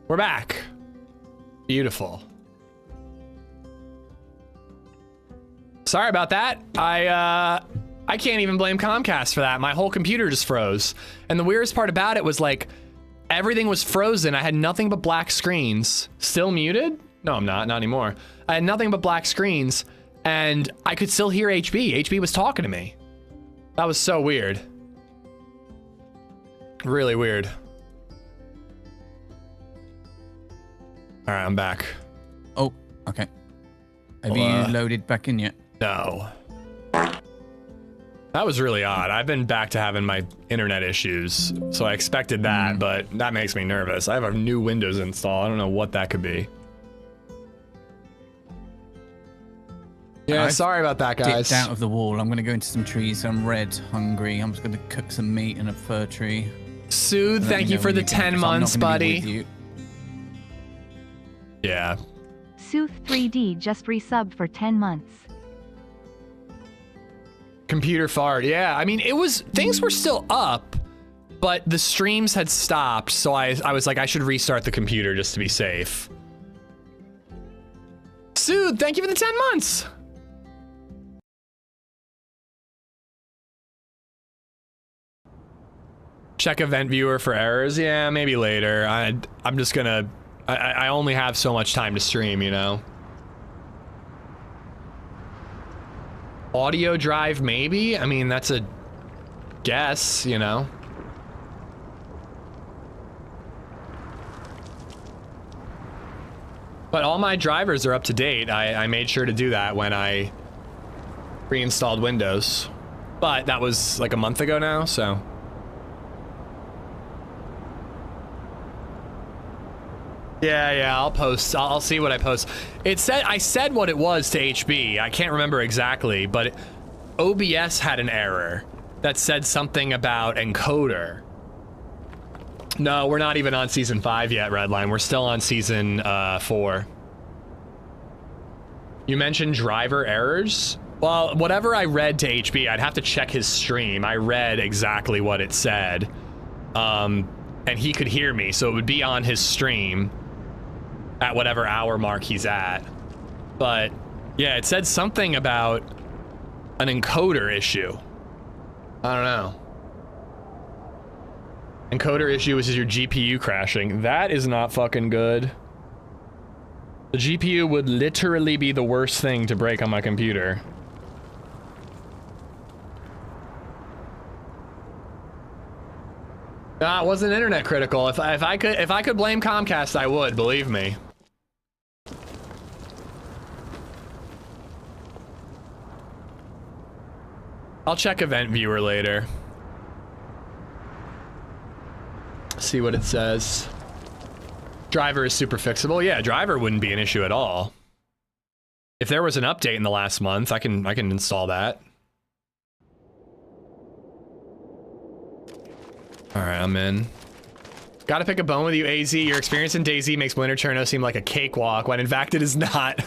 We're back. Beautiful. Sorry about that. I can't even blame Comcast for that. My whole computer just froze. And the weirdest part about it was like, everything was frozen. I had nothing but black screens. Still muted? No, I'm not anymore. I had nothing but black screens and I could still hear HB. HB was talking to me. That was so weird. Really weird. All right, I'm back. Oh, okay. Have you loaded back in yet? No. That was really odd. I've been back to having my internet issues, so I expected that, but that makes me nervous. I have a new Windows install. I don't know what that could be. Yeah, sorry about that, guys. Dipped out of the wall. I'm going to go into some trees. I'm red, hungry. I'm just going to cook some meat in a fir tree. Soothe, thank you for the 10 months, buddy. Yeah. Sooth 3D just resubbed for 10 months. Computer fart. Yeah, I mean, things were still up, but the streams had stopped, so I was like, I should restart the computer just to be safe. Soothe, thank you for the 10 months. Check event viewer for errors. Yeah, maybe later. I'm just gonna, I only have so much time to stream, you know? Audio drive, maybe? I mean, that's a guess, you know? But all my drivers are up to date. I made sure to do that when I reinstalled Windows. But that was like a month ago now, so. Yeah, I'll post. I'll see what I post. It said, I said what it was to HB. I can't remember exactly, but OBS had an error that said something about encoder. No, we're not even on season 5 yet, Redline. We're still on season 4. You mentioned driver errors? Well, whatever I read to HB, I'd have to check his stream. I read exactly what it said. And he could hear me, so it would be on his stream at whatever hour mark he's at. But yeah, it said something about an encoder issue. I don't know. Encoder issue is your GPU crashing. That is not fucking good. The GPU would literally be the worst thing to break on my computer. Nah, it wasn't internet critical. If I could blame Comcast, I would, believe me. I'll check event viewer later. See what it says. Driver is super fixable. Yeah, driver wouldn't be an issue at all. If there was an update in the last month, I can install that. All right, I'm in. Gotta pick a bone with you, AZ. Your experience in DayZ makes Winter Chernarus seem like a cakewalk, when in fact it is not.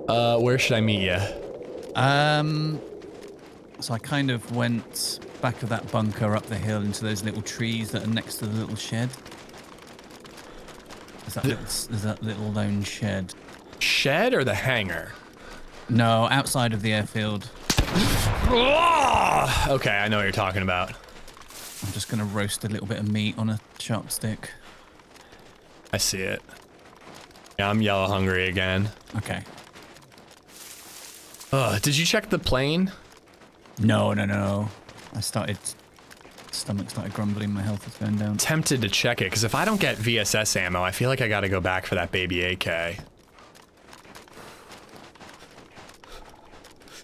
Where should I meet you? So I kind of went back of that bunker up the hill into those little trees that are next to the little shed. Is that little lone shed? Shed or the hangar? No, outside of the airfield. Okay, I know what you're talking about. I'm just gonna roast a little bit of meat on a chopstick. I see it. Yeah, I'm yellow hungry again. Okay. Did you check the plane? No. Stomach started grumbling, my health was going down. Tempted to check it, because if I don't get VSS ammo, I feel like I gotta go back for that baby AK.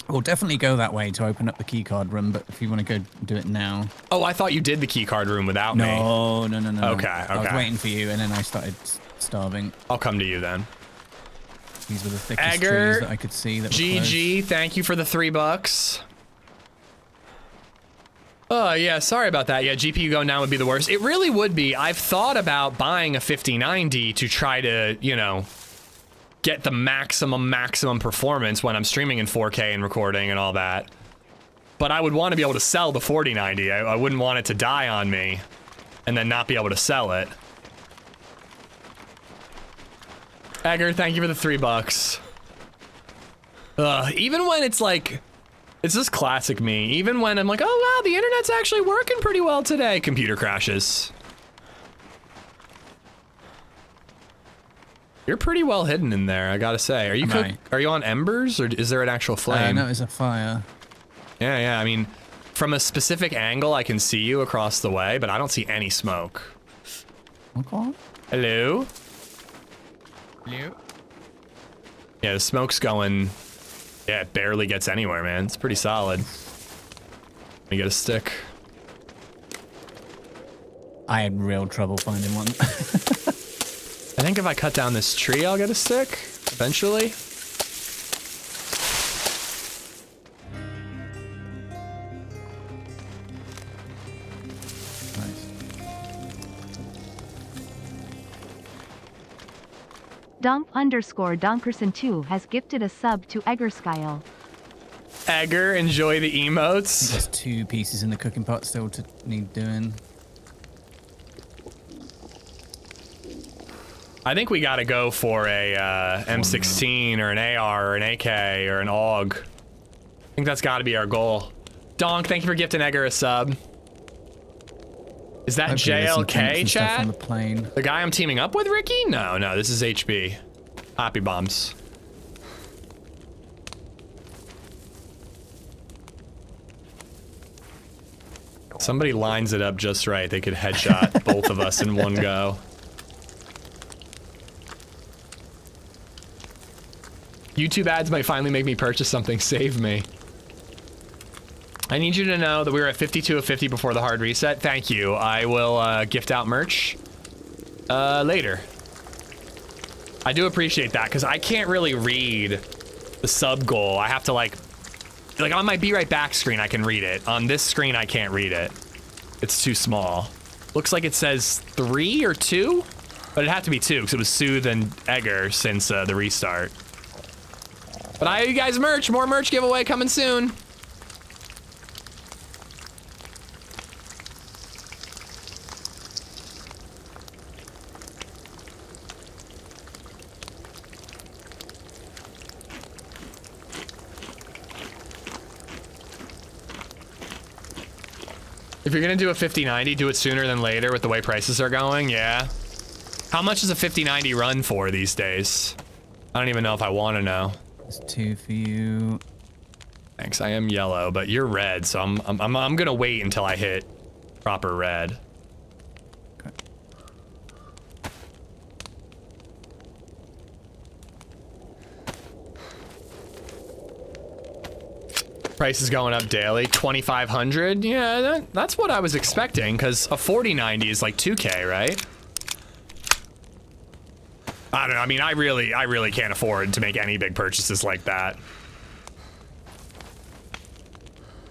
We'll definitely go that way to open up the keycard room, but if you want to go do it now. Oh, I thought you did the keycard room without me. No. Okay. I was waiting for you, and then I started starving. I'll come to you then. These were the thickest trees that I could see. That GG, thank you for the $3. Oh, yeah, sorry about that. Yeah, GPU going down would be the worst. It really would be. I've thought about buying a 5090 to try to, you know, get the maximum performance when I'm streaming in 4K and recording and all that. But I would want to be able to sell the 4090. I wouldn't want it to die on me and then not be able to sell it. Egger, thank you for the $3. Even when it's like, it's just classic me. Even when I'm like, oh wow, the internet's actually working pretty well today, computer crashes. You're pretty well hidden in there, I gotta say. Are you are you on embers, or is there an actual flame? No, it's a fire. Yeah, I mean, from a specific angle, I can see you across the way, but I don't see any smoke. Okay. Hello? Hello? Yeah, the smoke's going... Yeah, it barely gets anywhere, man. It's pretty solid. Let me get a stick. I had real trouble finding one. I think if I cut down this tree, I'll get a stick, eventually. Donk_Donkerson2 has gifted a sub to Eggerskyle. Egger, enjoy the emotes. There's 2 pieces in the cooking pot still to need doing. I think we gotta go for a M16 or an AR or an AK or an AUG. I think that's gotta be our goal. Donk, thank you for gifting Egger a sub. Is that JLK, chat? On the plane. The guy I'm teaming up with, Ricky? No, this is HB. Happy bombs. Somebody lines it up just right. They could headshot both of us in one go. YouTube ads might finally make me purchase something. Save me. I need you to know that we were at 52 of 50 before the hard reset. Thank you. I will gift out merch later. I do appreciate that, because I can't really read the sub goal. I have to like on my Be Right Back screen I can read it. On this screen I can't read it. It's too small. Looks like it says 3 or 2, but it had to be 2 because it was Soothe and Egger since the restart. But I owe you guys merch. More merch giveaway coming soon. If you're gonna do a 50-90, do it sooner than later with the way prices are going, yeah. How much is a 50-90 run for these days? I don't even know if I want to know. There's 2 for you. Thanks, I am yellow, but you're red, so I'm gonna wait until I hit proper red. Okay. Price is going up daily, 2,500. Yeah, that's what I was expecting, because a 40-90 is like 2K, right? I don't know. I mean, I really can't afford to make any big purchases like that.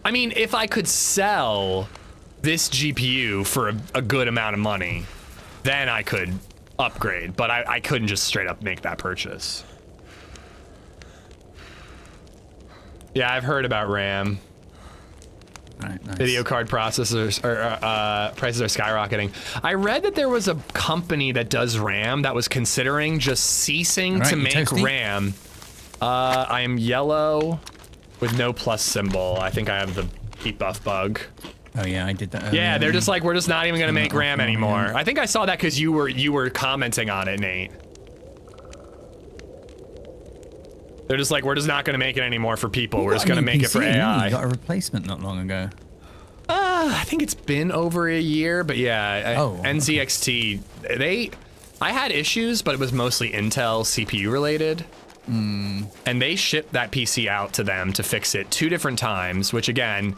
I mean, if I could sell this GPU for a good amount of money, then I could upgrade, but I couldn't just straight up make that purchase. Yeah, I've heard about RAM. All right, nice. Video card processors or prices are skyrocketing. I read that there was a company that does RAM that was considering just ceasing to make RAM. I am yellow with no plus symbol. I think I have the heat buff bug. Oh yeah, I did that earlier. Yeah, they're just like, we're just not even gonna make RAM anymore. I think I saw that because you were commenting on it, Nate. They're just like, we're just not gonna make it anymore for people. We're just gonna make it for AI. You got a replacement not long ago. I think it's been over a year, but yeah, NZXT, I had issues, but it was mostly Intel CPU related. And they shipped that PC out to them to fix it 2 different times, which again,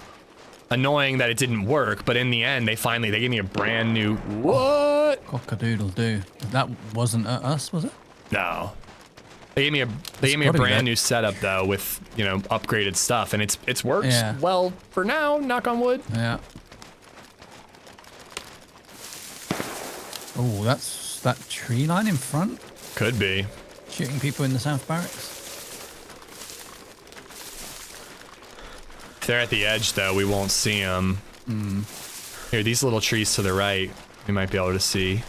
annoying that it didn't work, but in the end, they gave me a brand new, what? Cock-a-doodle-doo. That wasn't us, was it? No. They gave me a brand new setup though with, you know, upgraded stuff, and it's worked well for now, knock on wood. Yeah. Oh, that's that tree line in front. Could be. Shooting people in the South Barracks. If they're at the edge though, we won't see them. Here, these little trees to the right, we might be able to see.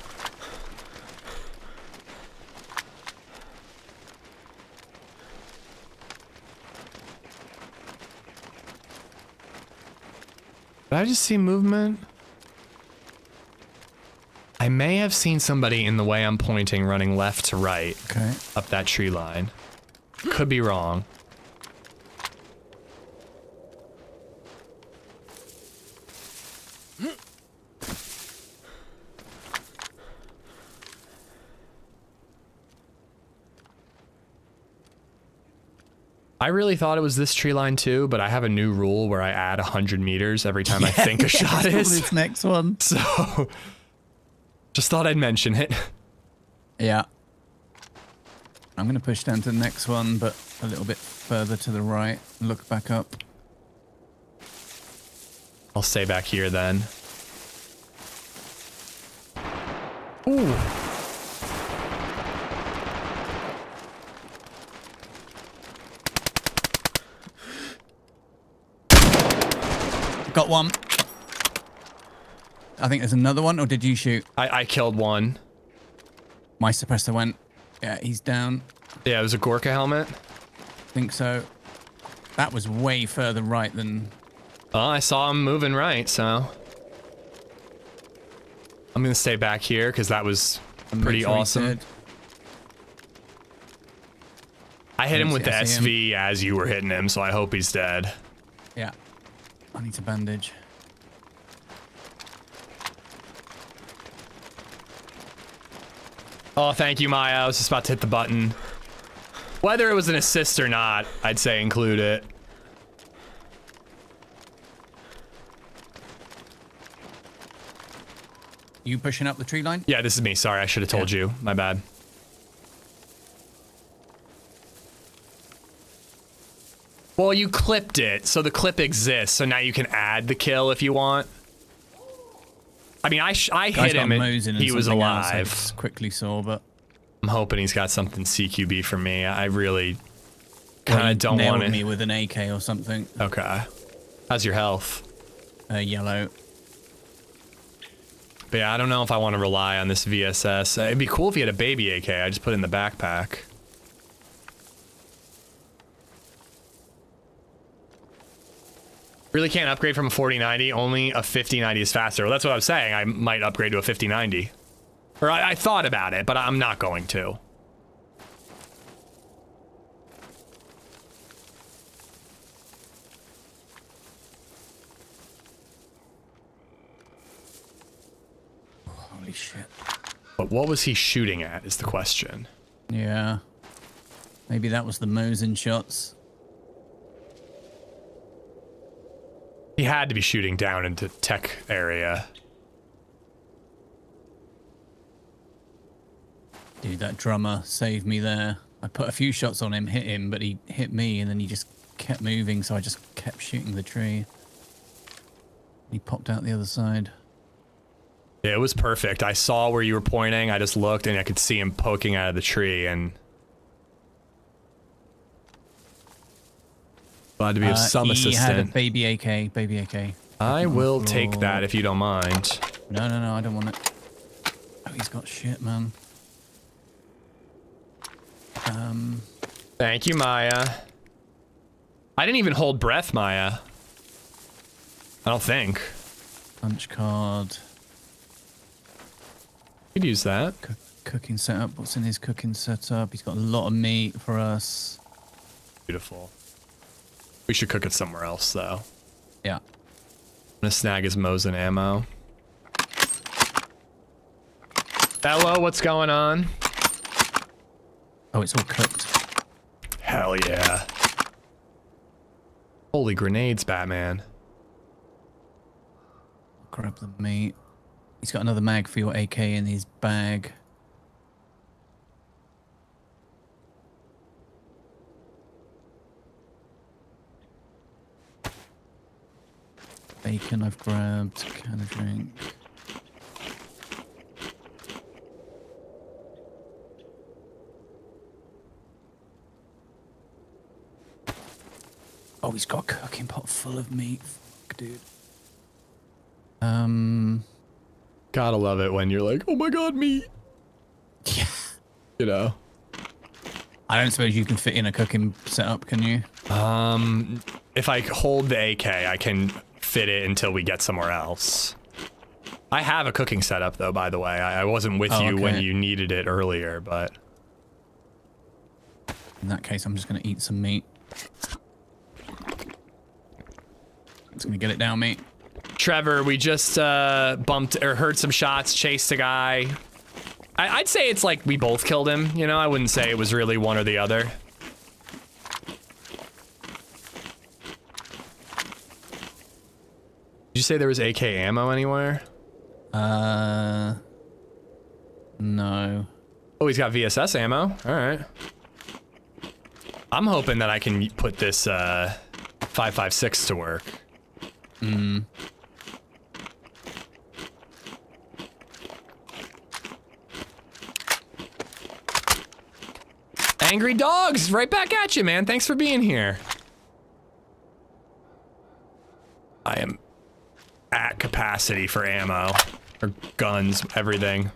Did I just see movement? I may have seen somebody in the way I'm pointing running left to right. Okay. Up that tree line. Could be wrong. I really thought it was this tree line too, but I have a new rule where I add 100 meters every time I think a shot is. This next one. So, just thought I'd mention it. Yeah. I'm going to push down to the next one, but a little bit further to the right. Look back up. I'll stay back here then. Ooh. Got one. I think there's another one, or did you shoot? I killed one. My suppressor went. Yeah, he's down. Yeah, it was a Gorka helmet. Think so. That was way further right than... Oh, I saw him moving right, so... I'm gonna stay back here, because that was pretty awesome. I hit him with the SV as you were hitting him, so I hope he's dead. Yeah. I need to bandage. Oh, thank you, Maya. I was just about to hit the button. Whether it was an assist or not, I'd say include it. You pushing up the tree line? Yeah, this is me. Sorry, I should have told you. My bad. Well, you clipped it, so the clip exists, so now you can add the kill if you want. I mean, I hit him and he was alive. I just quickly saw, but... I'm hoping he's got something CQB for me. I really kind of don't want it. Nailed me with an AK or something. Okay. How's your health? Yellow. But yeah, I don't know if I want to rely on this VSS. It'd be cool if he had a baby AK. I just put it in the backpack. Really can't upgrade from a 4090. Only a 5090 is faster. Well, that's what I was saying. I might upgrade to a 5090. Or I thought about it, but I'm not going to. Holy shit. But what was he shooting at is the question. Yeah. Maybe that was the Mosin shots. He had to be shooting down into tech area. Dude, that drummer saved me there. I put a few shots on him, hit him, but he hit me, and then he just kept moving, so I just kept shooting the tree. He popped out the other side. Yeah, it was perfect. I saw where you were pointing. I just looked, and I could see him poking out of the tree, and... glad to be of some assistance. He had a baby AK, baby AK. I will take that if you don't mind. No, no, no, I don't want it. Oh, he's got shit, man. Thank you, Maya. I didn't even hold breath, Maya. I don't think. Punch card. Could use that. Cooking setup. What's in his cooking setup? He's got a lot of meat for us. Beautiful. We should cook it somewhere else, though. Yeah. I'm gonna snag his Mosin ammo. Hello, what's going on? Oh, it's all cooked. Hell yeah. Holy grenades, Batman. Grab the meat. He's got another mag for your AK in his bag. Bacon I've grabbed. Can of drink. Oh, he's got a cooking pot full of meat. Fuck, dude. Gotta love it when you're like, oh my god, meat. Yeah. You know. I don't suppose you can fit in a cooking setup, can you? If I hold the AK, I can fit it until we get somewhere else. I have a cooking setup, though, by the way. I wasn't with you when you needed it earlier, but... In that case, I'm just going to eat some meat. Just going to get it down, mate. Trevor, we just bumped or heard some shots, chased a guy. I'd say it's like we both killed him, you know? I wouldn't say it was really one or the other. Did you say there was AK ammo anywhere? No. Oh, he's got VSS ammo. All right. I'm hoping that I can put this 5.56 to work. Angry Dogs, right back at you, man. Thanks for being here. I am at capacity for ammo, or guns, everything.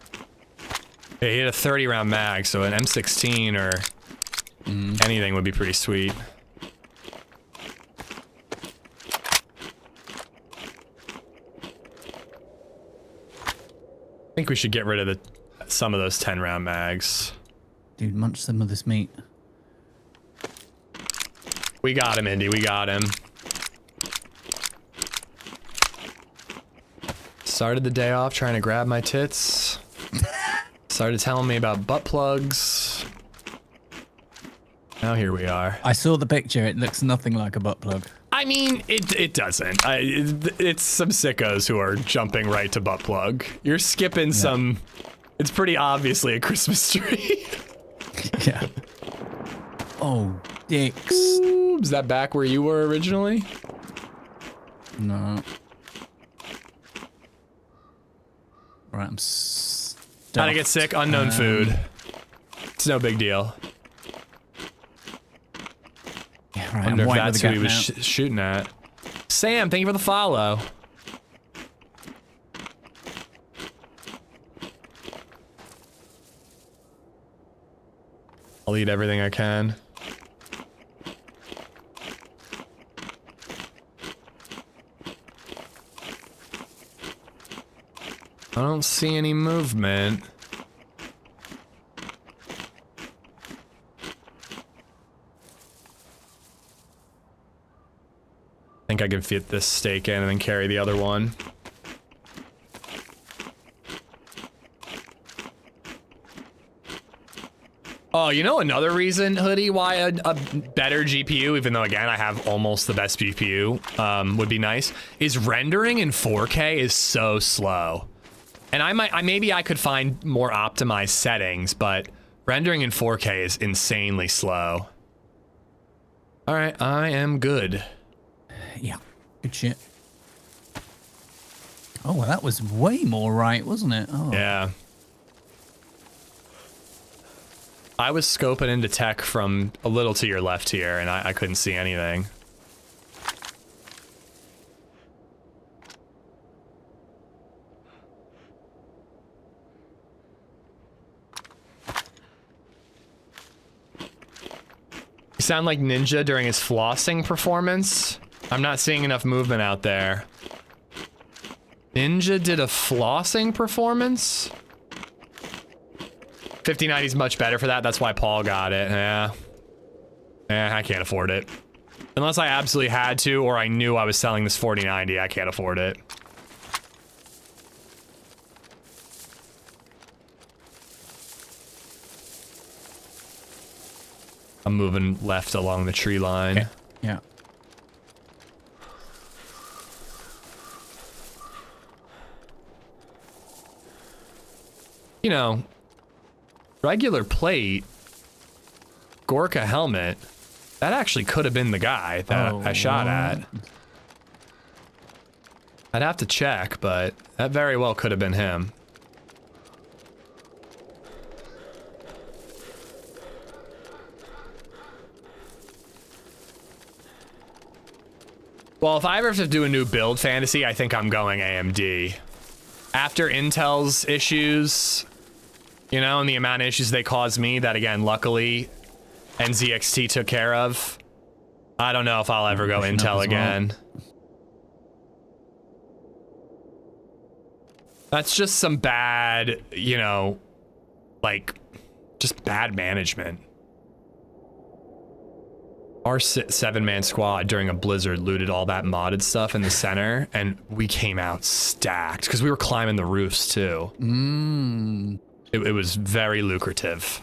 Yeah, he had a 30 round mag, so an M16 or anything would be pretty sweet. I think we should get rid of some of those 10 round mags. Dude, munch some of this meat. We got him, Indy. We got him. Started the day off trying to grab my tits. Started telling me about butt plugs. Now here we are. I saw the picture. It looks nothing like a butt plug. I mean, it doesn't. It's some sickos who are jumping right to butt plug. You're skipping some... It's pretty obviously a Christmas tree. Yeah. Oh, dicks. Ooh, is that back where you were originally? No. Right, I'm stuffed. How'd I get sick? Unknown food. It's no big deal. Yeah, right, Wonder I'm if white that's with who the he was gap now. shooting at. Sam, thank you for the follow. I'll eat everything I can. I don't see any movement. I think I can fit this steak in and then carry the other one. Oh, you know another reason, Hoodie, why a better GPU, even though again I have almost the best GPU, would be nice, is rendering in 4K is so slow. And maybe I could find more optimized settings, but rendering in 4K is insanely slow. All right, I am good. Yeah, good shit. Oh, well, that was way more right, wasn't it? Oh. Yeah. I was scoping into tech from a little to your left here, and I couldn't see anything. You sound like Ninja during his flossing performance. I'm not seeing enough movement out there. Ninja did a flossing performance? 5090 is much better for that. That's why Paul got it. Yeah. I can't afford it. Unless I absolutely had to, or I knew I was selling this 4090, I can't afford it. I'm moving left along the tree line. Okay. Yeah. You know, regular plate, Gorka helmet, that actually could have been the guy that I shot at. I'd have to check, but that very well could have been him. Well, if I ever have to do a new build fantasy, I think I'm going AMD. After Intel's issues, you know, and the amount of issues they caused me that, again, luckily, NZXT took care of, I don't know if I'll ever go Intel again. That's just some bad, you know, like, just bad management. Our 7-man squad during a blizzard looted all that modded stuff in the center, and we came out stacked because we were climbing the roofs too. It was very lucrative.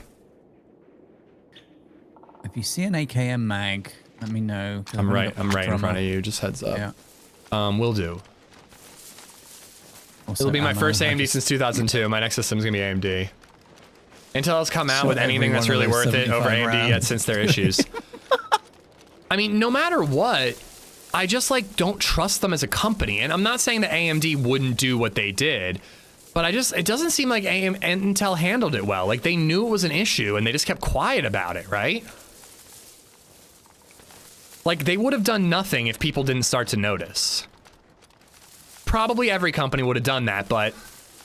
If you see an AKM mag, let me know. I'm right in front of you. Just heads up. Yeah. Will do. Also, It'll be my first AMD since 2002. My next system's gonna be AMD. Intel's come out with anything that's really worth it over AMD yet since their issues. I mean, no matter what, I just like don't trust them as a company. And I'm not saying that AMD wouldn't do what they did, but it doesn't seem like Intel handled it well. Like they knew it was an issue and they just kept quiet about it, right? Like they would have done nothing if people didn't start to notice. Probably every company would have done that, but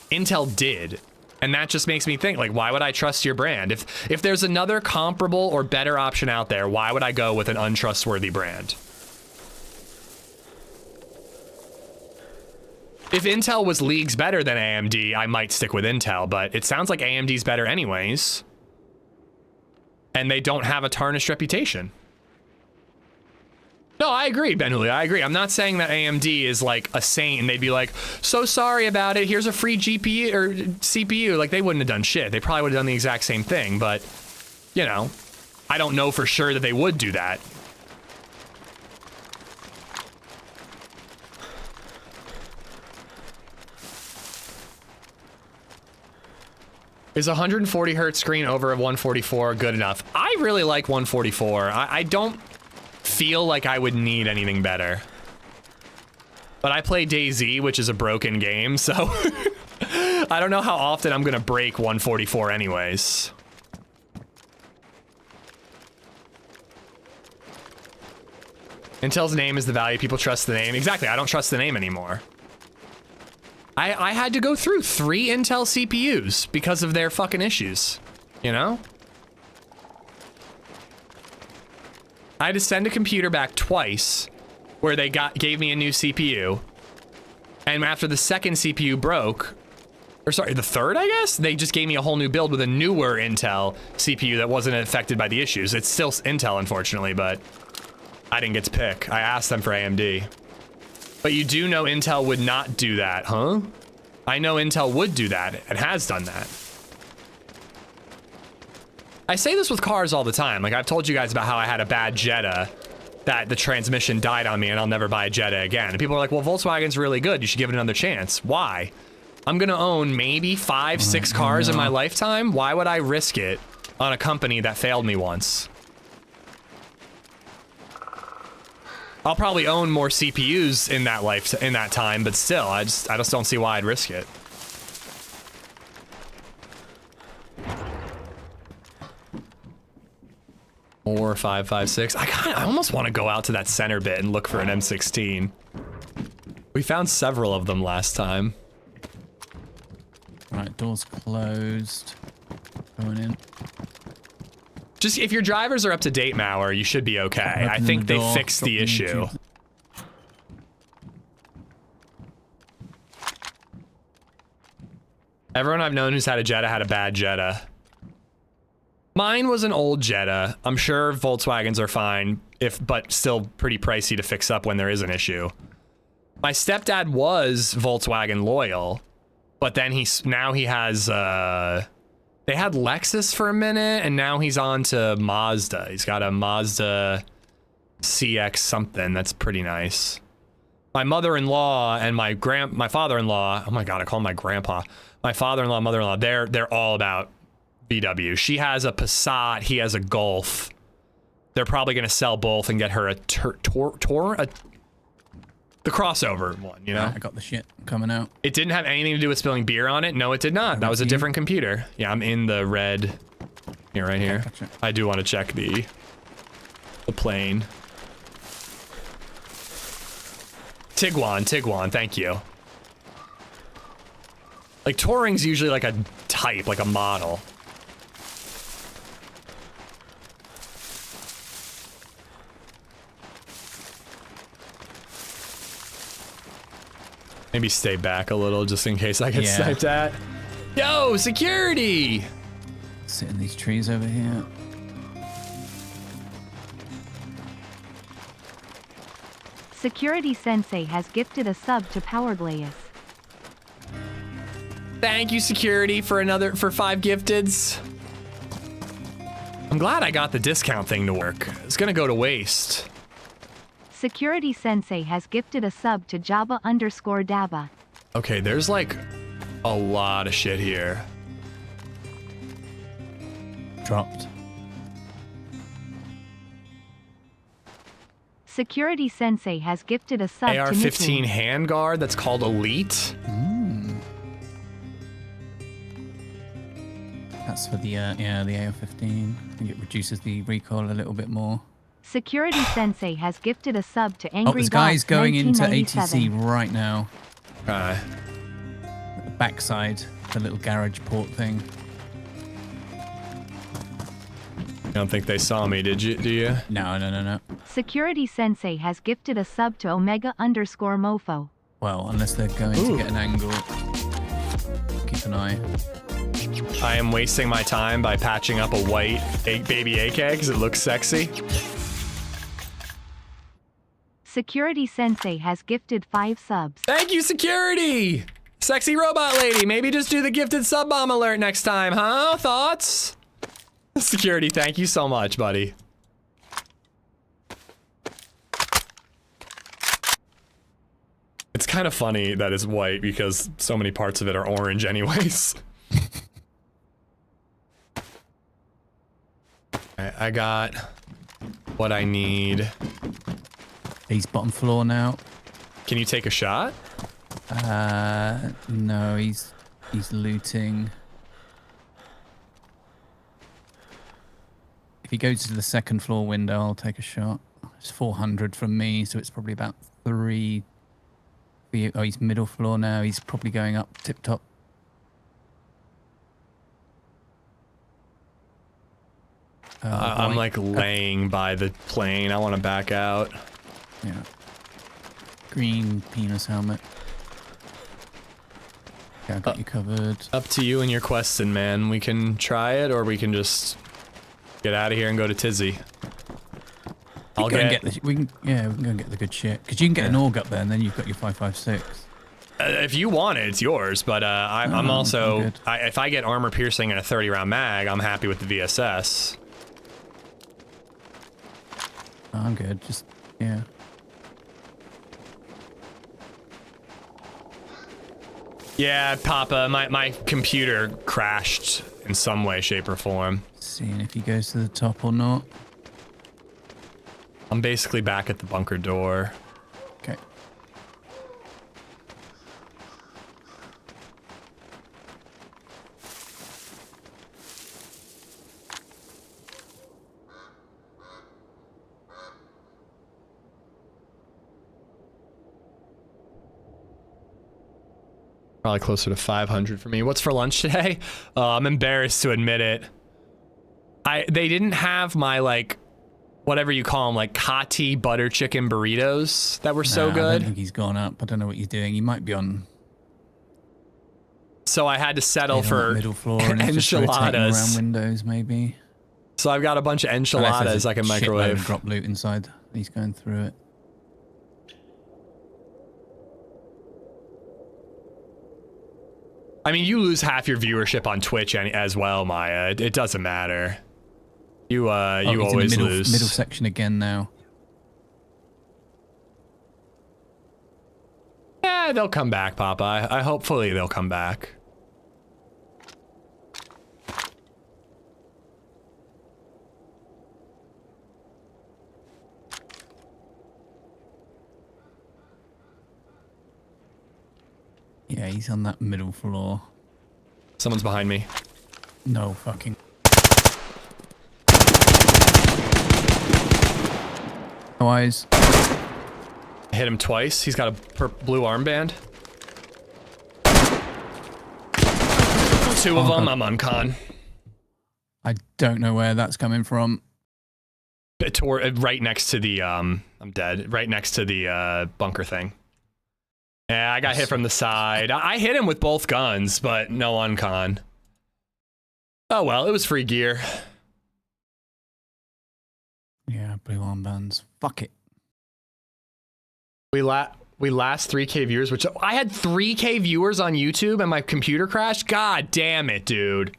Intel did. And that just makes me think, like, why would I trust your brand? If there's another comparable or better option out there, why would I go with an untrustworthy brand? If Intel was leagues better than AMD, I might stick with Intel, but it sounds like AMD's better anyways. And they don't have a tarnished reputation. No, I agree, Ben Julio, I agree. I'm not saying that AMD is like a saint and they'd be like, so sorry about it, here's a free GPU or CPU. Like they wouldn't have done shit. They probably would have done the exact same thing, but you know, I don't know for sure that they would do that. Is 140 hertz screen over a 144 good enough? I really like 144. I don't feel like I would need anything better. But I play DayZ, which is a broken game, so I don't know how often I'm gonna break 144 anyways. Intel's name is the value. People trust the name. Exactly, I don't trust the name anymore. I had to go through 3 Intel CPUs because of their fucking issues, you know? I had to send a computer back twice where they gave me a new CPU. And after the second CPU broke, or sorry, the third, I guess, they just gave me a whole new build with a newer Intel CPU that wasn't affected by the issues. It's still Intel, unfortunately, but I didn't get to pick. I asked them for AMD. But you do know Intel would not do that, huh? I know Intel would do that and has done that. I say this with cars all the time. Like I've told you guys about how I had a bad Jetta that the transmission died on me and I'll never buy a Jetta again. And people are like, well, Volkswagen's really good. You should give it another chance. Why? I'm gonna own maybe 5, 6 cars in my lifetime. Why would I risk it on a company that failed me once? I'll probably own more CPUs in that time, but still, I just don't see why I'd risk it. Or 5.56. I almost want to go out to that center bit and look for an M16. We found several of them last time. Right, doors closed. Going in. Just if your drivers are up to date, Mauer, you should be okay. I think they fixed the issue. Everyone I've known who's had a Jetta had a bad Jetta. Mine was an old Jetta. I'm sure Volkswagens are fine, but still pretty pricey to fix up when there is an issue. My stepdad was Volkswagen loyal, but then now he has they had Lexus for a minute, and now he's on to Mazda. He's got a Mazda CX something that's pretty nice. My mother-in-law and my father-in-law, oh my god, I call him my grandpa. My father-in-law, mother-in-law, they're all about VW. She has a Passat, he has a Golf. They're probably gonna sell both and get her a the crossover one, you know? I got the shit coming out. It didn't have anything to do with spilling beer on it. No, it did not. That was a different computer. Yeah, I'm in the red. Here, right here. Gotcha. I do want to check the plane. Tiguan, thank you. Like, Touring's usually like a type, like a model. Maybe stay back a little just in case I get sniped at. Yo, security! Sit in these trees over here. Security Sensei has gifted a sub to Powerglaze. Thank you, security, for 5 gifteds. I'm glad I got the discount thing to work. It's gonna go to waste. Security Sensei has gifted a sub to Java_Daba. Okay, there's like a lot of shit here. Dropped. Security Sensei has gifted a sub to AR-15 handguard that's called Elite. That's for the the AR-15. I think it reduces the recoil a little bit more. Security Sensei has gifted a sub to Angry this guy's Dogs going into 1997. ATC right now. Okay. The backside, the little garage port thing. I don't think they saw me, did you? Do you? No. Security Sensei has gifted a sub to Omega_Mofo. Well, unless they're going to get an angle. Keep an eye. I am wasting my time by patching up a white baby AK because it looks sexy. Security Sensei has gifted 5 subs. Thank you, security! Sexy robot lady, maybe just do the gifted sub bomb alert next time, huh? Thoughts? Security, thank you so much, buddy. It's kind of funny that it's white because so many parts of it are orange anyways. I got what I need. He's bottom floor now. Can you take a shot? No, he's looting. If he goes to the second floor window, I'll take a shot. It's 400 from me, so it's probably about 3. Oh, he's middle floor now. He's probably going up tip top. I'm like laying by the plane. I want to back out. Yeah. Green penis helmet. Yeah, I got you covered. Up to you and your question, man. We can try it, or we can just get out of here and go to Tizzy. We can go and get the good shit. Because you can get an AUG up there, and then you've got your 5.56. If you want it, it's yours. But I'm also, if I get armor piercing and a 30-round mag, I'm happy with the VSS. Oh, I'm good. Just yeah. Yeah, Papa, my computer crashed in some way, shape, or form. Seeing if he goes to the top or not. I'm basically back at the bunker door. Okay. Probably closer to 500 for me. What's for lunch today? I'm embarrassed to admit it. They didn't have my, like, whatever you call them, like Kati butter chicken burritos that were so good. I don't think he's gone up. I don't know what he's doing. He might be on. So I had to settle for middle floor and enchiladas. Around windows, maybe. So I've got a bunch of enchiladas I can microwave. Drop loot inside. He's going through it. I mean, you lose half your viewership on Twitch as well, Maya. It doesn't matter. You always lose. Middle section again now. Yeah, they'll come back, Papa. I hopefully they'll come back. Yeah, he's on that middle floor. Someone's behind me. No fucking. No eyes. I hit him twice. He's got a blue armband. 2 of them. I'm uncon. I don't know where that's coming from. Right next to the I'm dead. Right next to the bunker thing. Yeah, I got hit from the side. I hit him with both guns, but no uncon. Oh well, it was free gear. Yeah, blue armbands. Fuck it. We last 3K viewers, which I had 3K viewers on YouTube and my computer crashed. God damn it, dude.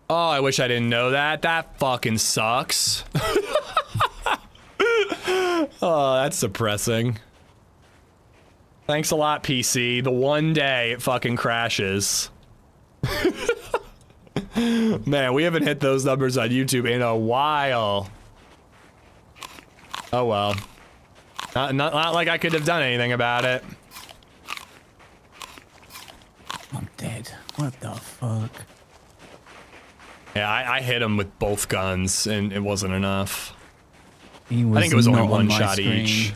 Oh, I wish I didn't know that. That fucking sucks. Oh, that's depressing. Thanks a lot, PC. The one day it fucking crashes. Man, we haven't hit those numbers on YouTube in a while. Oh well. Not like I could have done anything about it. I'm dead. What the fuck? Yeah, I hit him with both guns and it wasn't enough. I think it was only one shot each.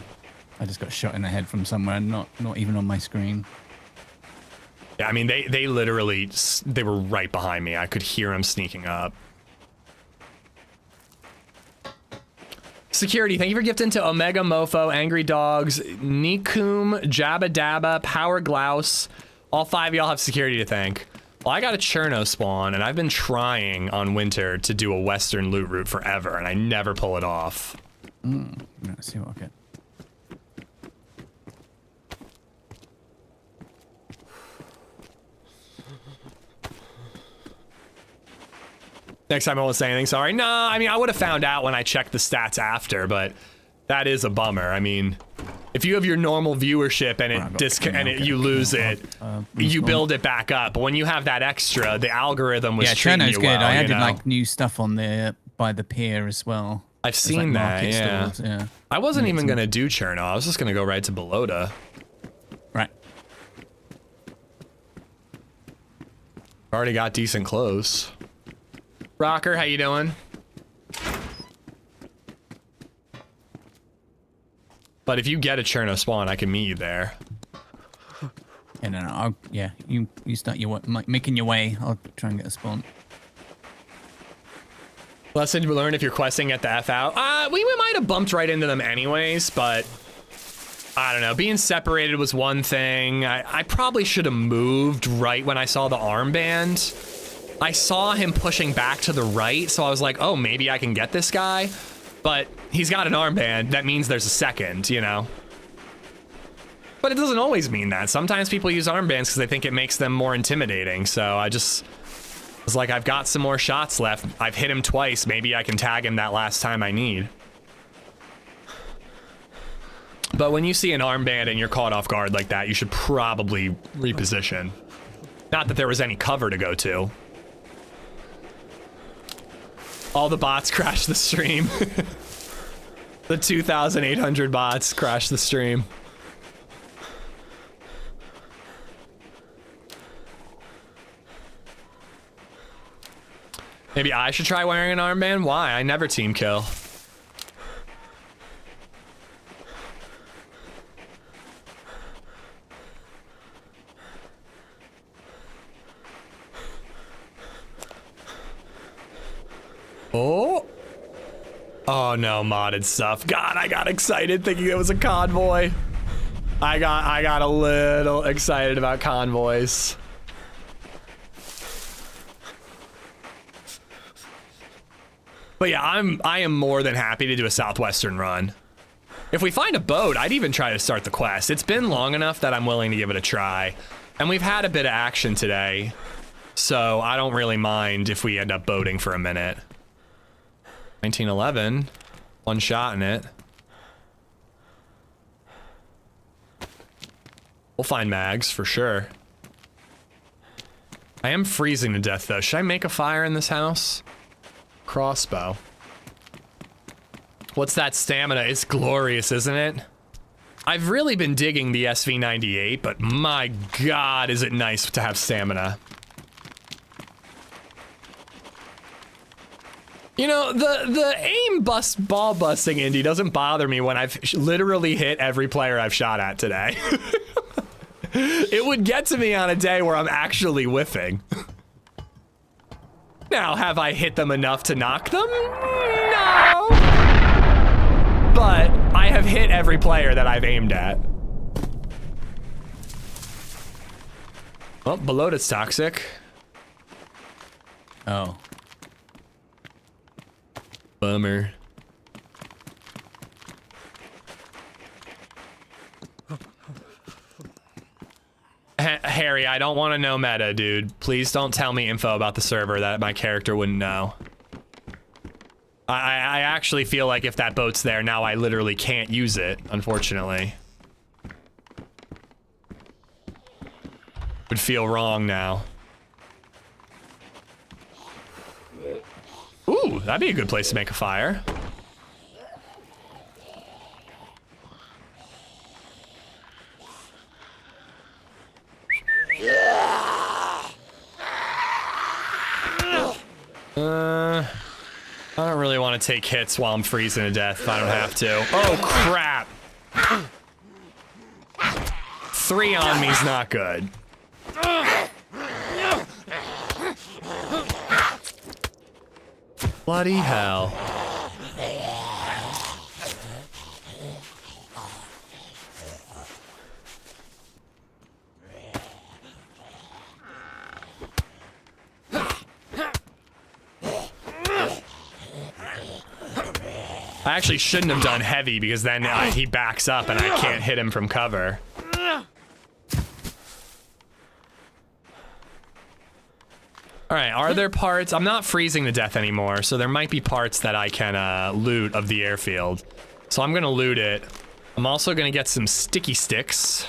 I just got shot in the head from somewhere, not even on my screen. Yeah, I mean, they literally, they were right behind me. I could hear them sneaking up. Security, thank you for gifting to Omega Mofo, Angry Dogs, Nikum, Jabba Dabba, Power Glouse. All 5 of y'all have security to thank. Well, I got a Cherno spawn, and I've been trying on Winter to do a Western loot route forever, and I never pull it off. Let's see what I get. Next time I won't say anything, sorry. No, I mean, I would have found out when I checked the stats after, but that is a bummer. I mean, if you have your normal viewership and you lose it, you build it back up. But when you have that extra, the algorithm was treating you well. Yeah, Cherno's good. I added like new stuff on there by the pier as well. I've seen that, yeah. I wasn't even going to do Cherno. I was just going to go right to Belota. Right. Already got decent clothes. Rocker, how you doing? But if you get a Cherno spawn, I can meet you there. Yeah, no. You start making your way. I'll try and get a spawn. Lesson you learn if you're questing at the F out. We might have bumped right into them anyways, but I don't know. Being separated was one thing. I probably should have moved right when I saw the armband. I saw him pushing back to the right, so I was like, oh, maybe I can get this guy. But he's got an armband. That means there's a second, you know? But it doesn't always mean that. Sometimes people use armbands because they think it makes them more intimidating. So I just was like, I've got some more shots left. I've hit him twice. Maybe I can tag him that last time I need. But when you see an armband and you're caught off guard like that, you should probably reposition. Not that there was any cover to go to. All the bots crashed the stream. The 2,800 bots crashed the stream. Maybe I should try wearing an armband? Why? I never team kill. Oh. Oh no, modded stuff. God, I got excited thinking it was a convoy. I got a little excited about convoys. But yeah, I am more than happy to do a southwestern run. If we find a boat, I'd even try to start the quest. It's been long enough that I'm willing to give it a try. And we've had a bit of action today, so I don't really mind if we end up boating for a minute. 1911, one shot in it. We'll find mags for sure. I am freezing to death though. Should I make a fire in this house? Crossbow. What's that stamina? It's glorious, isn't it? I've really been digging the SV98, but my God, is it nice to have stamina. You know, the aim ball busting indie doesn't bother me when I've literally hit every player I've shot at today. It would get to me on a day where I'm actually whiffing. Now, have I hit them enough to knock them? No! But I have hit every player that I've aimed at. Well, below it's toxic. Oh. Bummer. Harry, I don't want to know meta, dude. Please don't tell me info about the server that my character wouldn't know. I actually feel like if that boat's there, now I literally can't use it, unfortunately. Would feel wrong now. Ooh, that'd be a good place to make a fire. I don't really want to take hits while I'm freezing to death if I don't have to. Oh, crap. 3 on me's not good. Bloody hell. I actually shouldn't have done heavy because then he backs up and I can't hit him from cover. Alright, are there parts? I'm not freezing to death anymore, so there might be parts that I can loot of the airfield. So I'm gonna loot it. I'm also gonna get some sticky sticks.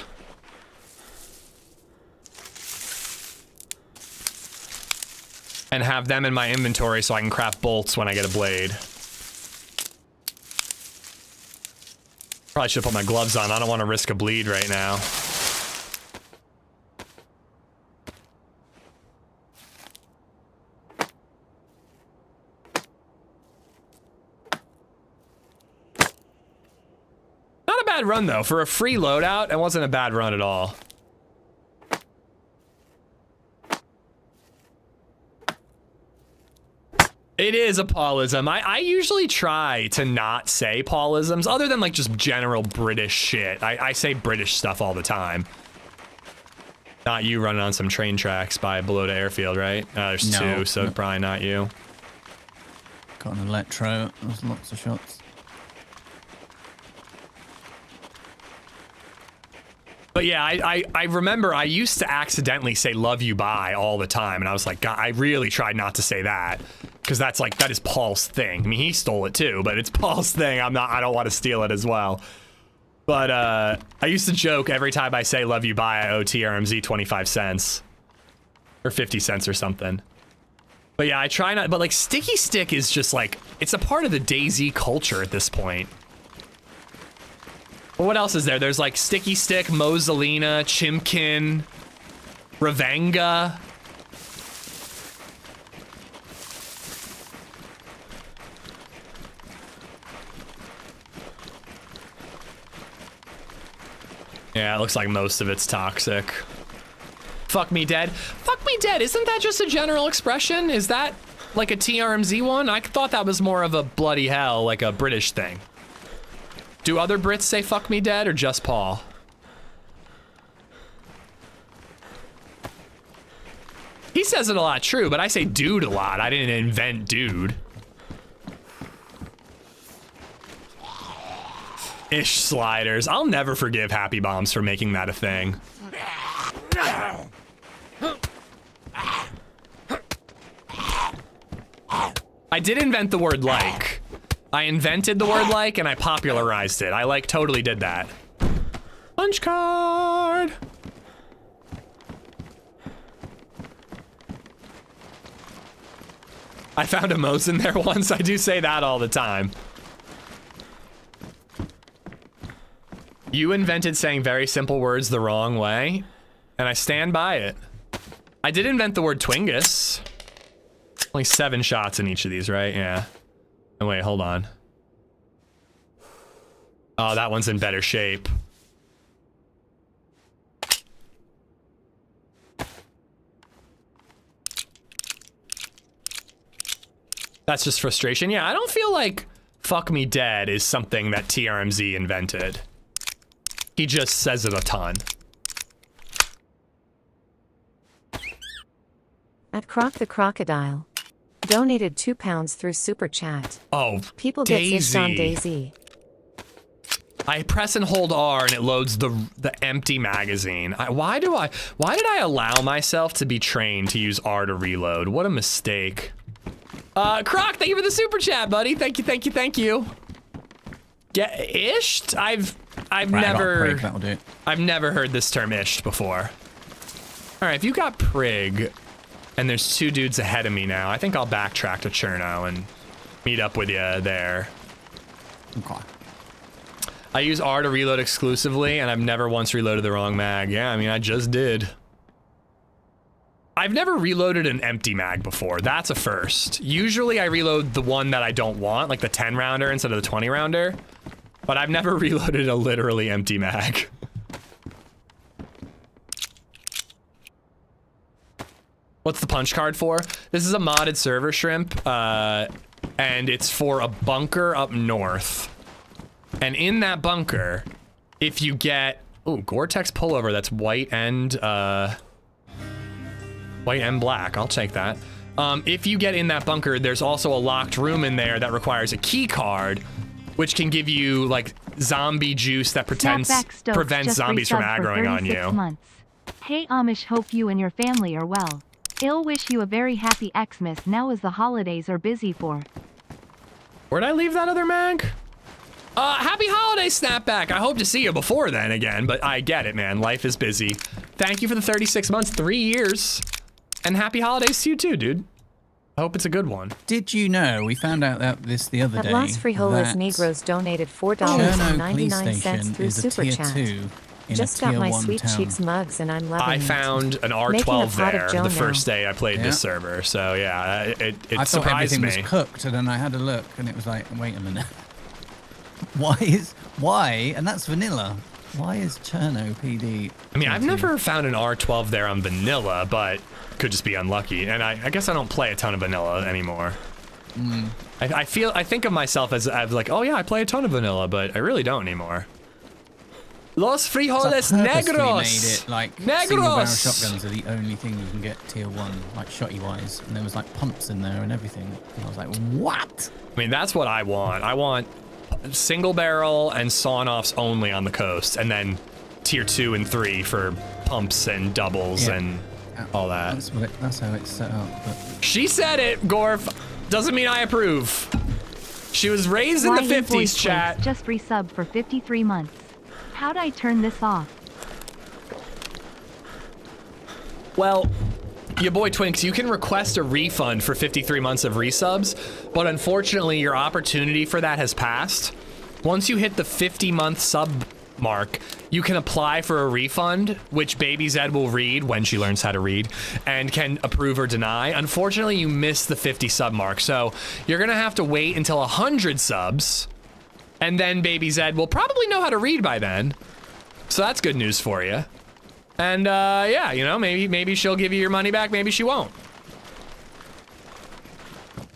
And have them in my inventory so I can craft bolts when I get a blade. Probably should put my gloves on. I don't want to risk a bleed right now. Not a bad run though. For a free loadout, it wasn't a bad run at all. It is a Paulism. I usually try to not say Paulisms, other than like just general British shit. I say British stuff all the time. Not you running on some train tracks by below the airfield, right? There's No, 2, so no. probably not you. Got an electro. There's lots of shots. But yeah, I remember I used to accidentally say love you bye all the time, and I was like, God, I really tried not to say that. Because that's like, that is Paul's thing. I mean, he stole it too, but it's Paul's thing. I don't want to steal it as well. But I used to joke every time I say love you bye, I owe TRMZ 25 cents. Or 50 cents or something. But yeah, I try not, but like sticky stick is just like, it's a part of the DayZ culture at this point. Well, what else is there? There's like sticky stick, Mozzolina, Chimkin, Ravanga. Yeah, it looks like most of it's toxic. Fuck me dead. Fuck me dead, isn't that just a general expression? Is that like a TRMZ one? I thought that was more of a bloody hell, like a British thing. Do other Brits say fuck me dead or just Paul? He says it a lot, true, but I say dude a lot. I didn't invent dude. Ish sliders. I'll never forgive Happy Bombs for making that a thing. I did invent the word like. I invented the word like and I popularized it. I like totally did that. Punch card. I found a Mo's in there once. I do say that all the time. You invented saying very simple words the wrong way, and I stand by it. I did invent the word Twingus. Only 7 shots in each of these, right? Yeah. Oh, wait, hold on. Oh, that one's in better shape. That's just frustration. Yeah, I don't feel like fuck me dead is something that TRMZ invented. He just says it a ton. At Croc the Crocodile. Donated £2 through Super Chat. Oh, People get fished on DayZ. I press and hold R and it loads the empty magazine. Why did I allow myself to be trained to use R to reload? What a mistake. Croc, thank you for the super chat, buddy. Thank you. Get ished? I've never heard this term ished before. All right, if you got Prig and there's 2 dudes ahead of me now, I think I'll backtrack to Cherno and meet up with you there. Okay. I use R to reload exclusively, and I've never once reloaded the wrong mag. Yeah, I mean, I just did. I've never reloaded an empty mag before. That's a first. Usually I reload the one that I don't want, like the 10 rounder instead of the 20 rounder. But I've never reloaded a literally empty mag. What's the punch card for? This is a modded server, Shrimp, and it's for a bunker up north. And in that bunker, if you get, ooh, Gore-Tex pullover that's white and black, I'll take that. If you get in that bunker, there's also a locked room in there that requires a key card, which can give you like zombie juice that prevents zombies from aggroing on you. Months. Hey Amish, hope you and your family are well. Ill wish you a very happy Xmas now as the holidays are busy for. Where'd I leave that other mag? Happy holiday, Snapback. I hope to see you before then again, but I get it, man. Life is busy. Thank you for the 36 months, 3 years. And happy holidays to you too, dude. I hope it's a good one. Did you know, we found out that this the other day, At Los Frijoles Negros donated $4.99 through Super Chat. Just got my Sweet Cheeks mugs and I'm loving it. I found an R12 there the first day I played this server, so yeah, it I thought surprised everything me. was cooked, and then I had a look, and it was like, wait a minute. Why? And that's vanilla. Why is Cherno PD? I mean, I've never found an R12 there on vanilla, but could just be unlucky. And I guess I don't play a ton of vanilla anymore. I think of myself as like, oh yeah, I play a ton of vanilla, but I really don't anymore. Los Frijoles Negros. Made it like Negros. Single barrel shotguns are the only thing you can get tier 1, like shotty wise, and there was like pumps in there and everything. And I was like, what? I mean, that's what I want. I want single barrel and sawn-offs only on the coast, and then tier 2 and 3 for pumps and doubles and all that. That's how it's set up. But She said it, Gorf. Doesn't mean I approve. She was raised in the 50s, chat. Just resubbed for 53 months. How'd I turn this off? Well, your boy Twinks, you can request a refund for 53 months of resubs, but unfortunately your opportunity for that has passed. Once you hit the 50-month sub mark, you can apply for a refund, which VibeZ will read when she learns how to read, and can approve or deny. Unfortunately, you missed the 50 sub mark, so you're gonna have to wait until 100 subs, and then VibeZ will probably know how to read by then. So that's good news for you. And yeah, you know, maybe she'll give you your money back, maybe she won't.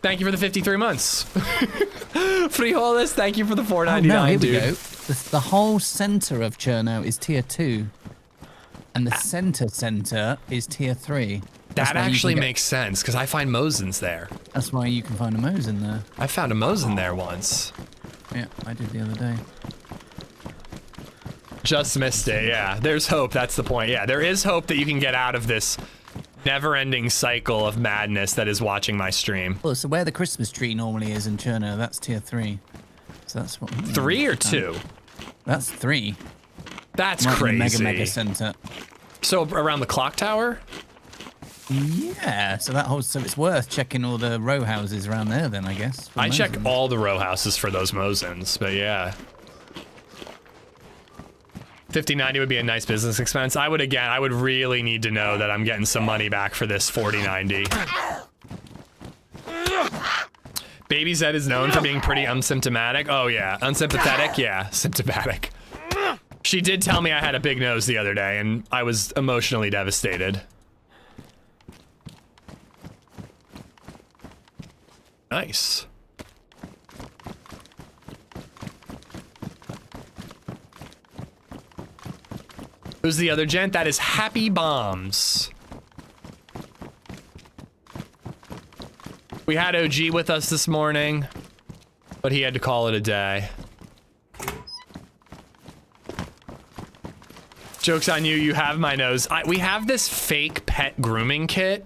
Thank you for the 53 months. Frijoles, thank you for the $4.99, no, here dude. we go. The whole center of Cherno is tier 2, and the center is tier 3. That actually makes sense, because I find Mosins there. That's why you can find a Mosin there. I found a Mosin there once. Yeah, I did the other day. Just missed it, yeah. There's hope, that's the point. Yeah, there is hope that you can get out of this never-ending cycle of madness that is watching my stream. Well, so where the Christmas tree normally is in Cherno, that's tier 3. So that's what... 3 or 2? That's 3. That's right crazy. In the mega center. So around the clock tower? Yeah, so it's worth checking all the row houses around there then, I guess. I check all the row houses for those Mosins, but yeah. 50.90 would be a nice business expense. I would really need to know that I'm getting some money back for this 40.90. VibeZ is known for being pretty unsymptomatic. Oh yeah, unsympathetic, yeah, symptomatic. She did tell me I had a big nose the other day, and I was emotionally devastated. Nice. Who's the other gent? That is Happy Bombs. We had OG with us this morning, but he had to call it a day. Joke's on you, you have my nose. We have this fake pet grooming kit,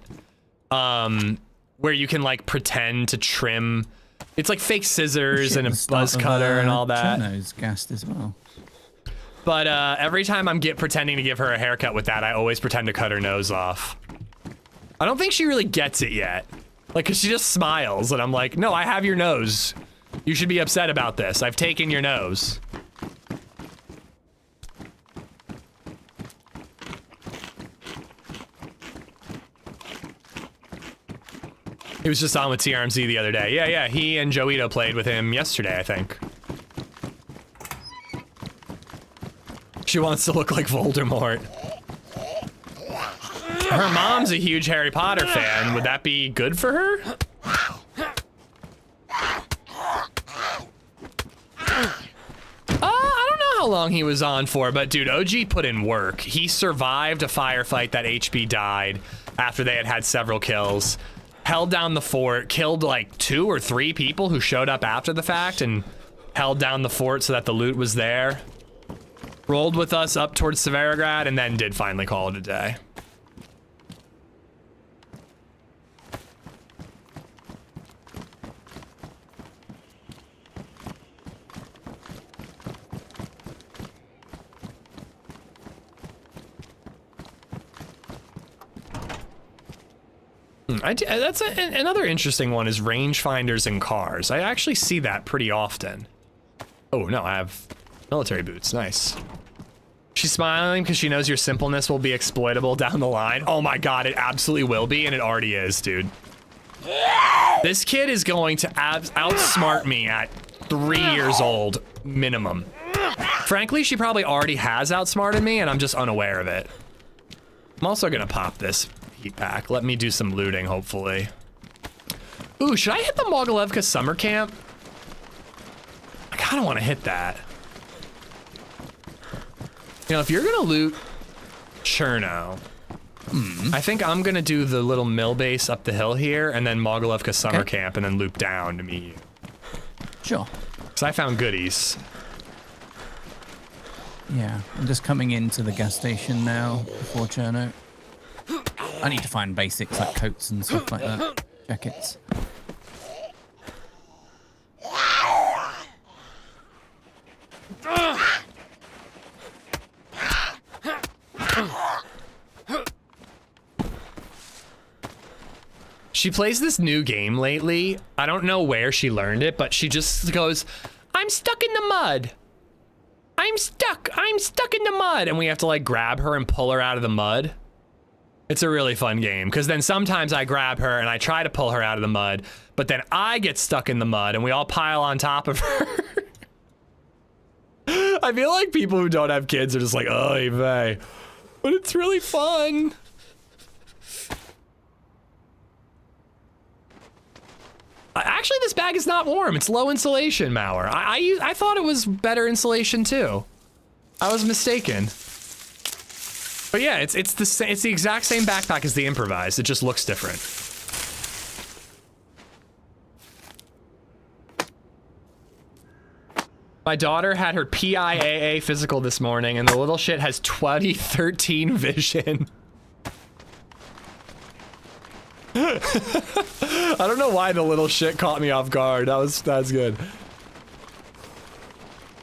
where you can like pretend to trim. It's like fake scissors and a buzz cutter and all that. Chernarus gassed as well. But every time I'm pretending to give her a haircut with that, I always pretend to cut her nose off. I don't think she really gets it yet. Like, 'cause she just smiles and I'm like, no, I have your nose. You should be upset about this. I've taken your nose. He was just on with TRMZ the other day. Yeah, he and Joito played with him yesterday, I think. She wants to look like Voldemort. Her mom's a huge Harry Potter fan. Would that be good for her? I don't know how long he was on for, but dude, OG put in work. He survived a firefight that HB died after they had several kills. Held down the fort, killed like 2 or 3 people who showed up after the fact and held down the fort so that the loot was there. Rolled with us up towards Severograd and then did finally call it a day. That's another interesting one is rangefinders in cars. I actually see that pretty often. Oh no, I have military boots, nice. She's smiling because she knows your simpleness will be exploitable down the line. Oh my god, it absolutely will be, and it already is, dude. This kid is going to outsmart me at 3 years old, minimum. Frankly, she probably already has outsmarted me, and I'm just unaware of it. I'm also gonna pop this heat pack. Let me do some looting, hopefully. Ooh, should I hit the Mogilevka summer camp? I kinda wanna hit that. You know, if you're gonna loot Cherno, I think I'm gonna do the little mill base up the hill here, and then Mogilevka summer camp, and then loop down to meet you. Sure. Because I found goodies. Yeah, I'm just coming into the gas station now before Cherno. I need to find basics like coats and stuff like that. Jackets. She plays this new game lately. I don't know where she learned it, but she just goes, I'm stuck in the mud. I'm stuck in the mud. And we have to like grab her and pull her out of the mud. It's a really fun game, because then sometimes I grab her and I try to pull her out of the mud, but then I get stuck in the mud and we all pile on top of her. I feel like people who don't have kids are just like, oh, vey. But it's really fun. Actually, this bag is not warm. It's low insulation, Mauer. I thought it was better insulation too. I was mistaken. But yeah, it's the exact same backpack as the improvised. It just looks different. My daughter had her PIAA physical this morning, and the little shit has 2013 vision. I don't know why the little shit caught me off guard. That's good.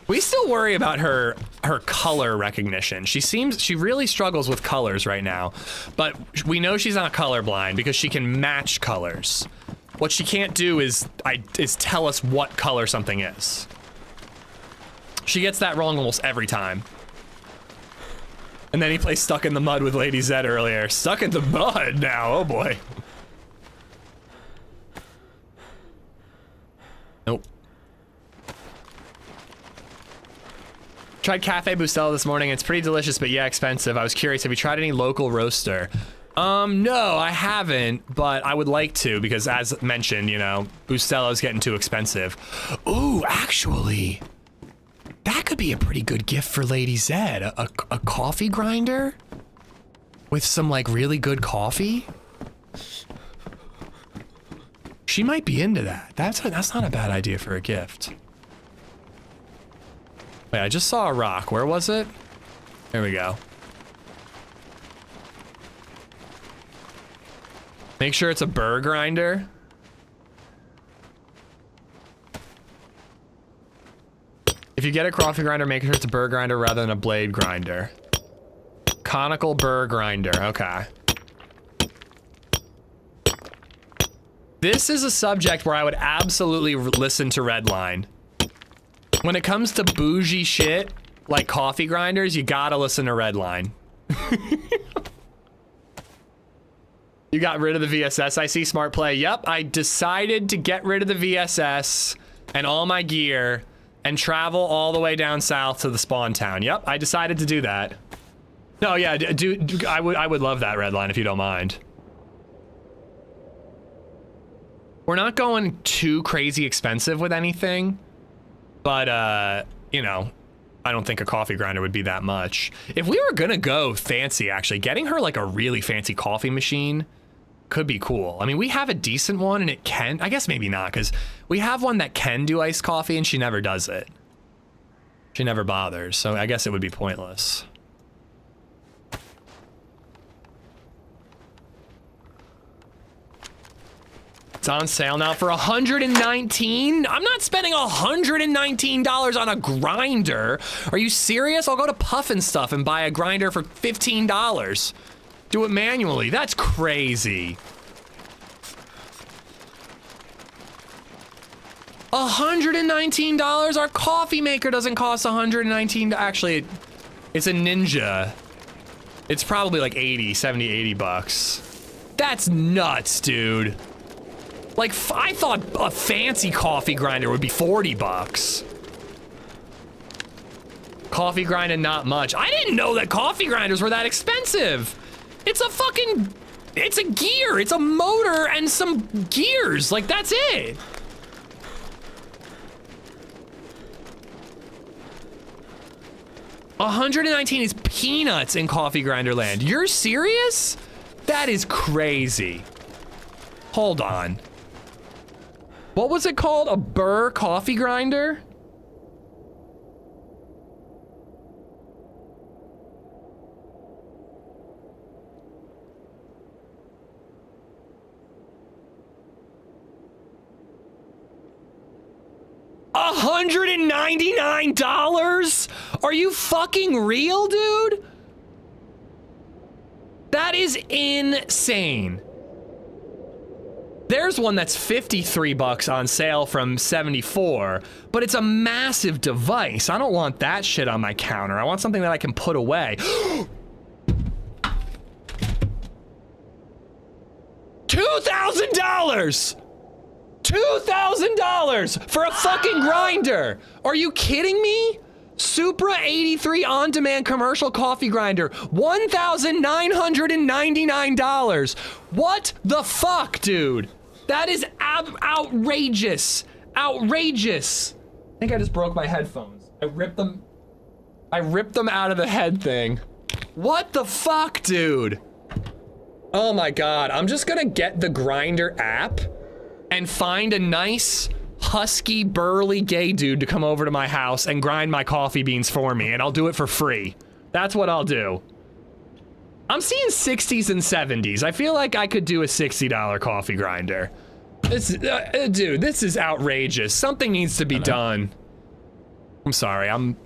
We still worry about her color recognition. She really struggles with colors right now, but we know she's not colorblind because she can match colors. What she can't do is tell us what color something is. She gets that wrong almost every time. And then he plays Stuck in the Mud with LadyZed earlier. Stuck in the mud now, oh boy. Nope. Tried Cafe Bustelo this morning. It's pretty delicious, but yeah, expensive. I was curious, have you tried any local roaster? No, I haven't, but I would like to, because as mentioned, you know, Bustelo's getting too expensive. Ooh, actually, that could be a pretty good gift for LadyZed. A coffee grinder with some like really good coffee. She might be into that. That's not a bad idea for a gift. Wait, I just saw a rock. Where was it? There we go. Make sure it's a burr grinder. If you get a coffee grinder, make sure it's a burr grinder rather than a blade grinder. Conical burr grinder, okay. This is a subject where I would absolutely listen to Redline. When it comes to bougie shit, like coffee grinders, you gotta listen to Redline. You got rid of the VSS, I see. Smart play. Yep, I decided to get rid of the VSS and all my gear and travel all the way down south to the spawn town. Yep, I decided to do that. No, yeah, I would love that, Redline, if you don't mind. We're not going too crazy expensive with anything, but you know, I don't think a coffee grinder would be that much. If we were gonna go fancy, actually, getting her like a really fancy coffee machine could be cool. I mean, we have a decent one and it can, I guess maybe not, because we have one that can do iced coffee and she never does it. She never bothers, so I guess it would be pointless. It's on sale now for $119. I'm not spending $119 on a grinder. Are you serious? I'll go to Puff and Stuff and buy a grinder for $15. Do it manually. That's crazy. $119? Our coffee maker doesn't cost $119. Actually, it's a Ninja. It's probably like 80, 70, 80 bucks. That's nuts, dude. Like, I thought a fancy coffee grinder would be 40 bucks. Coffee grinder, not much. I didn't know that coffee grinders were that expensive. It's a fucking, it's a gear. It's a motor and some gears. Like, that's it. $119 is peanuts in coffee grinder land. You're serious? That is crazy. Hold on. What was it called? A burr coffee grinder? $199? Are you fucking real, dude? That is insane. There's one that's 53 bucks on sale from 74, but it's a massive device. I don't want that shit on my counter. I want something that I can put away. $2,000! $2,000 for a fucking grinder. Are you kidding me? Supra 83 on-demand commercial coffee grinder, $1,999. What the fuck, dude? That is outrageous. Outrageous. I think I just broke my headphones. I ripped them out of the head thing. What the fuck, dude? Oh my God, I'm just gonna get the Grinder app and find a nice, husky, burly gay dude to come over to my house and grind my coffee beans for me, and I'll do it for free. That's what I'll do. I'm seeing 60s and 70s. I feel like I could do a $60 coffee grinder. This, dude, this is outrageous. Something needs to be done. I'm sorry, I'm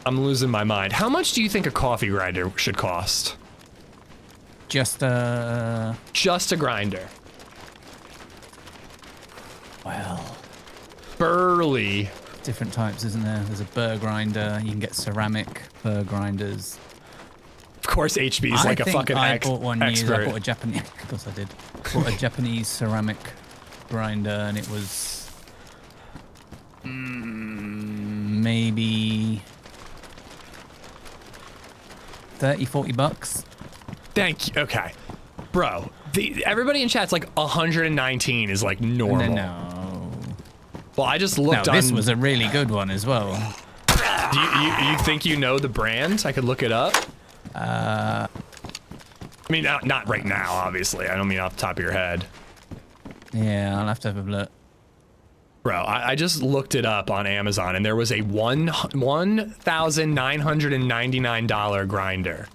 losing my mind. How much do you think a coffee grinder should cost? Just a grinder. Well, burly. Different types, isn't there? There's a burr grinder. You can get ceramic burr grinders. Of course, HB's like a fucking expert. I bought one year. I bought a Japanese. Of course, I did. Bought a Japanese ceramic grinder, and it was maybe 30, 40 bucks. Thank you. Okay, bro. Everybody in chat's like 119 is like normal. No. Well, I just looked on. This was a really good one as well. Do you think you know the brand? I could look it up. I mean, not right now, obviously. I don't mean off the top of your head. Yeah, I'll have to have a look. Bro, I just looked it up on Amazon, and there was a $1,999 grinder.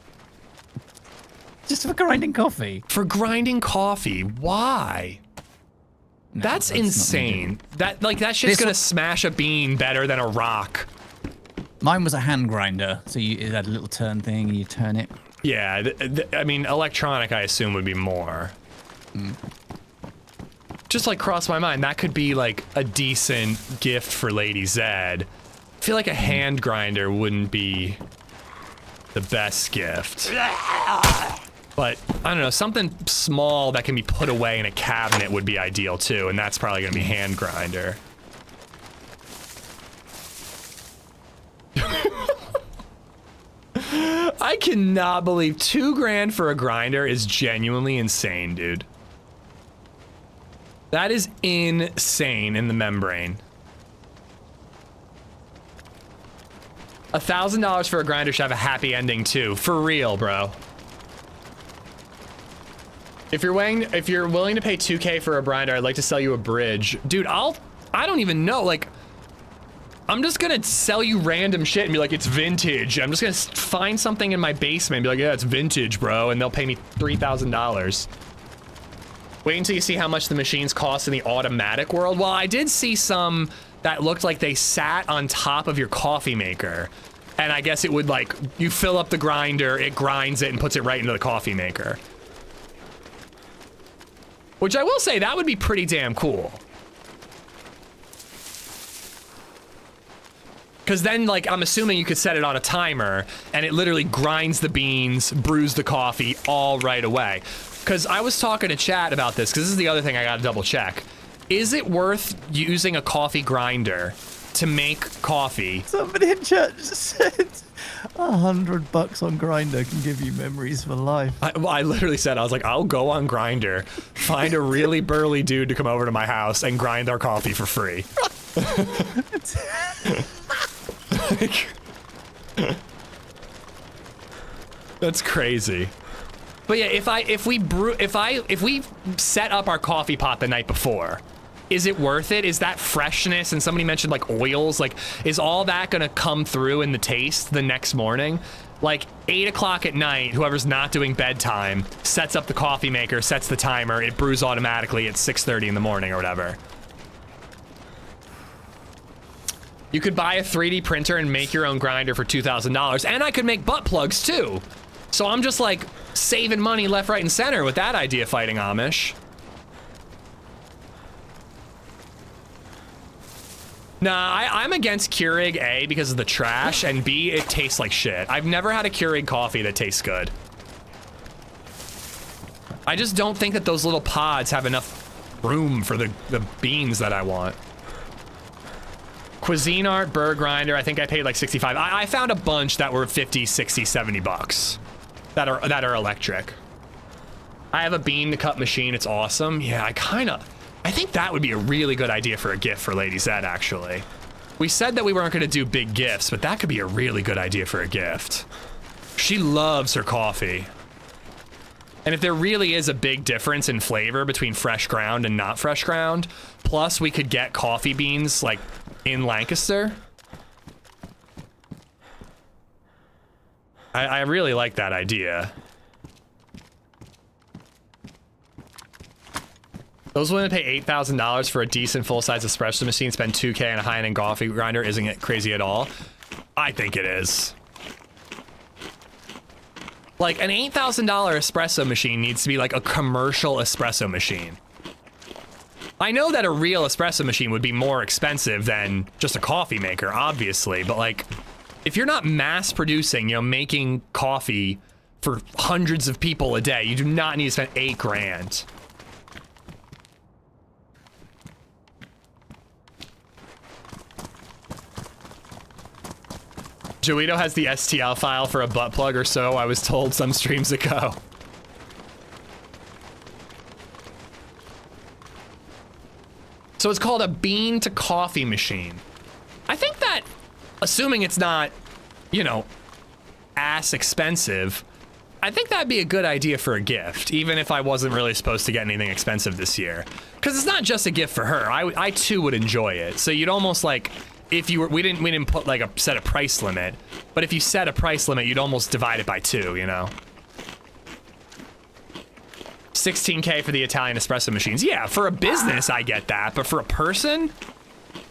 Just for grinding coffee? For grinding coffee. Why? No, that's insane. That shit's gonna smash a bean better than a rock. Mine was a hand grinder, so it had a little turn thing, and you turn it. Yeah, I mean, electronic, I assume, would be more. Just like crossed my mind, that could be like a decent gift for LadyZed. I feel like a hand grinder wouldn't be the best gift. But, I don't know, something small that can be put away in a cabinet would be ideal too, and that's probably gonna be hand grinder. I cannot believe $2,000 for a grinder is genuinely insane, dude. That is insane in the membrane. $1,000 for a grinder should have a happy ending too. For real, bro. If you're willing to pay $2K for a grinder, I'd like to sell you a bridge. Dude, I don't even know, like, I'm just gonna sell you random shit and be like, it's vintage. I'm just gonna find something in my basement and be like, yeah, it's vintage, bro, and they'll pay me $3,000. Wait until you see how much the machines cost in the automatic world. Well, I did see some that looked like they sat on top of your coffee maker. And I guess it would, like, you fill up the grinder, it grinds it and puts it right into the coffee maker. Which I will say, that would be pretty damn cool. Because then, like, I'm assuming you could set it on a timer, and it literally grinds the beans, brews the coffee, all right away. Because I was talking to chat about this, because this is the other thing I gotta double check. Is it worth using a coffee grinder to make coffee? Somebody in chat just said $100 on Grinder can give you memories for life. I literally said, I was like, I'll go on Grinder, find a really burly dude to come over to my house and grind our coffee for free. That's crazy. But yeah, if we set up our coffee pot the night before, is it worth it? Is that freshness? And somebody mentioned like oils, like is all that gonna come through in the taste the next morning? Like 8 o'clock at night, whoever's not doing bedtime sets up the coffee maker, sets the timer, it brews automatically at 6:30 in the morning or whatever. You could buy a 3D printer and make your own grinder for $2,000, and I could make butt plugs too. So I'm just like saving money left, right, and center with that idea, Fighting Amish. Nah, I'm against Keurig, A, because of the trash, and B, it tastes like shit. I've never had a Keurig coffee that tastes good. I just don't think that those little pods have enough room for the beans that I want. Cuisinart, Burr Grinder, I think I paid like 65. I found a bunch that were 50, 60, 70 bucks that are electric. I have a bean to cut machine, it's awesome. Yeah, I think that would be a really good idea for a gift for LadyZed, actually. We said that we weren't gonna do big gifts, but that could be a really good idea for a gift. She loves her coffee. And if there really is a big difference in flavor between fresh ground and not fresh ground, plus we could get coffee beans like in Lancaster. I really like that idea. Those willing to pay $8,000 for a decent full-size espresso machine, spend $2K on a high-end coffee grinder, isn't it crazy at all? I think it is. Like, an $8,000 espresso machine needs to be like a commercial espresso machine. I know that a real espresso machine would be more expensive than just a coffee maker, obviously, but like, if you're not mass producing, you know, making coffee for hundreds of people a day, you do not need to spend $8 grand. Joito has the STL file for a butt plug or so, I was told some streams ago. So it's called a bean to coffee machine. I think that, assuming it's not, you know, ass expensive, I think that'd be a good idea for a gift, even if I wasn't really supposed to get anything expensive this year. Because it's not just a gift for her. I too would enjoy it. So you'd almost like, if you were, we didn't put like set a price limit, but if you set a price limit, you'd almost divide it by 2, you know? 16K for the Italian espresso machines. Yeah, for a business, I get that, but for a person,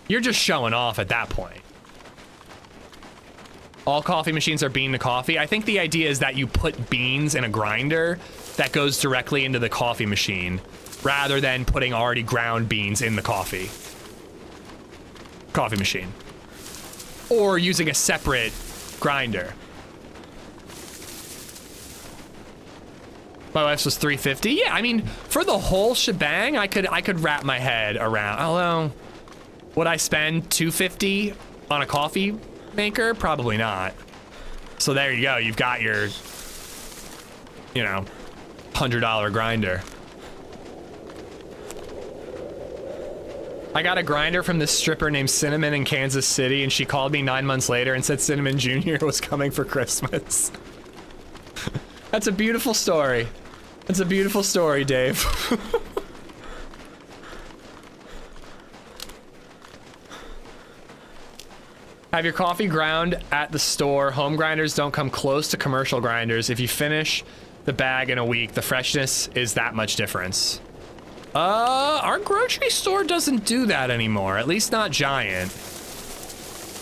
you're just showing off at that point. All coffee machines are bean to coffee. I think the idea is that you put beans in a grinder that goes directly into the coffee machine rather than putting already ground beans in the coffee machine. Or using a separate grinder. My wife's was $350. Yeah, I mean, for the whole shebang, I could wrap my head around. Although, would I spend $250 on a coffee maker? Probably not. So there you go. You've got your, you know, $100 grinder. I got a grinder from this stripper named Cinnamon in Kansas City, and she called me 9 months later and said Cinnamon Jr. was coming for Christmas. That's a beautiful story. That's a beautiful story, Dave. Have your coffee ground at the store. Home grinders don't come close to commercial grinders. If you finish the bag in a week, the freshness is that much difference. Our grocery store doesn't do that anymore, at least not Giant.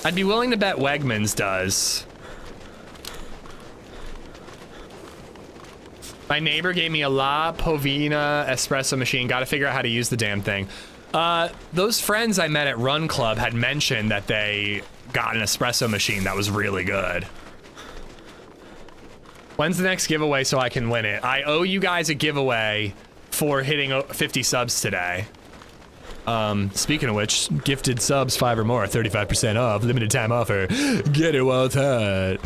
I'd be willing to bet Wegmans does. My neighbor gave me a La Povina espresso machine. Got to figure out how to use the damn thing. Those friends I met at Run Club had mentioned that they got an espresso machine that was really good. When's the next giveaway so I can win it? I owe you guys a giveaway for hitting 50 subs today. Speaking of which, gifted subs 5 or more, 35% off, limited time offer. Get it while it's hot.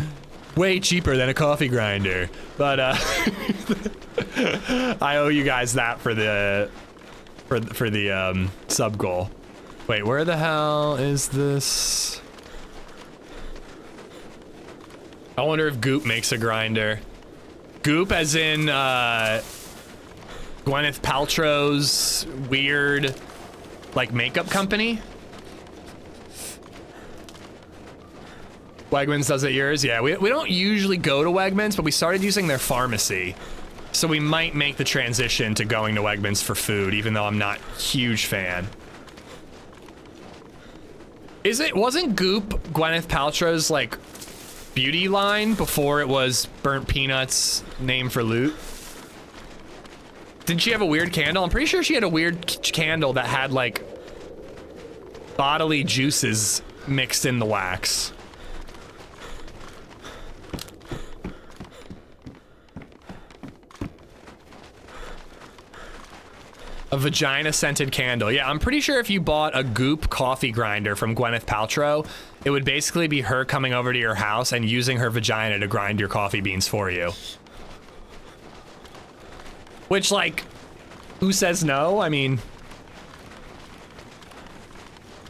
Way cheaper than a coffee grinder. But I owe you guys that for the sub goal. Wait, where the hell is this? I wonder if Goop makes a grinder. Goop as in Gwyneth Paltrow's weird like makeup company? Wegmans does it yours? Yeah, we don't usually go to Wegmans, but we started using their pharmacy. So we might make the transition to going to Wegmans for food, even though I'm not a huge fan. Wasn't Goop Gwyneth Paltrow's like beauty line before it was Burnt Peanuts name for loot? Didn't she have a weird candle? I'm pretty sure she had a weird candle that had like bodily juices mixed in the wax. A vagina-scented candle. Yeah, I'm pretty sure if you bought a Goop coffee grinder from Gwyneth Paltrow, it would basically be her coming over to your house and using her vagina to grind your coffee beans for you. Which, like, who says no? I mean,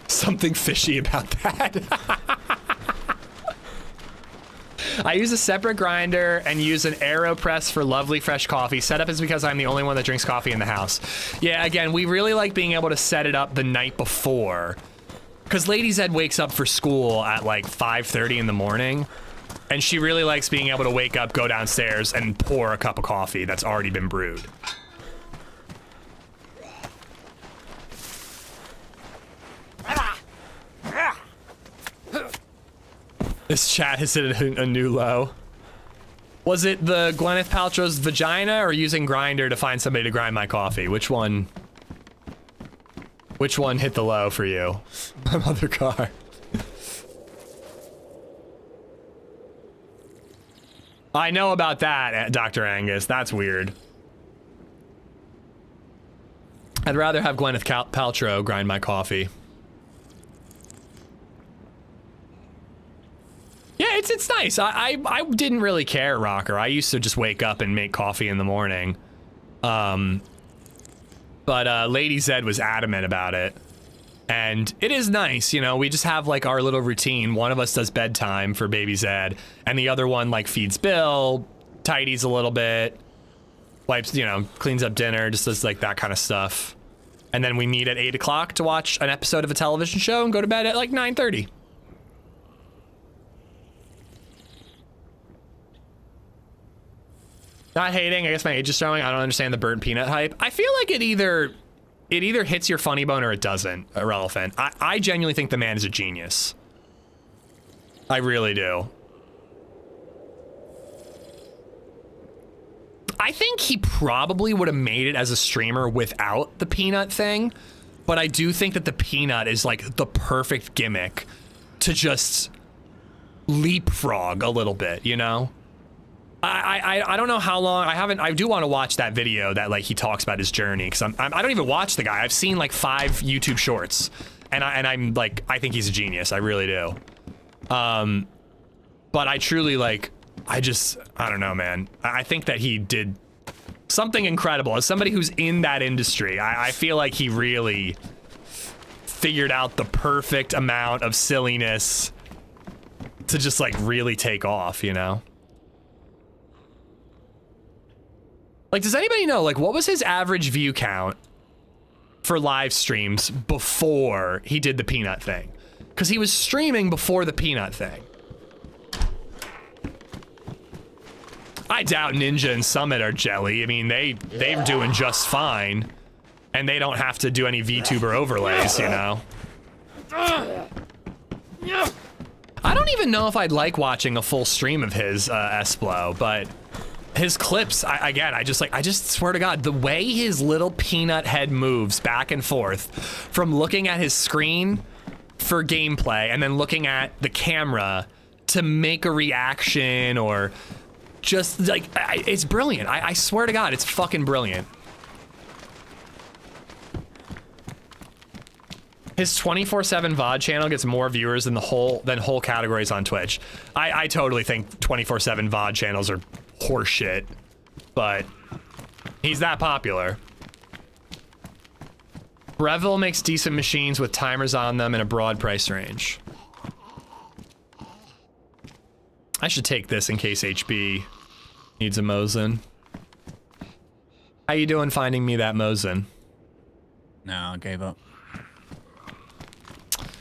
something fishy about that. I use a separate grinder and use an AeroPress for lovely fresh coffee. Setup is because I'm the only one that drinks coffee in the house. Yeah, again, we really like being able to set it up the night before. Because LadyZed wakes up for school at like 5:30 in the morning. And she really likes being able to wake up, go downstairs, and pour a cup of coffee that's already been brewed. This chat has hit a new low. Was it the Gwyneth Paltrow's vagina or using Grindr to find somebody to grind my coffee? Which one hit the low for you? My mother car. I know about that, Dr. Angus. That's weird. I'd rather have Gwyneth Paltrow grind my coffee. Yeah, it's nice. I didn't really care, Rocker. I used to just wake up and make coffee in the morning. But LadyZed was adamant about it. And it is nice, you know, we just have like our little routine. One of us does bedtime for baby Zed, and the other one like feeds Bill, tidies a little bit, wipes, you know, cleans up dinner, just does like that kind of stuff. And then we meet at 8 o'clock to watch an episode of a television show and go to bed at like 9:30. Not hating, I guess my age is showing. I don't understand the burnt peanut hype. I feel like it either hits your funny bone or it doesn't. Irrelevant. I genuinely think the man is a genius. I really do. I think he probably would have made it as a streamer without the peanut thing, but I do think that the peanut is like the perfect gimmick to just leapfrog a little bit, you know? I don't know how long. I do want to watch that video that like he talks about his journey, because I don't even watch the guy. I've seen like 5 YouTube shorts, and I'm like, I think he's a genius. I really do. But I truly like, I don't know, man. I think that he did something incredible. As somebody who's in that industry, I feel like he really figured out the perfect amount of silliness to just like really take off, you know? Like, does anybody know, like, what was his average view count for live streams before he did the peanut thing? Because he was streaming before the peanut thing. I doubt Ninja and Summit are jelly. I mean, they're doing just fine, and they don't have to do any VTuber overlays, you know? I don't even know if I'd like watching a full stream of his, Esplo, but his clips, I just swear to God, the way his little peanut head moves back and forth from looking at his screen for gameplay and then looking at the camera to make a reaction or just like, it's brilliant. I swear to God, it's fucking brilliant. His 24/7 VOD channel gets more viewers than whole categories on Twitch. I totally think 24/7 VOD channels are horseshit, but he's that popular. Breville makes decent machines with timers on them in a broad price range. I should take this in case HB needs a Mosin. How you doing finding me that Mosin? No, I gave up.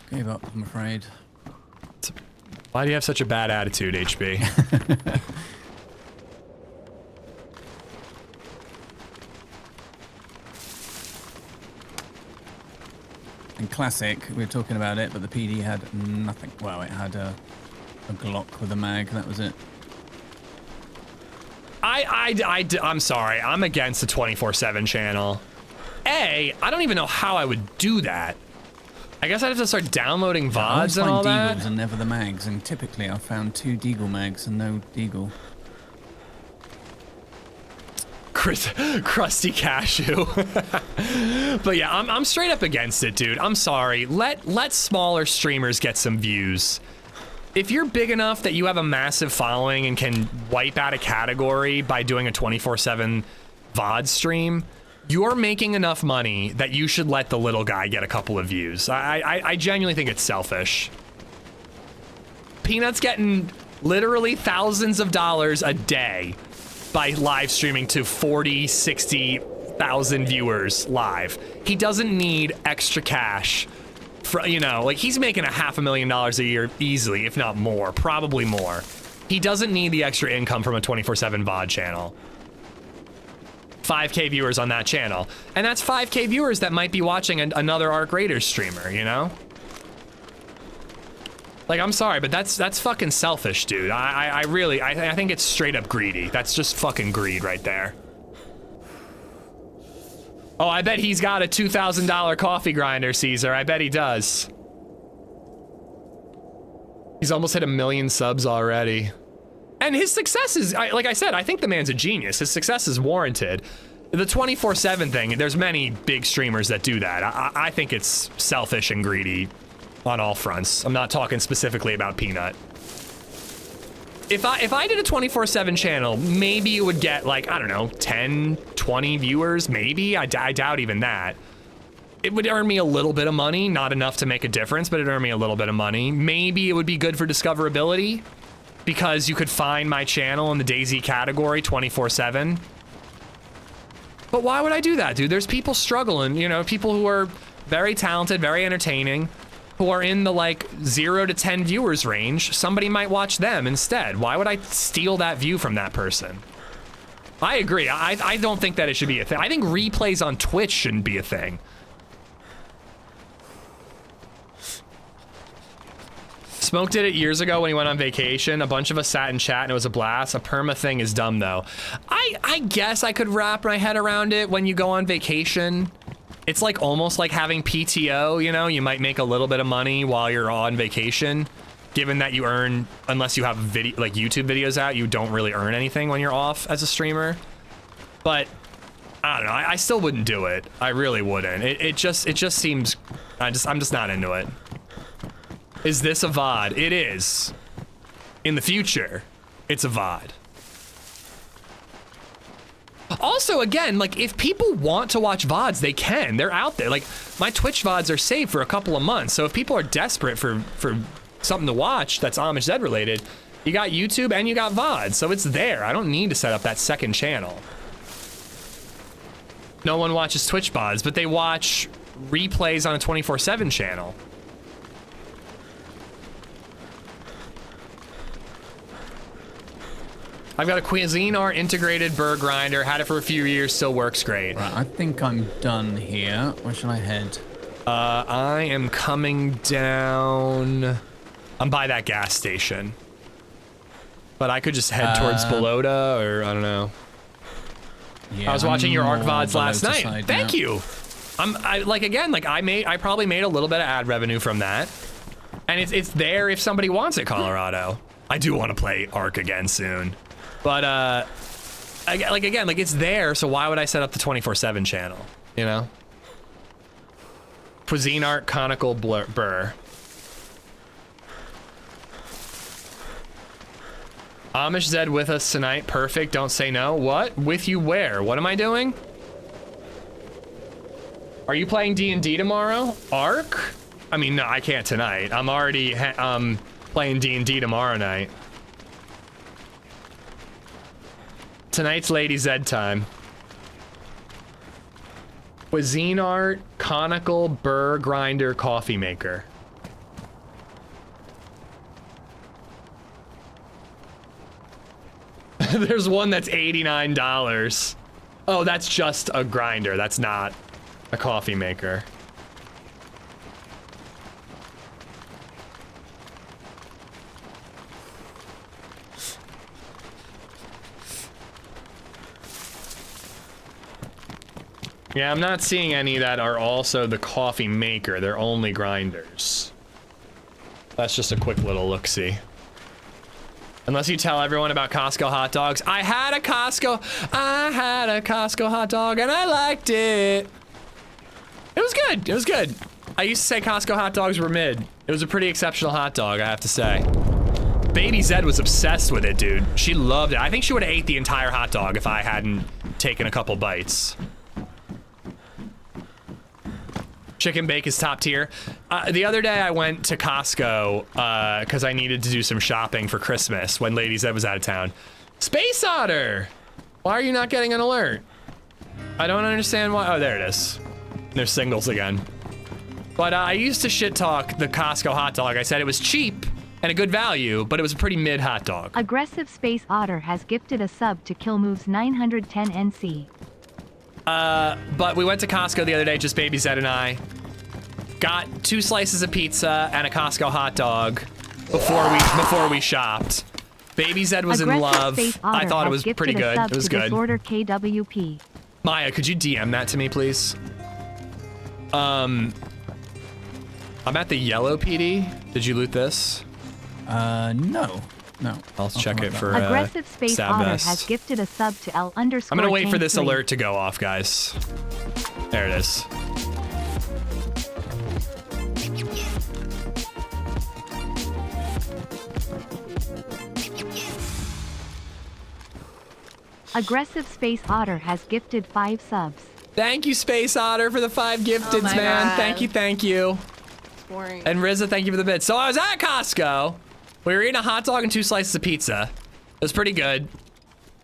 Gave up, I'm afraid. Why do you have such a bad attitude, HB? In Classic, we were talking about it, but the PD had nothing. Well, it had a Glock with a mag, that was it. I'm sorry, I'm against the 24/7 channel. I don't even know how I would do that. I guess I'd have to start downloading VODs and all that. Deagles and never the mags, and typically I've found 2 Deagle mags and no Deagle. Crusty cashew. But yeah, I'm straight up against it, dude. I'm sorry. Let smaller streamers get some views. If you're big enough that you have a massive following and can wipe out a category by doing a 24/7 VOD stream, you're making enough money that you should let the little guy get a couple of views. I genuinely think it's selfish. Peanut's getting literally thousands of dollars a day by live streaming to 40, 60,000 viewers live. He doesn't need extra cash for, you know, like he's making $500,000 a year easily, if not more, probably more. He doesn't need the extra income from a 24/7 VOD channel. 5K viewers on that channel. And that's 5K viewers that might be watching another ARC Raiders streamer, you know? Like, I'm sorry, but that's fucking selfish, dude. I really think it's straight up greedy. That's just fucking greed right there. Oh, I bet he's got a $2,000 coffee grinder, Caesar. I bet he does. He's almost hit 1 million subs already. And his success is, like I said, I think the man's a genius. His success is warranted. The 24/7 thing, there's many big streamers that do that. I think it's selfish and greedy on all fronts. I'm not talking specifically about Peanut. If I did a 24/7 channel, maybe it would get like, I don't know, 10, 20 viewers, maybe. I doubt even that. It would earn me a little bit of money, not enough to make a difference, but it'd earn me a little bit of money. Maybe it would be good for discoverability. because you could find my channel in the DayZ category 24/7. But why would I do that, dude? There's people struggling, you know, people who are very talented, very entertaining, who are in the like 0 to 10 viewers range. Somebody might watch them instead. Why would I steal that view from that person? I agree. I don't think that it should be a thing. I think replays on Twitch shouldn't be a thing. Smoke did it years ago when he went on vacation. A bunch of us sat in chat and it was a blast. A perma thing is dumb though. I guess I could wrap my head around it when you go on vacation. It's like almost like having PTO, you know? You might make a little bit of money while you're on vacation. Given that you earn, unless you have video, like YouTube videos out, you don't really earn anything when you're off as a streamer. But I don't know. I still wouldn't do it. I really wouldn't. It just seems. I'm just not into it. Is this a VOD? It is. In the future, it's a VOD. Also, again, like if people want to watch VODs, they can. They're out there. Like my Twitch VODs are saved for a couple of months. So if people are desperate for something to watch that's AmishZed related, you got YouTube and you got VOD, so it's there. I don't need to set up that second channel. No one watches Twitch VODs, but they watch replays on a 24/7 channel. I've got a Cuisinart integrated burr grinder, had it for a few years, still works great. Right, I think I'm done here. Where should I head? I am coming down. I'm by that gas station. But I could just head towards Balota, or I don't know. Yeah, I was watching your ARC VODs last night. Thank you. I probably made a little bit of ad revenue from that. And it's there if somebody wants it, Colorado. I do want to play ARC again soon. But it's there, so why would I set up the 24/7 channel, you know? Cuisinart conical burr. AmishZed with us tonight. Perfect. Don't say no. What? With you where? What am I doing? Are you playing D&D tomorrow? ARC? I mean, no, I can't tonight. I'm already playing D&D tomorrow night. Tonight's LadyZed time. Cuisinart conical burr grinder coffee maker. There's one that's $89. Oh, that's just a grinder. That's not a coffee maker. Yeah, I'm not seeing any that are also the coffee maker. They're only grinders. That's just a quick little look-see. Unless you tell everyone about Costco hot dogs. I had a Costco hot dog and I liked it. It was good. It was good. I used to say Costco hot dogs were mid. It was a pretty exceptional hot dog, I have to say. VibeZ was obsessed with it, dude. She loved it. I think she would have ate the entire hot dog if I hadn't taken a couple bites. Chicken bake is top tier. The other day I went to Costco because I needed to do some shopping for Christmas when LadyZed was out of town. Space Otter! Why are you not getting an alert? I don't understand why. Oh, there it is. There's singles again. But I used to shit talk the Costco hot dog. I said it was cheap and a good value, but it was a pretty mid hot dog. Aggressive Space Otter has gifted a sub to Killmoves 910 NC. But we went to Costco the other day, just VibeZ and I. Got 2 slices of pizza and a Costco hot dog before we shopped. VibeZ was in love. I thought it was pretty good. It was good. Disorder KWP. Maya, could you DM that to me, please? I'm at the yellow PD. Did you loot this? No. No. I'll check it for Aggressive Space Otter has gifted a sub to L_. I'm gonna wait for this alert to go off, guys. There it is. Aggressive Space Otter has gifted 5 subs. Thank you, Space Otter, for the 5 gifteds, man. God. Thank you. Boring. And Rizza, thank you for the bit. So I was at Costco, We were eating a hot dog and 2 slices of pizza. It was pretty good.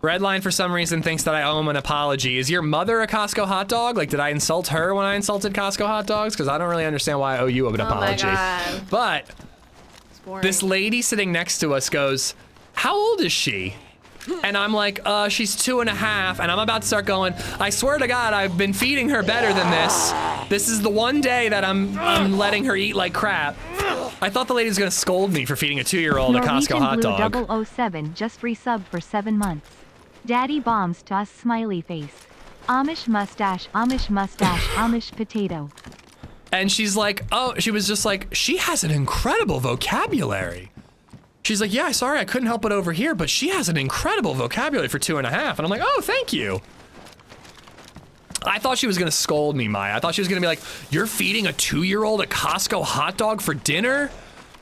Redline, for some reason, thinks that I owe him an apology. Is your mother a Costco hot dog? Like, did I insult her when I insulted Costco hot dogs? Because I don't really understand why I owe you an apology. My God. But this lady sitting next to us goes, how old is she? And I'm like, she's 2.5. And I'm about to start going, I swear to God, I've been feeding her better than this. This is the one day that I'm letting her eat like crap. I thought the lady was gonna scold me for feeding a 2-year-old a Costco hot dog. Blue 007 just resubbed for 7 months. Daddy bombs to us smiley face. Amish mustache, Amish potato. And she's like, oh, she was just like, she has an incredible vocabulary. She's like, yeah, sorry, I couldn't help it over here, but she has an incredible vocabulary for 2.5. And I'm like, oh, thank you. I thought she was gonna scold me, Maya. I thought she was gonna be like, you're feeding a 2-year-old a Costco hot dog for dinner?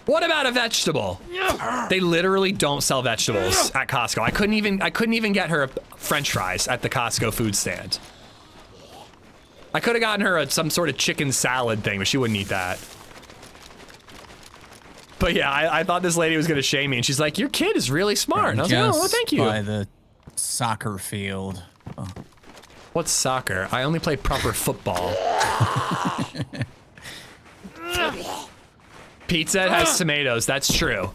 What about a vegetable? They literally don't sell vegetables at Costco. I couldn't even get her French fries at the Costco food stand. I could have gotten her some sort of chicken salad thing, but she wouldn't eat that. But yeah, I thought this lady was gonna shame me, and she's like, your kid is really smart. And I was like, oh, well, thank you. By the soccer field. Oh. What's soccer? I only play proper football. Pizza has tomatoes, that's true.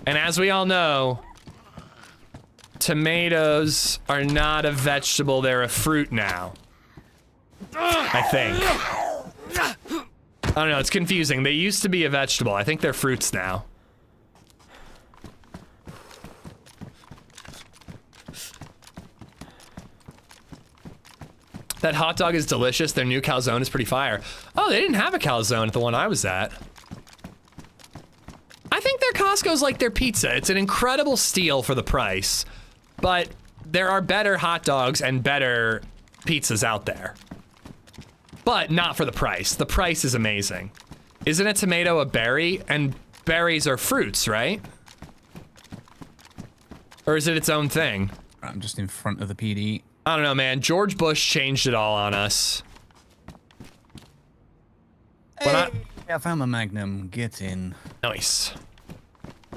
And as we all know, tomatoes are not a vegetable, they're a fruit now. I think. I don't know, it's confusing. They used to be a vegetable. I think they're fruits now. That hot dog is delicious. Their new calzone is pretty fire. Oh, they didn't have a calzone at the one I was at. I think their Costco's like their pizza. It's an incredible steal for the price, but there are better hot dogs and better pizzas out there. But not for the price. The price is amazing. Isn't a tomato a berry? And berries are fruits, right? Or is it its own thing? I'm just in front of the PD. I don't know, man. George Bush changed it all on us. Hey, I found my Magnum. Get in. Nice.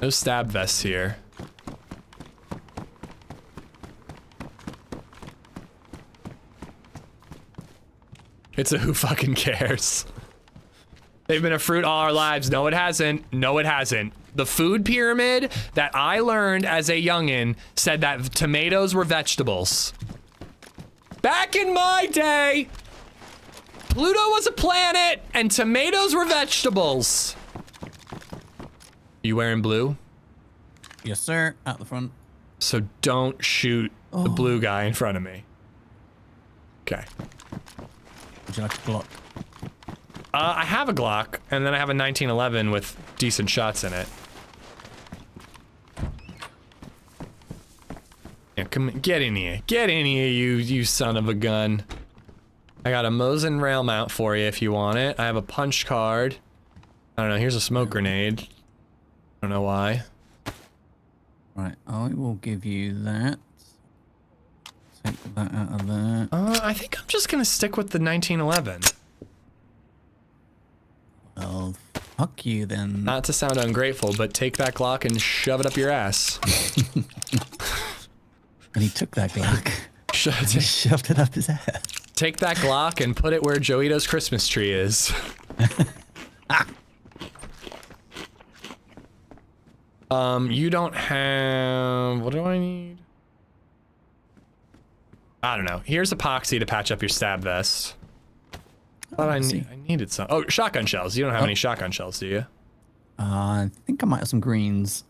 No stab vests here. It's a who fucking cares. They've been a fruit all our lives. No, it hasn't. No, it hasn't. The food pyramid that I learned as a youngin' said that tomatoes were vegetables. Back in my day, Pluto was a planet and tomatoes were vegetables. You wearing blue? Yes, sir. Out the front. So don't shoot the blue guy in front of me. Okay. Would you like a Glock? I have a Glock, and then I have a 1911 with decent shots in it. Yeah, come get in here. Get in here, you son of a gun. I got a Mosin rail mount for you if you want it. I have a punch card. I don't know, here's a smoke grenade. I don't know why. Right, I will give you that. Take that out of there. I think I'm just gonna stick with the 1911. Well, fuck you then. Not to sound ungrateful, but take that Glock and shove it up your ass. And he took that Glock. Just shoved it up his ass. Take that Glock and put it where Joito's Christmas tree is. You don't have... What do I need? I don't know. Here's epoxy to patch up your stab vest. Thought I needed some. Oh, shotgun shells. You don't have any shotgun shells, do you? I think I might have some greens.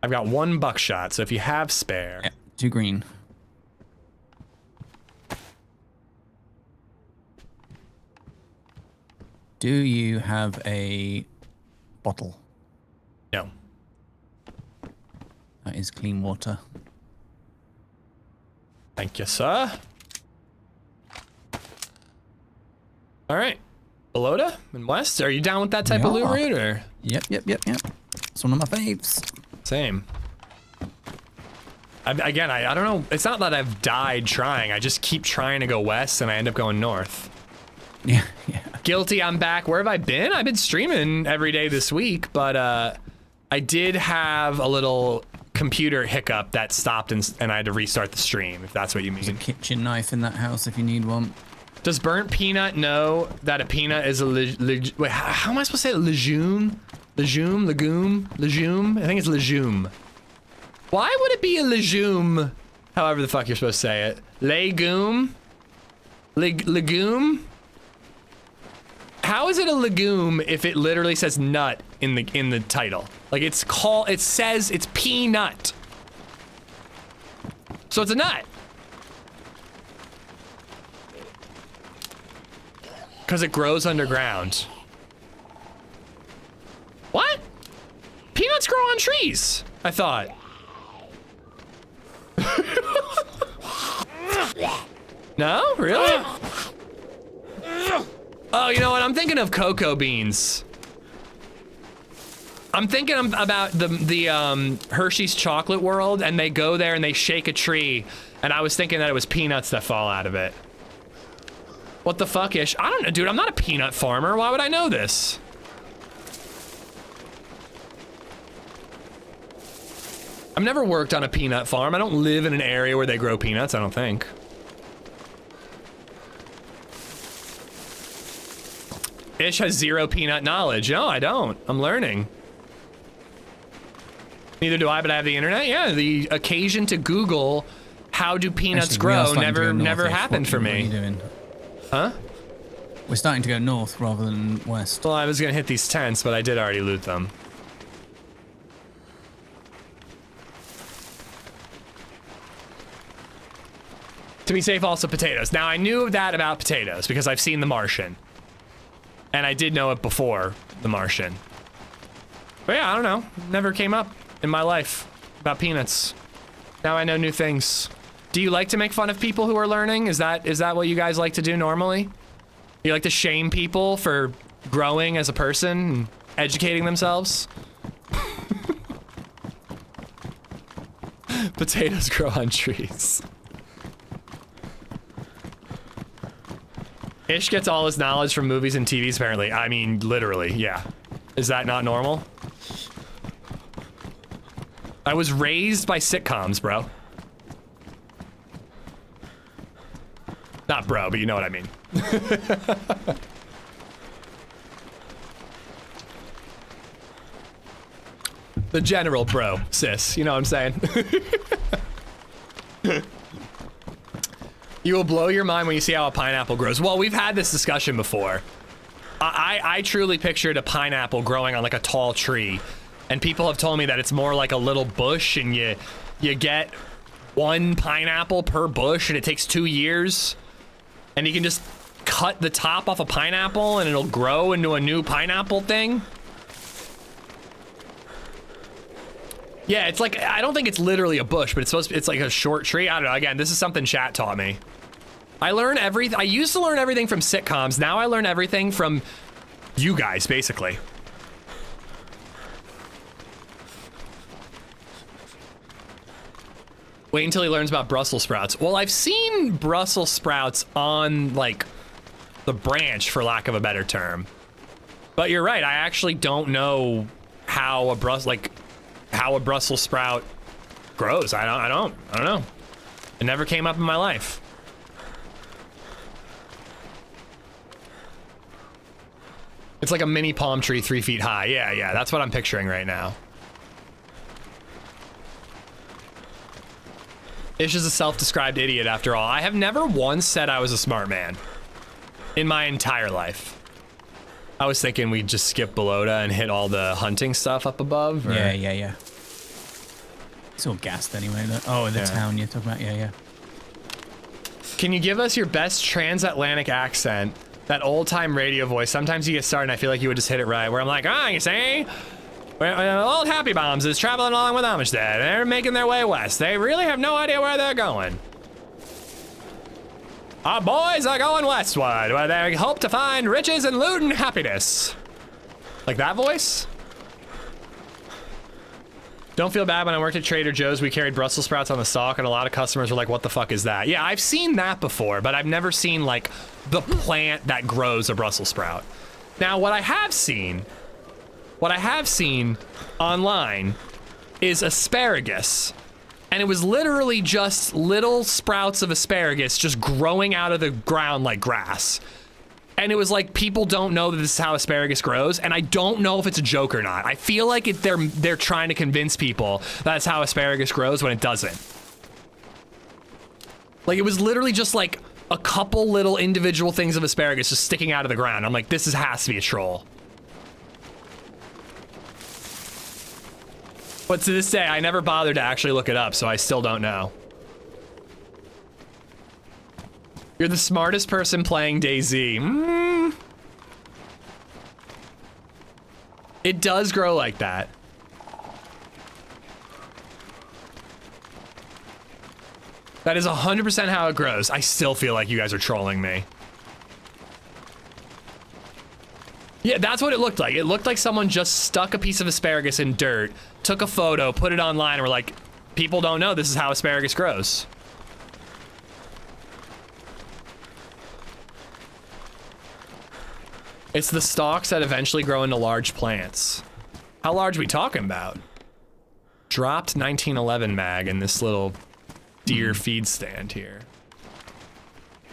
I've got 1 buckshot, so if you have spare... Yeah, 2 green. Do you have a bottle? No. That is clean water. Thank you, sir. All right. Belota and West, are you down with that type of loot route, or? Yep. It's one of my faves. Same. Again, I don't know. It's not that I've died trying. I just keep trying to go west, and I end up going north. Yeah. Guilty, I'm back. Where have I been? I've been streaming every day this week, but I I did have a little computer hiccup that stopped and I had to restart the stream, if that's what you mean. There's a kitchen knife in that house if you need one. Does Burnt Peanut know that a peanut is a wait, how am I supposed to say it? Legume? Legume? I think it's legume. Why would it be a legume? However the fuck you're supposed to say it. Legume? Legume? How is it a legume if it literally says nut in the title? Like it says it's peanut. So it's a nut. Because it grows underground. What? Peanuts grow on trees, I thought. No? Really? Oh, you know what? I'm thinking of cocoa beans. I'm thinking about the Hershey's Chocolate World, and they go there and they shake a tree, and I was thinking that it was peanuts that fall out of it. What the fuck, Ish? I don't know, dude. I'm not a peanut farmer. Why would I know this? I've never worked on a peanut farm. I don't live in an area where they grow peanuts, I don't think. Ish has zero peanut knowledge. No, I don't. I'm learning. Neither do I, but I have the internet. Yeah, the occasion to Google how do peanuts grow never happened for me. What are you doing? Huh? We're starting to go north rather than west. Well, I was gonna hit these tents, but I did already loot them. To be safe, also potatoes. Now, I knew that about potatoes because I've seen The Martian. And I did know it before The Martian. But yeah, I don't know. Never came up in my life about peanuts. Now I know new things. Do you like to make fun of people who are learning? Is that what you guys like to do normally? You like to shame people for growing as a person and educating themselves? Potatoes grow on trees. Ish gets all his knowledge from movies and TVs, apparently. I mean, literally, yeah. Is that not normal? I was raised by sitcoms, bro. Not bro, but you know what I mean. The general bro, sis. You know what I'm saying? You will blow your mind when you see how a pineapple grows. Well, we've had this discussion before. I truly pictured a pineapple growing on like a tall tree, and people have told me that it's more like a little bush, and you get one pineapple per bush, and it takes 2 years, and you can just cut the top off a pineapple, and it'll grow into a new pineapple thing. Yeah, it's like, I don't think it's literally a bush, but it's like a short tree. I don't know. Again, this is something chat taught me. I used to learn everything from sitcoms. Now I learn everything from you guys, basically. Wait until he learns about Brussels sprouts. Well, I've seen Brussels sprouts on, like, the branch, for lack of a better term. But you're right, I actually don't know how a Brussels sprout grows. I don't know. It never came up in my life. It's like a mini palm tree 3 feet high. Yeah, that's what I'm picturing right now. Ish is a self-described idiot after all. I have never once said I was a smart man in my entire life. I was thinking we'd just skip Belota and hit all the hunting stuff up above. Or... Yeah. It's all gassed anyway. Oh, the town you're talking about. Yeah. Can you give us your best transatlantic accent? That old-time radio voice. Sometimes you get started and I feel like you would just hit it right. Where I'm like, you see? Old Happy Bombs is traveling along with AmishZed. They're making their way west. They really have no idea where they're going. Our boys are going westward, where they hope to find riches and loot and happiness. Like that voice? Don't feel bad. When I worked at Trader Joe's, we carried Brussels sprouts on the stalk, and a lot of customers were like, what the fuck is that? Yeah, I've seen that before, but I've never seen, like, the plant that grows a Brussels sprout. Now, what I have seen What I have seen online is asparagus. And it was literally just little sprouts of asparagus just growing out of the ground like grass. And it was like, people don't know that this is how asparagus grows, and I don't know if it's a joke or not. I feel like they're trying to convince people that's how asparagus grows when it doesn't. Like, it was literally just like a couple little individual things of asparagus just sticking out of the ground. I'm like, this has to be a troll. But to this day, I never bothered to actually look it up, so I still don't know. You're the smartest person playing DayZ. It does grow like that. That is 100% how it grows. I still feel like you guys are trolling me. Yeah, that's what it looked like. It looked like someone just stuck a piece of asparagus in dirt, took a photo, put it online, and were like, people don't know this is how asparagus grows. It's the stalks that eventually grow into large plants. How large are we talking about? Dropped 1911 mag in this little deer feed stand here.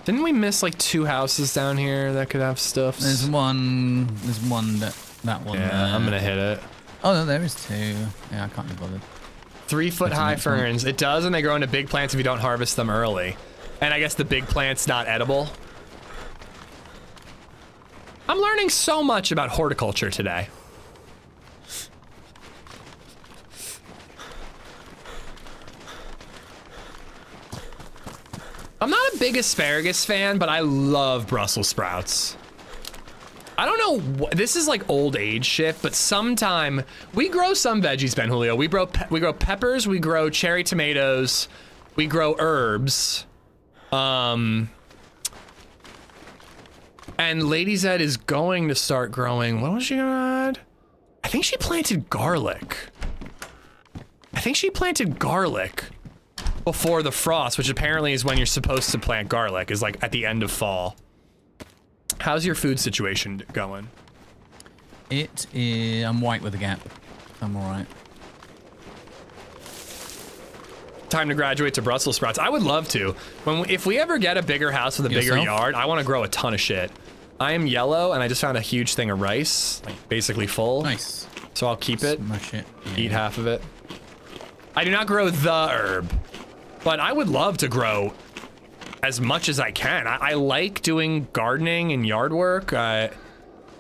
Didn't we miss like 2 houses down here that could have stuff? There's one that one. Yeah, there. I'm gonna hit it. Oh no, there is 2. Yeah, I can't be bothered. 3-foot high ferns. It does, and they grow into big plants if you don't harvest them early. And I guess the big plant's not edible. I'm learning so much about horticulture today. I'm not a big asparagus fan, but I love Brussels sprouts. I don't know, this is like old age shift, but sometime we grow some veggies, Ben Julio. We grow peppers, we grow cherry tomatoes, we grow herbs. And LadyZed is going to start growing. What was she gonna add? I think she planted garlic. Before the frost, which apparently is when you're supposed to plant garlic, is like at the end of fall. How's your food situation going? It is, I'm white with a gap. I'm all right. Time to graduate to Brussels sprouts. I would love to. If we ever get a bigger house with a bigger yard, I want to grow a ton of shit. I am yellow, and I just found a huge thing of rice, like basically full. Nice. So I'll keep it. Smash it. Yeah. Eat half of it. I do not grow the herb, but I would love to grow as much as I can. I like doing gardening and yard work.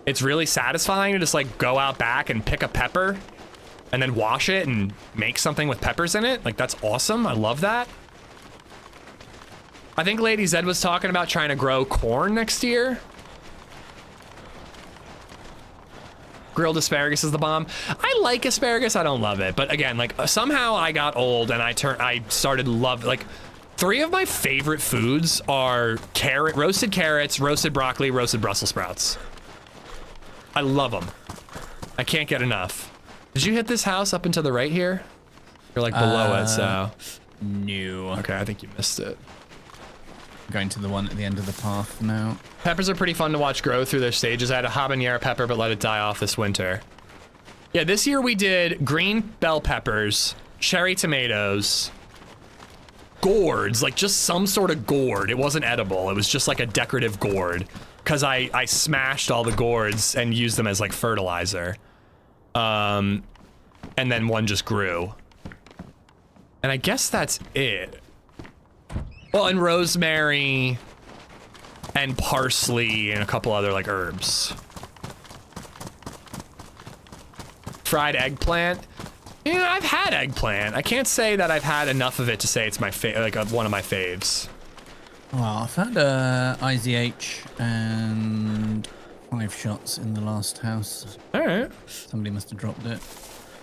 It's really satisfying to just like go out back and pick a pepper and then wash it and make something with peppers in it. Like, that's awesome. I love that. I think LadyZed was talking about trying to grow corn next year. Grilled asparagus is the bomb. I like asparagus. I don't love it. But again, like, somehow I got old and I started love, like, 3 of my favorite foods are roasted carrots, roasted broccoli, roasted Brussels sprouts. I love them. I can't get enough. Did you hit this house up and to the right here? You're like below it, so. No. Okay, I think you missed it. Going to the one at the end of the path now. Peppers are pretty fun to watch grow through their stages. I had a habanero pepper, but let it die off this winter. Yeah, this year we did green bell peppers, cherry tomatoes, gourds, like just some sort of gourd. It wasn't edible. It was just like a decorative gourd, because I smashed all the gourds and used them as like fertilizer. And then one just grew. And I guess that's it. Well, and rosemary and parsley and a couple other like herbs. Fried eggplant. Yeah, I've had eggplant. I can't say that I've had enough of it to say it's my one of my faves. Well, I've had IZH and 5 shots in the last house. All right. Somebody must have dropped it.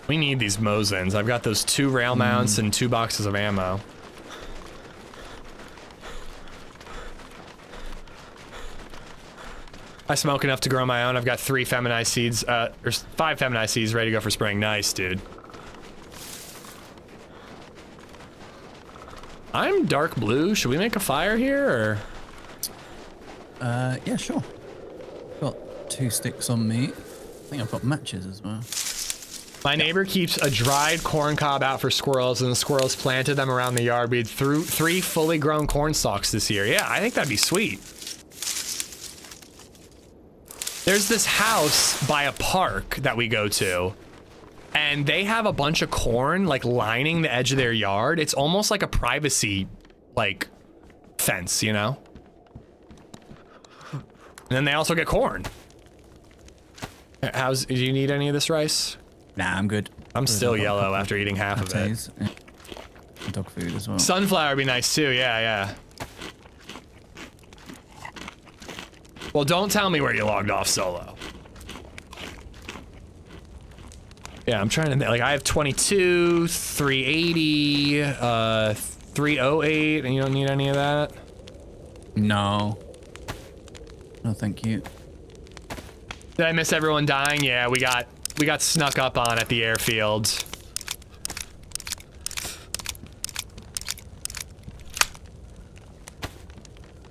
We need these Mosins. I've got those 2 rail mounts and 2 boxes of ammo. I smoke enough to grow my own. I've got 3 feminized seeds, or 5 feminized seeds ready to go for spring. Nice, dude. I'm dark blue. Should we make a fire here, or? Yeah, sure. Got 2 sticks on me. think I've got matches as well. My neighbor keeps a dried corn cob out for squirrels, and the squirrels planted them around the yard. We had 3 fully grown corn stalks this year. Yeah, I think that'd be sweet. There's this house by a park that we go to, and they have a bunch of corn like lining the edge of their yard. It's almost like a privacy like fence, you know? And then they also get corn. Do you need any of this rice? Nah, I'm good. I'm still yellow after eating half of it. Yeah. Dog food as well. Sunflower would be nice too, yeah. Well, don't tell me where you logged off solo. Yeah, I'm trying to, like, I have 22, 380, 308, and you don't need any of that? No. No, thank you. Did I miss everyone dying? Yeah, we got snuck up on at the airfield.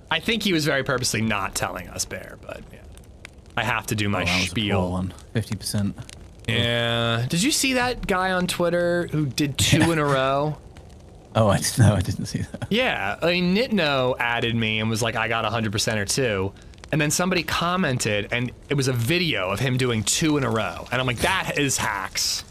I think he was very purposely not telling us, Bear, but yeah. I have to do my spiel. One, 50%. Yeah. Did you see that guy on Twitter who did 2 in a row? Oh, I didn't see that. Yeah, I mean, Nitno added me and was like, I got 100% or 2. And then somebody commented, and it was a video of him doing 2 in a row. And I'm like, that is hacks.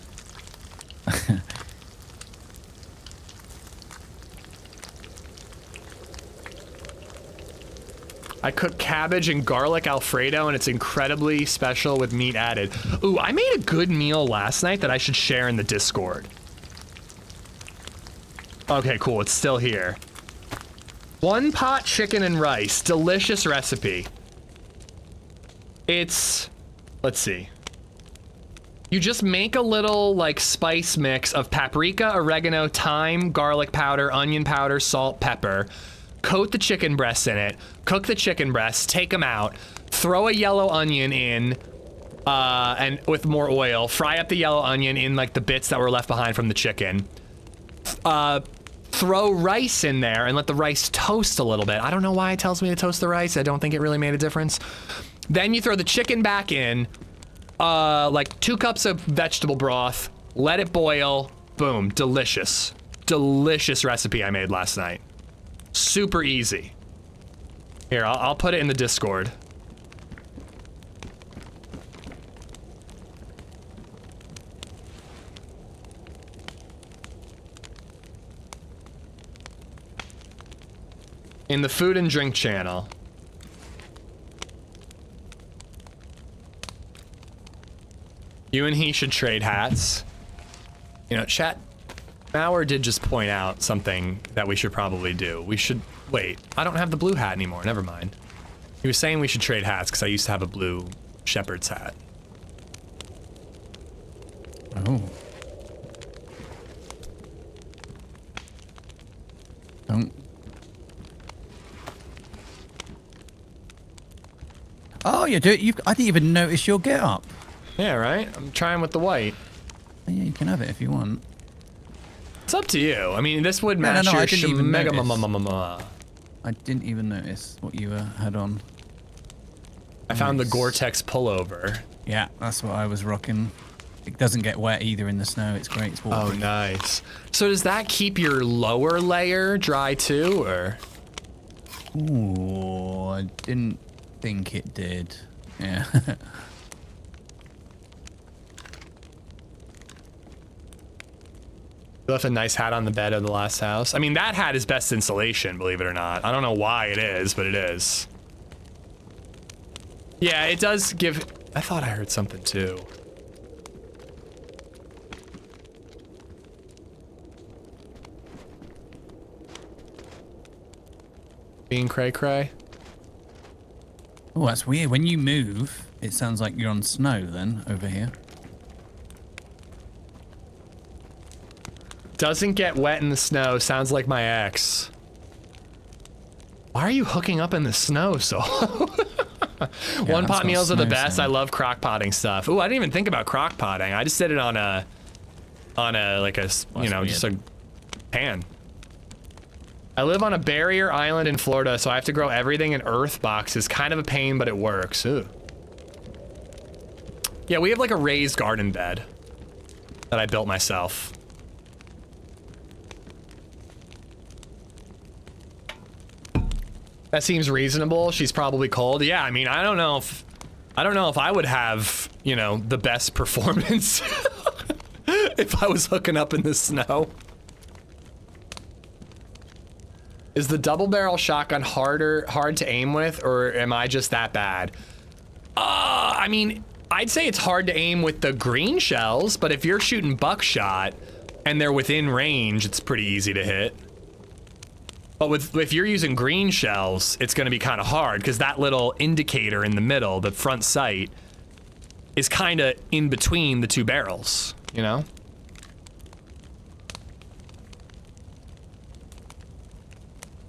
I cook cabbage and garlic Alfredo, and it's incredibly special with meat added. Ooh, I made a good meal last night that I should share in the Discord. Okay, cool, it's still here. 1 pot chicken and rice, delicious recipe. It's, let's see. You just make a little like spice mix of paprika, oregano, thyme, garlic powder, onion powder, salt, pepper. Coat the chicken breasts in it, cook the chicken breasts, take them out, throw a yellow onion in, and with more oil, fry up the yellow onion in like the bits that were left behind from the chicken. Throw rice in there and let the rice toast a little bit. I don't know why it tells me to toast the rice. I don't think it really made a difference. Then you throw the chicken back in, like 2 cups of vegetable broth, let it boil, boom, delicious. Delicious recipe I made last night. Super easy. Here, I'll put it in the Discord. In the food and drink channel. You and he should trade hats. You know, chat. Mauer did just point out something that we should probably do. We should, wait, I don't have the blue hat anymore, never mind. He was saying we should trade hats because I used to have a blue shepherd's hat. Oh. Don't. Oh, you do. I didn't even notice your get up. Yeah, right? I'm trying with the white. Yeah, you can have it if you want. It's up to you. I mean, this would match your Shemega. I didn't even notice what you had on. I found the Gore-Tex pullover. Yeah, that's what I was rocking. It doesn't get wet either in the snow. It's great. It's waterproof. Oh, nice. So does that keep your lower layer dry too, or? Ooh, I didn't think it did. Yeah. You left a nice hat on the bed of the last house. I mean, that hat is best insulation, believe it or not. I don't know why it is, but it is. Yeah, it does give... I thought I heard something too. Being cray-cray? Oh, that's weird. When you move, it sounds like you're on snow then, over here. Doesn't get wet in the snow. Sounds like my ex. Why are you hooking up in the snow so? One pot meals are the best. I love crock potting stuff. Ooh, I didn't even think about crock potting. I just did it on a like a, you know, just a pan. I live on a barrier island in Florida, so I have to grow everything in earth boxes. Kind of a pain, but it works. Ooh. Yeah, we have like a raised garden bed that I built myself. That seems reasonable. She's probably cold. Yeah, I mean, I don't know if I would have, you know, the best performance if I was hooking up in the snow. Is the double barrel shotgun hard to aim with, or am I just that bad? I mean, I'd say it's hard to aim with the green shells, but if you're shooting buckshot and they're within range, it's pretty easy to hit. But if you're using green shells, it's gonna be kind of hard because that little indicator in the middle, the front sight, is kind of in between the two barrels, you know?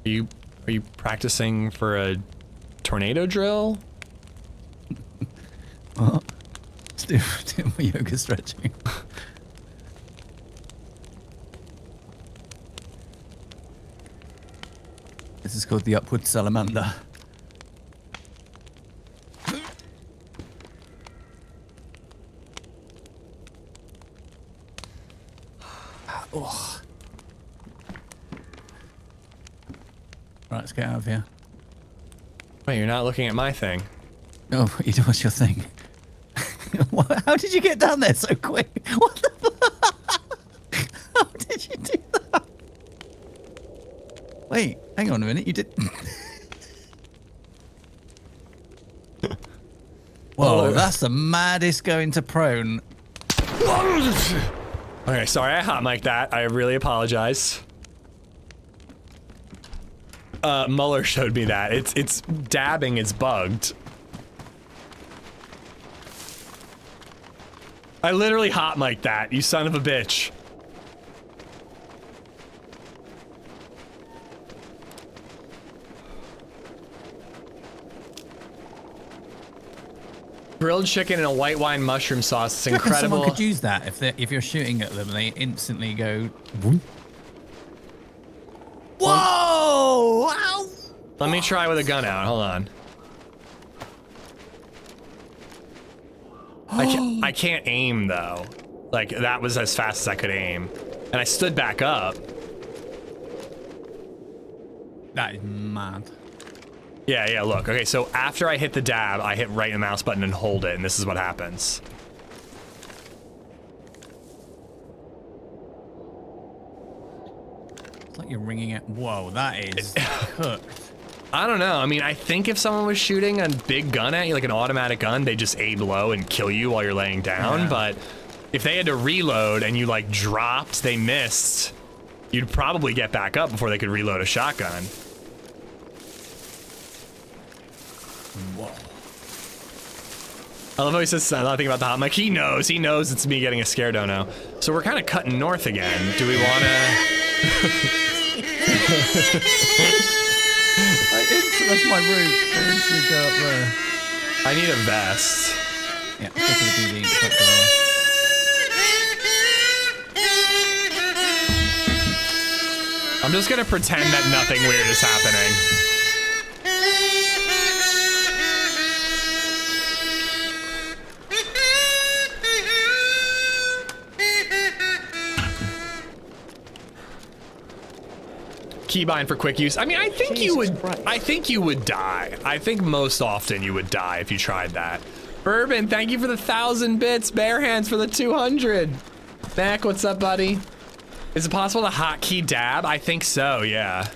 Are you practicing for a tornado drill? What? Still my yoga stretching. This is called the upward salamander. Oh. Right, let's get out of here. Wait, you're not looking at my thing. Oh, what's your thing? How did you get down there so quick? What the fuck? How did you do that? Wait, hang on a minute, you did... Whoa, that's the maddest going to prone. Okay, sorry I hot mic'd that. I really apologize. Muller showed me that. It's dabbing is bugged. I literally hot mic'd that, you son of a bitch. Grilled chicken and a white wine mushroom sauce. It's incredible. Someone could use that if you're shooting at them, they instantly go. Whoop. Whoa! Ow! Let me try with a gun out. Hold on. I can't aim though. Like that was as fast as I could aim, and I stood back up. That is mad. Yeah, look. Okay, so after I hit the dab, I hit right in the mouse button and hold it, and this is what happens. It's like you're ringing it. Whoa, that is cooked. I don't know. I mean, I think if someone was shooting a big gun at you, like an automatic gun, they just aim low and kill you while you're laying down. Yeah. But if they had to reload and you like dropped, they missed, you'd probably get back up before they could reload a shotgun. Whoa. I love how he says nothing about the hot mic. He knows it's me getting a scare dono. So we're kind of cutting north again. Do we want to? That's my route. I instantly go up there. I need a vest. Yeah, go to the BD. I'm just gonna pretend that nothing weird is happening. Keybind for quick use. I mean, I think you would die. I think most often you would die if you tried that. Bourbon, thank you for the 1,000 bits. Bare Hands for the 200. Mac, what's up, buddy? Is it possible to hotkey dab? I think so, yeah.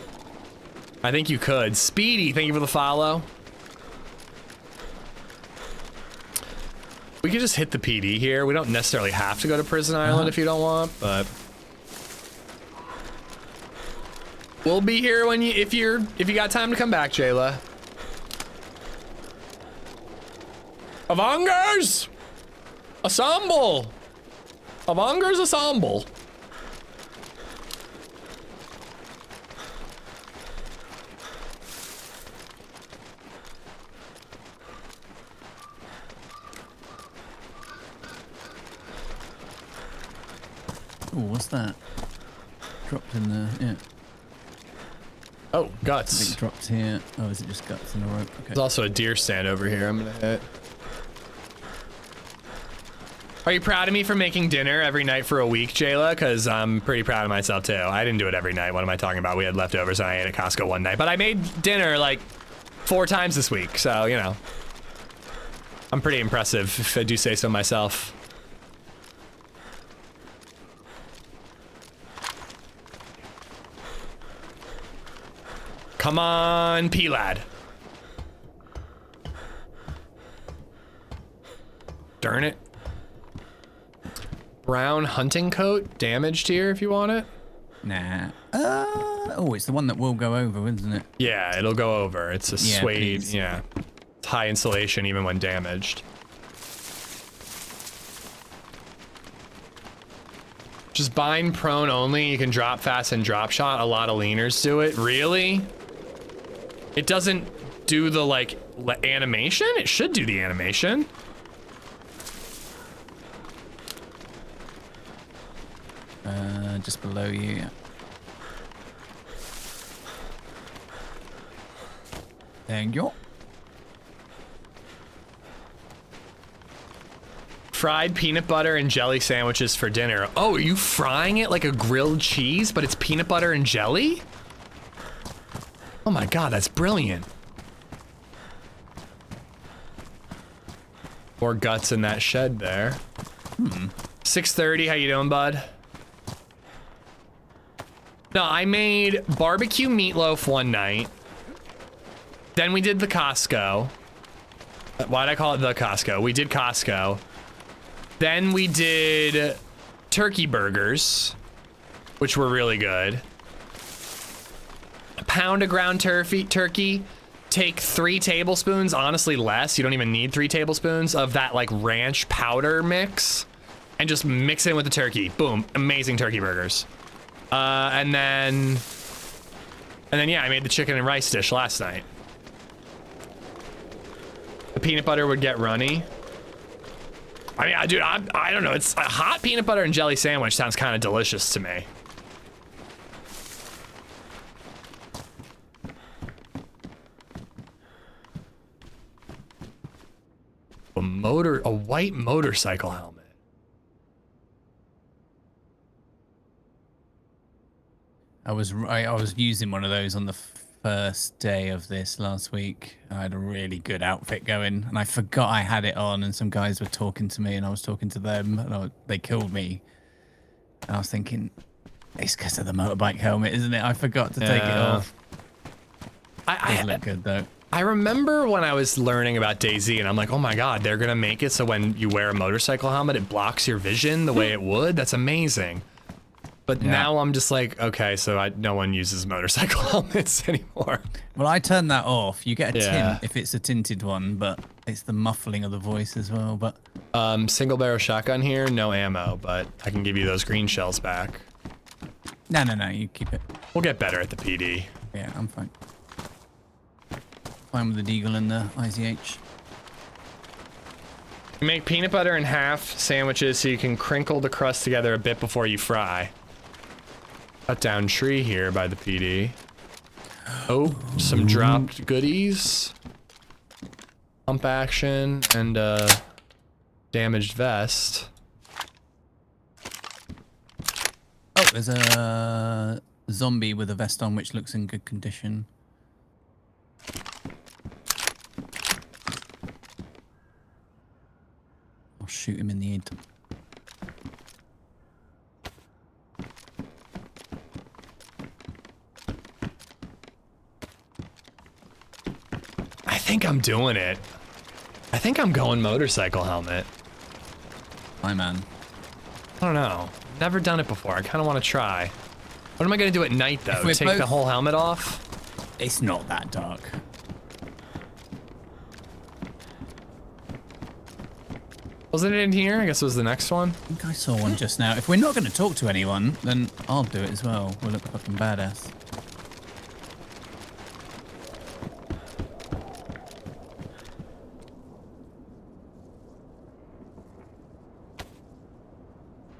I think you could. Speedy, thank you for the follow. We could just hit the PD here. We don't necessarily have to go to Prison Island if you don't want, but we'll be here when if you got time to come back, Jayla. Avengers! Assemble! Avengers assemble! Oh, what's that? Dropped in there, yeah. Oh, guts. I think dropped here. Oh, is it just guts in a rope? Okay. There's also a deer stand over here I'm gonna hit. Are you proud of me for making dinner every night for a week, Jayla? Because I'm pretty proud of myself, too. I didn't do it every night. What am I talking about? We had leftovers and I ate at Costco one night. But I made dinner, like, 4 times this week. So, you know. I'm pretty impressive, if I do say so myself. Come on, P-Lad. Darn it. Brown hunting coat, damaged here if you want it. Nah. Oh, it's the one that will go over, isn't it? Yeah, it'll go over. It's a suede, please. yeah. It's high insulation even when damaged. Just bind prone only. You can drop fast and drop shot. A lot of leaners do it. Really? It doesn't do the, like, animation? It should do the animation. Just below you, yeah. Thank you. Fried peanut butter and jelly sandwiches for dinner. Oh, are you frying it like a grilled cheese, but it's peanut butter and jelly? Oh my god, that's brilliant. More guts in that shed there. 6:30, how you doing, bud? No, I made barbecue meatloaf one night. Then we did the Costco. Why'd I call it the Costco? We did Costco. Then we did turkey burgers, which were really good. A pound of ground turkey. Take 3 tablespoons, honestly less. You don't even need 3 tablespoons of that like ranch powder mix, and just mix it in with the turkey. Boom, amazing turkey burgers. And then yeah, I made the chicken and rice dish last night. The peanut butter would get runny. I mean, dude, I don't know. It's a hot peanut butter and jelly sandwich sounds kind of delicious to me. A white motorcycle helmet. I was using one of those on the first day of this last week. I had a really good outfit going, and I forgot I had it on, and some guys were talking to me, and I was talking to them, and they killed me. And I was thinking, it's because of the motorbike helmet, isn't it? I forgot to take it off. It does look good, though. I remember when I was learning about DayZ, and I'm like, oh my god, they're gonna make it so when you wear a motorcycle helmet, it blocks your vision the way it would. That's amazing. But now I'm just like, okay, so no one uses motorcycle helmets anymore. Well, I turned that off. You get a tint if it's a tinted one, but it's the muffling of the voice as well. But single barrel shotgun here, no ammo, but I can give you those green shells back. No, you keep it. We'll get better at the PD. Yeah, I'm fine. Fine with the deagle and the IZH. You make peanut butter in half sandwiches so you can crinkle the crust together a bit before you fry. Cut down tree here by the PD. Oh, some dropped goodies. Pump action and damaged vest. Oh, there's a zombie with a vest on which looks in good condition. I'll shoot him in the head. I think I'm doing it. I think I'm going motorcycle helmet. Hi, man. I don't know. Never done it before. I kind of want to try. What am I going to do at night, though? Take the whole helmet off? It's not that dark. Wasn't it in here? I guess it was the next one. I think I saw one just now. If we're not going to talk to anyone, then I'll do it as well. We'll look fucking badass.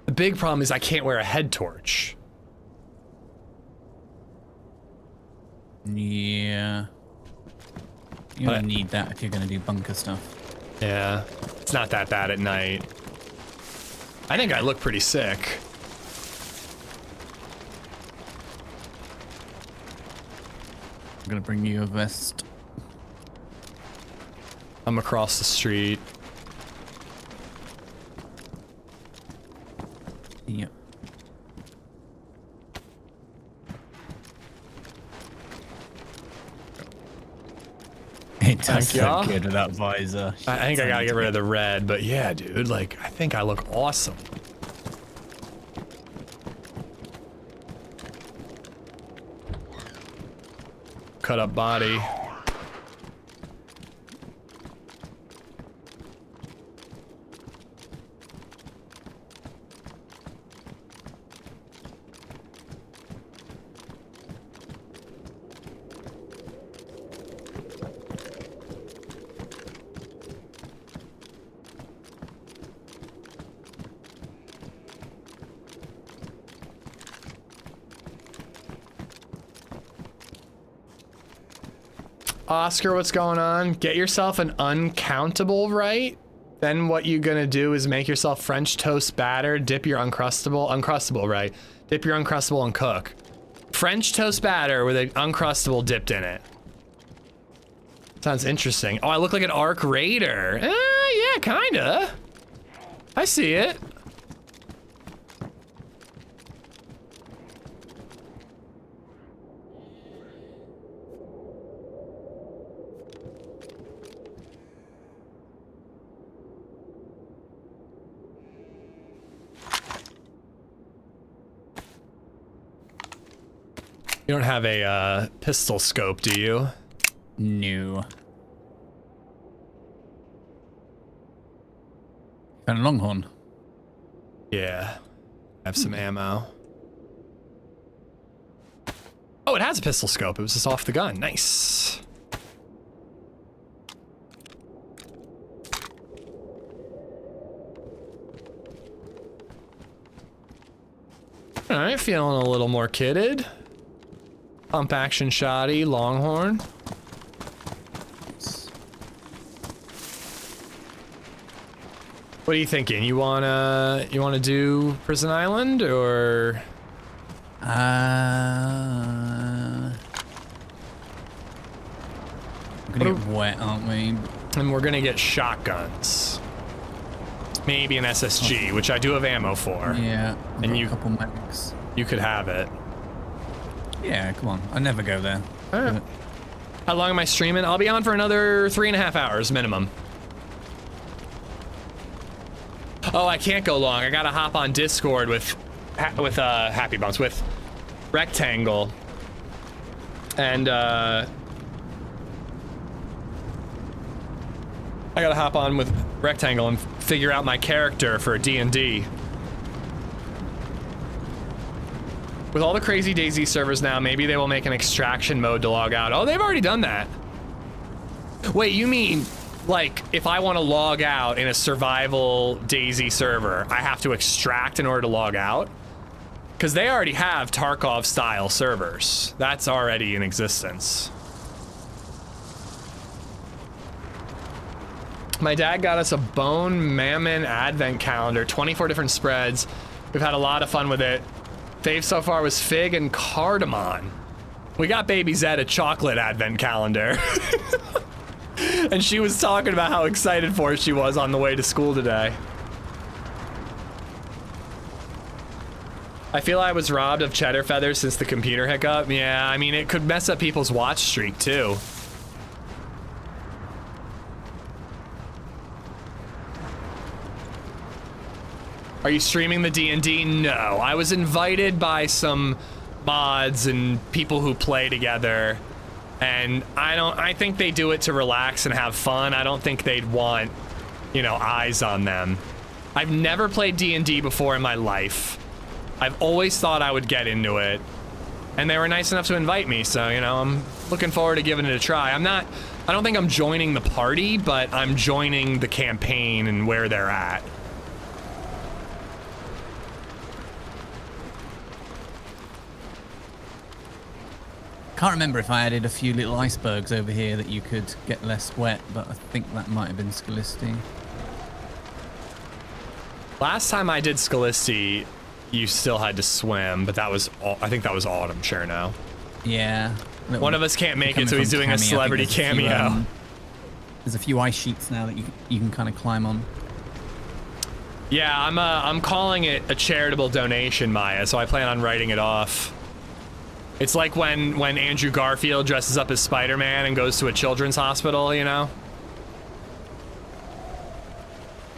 The big problem is I can't wear a head torch. Yeah. You only need that if you're going to do bunker stuff. Yeah. It's not that bad at night. I think I look pretty sick. I'm gonna bring you a vest. I'm across the street. Yep. It does look good with that visor. I think I gotta get rid of the red, but yeah, dude, like, I think I look awesome. Cut up body. Oscar, what's going on? Get yourself an uncountable, right? Then what you're gonna do is make yourself French toast batter, dip your uncrustable, right? Dip your uncrustable and cook. French toast batter with an uncrustable dipped in it. Sounds interesting. Oh, I look like an ARC Raider. Yeah, kinda. I see it. You don't have a pistol scope, do you? No. And a longhorn. Yeah. Have some ammo. Oh, it has a pistol scope. It was just off the gun. Nice. All right, feeling a little more kitted. Pump action shotty, longhorn. What are you thinking? You wanna do Prison Island or? We're gonna get wet, aren't we? And we're gonna get shotguns. Maybe an SSG, which I do have ammo for. Yeah. And you, a couple mags. You could have it. Yeah, come on. I never go there. All right. How long am I streaming? I'll be on for another 3.5 hours minimum. Oh, I can't go long. I gotta hop on Discord with Happy Bumps, with Rectangle. And I gotta hop on with Rectangle and figure out my character for D&D. With all the crazy DayZ servers now, maybe they will make an extraction mode to log out. Oh, they've already done that. Wait, you mean, like, if I want to log out in a survival DayZ server, I have to extract in order to log out? Because they already have Tarkov-style servers. That's already in existence. My dad got us a Bone Mammon advent calendar, 24 different spreads. We've had a lot of fun with it. Fave so far was fig and cardamom. We got VibeZ a chocolate advent calendar. And she was talking about how excited for it she was on the way to school today. I feel I was robbed of cheddar feathers since the computer hiccup. Yeah, I mean, it could mess up people's watch streak too. Are you streaming the D&D? No, I was invited by some mods and people who play together, and I think they do it to relax and have fun. I don't think they'd want, you know, eyes on them. I've never played D&D before in my life. I've always thought I would get into it, and they were nice enough to invite me, so, you know, I'm looking forward to giving it a try. I don't think I'm joining the party, but I'm joining the campaign and where they're at. Can't remember if I added a few little icebergs over here that you could get less wet, but I think that might have been Scalisty. Last time I did Scalisti, you still had to swim, but that was, I think that was autumn, sure now. Yeah. One of us can't make it, so he's doing a celebrity cameo. There's a few ice sheets now that you can kind of climb on. Yeah, I'm calling it a charitable donation, Maya, so I plan on writing it off. It's like when Andrew Garfield dresses up as Spider-Man and goes to a children's hospital, you know?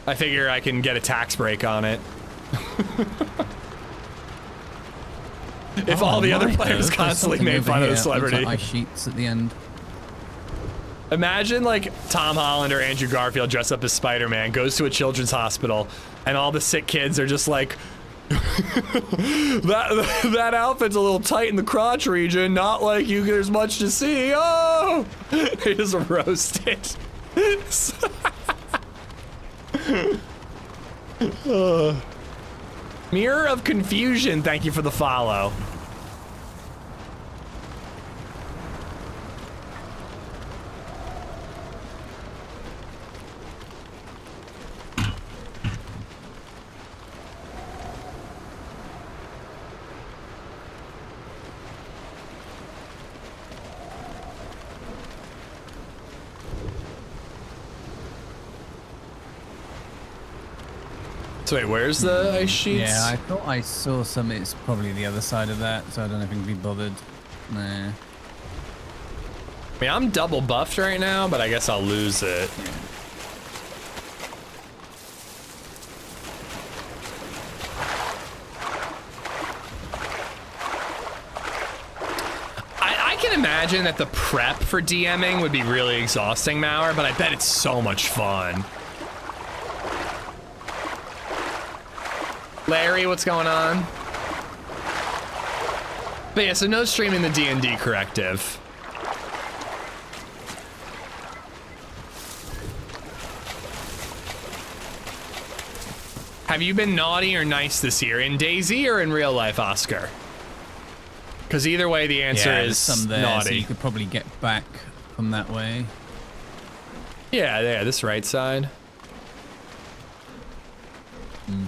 I figure I can get a tax break on it. If all the other players constantly made fun of the celebrity. Like ice sheets at the end. Imagine like Tom Holland or Andrew Garfield dressed up as Spider-Man, goes to a children's hospital, and all the sick kids are just like, that outfit's a little tight in the crotch region, not like there's much to see. Oh! They just roasted. Mirror of Confusion, thank you for the follow. So wait, where's the ice sheets? Yeah, I thought I saw some. It's probably the other side of that, so I don't know if I can be bothered. Nah. I mean, I'm double buffed right now, but I guess I'll lose it. Yeah. I can imagine that the prep for DMing would be really exhausting, Mauer, but I bet it's so much fun. Larry, what's going on? But yeah, so no streaming the D&D corrective. Have you been naughty or nice this year? In DayZ or in real life, Oscar? Because either way, the answer is some there, naughty. so you could probably get back from that way. Yeah, this right side. Mm.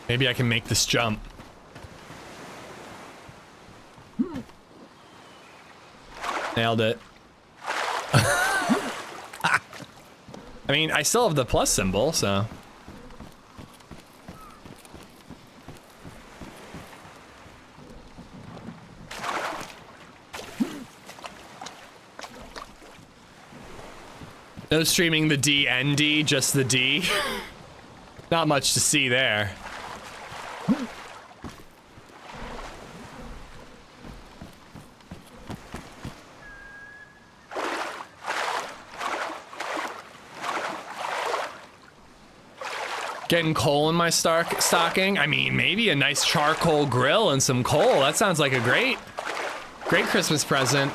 Maybe I can make this jump. Nailed it. I mean, I still have the plus symbol, so. No streaming the DND, just the D. Not much to see there. Getting coal in my stocking? I mean, maybe a nice charcoal grill and some coal. That sounds like a great Christmas present.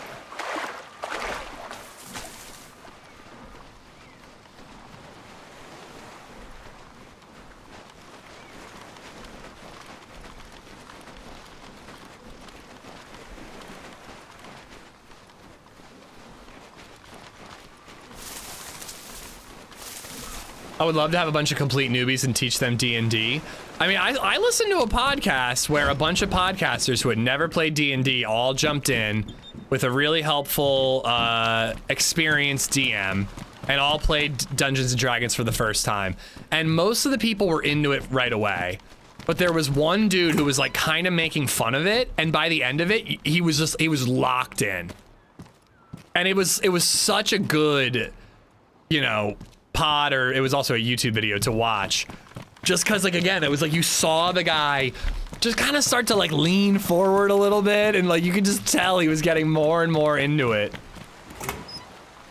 I would love to have a bunch of complete newbies and teach them D&D. I mean, I listened to a podcast where a bunch of podcasters who had never played D&D all jumped in with a really helpful, experienced DM and all played Dungeons and Dragons for the first time. And most of the people were into it right away. But there was one dude who was like kind of making fun of it, and by the end of it, he was locked in. And it was such a good, you know, pod, or it was also a YouTube video to watch, just because, like, again, it was like you saw the guy just kind of start to like lean forward a little bit, and like you could just tell he was getting more and more into it.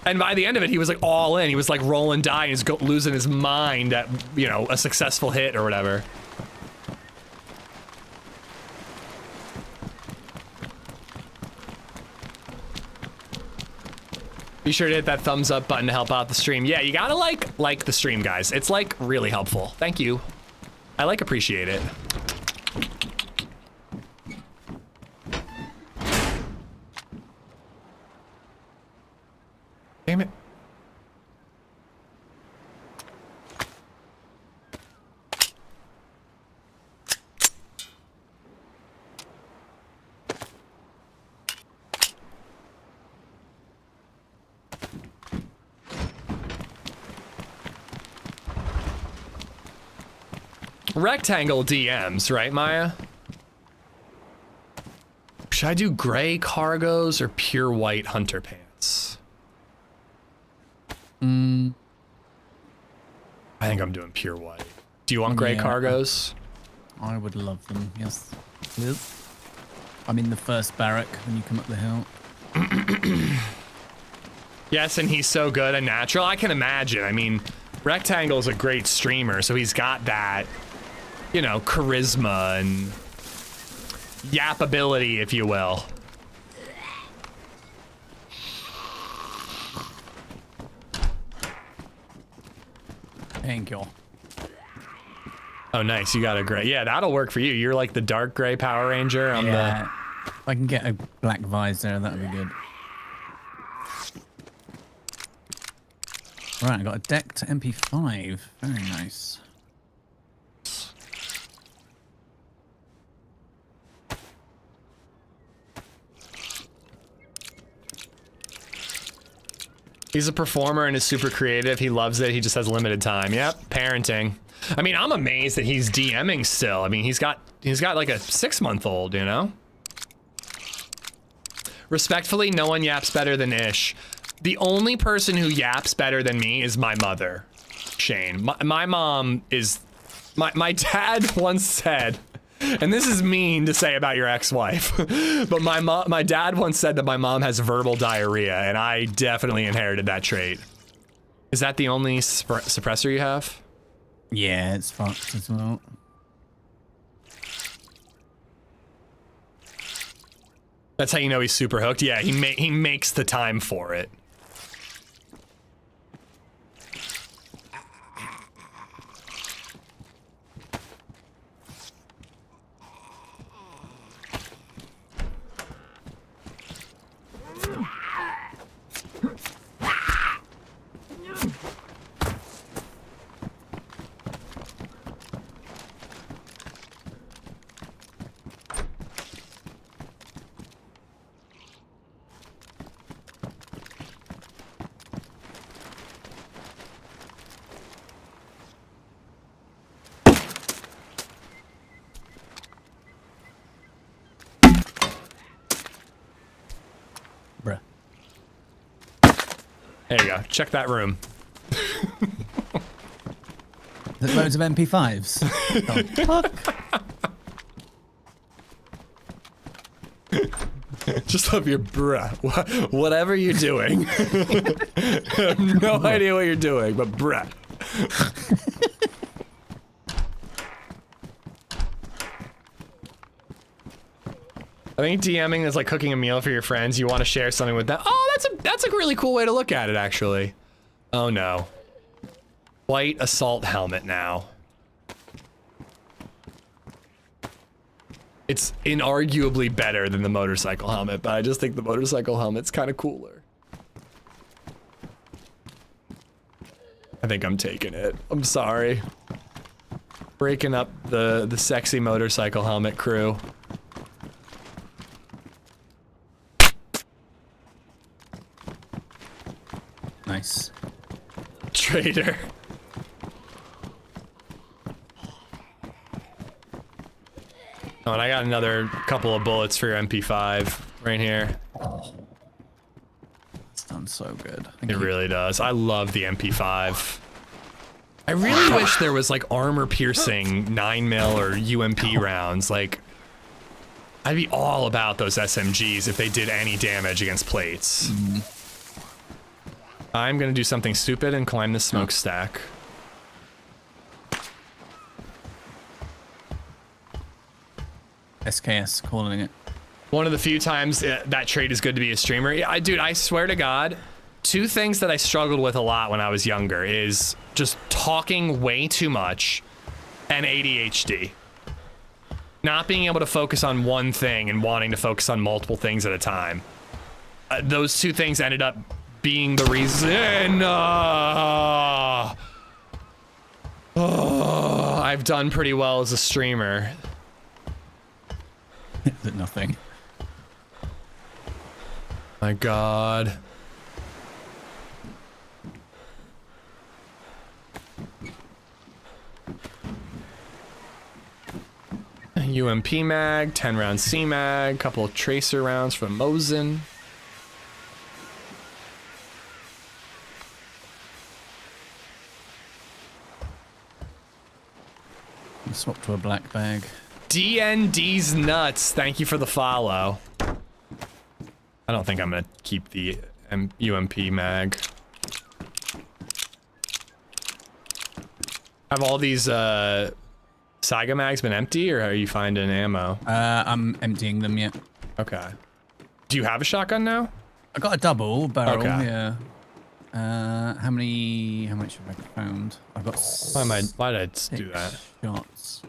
And by the end of it, he was like all in. He was like rolling die and he's losing his mind at, you know, a successful hit or whatever. Be sure to hit that thumbs up button to help out the stream. Yeah, you gotta like the stream, guys. It's like really helpful. Thank you. I appreciate it. Damn it. Rectangle DMs, right, Maya? Should I do gray cargos or pure white hunter pants? I think I'm doing pure white. Do you want gray cargos? I would love them, yes. Yep. I'm in the first barrack when you come up the hill. Yes, and he's so good and natural. I can imagine. I mean, Rectangle's a great streamer, so he's got that, you know, charisma and yappability, if you will. Thank you. Oh, nice. You got a gray. Yeah, that'll work for you. You're like the dark gray Power Ranger. I'm the... If I can get a black visor, that'd be good. Right, I got a decked MP5. Very nice. He's a performer and is super creative. He loves it. He just has limited time. Yep, parenting. I mean, I'm amazed that he's DMing still. I mean, he's got like a 6-month-old, you know? Respectfully, no one yaps better than Ish. The only person who yaps better than me is my mother, Shane. My mom is... My dad once said, and this is mean to say about your ex-wife, but my dad once said that my mom has verbal diarrhea, and I definitely inherited that trait. Is that the only suppressor you have? Yeah, it's fucked as well. That's how you know he's super hooked. Yeah, he makes the time for it. There you go. Check that room. There's loads of MP5s. Oh, fuck. Just love your bruh. Whatever you're doing. I have no idea what you're doing, but bruh. I think DMing is like cooking a meal for your friends. You want to share something with them. Oh, that's a really cool way to look at it, actually. Oh no. White assault helmet now. It's inarguably better than the motorcycle helmet, but I just think the motorcycle helmet's kind of cooler. I think I'm taking it. I'm sorry. Breaking up the sexy motorcycle helmet crew. Nice. Traitor. Oh, and I got another couple of bullets for your MP5 right here. Oh. It's done so good. It really does. I love the MP5. I really wish there was like armor piercing 9mm or UMP rounds. Like, I'd be all about those SMGs if they did any damage against plates. I'm gonna do something stupid and climb the smokestack. SKS calling it. One of the few times that trait is good to be a streamer. Yeah, dude, I swear to God, two things that I struggled with a lot when I was younger is just talking way too much and ADHD. Not being able to focus on one thing and wanting to focus on multiple things at a time. Those two things ended up being the reason. I've done pretty well as a streamer. Nothing. My God. UMP mag, 10 round C mag, couple of tracer rounds from Mosin. Swap to a black bag. DND's nuts. Thank you for the follow. I don't think I'm gonna keep the UMP mag. Have all these Saga mags been empty, or are you finding ammo? I'm emptying them yet. Okay. Do you have a shotgun now? I got a double barrel. Okay. Yeah. How much have I found? I've got. Why did I do that? Shots.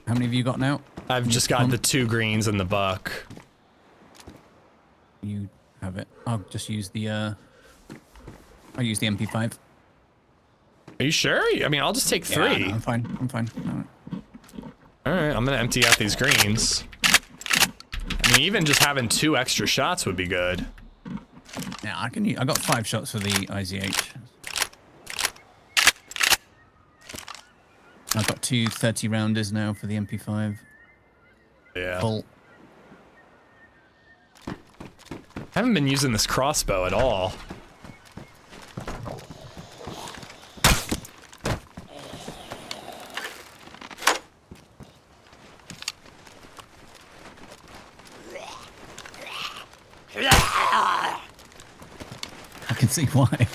How many have you got now? I've just got the 2 greens and the buck. You have it. I'll just use the. I'll use the MP5. Are you sure? I mean, I'll just take 3. Yeah, no, I'm fine. I'm fine. All right, I'm gonna empty out these greens. I mean, even just having 2 extra shots would be good. Yeah, I can. I got 5 shots for the IZH. I've got 2 30-rounders now for the MP5. Yeah. Full. Haven't been using this crossbow at all. I can see why.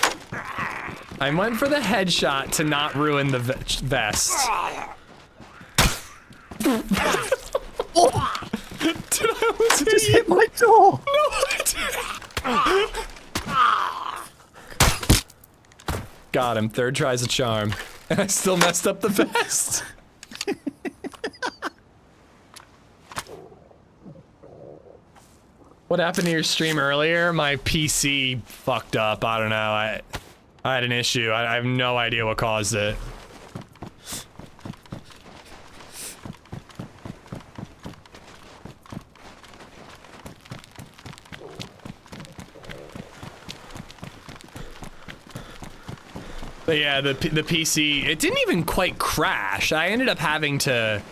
I went for the headshot to not ruin the vest. Oh! Did I almost Just hit my door! No, I didn't. Got him. 3rd try's a charm. And I still messed up the vest. What happened to your stream earlier? My PC fucked up. I don't know. I had an issue. I have no idea what caused it. But yeah, the PC, it didn't even quite crash. I ended up having to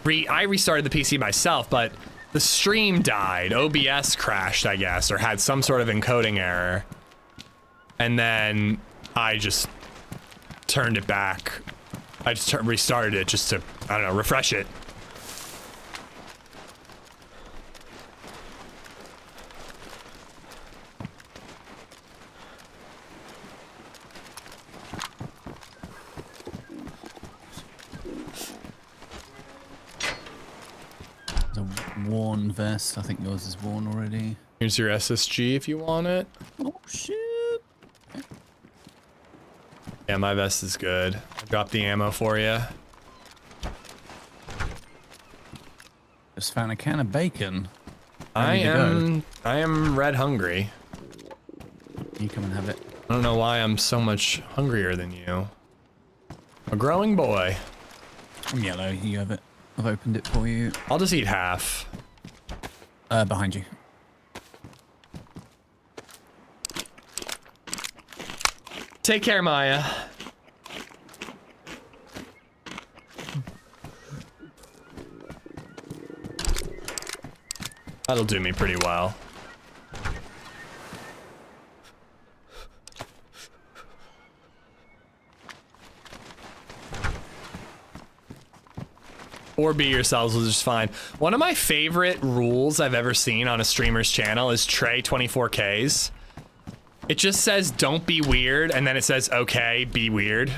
I restarted the PC myself, but the stream died. OBS crashed, I guess, or had some sort of encoding error. And then I just turned it back. I just restarted it just to, I don't know, refresh it. Worn vest. I think yours is worn already. Here's your SSG if you want it. Oh shit! Yeah, my vest is good. I dropped the ammo for you. Just found a can of bacon. I am red hungry. You come and have it. I don't know why I'm so much hungrier than you. A growing boy. I'm yellow. You have it. I've opened it for you. I'll just eat half. Behind you. Take care, Maya. That'll do me pretty well. Or be yourselves was just fine. One of my favorite rules I've ever seen on a streamer's channel is Trey 24Ks. It just says, don't be weird, and then it says, okay, be weird.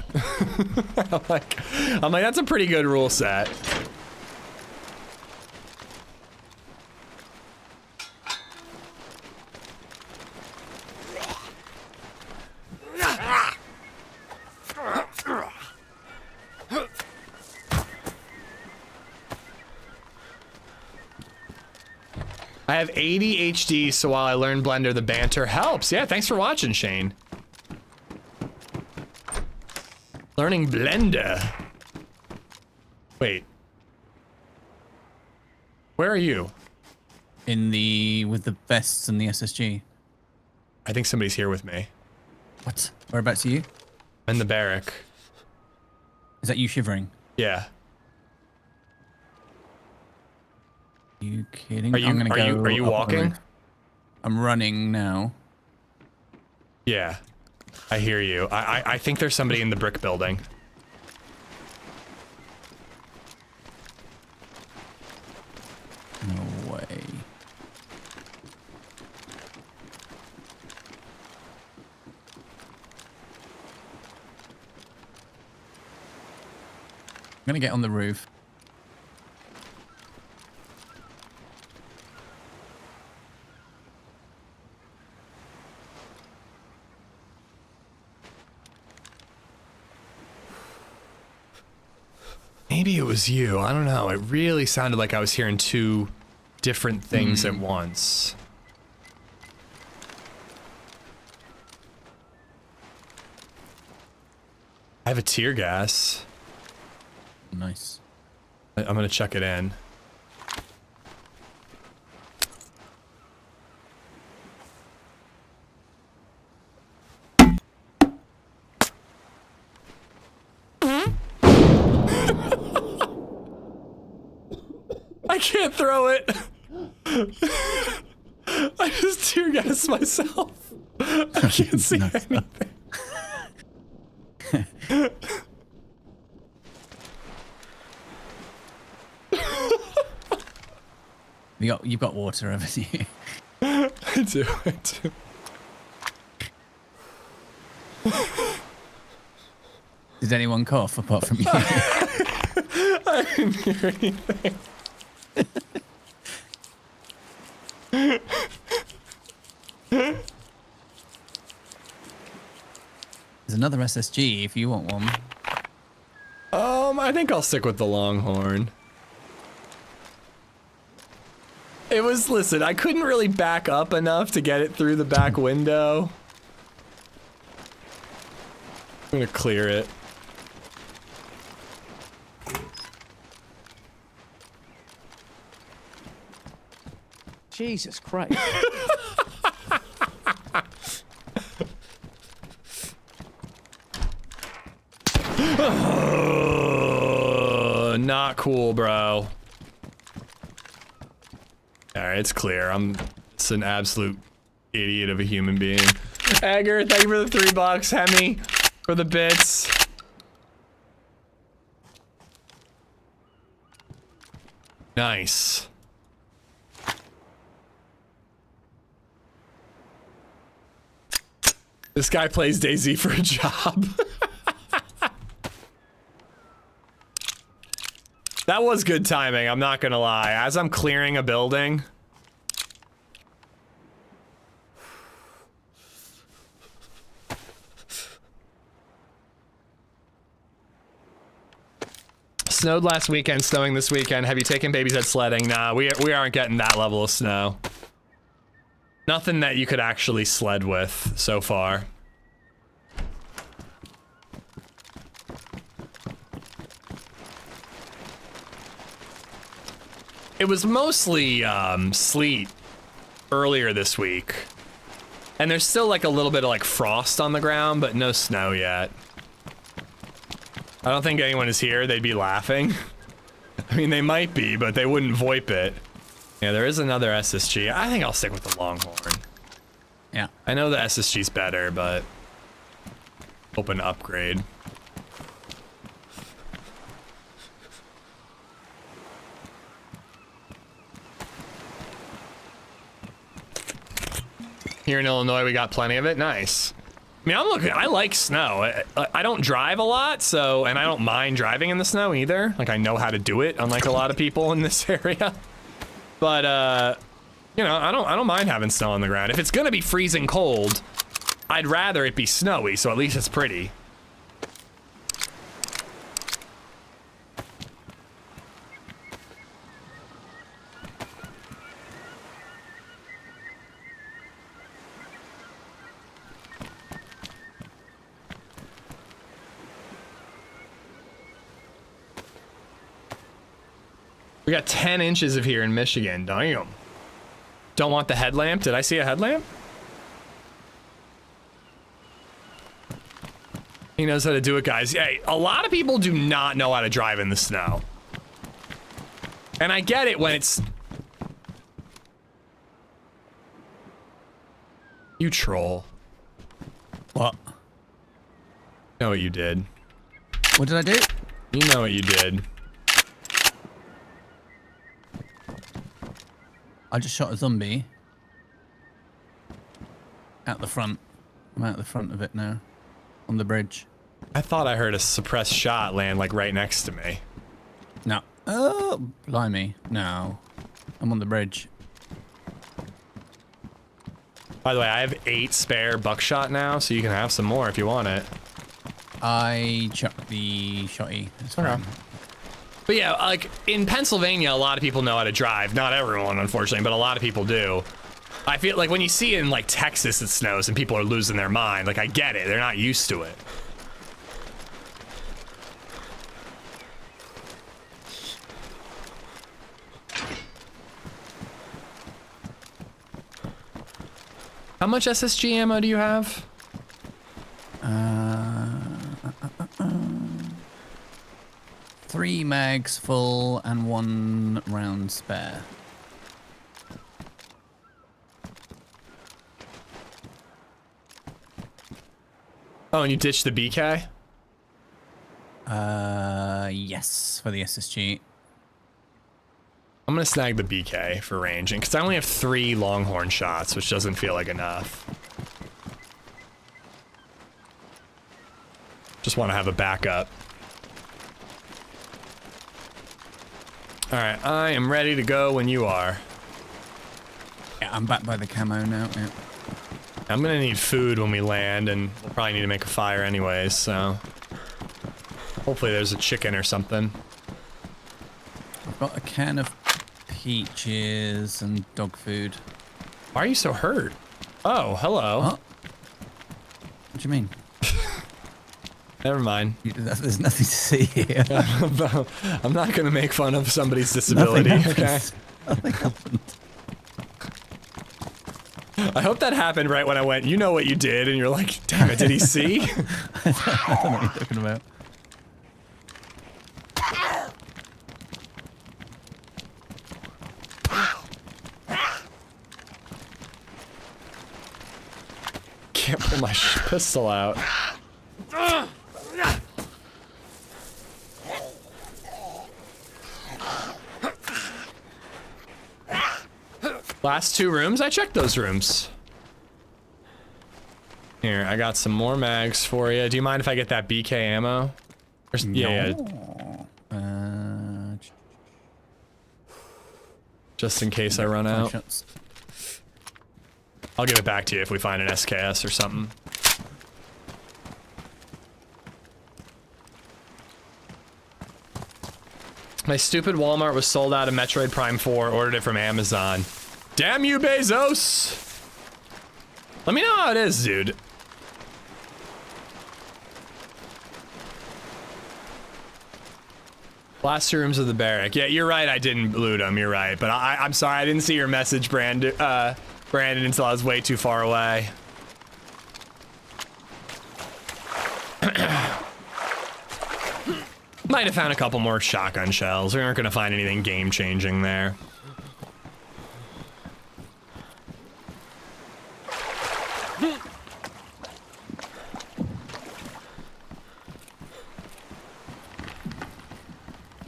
I'm like, that's a pretty good rule set. I I have ADHD, so while I learn Blender, the banter helps. Yeah, thanks for watching, Shane. Learning Blender. Wait. Where are you? With the vests and the SSG. I think somebody's here with me. What? Whereabouts are you? I'm in the barrack. Is that you shivering? Yeah. You kidding? Are you walking? I'm running now. Yeah. I hear you. I think there's somebody in the brick building. No way. I'm gonna get on the roof. Maybe it was you. I don't know. It really sounded like I was hearing two different things at once. I have a tear gas. Nice. I'm gonna chuck it in. I can't throw it. I just tear gassed myself. I can't see anything. You've got water, haven't you? I do. Did anyone cough apart from you? I didn't hear anything. There's another SSG if you want one. I think I'll stick with the Longhorn. It was, listen, I couldn't really back up enough to get it through the back window. I'm gonna clear it. Jesus Christ. Not cool, bro. Alright, it's clear. It's an absolute idiot of a human being. Egger, thank you for the $3. Hemi for the bits. Nice. This guy plays DayZ for a job. That was good timing, I'm not gonna lie. As I'm clearing a building. Snowed last weekend, snowing this weekend. Have you taken VibeZ sledding? Nah, we aren't getting that level of snow. Nothing that you could actually sled with so far. It was mostly sleet earlier this week. And there's still like a little bit of like frost on the ground, but no snow yet. I don't think anyone is here, they'd be laughing. I mean, they might be, but they wouldn't VoIP it. Yeah, there is another SSG. I think I'll stick with the Longhorn. Yeah. I know the SSG's better, but open to upgrade. Here in Illinois, we got plenty of it. Nice. I mean, I like snow. I don't drive a lot, so, and I don't mind driving in the snow either. Like, I know how to do it, unlike a lot of people in this area. But, you know, I don't mind having snow on the ground. If it's gonna be freezing cold, I'd rather it be snowy, so at least it's pretty. We got 10 inches of here in Michigan. Damn. Don't want the headlamp. Did I see a headlamp? He knows how to do it, guys. Yeah, a lot of people do not know how to drive in the snow. And I get it when it's... You troll. What? You know what you did. What did I do? You know what you did. I just shot a zombie. Out the front. I'm out the front of it now. On the bridge. I thought I heard a suppressed shot land like right next to me. No. Oh, blimey. No. I'm on the bridge. By the way, I have 8 spare buckshot now, so you can have some more if you want it. I chucked the shotty. It's fine. But yeah, like in Pennsylvania, a lot of people know how to drive. Not everyone, unfortunately, but a lot of people do. I feel like when you see it in like Texas, it snows and people are losing their mind. Like I get it, they're not used to it. How much SSG ammo do you have? 3 mags full and 1 round spare. Oh, and you ditched the BK? Yes, for the SSG. I'm gonna snag the BK for ranging, because I only have 3 longhorn shots, which doesn't feel like enough. Just want to have a backup. Alright, I am ready to go when you are. Yeah, I'm back by the camo now, yeah. I'm gonna need food when we land, and we'll probably need to make a fire anyways, so... Hopefully there's a chicken or something. I've got a can of peaches and dog food. Why are you so hurt? Oh, hello. What? What do you mean? Never mind. There's nothing to see here. I'm not gonna make fun of somebody's disability, okay? Nothing happened. I hope that happened right when I went, you know what you did, and you're like, damn it, did he see? I don't know what you're talking about. Can't pull my pistol out. Last 2 rooms? I checked those rooms. Here, I got some more mags for you. Do you mind if I get that BK ammo? Or, yeah. Just in case I run out. I'll give it back to you if we find an SKS or something. My stupid Walmart was sold out of Metroid Prime 4, ordered it from Amazon. Damn you, Bezos! Let me know how it is, dude. Last 2 rooms of the barrack. Yeah, you're right, I didn't loot them, you're right. But I'm sorry, I didn't see your message, Brandon, until I was way too far away. Might have found a couple more shotgun shells. We aren't gonna find anything game-changing there.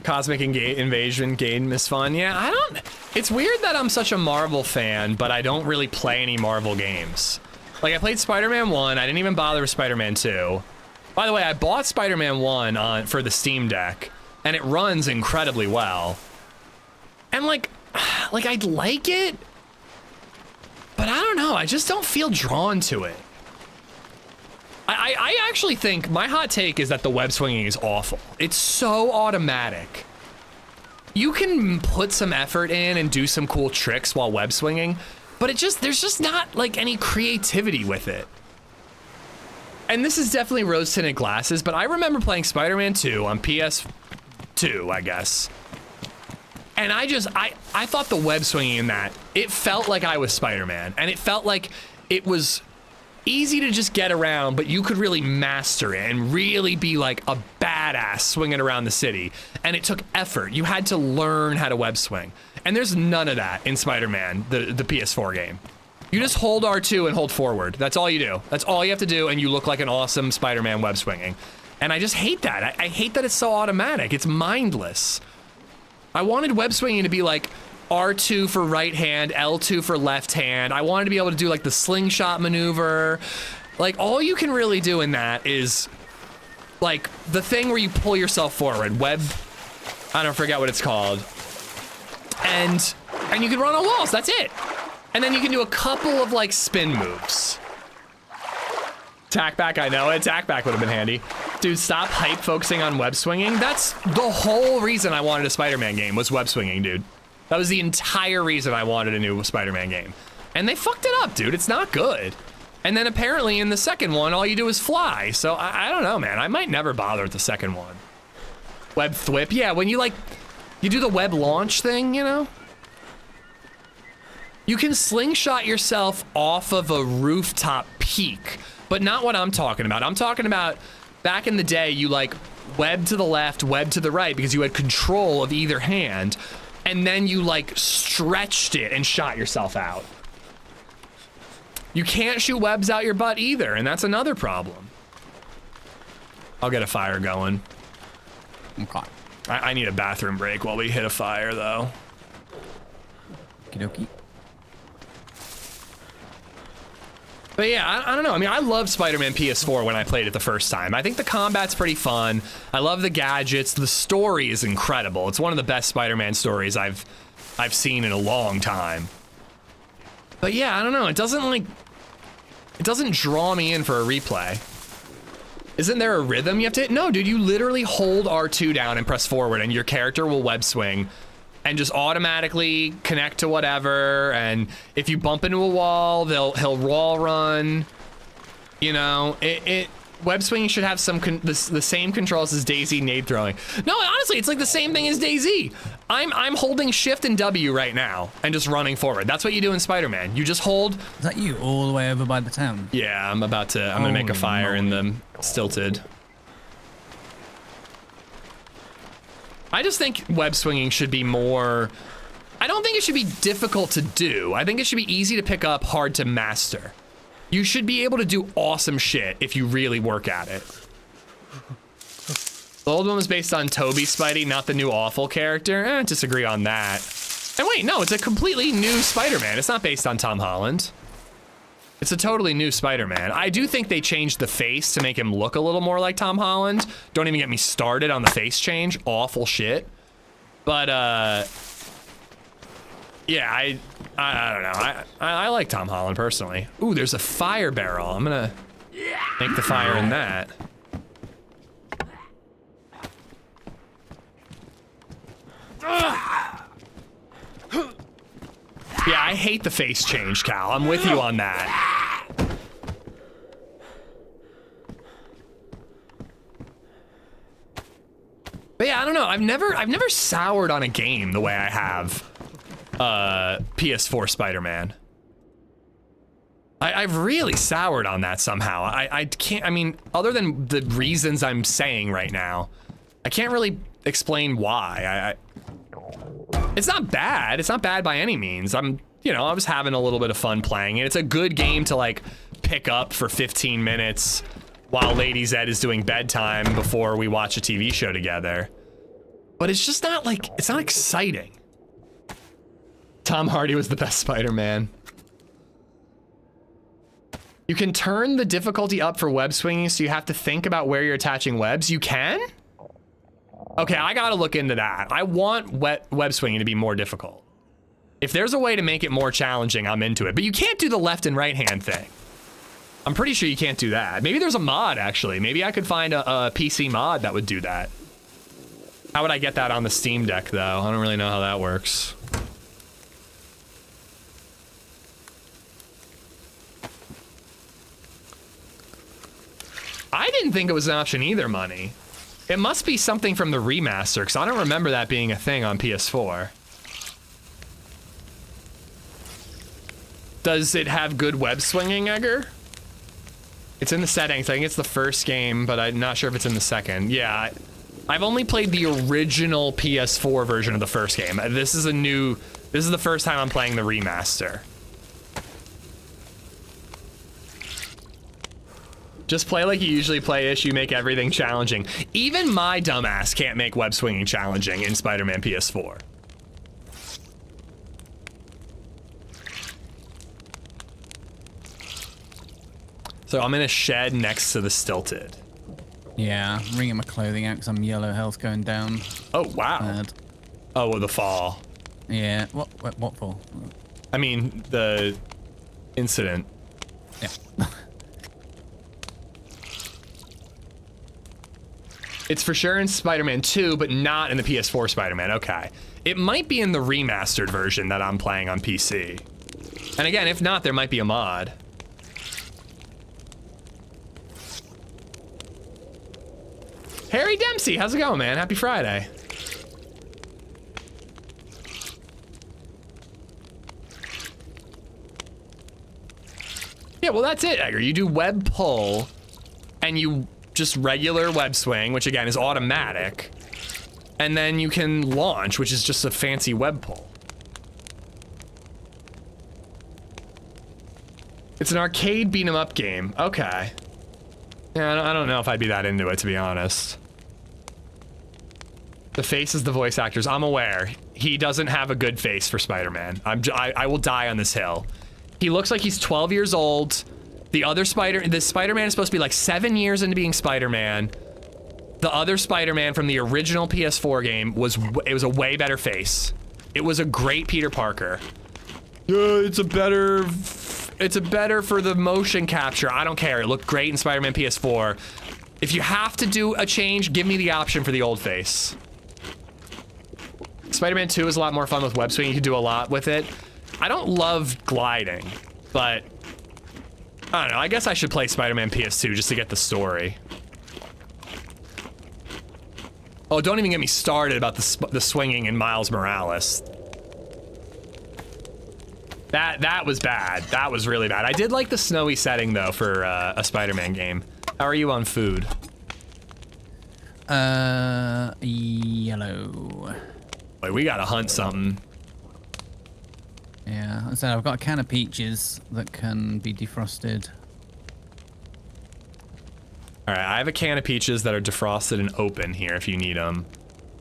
Cosmic Invasion game is fun. Yeah, it's weird that I'm such a Marvel fan, but I don't really play any Marvel games. Like, I played Spider-Man 1, I didn't even bother with Spider-Man 2. By the way, I bought Spider-Man 1 for the Steam Deck, and it runs incredibly well. And like I'd like it, but I don't know, I just don't feel drawn to it. I actually think, my hot take is that the web swinging is awful. It's so automatic. You can put some effort in and do some cool tricks while web swinging, but there's just not like any creativity with it. And this is definitely rose-tinted glasses, but I remember playing Spider-Man 2 on PS2, I guess. And I thought the web swinging in that, it felt like I was Spider-Man, and it felt like it was easy to just get around, but you could really master it and really be like a badass swinging around the city. And it took effort. You had to learn how to web swing. And there's none of that in Spider-Man, the PS4 game. You just hold R2 and hold forward. That's all you do. That's all you have to do, and you look like an awesome Spider-Man web swinging. And I just hate that. I hate that it's so automatic. It's mindless. I wanted web swinging to be like R2 for right hand, L2 for left hand. I wanted to be able to do like the slingshot maneuver. Like all you can really do in that is like the thing where you pull yourself forward. Web, I don't forget what it's called. And you can run on walls, that's it. And then you can do a couple of like spin moves. Tack back, I know it. Tack back would have been handy. Dude, stop hype focusing on web swinging. That's the whole reason I wanted a Spider-Man game was web swinging, dude. That was the entire reason I wanted a new Spider-Man game. And they fucked it up, dude. It's not good. And then apparently in the second one, all you do is fly. So I don't know, man. I might never bother with the second one. Web thwip. Yeah, when you like, you do the web launch thing, you know? You can slingshot yourself off of a rooftop peak, but not what I'm talking about. I'm talking about back in the day, you like web to the left, web to the right because you had control of either hand, and then you like stretched it and shot yourself out. You can't shoot webs out your butt either, and that's another problem. I'll get a fire going. Okay. I need a bathroom break while we hit a fire though. Okie dokie. But yeah, I don't know. I mean, I loved Spider-Man PS4 when I played it the first time. I think the combat's pretty fun. I love the gadgets. The story is incredible. It's one of the best Spider-Man stories I've seen in a long time. But yeah, I don't know. It doesn't draw me in for a replay. Isn't there a rhythm you have to hit? No, dude, you literally hold R2 down and press forward and your character will web swing and just automatically connect to whatever. And if you bump into a wall, he'll wall run. You know, web swinging should have the same controls as DayZ nade throwing. No, honestly, it's like the same thing as DayZ. I'm holding Shift and W right now and just running forward. That's what you do in Spider-Man. You just hold. Is that you all the way over by the town? Yeah, I'm gonna make a fire in the Stilted. I just think web swinging should be more, I don't think it should be difficult to do. I think it should be easy to pick up, hard to master. You should be able to do awesome shit if you really work at it. The old one was based on Toby Spidey, not the new awful character. Disagree on that. And wait, no, it's a completely new Spider-Man. It's not based on Tom Holland. It's a totally new Spider-Man. I do think they changed the face to make him look a little more like Tom Holland. Don't even get me started on the face change. Awful shit. But, yeah, I don't know. I like Tom Holland personally. Ooh, there's a fire barrel. I'm gonna make the fire in that. Yeah, I hate the face change, Cal. I'm with you on that. But yeah, I don't know. I've never soured on a game the way I have PS4 Spider-Man. I've really soured on that somehow. I can't, I mean, other than the reasons I'm saying right now, I can't really explain why. It's not bad. It's not bad by any means. I was having a little bit of fun playing it. It's a good game to like pick up for 15 minutes while LadyZed is doing bedtime before we watch a TV show together. But it's just not like, it's not exciting. Tom Hardy was the best Spider-Man. You can turn the difficulty up for web swinging, so you have to think about where you're attaching webs. You can? Okay, I gotta look into that. I want web swinging to be more difficult. If there's a way to make it more challenging, I'm into it. But you can't do the left and right hand thing. I'm pretty sure you can't do that. Maybe there's a mod, actually. Maybe I could find a PC mod that would do that. How would I get that on the Steam Deck, though? I don't really know how that works. I didn't think it was an option either, Money. It must be something from the remaster, because I don't remember that being a thing on PS4. Does it have good web swinging, Egger? It's in the settings. I think it's the first game, but I'm not sure if it's in the second. Yeah, I've only played the original PS4 version of the first game. This is the first time I'm playing the remaster. Just play like you usually play-ish, you make everything challenging. Even my dumbass can't make web swinging challenging in Spider-Man PS4. So I'm in a shed next to the Stilted. Yeah, I'm wringing my clothing out because I'm yellow health going down. Oh, wow. Bad. Oh, well, the fall. Yeah, what for? I mean, the incident. Yeah. It's for sure in Spider-Man 2, but not in the PS4 Spider-Man. Okay. It might be in the remastered version that I'm playing on PC. And again, if not, there might be a mod. Harry Dempsey, how's it going, man? Happy Friday. Yeah, well, that's it, Edgar. You do web pull, and you just regular web swing, which again is automatic, and then you can launch, which is just a fancy web pull. It's an arcade beat 'em up game. Okay. Yeah, I don't know if I'd be that into it, to be honest. The face is the voice actors. I'm aware. He doesn't have a good face for Spider-Man. I will die on this hill. He looks like he's 12 years old. The Spider-Man is supposed to be like 7 years into being Spider-Man. The other Spider-Man from the original PS4 game was a way better face. It was a great Peter Parker. It's a better for the motion capture. I don't care. It looked great in Spider-Man PS4. If you have to do a change, give me the option for the old face. Spider-Man 2 is a lot more fun with web swing. You can do a lot with it. I don't love gliding, but I don't know. I guess I should play Spider-Man PS2 just to get the story. Oh, don't even get me started about the swinging in Miles Morales. That was bad. That was really bad. I did like the snowy setting though for a Spider-Man game. How are you on food? Yellow. Wait, we gotta hunt something. Yeah, I said I've got a can of peaches that can be defrosted. All right, I have a can of peaches that are defrosted and open here if you need them.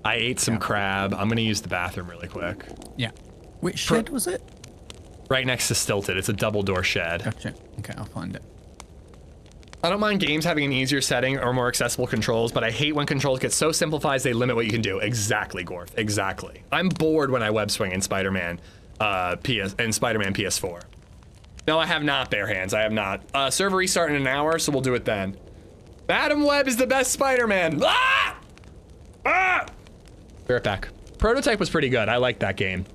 I ate some crab. I'm gonna use the bathroom really quick. Yeah. Which shed was it? Right next to Stilted. It's a double door shed. Gotcha. Okay, I'll find it. I don't mind games having an easier setting or more accessible controls, but I hate when controls get so simplified they limit what you can do. Exactly, Gorth. Exactly. I'm bored when I web swing in Spider-Man Spider-Man PS4. No, I have not, bare hands. I have not. Server restart in an hour, so we'll do it then. Madam Web is the best Spider-Man. Ah! Ah! Be right back. Prototype was pretty good. I liked that game.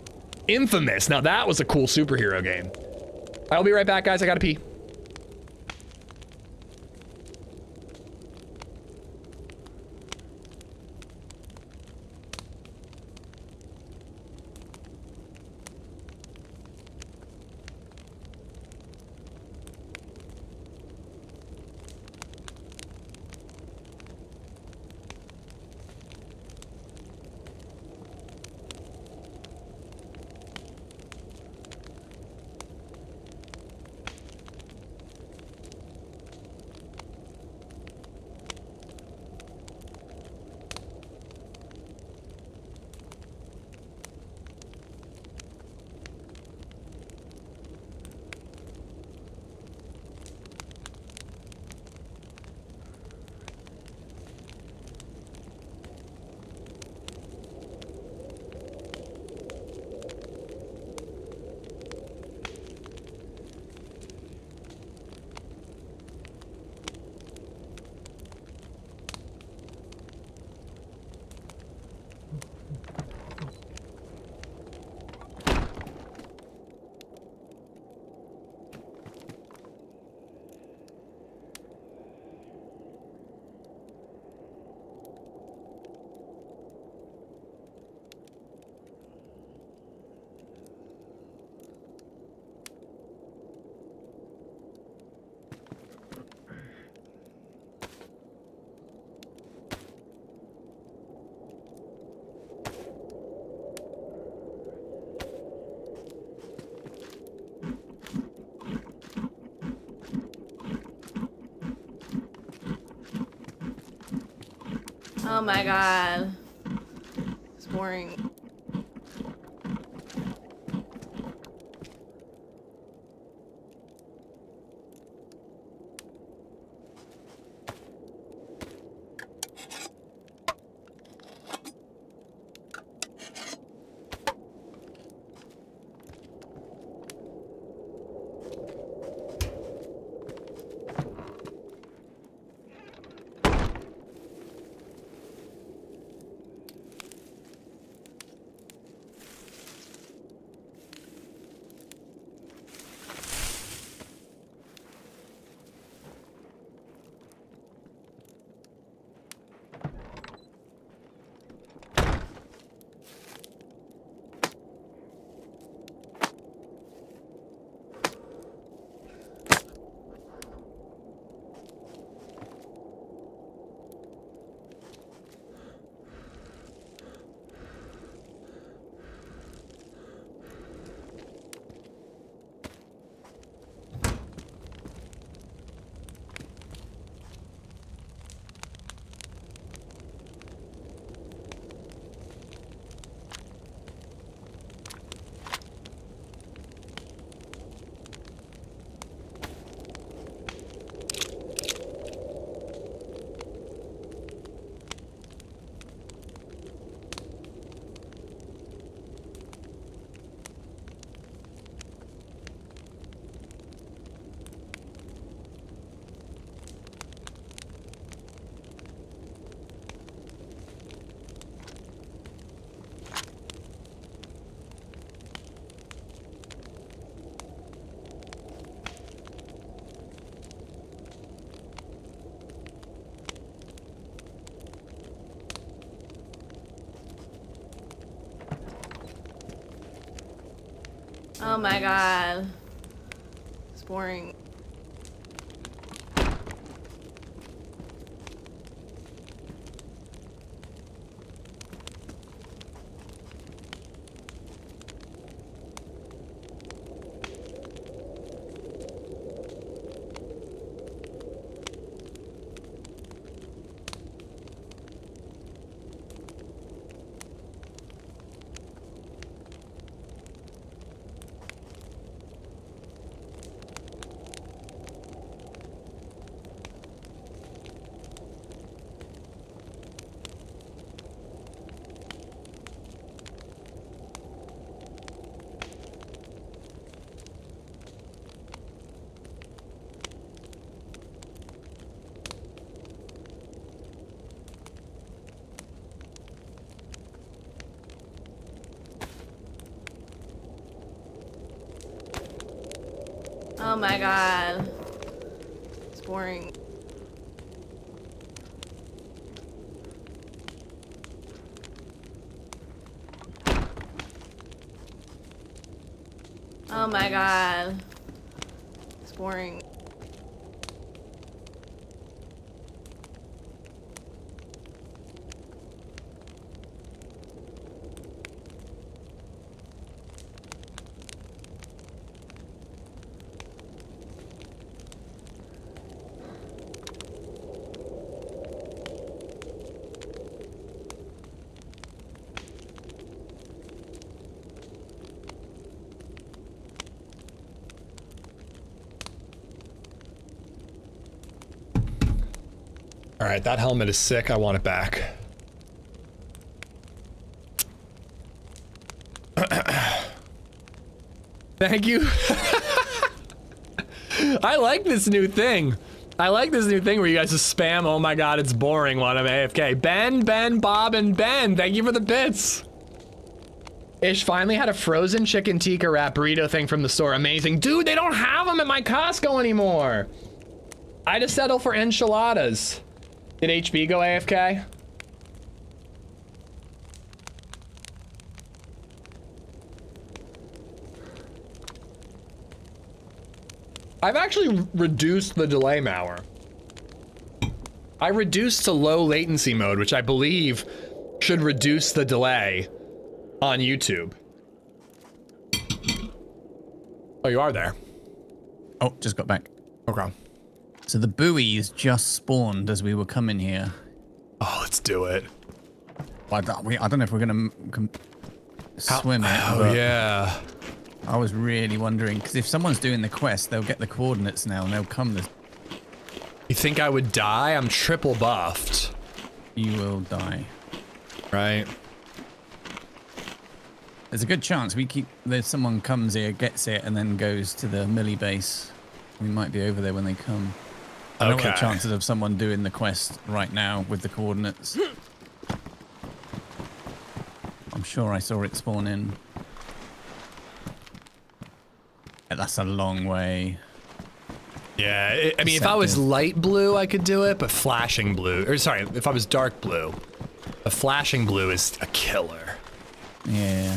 Infamous. Now that was a cool superhero game. I'll be right back, guys. I gotta pee. Oh my god. It's boring. Oh my god. It's boring. Oh my god. It's boring. Oh my god. It's boring. All right, that helmet is sick. I want it back. Thank you. I like this new thing. I like this new thing where you guys just spam, oh my god, it's boring when I'm AFK. Ben, Bob, and Ben, thank you for the bits. Ish finally had a frozen chicken tikka wrap burrito thing from the store. Amazing. Dude, they don't have them at my Costco anymore. I just settle for enchiladas. Did HB go AFK? I've actually reduced the delay malware. I reduced to low latency mode, which I believe should reduce the delay on YouTube. Oh, you are there. Oh, just got back. Okay. So the buoys just spawned as we were coming here. Oh, let's do it. I don't know if we're gonna swim it. Oh yeah. I was really wondering because if someone's doing the quest, they'll get the coordinates now and they'll come. You think I would die? I'm triple buffed. You will die. Right. There's a good chance there's someone comes here, gets it, and then goes to the Millie base. We might be over there when they come. I don't know what the chances of someone doing the quest right now with the coordinates. I'm sure I saw it spawn in. Yeah, that's a long way. Yeah, I mean, if I was light blue, I could do it, but flashing blue, or sorry, if I was dark blue, a flashing blue is a killer. Yeah.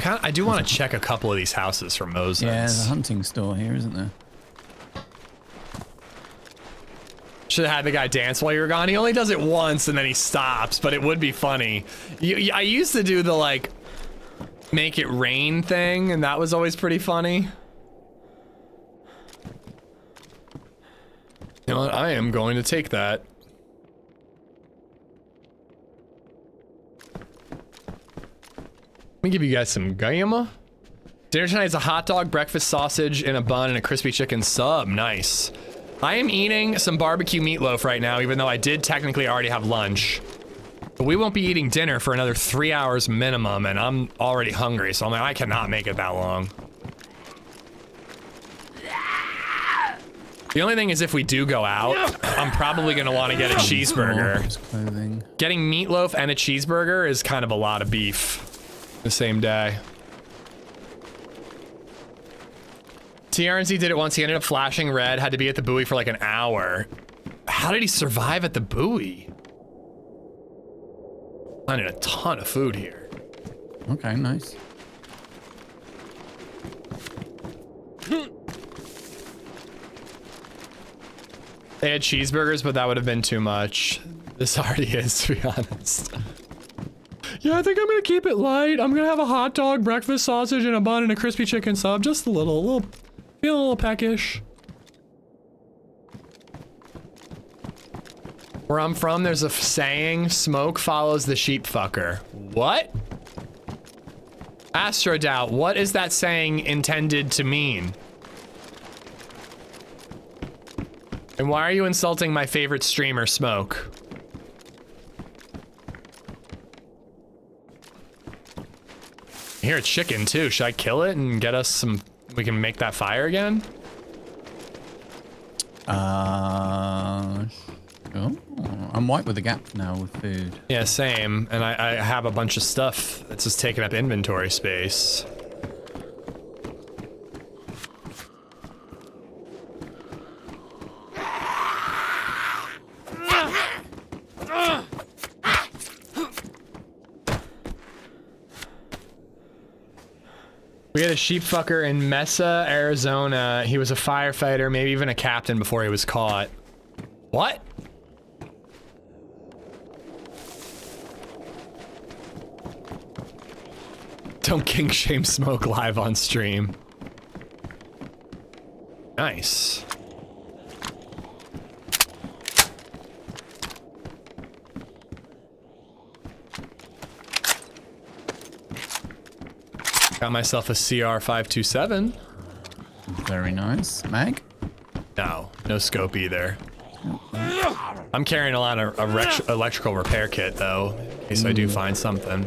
I do want to check a couple of these houses for Mosins. Yeah, there's a hunting store here, isn't there? Should have had the guy dance while you were gone. He only does it once and then he stops, but it would be funny. I used to do the like, make it rain thing, and that was always pretty funny. You know what? I am going to take that. Let me give you guys some gamma. Dinner tonight is a hot dog, breakfast sausage in a bun, and a crispy chicken sub. Nice. I am eating some barbecue meatloaf right now, even though I did technically already have lunch. But we won't be eating dinner for another 3 hours minimum, and I'm already hungry, so I'm like, I cannot make it that long. The only thing is if we do go out, I'm probably gonna want to get a cheeseburger. Getting meatloaf and a cheeseburger is kind of a lot of beef the same day. TRNC did it once. He ended up flashing red, had to be at the buoy for like an hour. How did he survive at the buoy? I need a ton of food here. Okay, nice. They had cheeseburgers, but that would have been too much. This already is, to be honest. Yeah, I think I'm gonna keep it light. I'm gonna have a hot dog, breakfast sausage, and a bun, and a crispy chicken sub. Just a little, feel a little peckish. Where I'm from, there's a saying, smoke follows the sheep fucker. What? Astro Doubt, what is that saying intended to mean? And why are you insulting my favorite streamer, Smoke? I hear a chicken too. Should I kill it and get us some, we can make that fire again? Oh, I'm white with a gap now with food. Yeah, same. And I have a bunch of stuff that's just taking up inventory space. We had a sheep fucker in Mesa, Arizona. He was a firefighter, maybe even a captain before he was caught. What? Don't king shame Smoke live on stream. Nice. Got myself a CR527. Very nice. Mag? No scope either. I'm carrying a lot of electrical repair kit though, in case I do find something.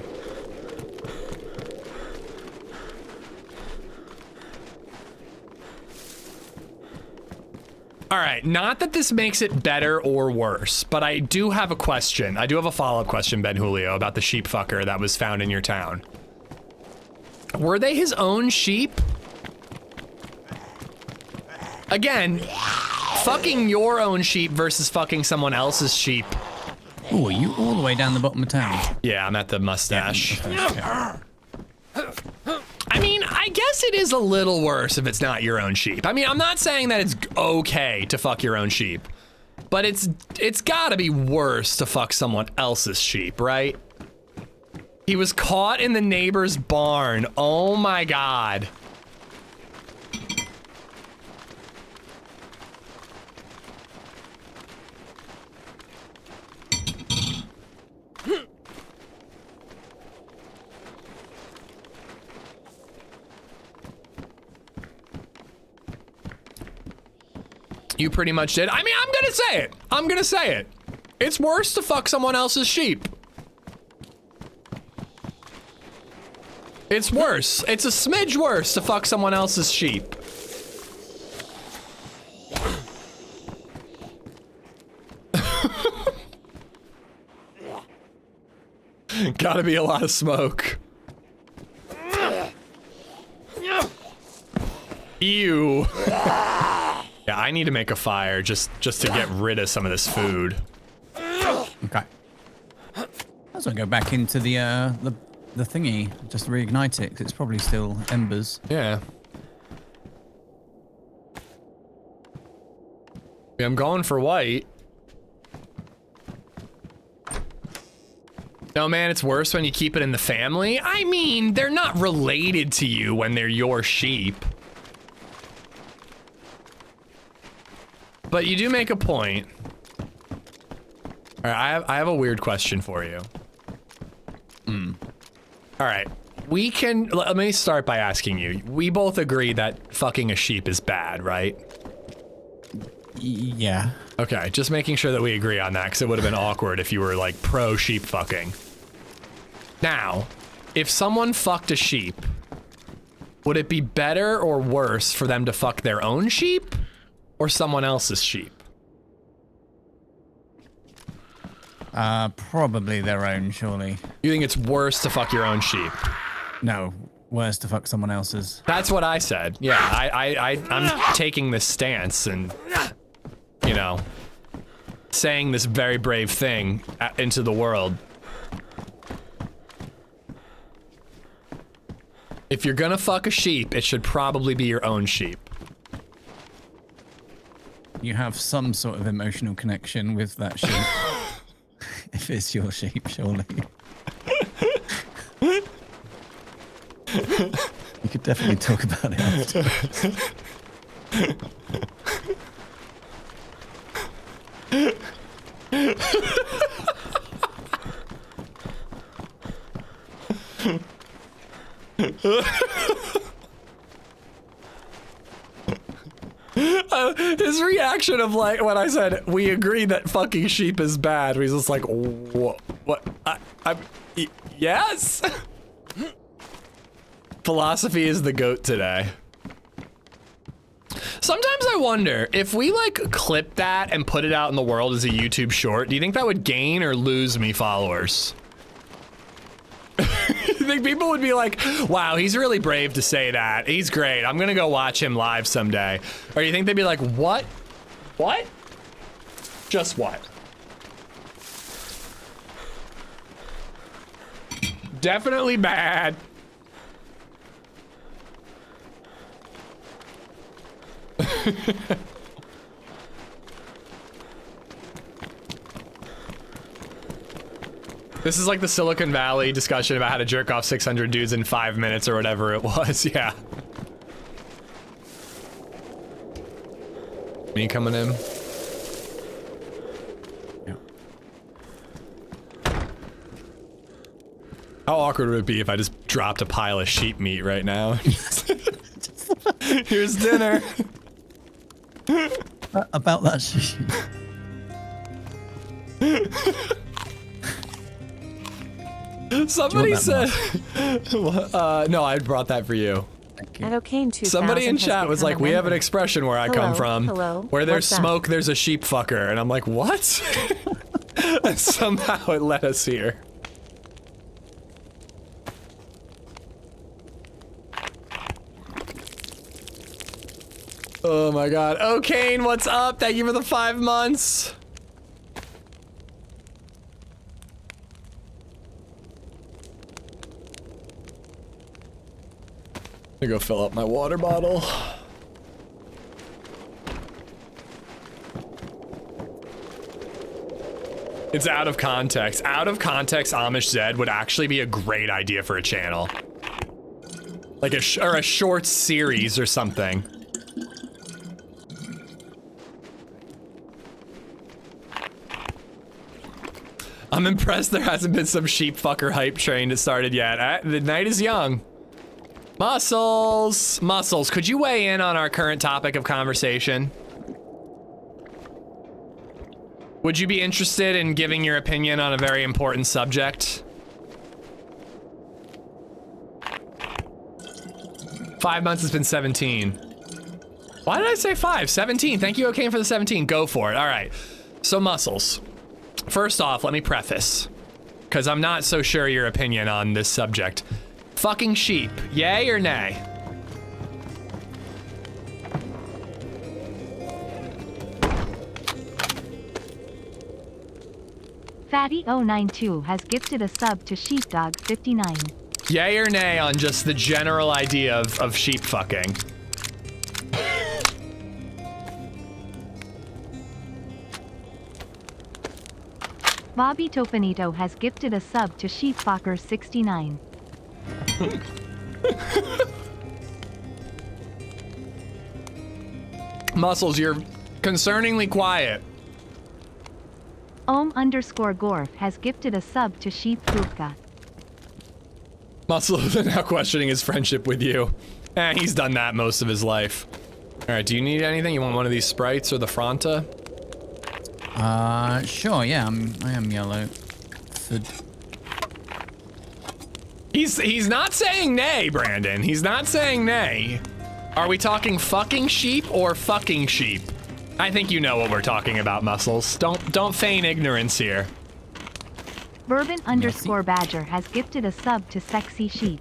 All right, not that this makes it better or worse, but I do have a question. I do have a follow-up question, Ben Julio, about the sheep fucker that was found in your town. Were they his own sheep? Again, fucking your own sheep versus fucking someone else's sheep. Oh, are you all the way down the bottom of town? Yeah, I'm at the mustache. I mean, I guess it is a little worse if it's not your own sheep. I mean, I'm not saying that it's okay to fuck your own sheep, but it's gotta be worse to fuck someone else's sheep, right? He was caught in the neighbor's barn. Oh my God. You pretty much did. I mean, I'm gonna say it. I'm gonna say it. It's worse to fuck someone else's sheep. It's worse. It's a smidge worse to fuck someone else's sheep. Gotta be a lot of smoke. Ew. Yeah, I need to make a fire just to get rid of some of this food. Okay. I was gonna go back into the thingy, just reignite it, 'cause it's probably still embers. Yeah. I'm going for white. No, man, it's worse when you keep it in the family. I mean, they're not related to you when they're your sheep. But you do make a point. All right, I have a weird question for you. All right, let me start by asking you. We both agree that fucking a sheep is bad, right? Yeah. Okay, just making sure that we agree on that, because it would have been awkward if you were like pro sheep fucking. Now, if someone fucked a sheep, would it be better or worse for them to fuck their own sheep or someone else's sheep? Probably their own, surely. You think it's worse to fuck your own sheep? No, worse to fuck someone else's. That's what I said. Yeah, I'm taking this stance and, you know, saying this very brave thing into the world. If you're gonna fuck a sheep, it should probably be your own sheep. You have some sort of emotional connection with that sheep. If it's your sheep, surely. You could definitely talk about it His reaction of like when I said we agree that fucking sheep is bad, he's just like, what? Yes. Philosophy is the goat today. Sometimes I wonder if we like clip that and put it out in the world as a YouTube short, do you think that would gain or lose me followers? You think people would be like, wow, he's really brave to say that. He's great. I'm gonna go watch him live someday. Or you think they'd be like, what? What? Just what? Definitely bad. This is like the Silicon Valley discussion about how to jerk off 600 dudes in 5 minutes or whatever it was, yeah. Me coming in. Yeah. How awkward would it be if I just dropped a pile of sheep meat right now? Here's dinner. About that sheep. Somebody said, no, I brought that for you. Somebody in chat was like, we have an expression where I come from, where there's smoke, there's a sheep fucker. And I'm like, what? And somehow it led us here. Oh my god. Oh, Kane, what's up? Thank you for the 5 months. I'm gonna go fill up my water bottle. It's out of context. Out of context, AmishZed would actually be a great idea for a channel. Like a short series or something. I'm impressed there hasn't been some sheep fucker hype train that started yet. The night is young. Muscles, could you weigh in on our current topic of conversation? Would you be interested in giving your opinion on a very important subject? 5 months has been 17. Why did I say 5? 17. Thank you, okay, for the 17. Go for it. All right. So muscles. First off, let me preface, because I'm not so sure your opinion on this subject. Fucking sheep, yay or nay? Fatty092 has gifted a sub to Sheepdog59. Yay or nay on just the general idea of sheep fucking? Bobby Topanito has gifted a sub to Sheepfucker69. Muscles, you're concerningly quiet. Ohm_Gorf has gifted a sub to Sheepfuka. Muscles is now questioning his friendship with you. He's done that most of his life. All right, do you need anything? You want one of these sprites or the Fronta? Sure, yeah, I am yellow. He's not saying nay, Brandon. He's not saying nay. Are we talking fucking sheep or fucking sheep? I think you know what we're talking about, Muscles. Don't feign ignorance here. Bourbon_Badger has gifted a sub to Sexy Sheep.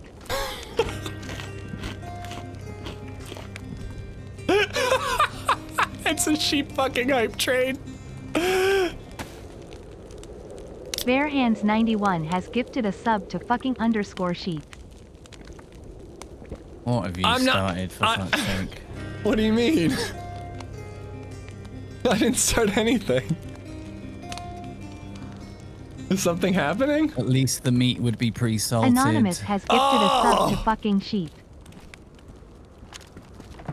It's a sheep fucking hype train. Bearhands91 has gifted a sub to fucking_sheep. What have you started, for fuck's sake? What do you mean? I didn't start anything. Is something happening? At least the meat would be pre-salted. Anonymous has gifted a sub to fucking sheep.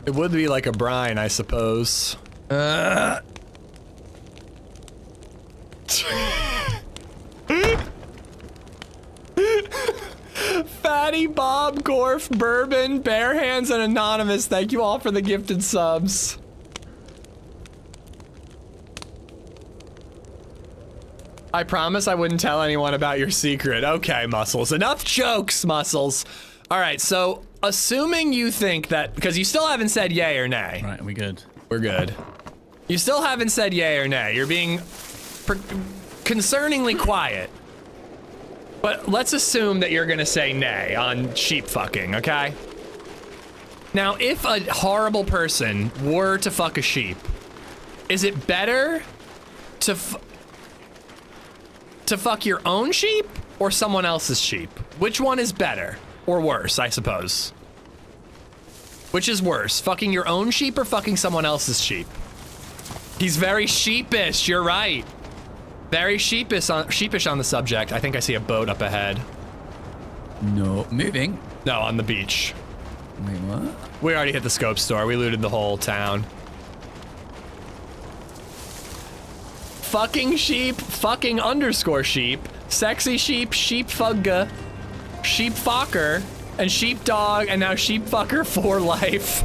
It would be like a brine, I suppose. Fatty, Bob, Gorf, Bourbon, Bare Hands, and Anonymous, thank you all for the gifted subs. I promise I wouldn't tell anyone about your secret. Okay, Muscles. Enough jokes, Muscles. All right, so assuming you think that, because you still haven't said yay or nay. Right, we good? We're good. You still haven't said yay or nay. You're being concerningly quiet. But let's assume that you're gonna say nay on sheep fucking, okay? Now, if a horrible person were to fuck a sheep, is it better to fuck your own sheep or someone else's sheep? Which one is better or worse, I suppose? Which is worse, fucking your own sheep or fucking someone else's sheep? He's very sheepish, you're right. Very sheepish on the subject. I think I see a boat up ahead. No, moving. No, on the beach. Wait, what? We already hit the scope store. We looted the whole town. Fucking sheep, fucking_sheep, sexy sheep, sheepfugga, sheepfucker, and sheepdog, and now sheepfucker for life.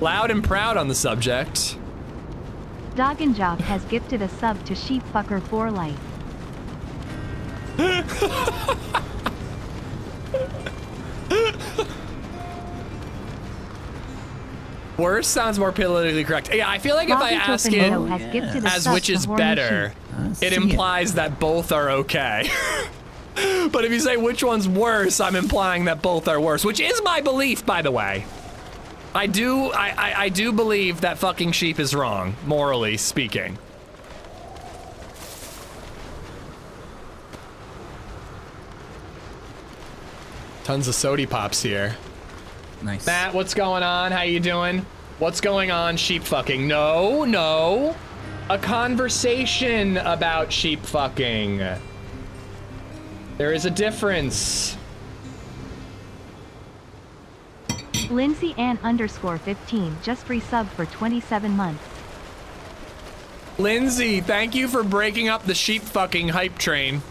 Loud and proud on the subject. Doggenjob has gifted a sub to Sheepfucker for life. Worse sounds more politically correct. Yeah, I feel like Bobby if I ask it as which is horny better, it implies that both are okay. But if you say which one's worse, I'm implying that both are worse, which is my belief, by the way. I do believe that fucking sheep is wrong, morally speaking. Tons of sody pops here. Nice. Matt, what's going on? How you doing? What's going on, sheep fucking? No, no. A conversation about sheep fucking. There is a difference. Lindsay Ann_15 just resub for 27 months. Lindsay, thank you for breaking up the sheep fucking hype train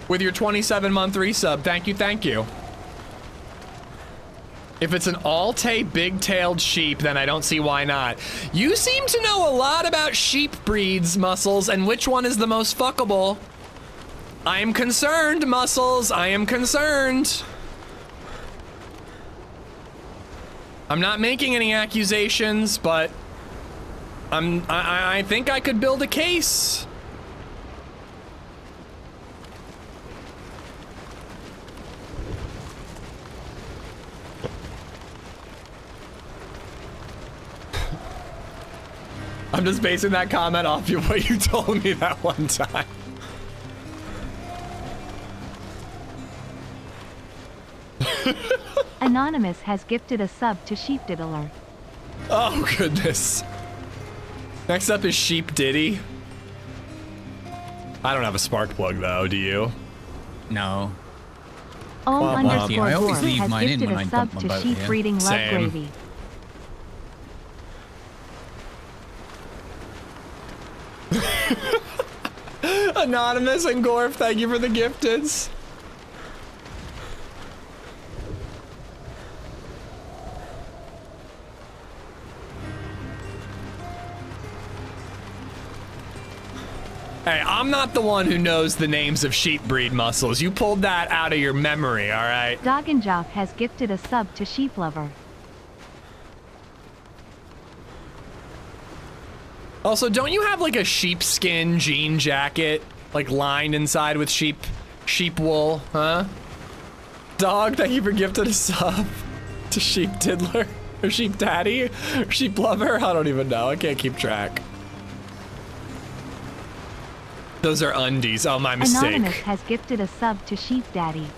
with your 27-month resub. Thank you, thank you. If it's an Alte big-tailed sheep, then I don't see why not. You seem to know a lot about sheep breeds, Muscles, and which one is the most fuckable. I am concerned, Muscles. I am concerned. I'm not making any accusations, but I think I could build a case. I'm just basing that comment off of what you told me that one time. Anonymous has gifted a sub to SVD Alert. Oh, goodness. Next up is Sheep Diddy. I don't have a spark plug, though, do you? No. _Gorf I always leave has mine in gifted when a I sub dump my to boat Sheep here. Breeding Love Same. Gravy. Anonymous and Gorf, thank you for the gifteds. Hey, I'm not the one who knows the names of sheep breed Muscles. You pulled that out of your memory, all right? Doggenjoff has gifted a sub to Sheep Lover. Also, don't you have like a sheepskin jean jacket, like lined inside with sheep wool, huh? Dog, thank you for gifting a sub to Sheep Diddler, or Sheep Daddy, or Sheep Lover. I don't even know. I can't keep track. Those are undies. Oh, my mistake. Anonymous has gifted a sub to Sheep Daddy.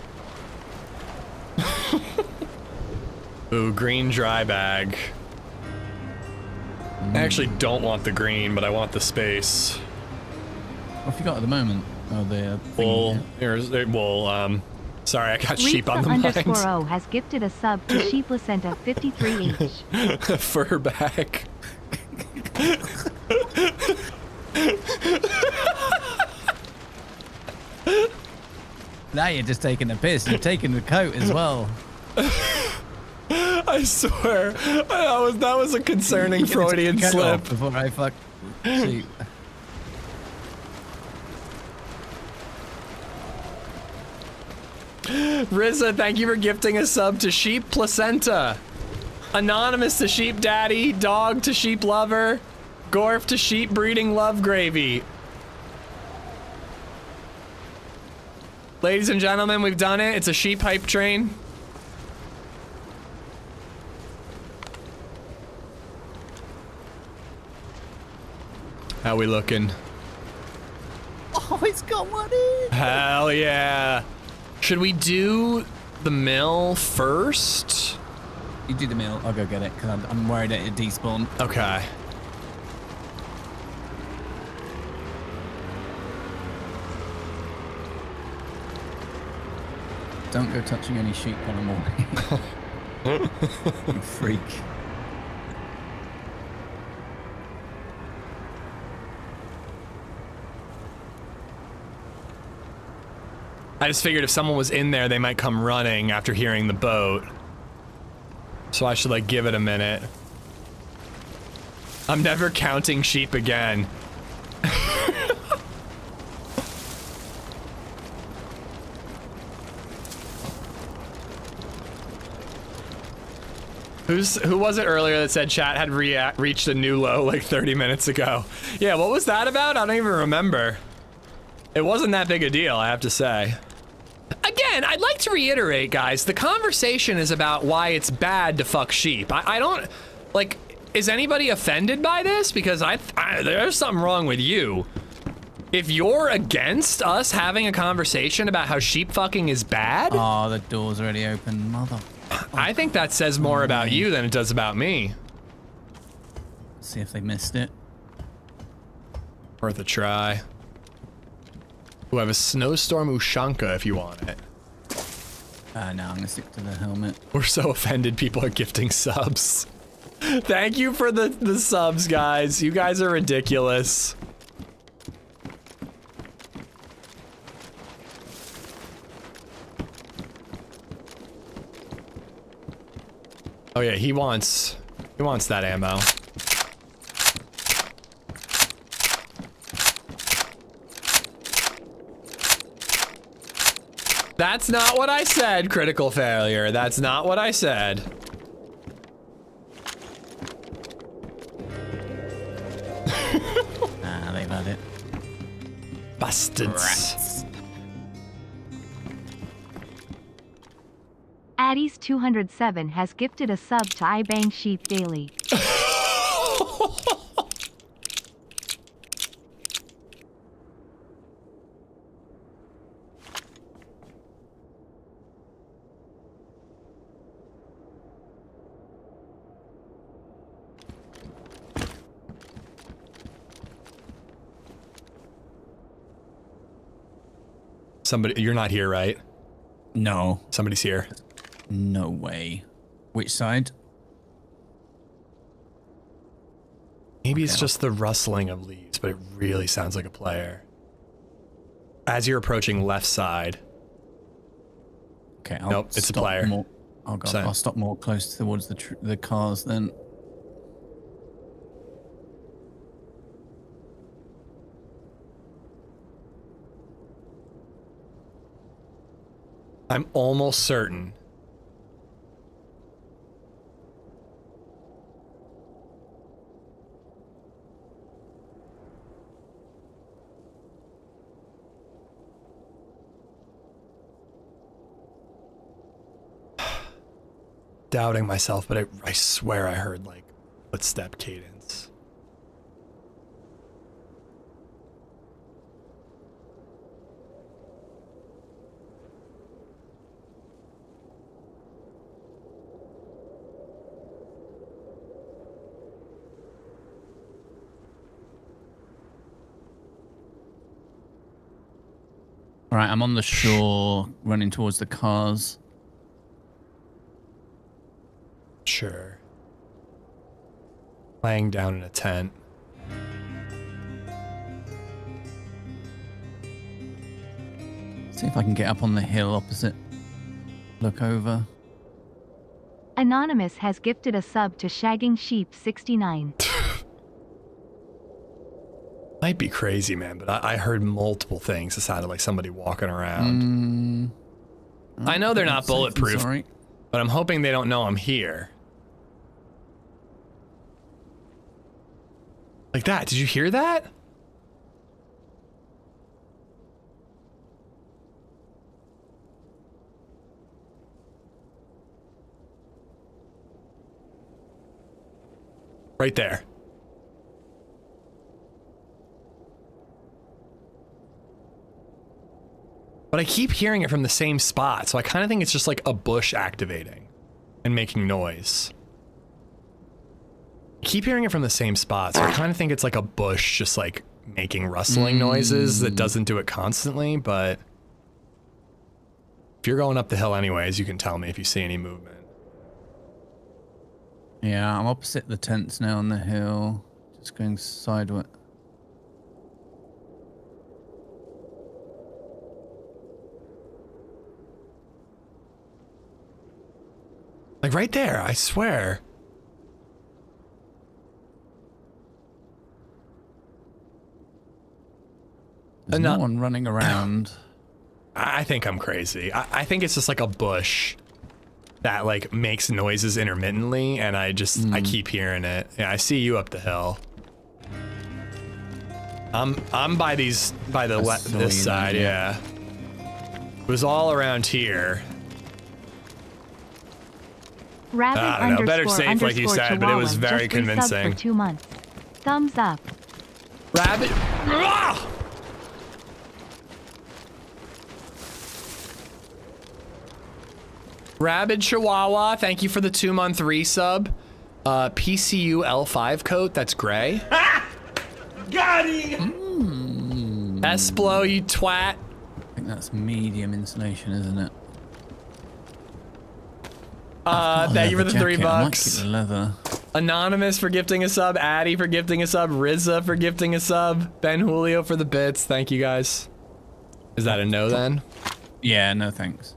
Ooh, green dry bag. I actually don't want the green, but I want the space. What have you got at the moment? Oh, the Wool. Sorry, I got sheep on the mind. _O has gifted a sub to Sheep Placenta 53H. Fur bag. Now you're just taking the piss. You're taking the coat as well. I swear, that was a concerning Freudian slip. Before I fuck sheep. Rizza, thank you for gifting a sub to Sheep Placenta. Anonymous to Sheep Daddy. Dog to Sheep Lover. Gorf to Sheep Breeding Love Gravy. Ladies and gentlemen, we've done it. It's a sheep hype train. How we looking? Oh, it's got one in. Hell yeah. Should we do the mill first? You do the mill. I'll go get it because I'm worried that it despawn. Okay. Don't go touching any sheep while I'm away. You freak. I just figured if someone was in there, they might come running after hearing the boat. So I should, like, give it a minute. I'm never counting sheep again. Who was it earlier that said chat had reached a new low like 30 minutes ago? Yeah, what was that about? I don't even remember. It wasn't that big a deal, I have to say. Again, I'd like to reiterate, guys, the conversation is about why it's bad to fuck sheep. I don't, like, is anybody offended by this? Because there's something wrong with you. If you're against us having a conversation about how sheep fucking is bad... Oh, the door's already open, mother... I think that says more about you than it does about me. See if they missed it. Worth a try. We have a snowstorm Ushanka if you want it. No, I'm gonna stick to the helmet. We're so offended people are gifting subs. Thank you for the subs, guys. You guys are ridiculous. Oh yeah, he wants that ammo. That's not what I said, critical failure. That's not what I said. They've had it. Bastards. Rats. Addie's 207 has gifted a sub to I Bang Sheep Daily. Somebody, you're not here, right? No. Somebody's here. No way. Which side? Maybe it's just the rustling of leaves, but it really sounds like a player. As you're approaching left side. Okay, Nope, it's a player. More. Oh god, I'll stop more close towards the cars then. I'm almost certain. Doubting myself, but I swear I heard like footstep cadence. All right, I'm on the shore, running towards the cars. Sure. Laying down in a tent. See if I can get up on the hill opposite. Look over. Anonymous has gifted a sub to Shagging Sheep 69. Might be crazy, man, but I heard multiple things. It sounded like somebody walking around. I know they're not bulletproof, but I'm hoping they don't know I'm here. Like that. Did you hear that? Right there. But I keep hearing it from the same spot, so I kind of think it's just like a bush activating and making noise. I keep hearing it from the same spot, so I kind of think it's like a bush just like making rustling noises that doesn't do it constantly, but if you're going up the hill anyways, you can tell me if you see any movement. Yeah, I'm opposite the tents now on the hill, just going sideways. Like right there, I swear. There's no one running around. I think I'm crazy. I think it's just like a bush that like makes noises intermittently, and I keep hearing it. Yeah, I see you up the hill. I'm by this side, yeah. It was all around here. Rabbit I don't know, better safe like you said, but it was very convincing. For 2 months. Thumbs up. Rabbit. Ah! Rabid Chihuahua, thank you for the 2-month resub. PCU L5 coat, that's gray. Got him! Esplo, you twat. I think that's medium insulation, isn't it? Thank you for the jacket. $3. I might keep the leather. Anonymous for gifting a sub, Addy for gifting a sub, Rizza for gifting a sub, Ben Julio for the bits. Thank you guys. Is that a no then? Yeah, no thanks.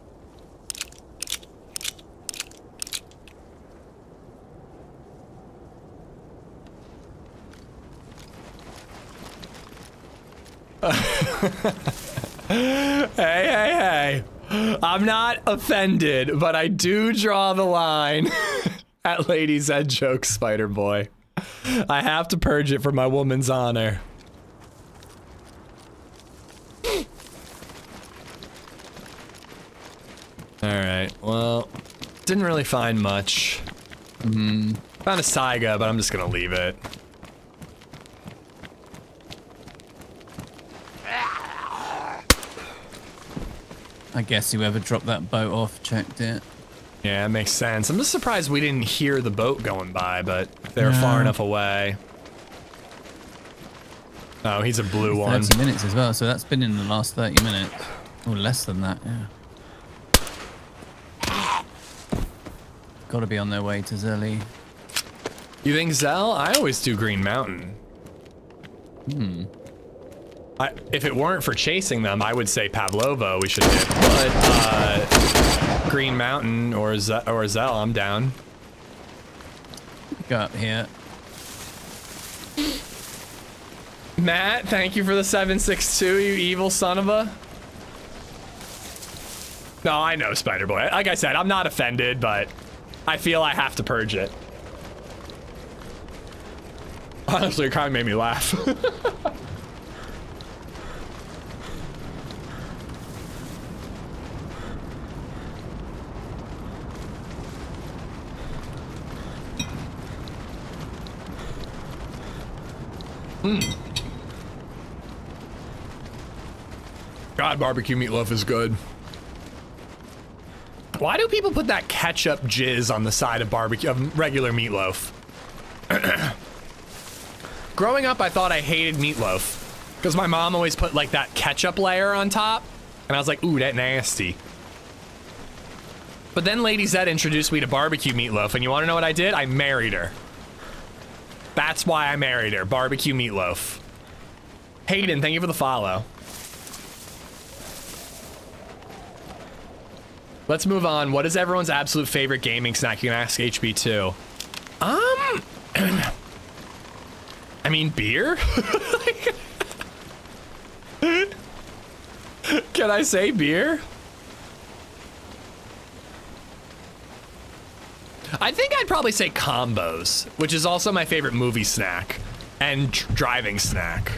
Hey. I'm not offended, but I do draw the line at LadyZed jokes, Spider Boy. I have to purge it for my woman's honor. Alright, well, didn't really find much. Found a Saiga, but I'm just gonna leave it. I guess whoever dropped that boat off checked it. Yeah, that makes sense. I'm just surprised we didn't hear the boat going by, but they're far enough away. Oh, he's a blue one. 30 minutes as well, so that's been in the last 30 minutes. Or less than that, yeah. Gotta be on their way to Zelly. You think Zell? I always do Green Mountain. If it weren't for chasing them, I would say Pavlovo we should hit. But Green Mountain or Zell, I'm down. Go up here. Matt, thank you for the 762, you evil son of a. No, I know, Spider Boy. Like I said, I'm not offended, but I feel I have to purge it. Honestly, it kind of made me laugh. God, barbecue meatloaf is good. Why do people put that ketchup jizz on the side of barbecue, of regular meatloaf? Growing up, I thought I hated meatloaf because my mom always put like that ketchup layer on top, and I was like, ooh, that nasty. But then LadyZed introduced me to barbecue meatloaf, and you want to know what I did? I married her. That's why I married her. Barbecue meatloaf. Hayden, thank you for the follow. Let's move on. What is everyone's absolute favorite gaming snack? You can ask HB2. I mean, beer? Can I say beer? I think I'd probably say combos, which is also my favorite movie snack and driving snack.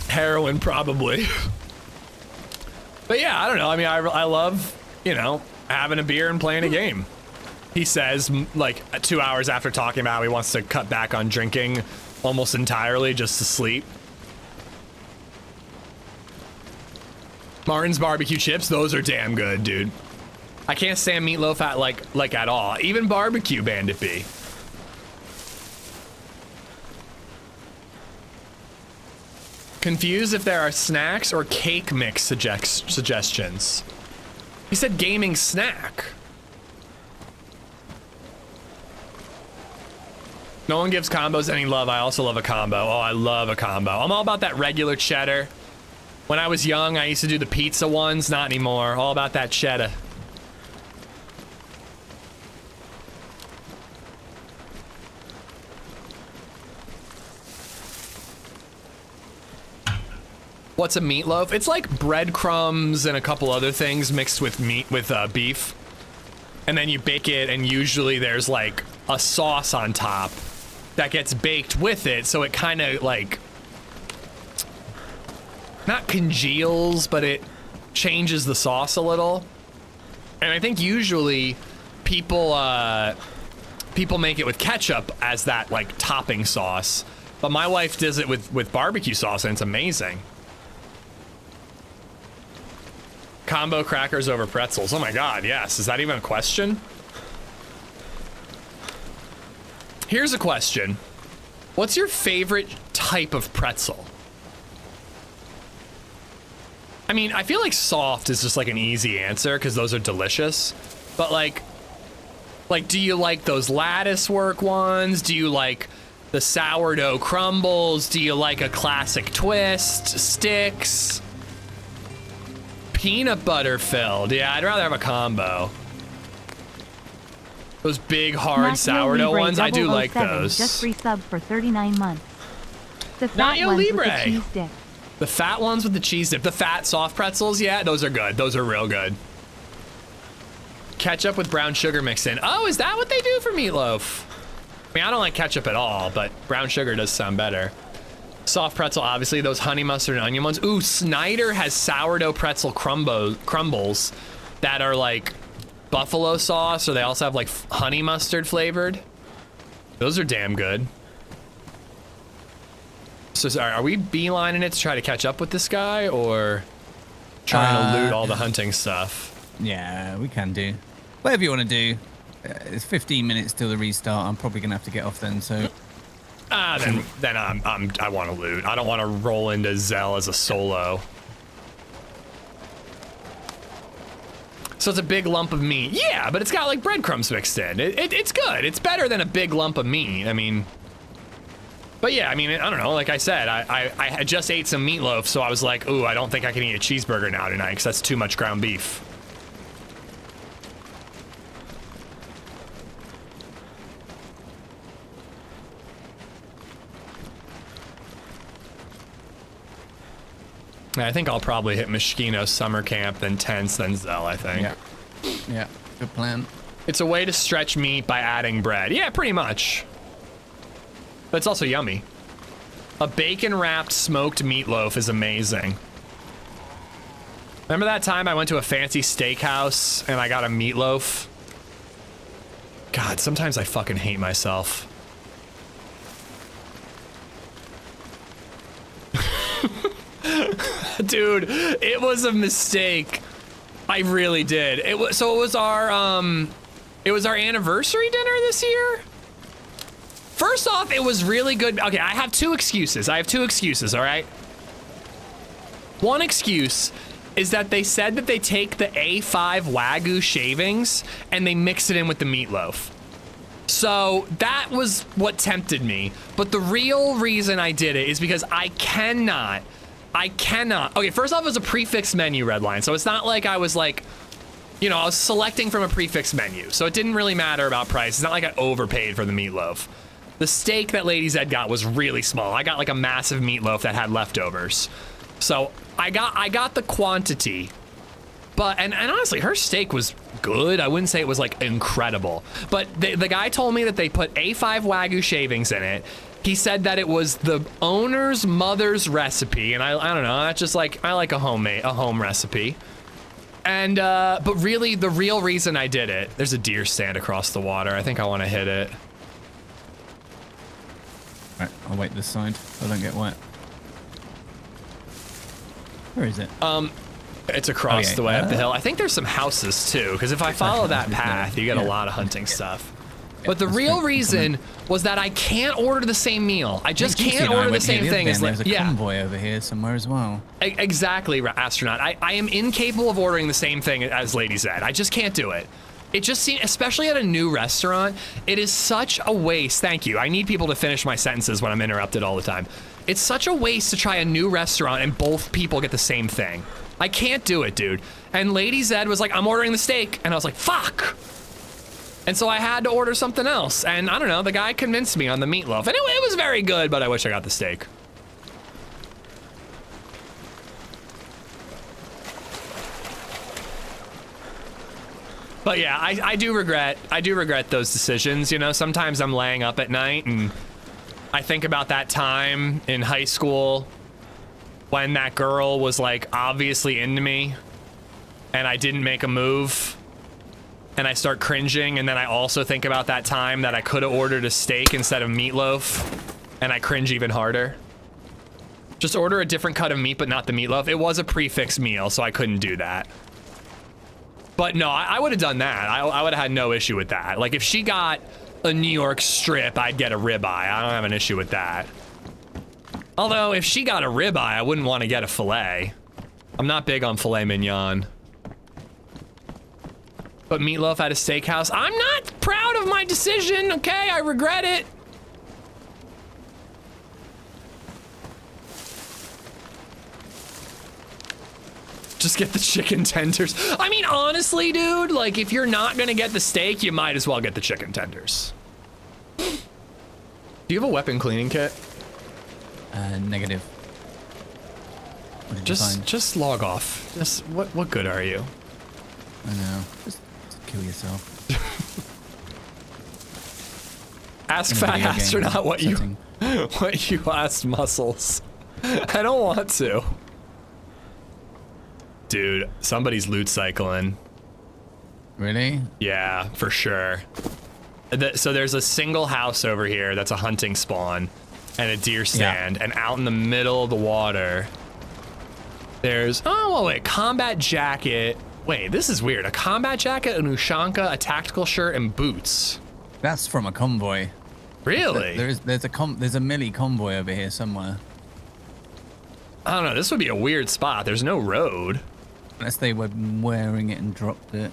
Heroin, probably. But yeah, I don't know. I mean, I love, you know, having a beer and playing a game. He says, like, 2 hours after talking about how he wants to cut back on drinking almost entirely just to sleep. Martin's barbecue chips, those are damn good, dude. I can't stand meatloaf at like at all. Even barbecue, Bandit B. Confused if there are snacks or cake mix suggestions. He said gaming snack. No one gives combos any love. I also love a combo. Oh, I love a combo. I'm all about that regular cheddar. When I was young, I used to do the pizza ones. Not anymore. All about that cheddar. What's a meatloaf? It's like breadcrumbs and a couple other things mixed with meat, with beef. And then you bake it, and usually there's like a sauce on top that gets baked with it, so it kind of like, not congeals, but it changes the sauce a little. And I think usually people make it with ketchup as that like topping sauce, but my wife does it with barbecue sauce, and it's amazing. Combo crackers over pretzels. Oh my god, yes. Is that even a question? Here's a question. What's your favorite type of pretzel? I mean, I feel like soft is just like an easy answer because those are delicious. But like, do you like those lattice work ones? Do you like the sourdough crumbles? Do you like a classic twist? Sticks? Peanut butter filled. Yeah, I'd rather have a combo. Those big, hard Nacho sourdough Libre ones, I do like 007 those. Just resub for 39 months. The fat Nacho ones Libre. with the cheese dip. The fat ones with the cheese dip. The fat soft pretzels, yeah, those are good. Those are real good. Ketchup with brown sugar mixed in. Oh, is that what they do for meatloaf? I mean, I don't like ketchup at all, but brown sugar does sound better. Soft pretzel, obviously. Those honey mustard and onion ones. Ooh, Snyder has sourdough pretzel crumbles that are like buffalo sauce, or they also have like honey mustard flavored. Those are damn good. So are we beelining it to try to catch up with this guy, or trying to loot all the hunting stuff? Yeah, we can do. Whatever you want to do. It's 15 minutes till the restart. I'm probably gonna have to get off then, so. Then I want to loot. I don't want to roll into Zell as a solo. So it's a big lump of meat. Yeah, but it's got like breadcrumbs mixed in. It's good. It's better than a big lump of meat. I mean, but yeah, I mean, I don't know. Like I said, I just ate some meatloaf, so I was like, ooh, I don't think I can eat a cheeseburger now tonight because that's too much ground beef. I think I'll probably hit Moschino summer camp, then tents, then Zell, I think. Yeah, good plan. It's a way to stretch meat by adding bread. Yeah, pretty much. But it's also yummy. A bacon-wrapped smoked meatloaf is amazing. Remember that time I went to a fancy steakhouse and I got a meatloaf? God, sometimes I fucking hate myself. Dude, it was a mistake. I really did. It was our anniversary dinner this year. First off, it was really good. Okay, I have two excuses. All right. One excuse is that they said that they take the A5 Wagyu shavings and they mix it in with the meatloaf. So that was what tempted me. But the real reason I did it is because I cannot. Okay, first off, it was a prefix menu, Redline. So it's not like I was like, you know, I was selecting from a prefix menu. So it didn't really matter about price. It's not like I overpaid for the meatloaf. The steak that LadyZed got was really small. I got like a massive meatloaf that had leftovers. So I got the quantity. But, and honestly, her steak was good. I wouldn't say it was like incredible. But the guy told me that they put A5 Wagyu shavings in it. He said that it was the owner's mother's recipe, and I don't know, that's just like, I like a home recipe. And, but really, the real reason I did it, there's a deer stand across the water. I think I want to hit it. Right, I'll wait this side so I don't get wet. Where is it? It's across the way up the hill. I think there's some houses too, because if I follow that path, you get a lot of hunting stuff. But the real reason was that I can't order the same meal. I just can't order the same thing as there's a convoy over here somewhere as well. Exactly, Astronaut. I am incapable of ordering the same thing as LadyZed. I just can't do it. It just seems, especially at a new restaurant, it is such a waste. Thank you. I need people to finish my sentences when I'm interrupted all the time. It's such a waste to try a new restaurant and both people get the same thing. I can't do it, dude. And LadyZed was like, I'm ordering the steak. And I was like, fuck. And so I had to order something else. And I don't know, the guy convinced me on the meatloaf. And it was very good, but I wish I got the steak. But yeah, I do regret those decisions. You know, sometimes I'm laying up at night and I think about that time in high school when that girl was like obviously into me and I didn't make a move. And I start cringing, and then I also think about that time that I could have ordered a steak instead of meatloaf, and I cringe even harder. Just order a different cut of meat, but not the meatloaf. It was a prefix meal, so I couldn't do that. But no, I would have done that. I would have had no issue with that. Like, if she got a New York strip, I'd get a ribeye. I don't have an issue with that. Although, if she got a ribeye, I wouldn't want to get a filet. I'm not big on filet mignon. But meatloaf at a steakhouse, I'm not proud of my decision, okay? I regret it. Just get the chicken tenders. I mean, honestly, dude, like, if you're not gonna get the steak, you might as well get the chicken tenders. Do you have a weapon cleaning kit? Negative. Just log off. Just what good are you? I know. Just kill yourself. Ask Fat Astronaut what you asked Muscles. I don't want to. Dude, somebody's loot cycling. Really? Yeah, for sure. So there's a single house over here that's a hunting spawn and a deer stand, and out in the middle of the water, there's, oh wait, combat jacket. Wait, this is weird. A combat jacket, an Ushanka, a tactical shirt, and boots. That's from a convoy. Really? There's a melee convoy over here somewhere. I don't know. This would be a weird spot. There's no road. Unless they were wearing it and dropped it.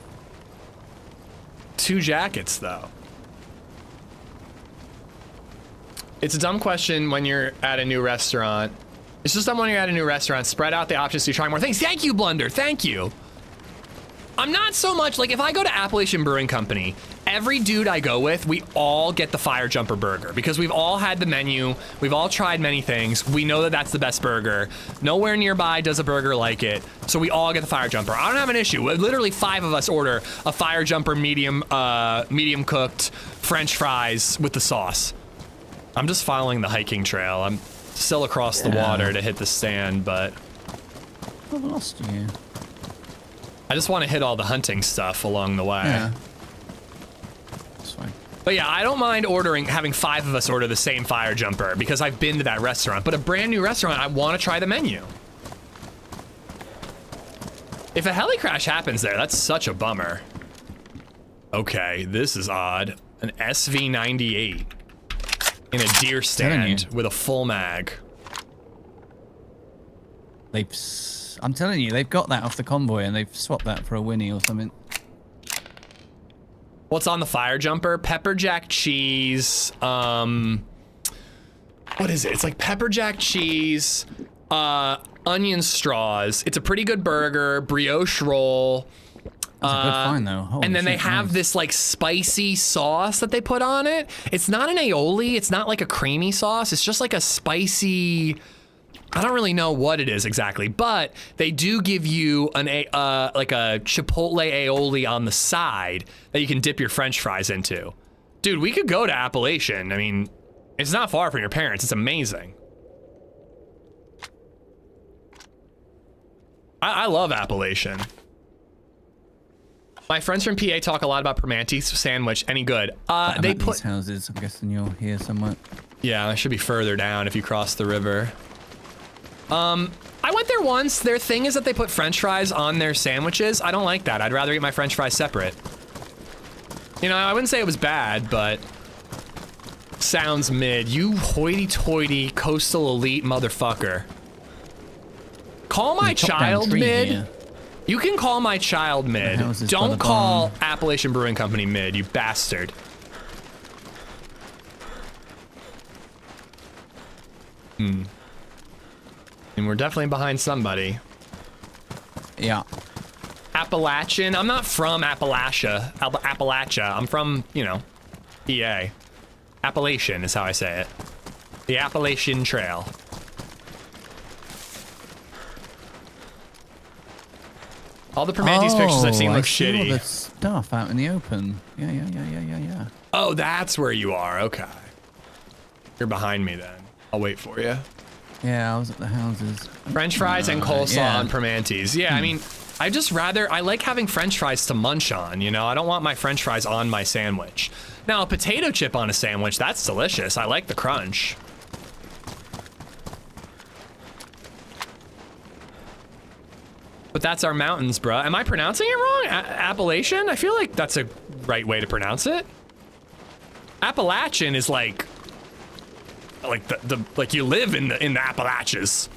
2 jackets, though. It's a dumb question when you're at a new restaurant. It's just dumb when you're at a new restaurant. Spread out the options to try more things. Thank you, Blunder. Thank you. I'm not so much, like, if I go to Appalachian Brewing Company, every dude I go with, we all get the Fire Jumper burger because we've all had the menu. We've all tried many things. We know that that's the best burger. Nowhere nearby does a burger like it. So we all get the Fire Jumper. I don't have an issue. Literally 5 of us order a Fire Jumper medium cooked French fries with the sauce. I'm just following the hiking trail. I'm still across the water to hit the stand, but I've lost you. I just want to hit all the hunting stuff along the way. Yeah. That's fine. But yeah, I don't mind having 5 of us order the same Fire Jumper because I've been to that restaurant. But a brand new restaurant, I want to try the menu. If a heli crash happens there, that's such a bummer. Okay, this is odd. An SV98 in a deer stand with a full mag. I'm telling you, they've got that off the convoy and they've swapped that for a Winnie or something. What's on the Fire Jumper? Pepper jack cheese. What is it? It's like pepper jack cheese, onion straws. It's a pretty good burger, brioche roll. That's a good find though. Holy and then they have this like spicy sauce that they put on it. It's not an aioli. It's not like a creamy sauce. It's just like a spicy. I don't really know what it is exactly, but they do give you like a chipotle aioli on the side that you can dip your French fries into. Dude, we could go to Appalachian. I mean, it's not far from your parents. It's amazing. I love Appalachian. My friends from PA talk a lot about Primanti's sandwich. Any good? They put these houses. I'm guessing you're here somewhere. Yeah, it should be further down if you cross the river. I went there once. Their thing is that they put French fries on their sandwiches. I don't like that. I'd rather eat my French fries separate. You know, I wouldn't say it was bad, but sounds mid. You hoity-toity coastal elite motherfucker. Call my child mid. Here. You can call my child mid. Don't call Appalachian Brewing Company mid, you bastard. And we're definitely behind somebody. Yeah. Appalachian. I'm not from Appalachia. Appalachia. I'm from, you know, PA. Appalachian is how I say it. The Appalachian Trail. All the Primanti's pictures I've seen look shitty. All the stuff out in the open. Yeah. Oh, that's where you are. Okay. You're behind me then. I'll wait for you. Yeah, I was at the houses. French fries and coleslaw on Primanti's. Yeah, I mean, I like having French fries to munch on, you know? I don't want my French fries on my sandwich. Now, a potato chip on a sandwich, that's delicious. I like the crunch. But that's our mountains, bruh. Am I pronouncing it wrong? Appalachian? I feel like that's a right way to pronounce it. Appalachian is like like you live in the Appalachians.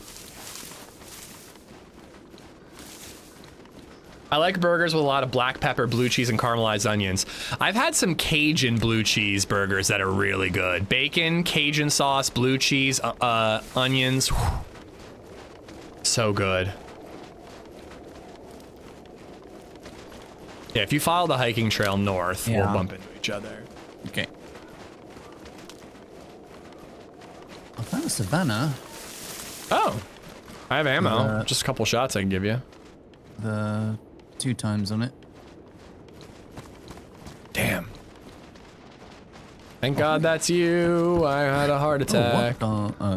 I like burgers with a lot of black pepper, blue cheese, and caramelized onions. I've had some Cajun blue cheese burgers that are really good. Bacon, Cajun sauce, blue cheese, onions. Whew. So good. Yeah, if you follow the hiking trail north, we'll bump into each other. Okay. I found a savannah. Oh, I have ammo. Just a couple shots I can give you. The 2 times on it. Damn. Thank God that's you. I had a heart attack.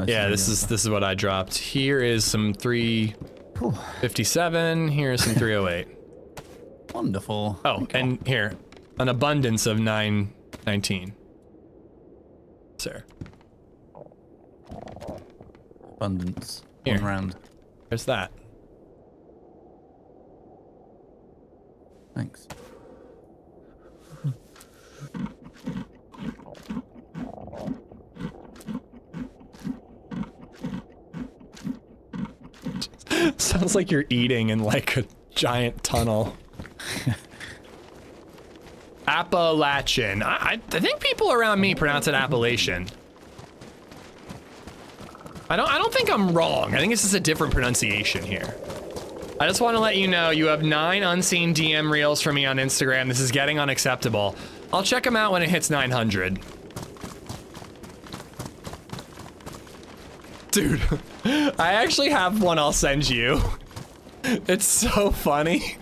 Yeah, this is what I dropped. Here is some 357. Here's some 308. Wonderful. Oh, okay. And here, an abundance of 919. Sir. Abundance. Here. 1 round. There's that. Thanks. Sounds like you're eating in like a giant tunnel. Appalachian. I think people around me pronounce it Appalachian. I don't think I'm wrong. I think it's just a different pronunciation here. I just want to let you know you have 9 unseen DM reels from me on Instagram. This is getting unacceptable. I'll check them out when it hits 900. Dude, I actually have one I'll send you. It's so funny.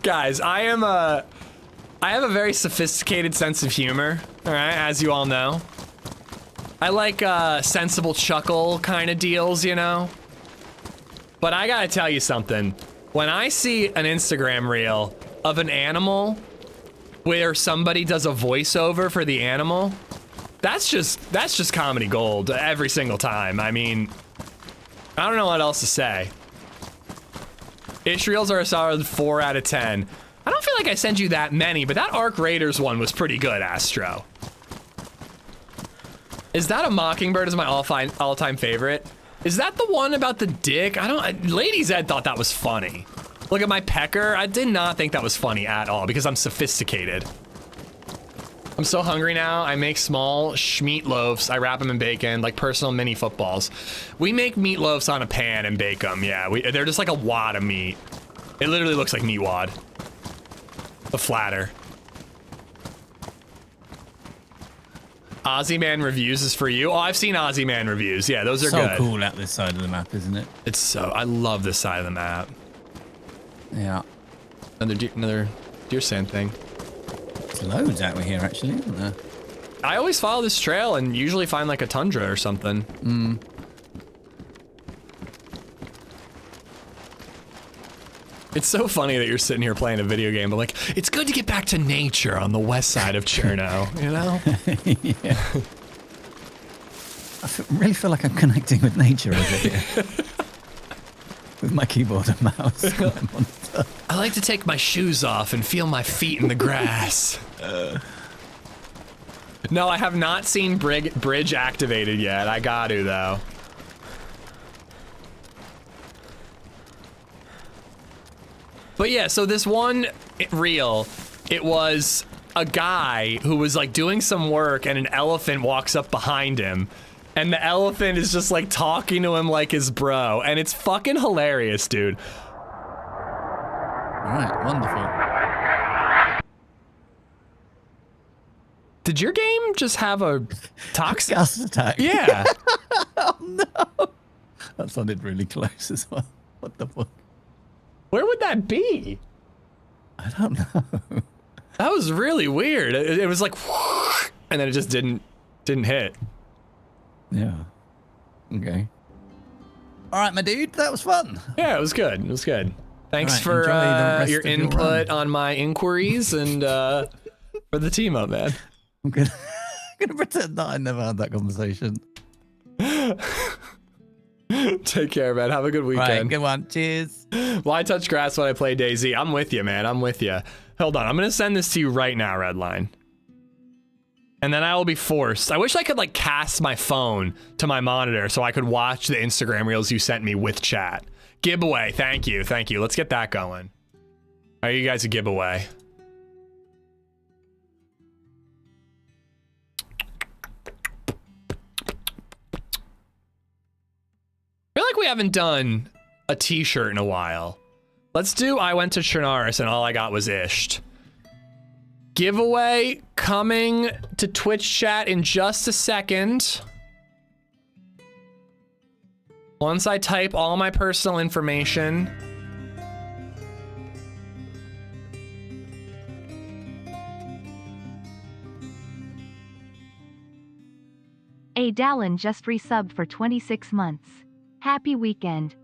Guys, I have a very sophisticated sense of humor, all right, as you all know. I like sensible chuckle kind of deals, you know? But I gotta tell you something. When I see an Instagram reel of an animal where somebody does a voiceover for the animal, that's just comedy gold every single time. I mean, I don't know what else to say. Ish reels are a solid 4 out of 10. I don't feel like I sent you that many, but that ARC Raiders one was pretty good, Astro. Is that a Mockingbird is my all-time favorite? Is that the one about the dick? LadyZed thought that was funny. Look at my pecker. I did not think that was funny at all because I'm sophisticated. I'm so hungry now. I make small meatloafs. I wrap them in bacon, like personal mini footballs. We make meatloafs on a pan and bake them. Yeah, they're just like a wad of meat. It literally looks like meat wad. The flatter. Aussie Man reviews is for you. Oh, I've seen Aussie Man reviews. Yeah, those are good. So cool at this side of the map, isn't it? It's so, I love this side of the map. Yeah. Another deer stand thing. There's loads out here, actually, isn't there? I always follow this trail and usually find like a tundra or something. Mm. It's so funny that you're sitting here playing a video game, but like, it's good to get back to nature on the west side of Cherno, you know? Yeah. I really feel like I'm connecting with nature over here. With my keyboard and mouse. I like to take my shoes off and feel my feet in the grass. No, I have not seen bridge activated yet. I got to, though. But yeah, so this one reel, it was a guy who was like doing some work and an elephant walks up behind him. And the elephant is just like talking to him like his bro. And it's fucking hilarious, dude. All right, wonderful. Did your game just have a toxic gas attack? Yeah. Oh no. That sounded really close as well. What the fuck? Where would that be? I don't know. That was really weird. It was like, and then it just didn't hit. Yeah. Okay. All right, my dude. That was fun. Yeah, it was good. It was good. Thanks right, for your input on my inquiries and for the team up, man. I'm gonna pretend that I never had that conversation. Take care, man. Have a good weekend. Right, good one. Cheers. Well, I touch grass when I play DayZ. I'm with you, man. I'm with you. Hold on. I'm going to send this to you right now, Redline. And then I will be forced. I wish I could, like, cast my phone to my monitor so I could watch the Instagram reels you sent me with chat. Giveaway. Thank you. Thank you. Let's get that going. Are you guys a giveaway? I feel like we haven't done a t-shirt in a while. Let's do I went to Chernarus and all I got was ished. Giveaway coming to Twitch chat in just a second. Once I type all my personal information. A Dallin just resubbed for 26 months. Happy weekend.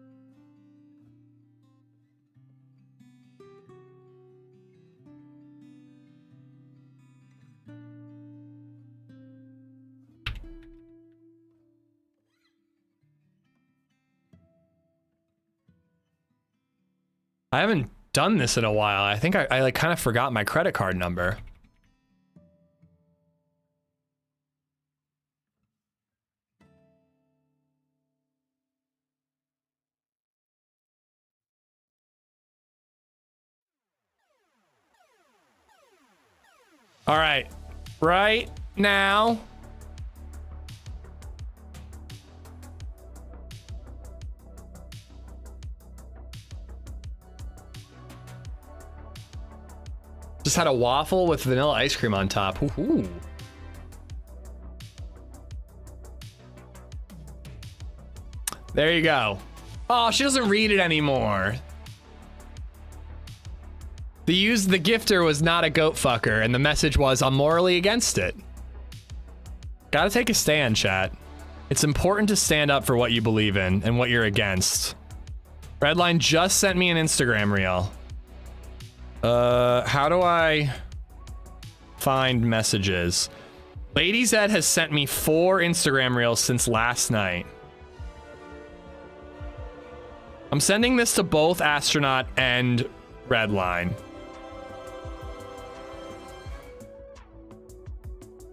I haven't done this in a while. I think I like kind of forgot my credit card number. All right, right now. Just had a waffle with vanilla ice cream on top. Ooh. There you go. Oh, she doesn't read it anymore. The gifter was not a goat fucker, and the message was, I'm morally against it. Gotta take a stand, chat. It's important to stand up for what you believe in and what you're against. Redline just sent me an Instagram reel. How do I find messages? LadyZed has sent me 4 Instagram reels since last night. I'm sending this to both Astronaut and Redline.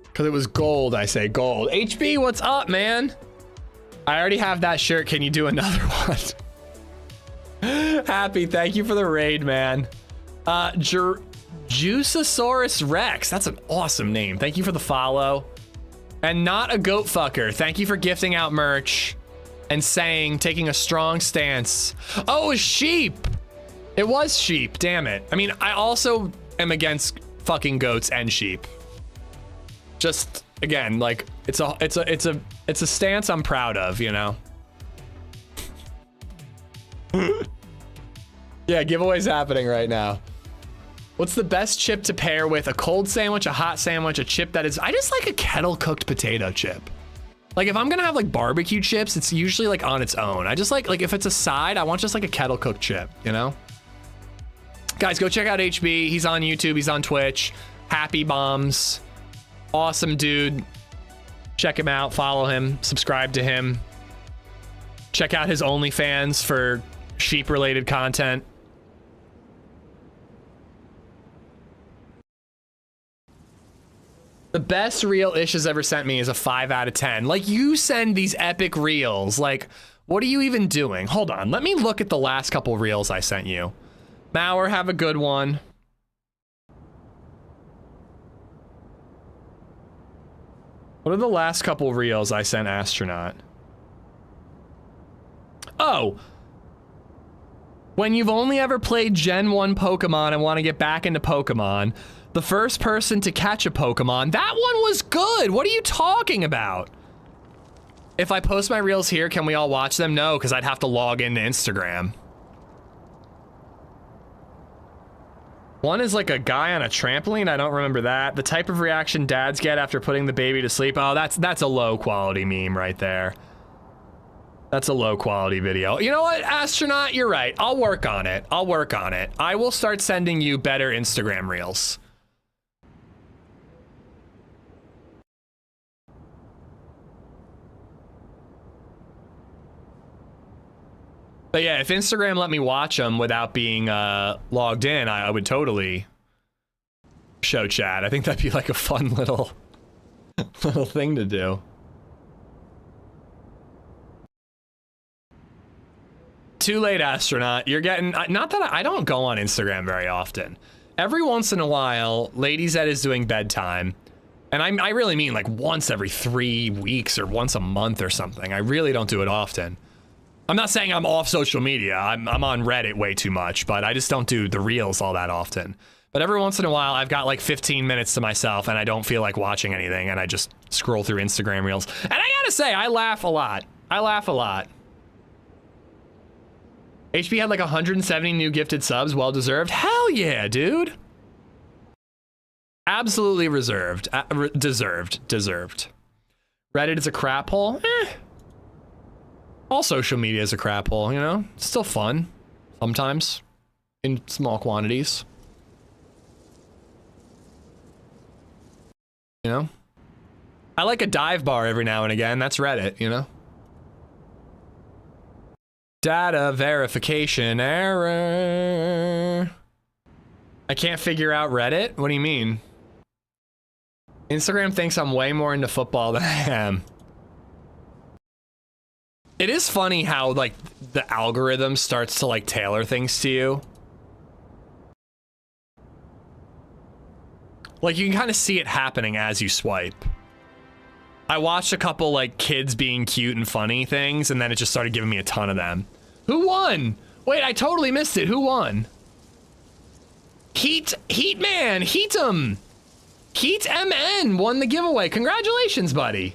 Because it was gold, I say gold. HB, what's up, man? I already have that shirt. Can you do another one? Happy, thank you for the raid, man. Juiceosaurus Rex. That's an awesome name. Thank you for the follow. And not a goat fucker. Thank you for gifting out merch and taking a strong stance. Oh, it was sheep. It was sheep. Damn it. I mean, I also am against fucking goats and sheep. Just again, like it's a stance I'm proud of, you know. Yeah, giveaway's happening right now. What's the best chip to pair with? A cold sandwich, a hot sandwich, a chip that is... I just like a kettle cooked potato chip. Like if I'm gonna have like barbecue chips, it's usually like on its own. I just like if it's a side, I want just like a kettle cooked chip, you know? Guys, go check out HB. He's on YouTube, he's on Twitch. Happy Bombs. Awesome dude. Check him out, follow him, subscribe to him. Check out his OnlyFans for sheep related content. The best reel Ish has ever sent me is a 5 out of 10. Like, you send these epic reels. Like, what are you even doing? Hold on, let me look at the last couple reels I sent you. Mauer, have a good one. What are the last couple reels I sent Astronaut? Oh! When you've only ever played Gen 1 Pokemon and want to get back into Pokemon, the first person to catch a Pokemon, that one was good! What are you talking about? If I post my reels here, can we all watch them? No, because I'd have to log into Instagram. One is like a guy on a trampoline. I don't remember that. The type of reaction dads get after putting the baby to sleep. Oh, that's a low quality meme right there. That's a low quality video. You know what, Astronaut? You're right. I'll work on it. I'll work on it. I will start sending you better Instagram reels. But yeah, if Instagram let me watch them without being logged in, I would totally show chat. I think that'd be like a fun little thing to do. Too late, Astronaut. You're getting... Not that I don't go on Instagram very often. Every once in a while, LadyZed is doing bedtime. And I really mean like once every 3 weeks or once a month or something. I really don't do it often. I'm not saying I'm off social media. I'm on Reddit way too much, but I just don't do the reels all that often. But every once in a while, I've got like 15 minutes to myself and I don't feel like watching anything and I just scroll through Instagram reels. And I gotta say, I laugh a lot. I laugh a lot. HP had like 170 new gifted subs, well deserved. Hell yeah, dude. Absolutely deserved. Deserved. Reddit is a crap hole. All social media is a crap hole, you know? It's still fun. Sometimes. In small quantities. You know? I like a dive bar every now and again. That's Reddit, you know? Data verification error. I can't figure out Reddit? What do you mean? Instagram thinks I'm way more into football than I am. It is funny how, like, the algorithm starts to, like, tailor things to you. Like, you can kind of see it happening as you swipe. I watched a couple, like, kids being cute and funny things, and then it just started giving me a ton of them. Who won? Wait, I totally missed it. Who won? Heatman, Heatum. Heat MN won the giveaway. Congratulations, buddy.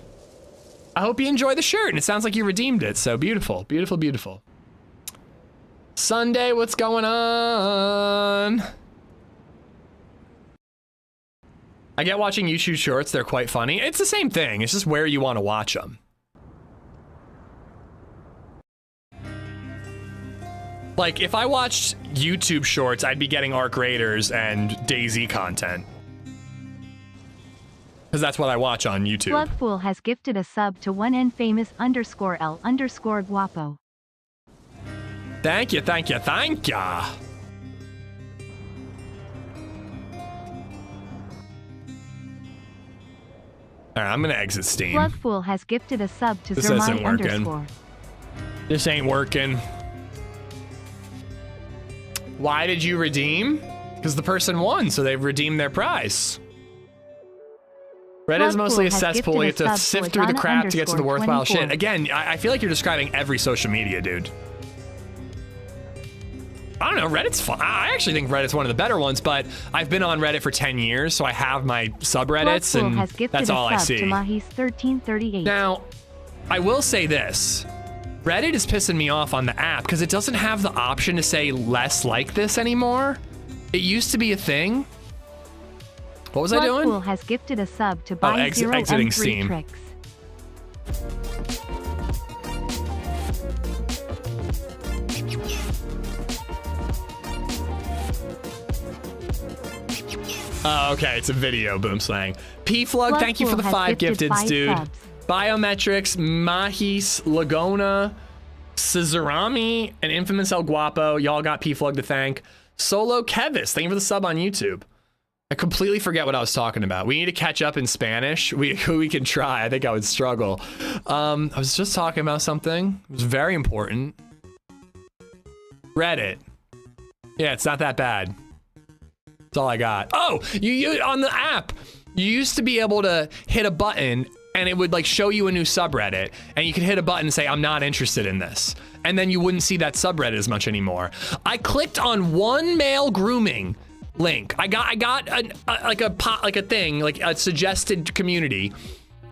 I hope you enjoy the shirt, and it sounds like you redeemed it, so beautiful, beautiful, beautiful. Sunday, what's going on? I get watching YouTube shorts, they're quite funny. It's the same thing, it's just where you want to watch them. Like, if I watched YouTube shorts, I'd be getting ARC Raiders and DayZ content. Because that's what I watch on YouTube. Plugfool has gifted a sub to 1N_famous_L_guapo. Thank you, thank you, thank ya. Alright, I'm gonna exit Steam. Plugfool has gifted a sub to This isn't working. Zermai_. This ain't working. Why did you redeem? Because the person won, so they've redeemed their prize. Reddit is mostly a cesspool. You have to sift through the crap to get to the worthwhile shit. Again, I feel like you're describing every social media, dude. I don't know, Reddit's fun. I actually think Reddit's one of the better ones, but I've been on Reddit for 10 years, so I have my subreddits, and that's all I see. Now, I will say this. Reddit is pissing me off on the app because it doesn't have the option to say less like this anymore. It used to be a thing. What was I doing? Plugfool has gifted a sub to buy exiting Steam. Tricks. Oh, okay, it's a video, boom slang. P-Flug, thank you for the 5 gifteds, dude. Subs. Biometrics, Mahis, Lagona, Cesarami, and Infamous El Guapo. Y'all got P-Flug to thank. Solo Kevis, thank you for the sub on YouTube. I completely forget what I was talking about. We need to catch up in Spanish. We can try. I think I would struggle. I was just talking about something. It was very important. Reddit. Yeah, it's not that bad. That's all I got. Oh, you on the app, you used to be able to hit a button and it would like show you a new subreddit, and you could hit a button and say, I'm not interested in this. And then you wouldn't see that subreddit as much anymore. I clicked on one male grooming link. I got a thing, like a suggested community,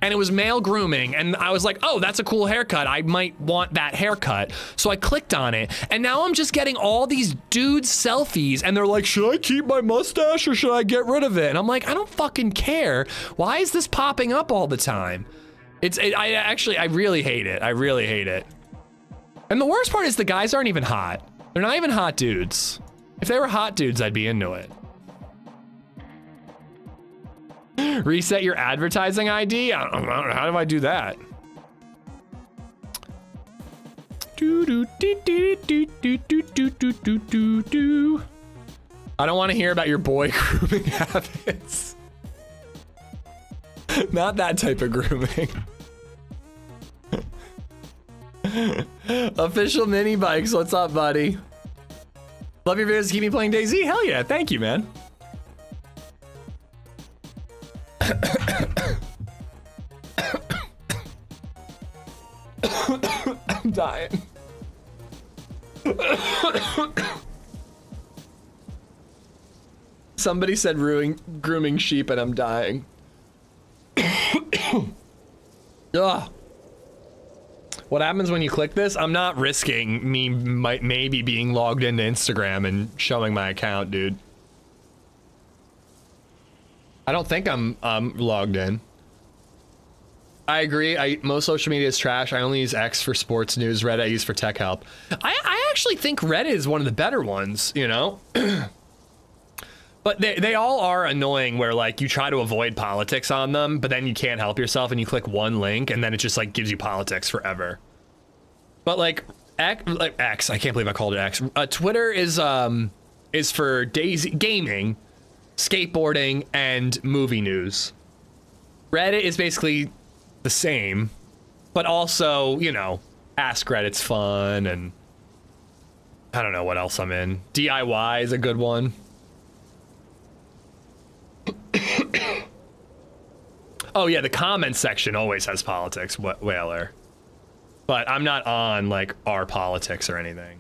and it was male grooming, and I was like, oh, that's a cool haircut. I might want that haircut. So I clicked on it, and now I'm just getting all these dudes selfies, and they're like, should I keep my mustache or should I get rid of it? And I'm like, I don't fucking care. Why is this popping up all the time? I really hate it. I really hate it. And the worst part is the guys aren't even hot. They're not even hot dudes. If they were hot dudes, I'd be into it. Reset your advertising ID? I don't know. How do I do that? I don't want to hear about your boy grooming habits. Not that type of grooming. Official mini bikes. What's up, buddy? Love your videos. Keep me playing DayZ. Hell yeah. Thank you, man. I'm dying. Somebody said grooming sheep and I'm dying. Ugh. What happens when you click this? I'm not risking me maybe being logged into Instagram and showing my account, dude. I don't think I'm logged in. I agree. Most social media is trash. I only use X for sports news. Reddit I use for tech help. I actually think Reddit is one of the better ones, you know? But they all are annoying where like you try to avoid politics on them, but then you can't help yourself and you click one link and then it just like gives you politics forever. But like X, I can't believe I called it X. Twitter is for DayZ gaming, skateboarding, and movie news. Reddit is basically the same, but also, you know, Ask Reddit's fun, and I don't know what else I'm in. DIY is a good one. Oh yeah, the comments section always has politics, Whaler. But I'm not on like our politics or anything.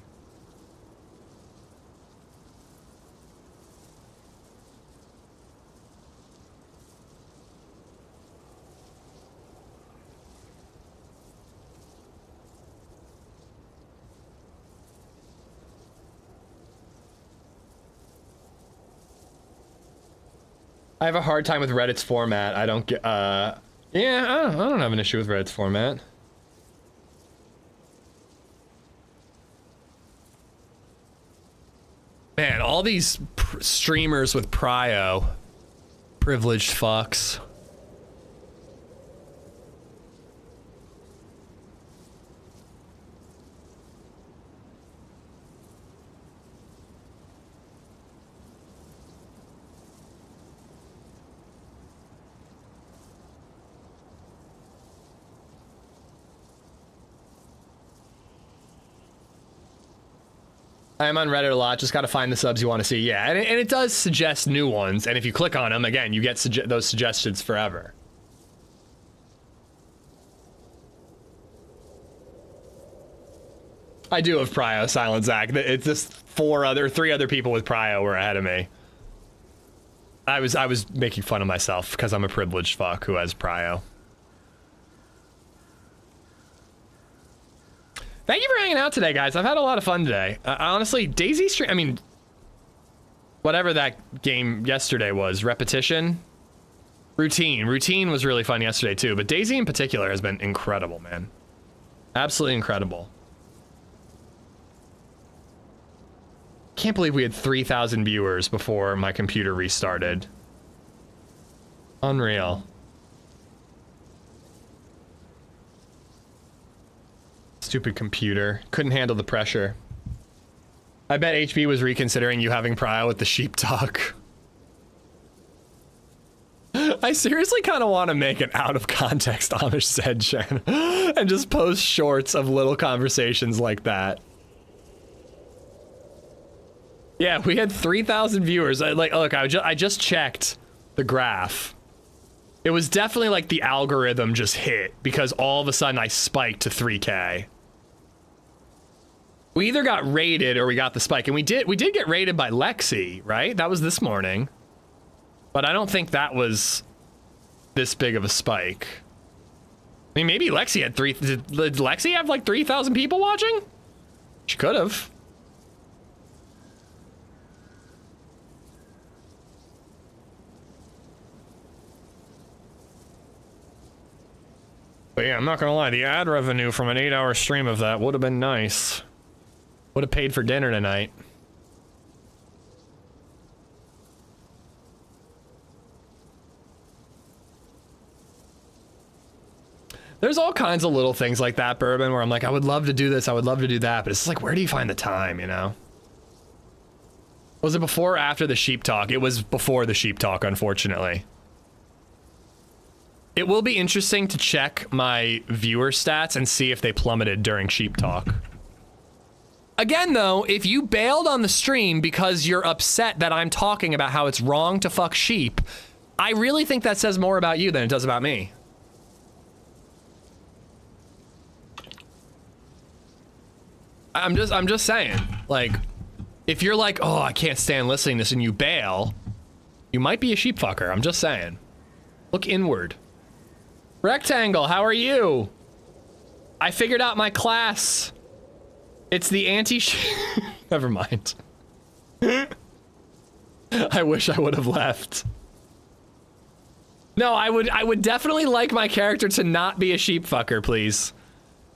I have a hard time with Reddit's format. I don't get, yeah, I don't have an issue with Reddit's format. Man, all these streamers with prio. Privileged fucks. I'm on Reddit a lot, just gotta find the subs you want to see. Yeah, and it does suggest new ones, and if you click on them, again, you get those suggestions forever. I do have prio, Silent Zach. It's just three other people with prio were ahead of me. I was making fun of myself because I'm a privileged fuck who has prio. Thank you for hanging out today, guys. I've had a lot of fun today. Honestly, DayZ stream, I mean, whatever that game yesterday was, Repetition? Routine. Routine was really fun yesterday too, but DayZ in particular has been incredible, man. Absolutely incredible. Can't believe we had 3,000 viewers before my computer restarted. Unreal. Stupid computer. Couldn't handle the pressure. I bet HB was reconsidering you having prio with the sheep talk. I seriously kind of want to make an out of context AmishZed channel and just post shorts of little conversations like that. Yeah, we had 3,000 viewers. Look, I just checked the graph. It was definitely like the algorithm just hit because all of a sudden I spiked to 3K. We either got raided or we got the spike, and we did get raided by Lexi, right? That was this morning. But I don't think that was this big of a spike. I mean, maybe Lexi had did Lexi have like 3,000 people watching? She could have. But yeah, I'm not gonna lie, the ad revenue from an 8-hour stream of that would have been nice. Would have paid for dinner tonight. There's all kinds of little things like that, Bourbon, where I'm like, I would love to do this, I would love to do that, but it's just like, where do you find the time, you know? Was it before or after the sheep talk? It was before the sheep talk, unfortunately. It will be interesting to check my viewer stats and see if they plummeted during sheep talk. Again, though, if you bailed on the stream because you're upset that I'm talking about how it's wrong to fuck sheep, I really think that says more about you than it does about me. I'm just saying, like, if you're like, oh, I can't stand listening to this, and you bail, you might be a sheep fucker. I'm just saying. Look inward. Rectangle, how are you? I figured out my class. It's the never mind. I wish I would have left. No, I would definitely like my character to not be a sheep fucker, please.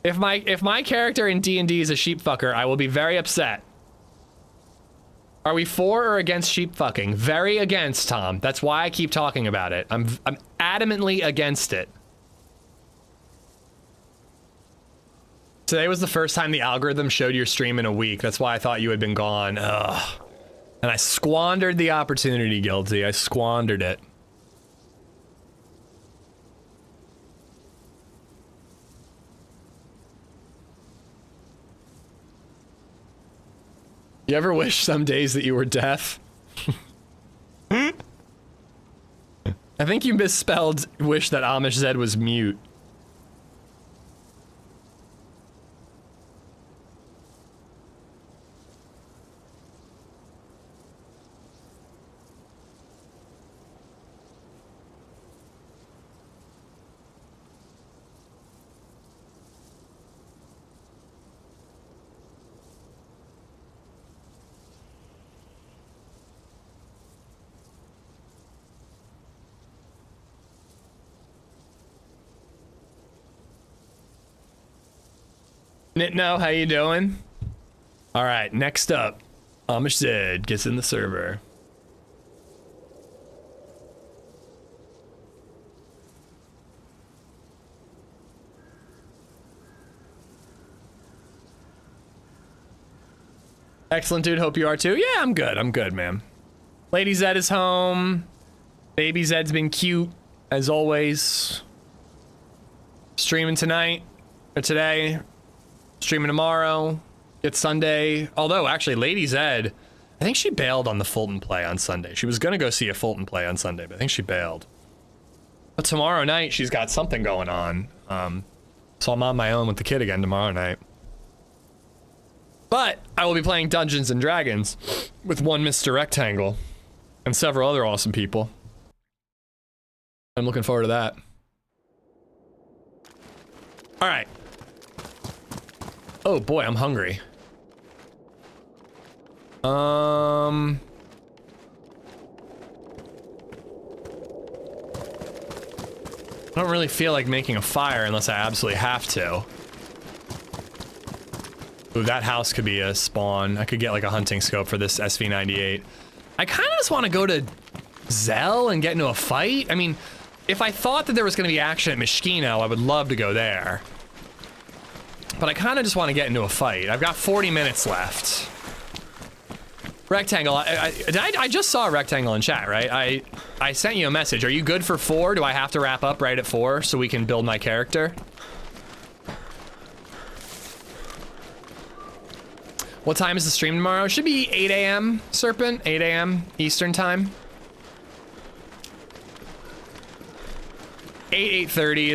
If my character in D&D is a sheep fucker, I will be very upset. Are we for or against sheep fucking? Very against, Tom. That's why I keep talking about it. I'm adamantly against it. Today was the first time the algorithm showed your stream in a week. That's why I thought you had been gone. Ugh. And I squandered the opportunity, Guilty. I squandered it. You ever wish some days that you were deaf? I think you misspelled wish that AmishZed was mute. Nitno, how you doing? All right, next up, AmishZed gets in the server. Excellent, dude. Hope you are too. Yeah, I'm good. I'm good, man. LadyZed is home. BabyZed's been cute, as always. Streaming tonight, or today. Streaming tomorrow. It's Sunday. Although, actually, LadyZed, I think she bailed on the Fulton play on Sunday. She was gonna go see a Fulton play on Sunday, but I think she bailed. But tomorrow night, she's got something going on. So I'm on my own with the kid again tomorrow night. But I will be playing Dungeons and Dragons with one Mr. Rectangle and several other awesome people. I'm looking forward to that. All right. Oh boy, I'm hungry. I don't really feel like making a fire unless I absolutely have to. Ooh, that house could be a spawn. I could get like a hunting scope for this SV98. I kind of just want to go to Zell and get into a fight. I mean, if I thought that there was going to be action at Mishkino, I would love to go there. But I kind of just want to get into a fight. I've got 40 minutes left. Rectangle, I just saw a Rectangle in chat, right? I sent you a message. Are you good for 4? Do I have to wrap up right at 4 so we can build my character? What time is the stream tomorrow? It should be 8 a.m. Serpent, 8 a.m. Eastern time. 8:30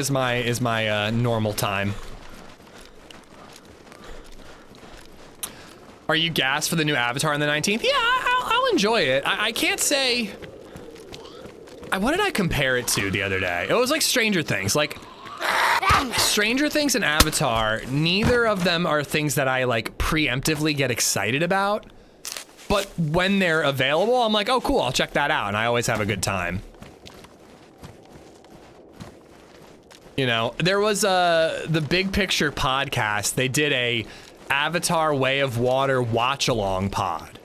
is my normal time. Are you gassed for the new Avatar on the 19th? Yeah, I'll enjoy it. I can't say... What did I compare it to the other day? It was like Stranger Things. Like, Stranger Things and Avatar, neither of them are things that I like preemptively get excited about. But when they're available, I'm like, oh cool, I'll check that out. And I always have a good time. You know, there was the Big Picture podcast. They did a Avatar Way of Water watch-along pod.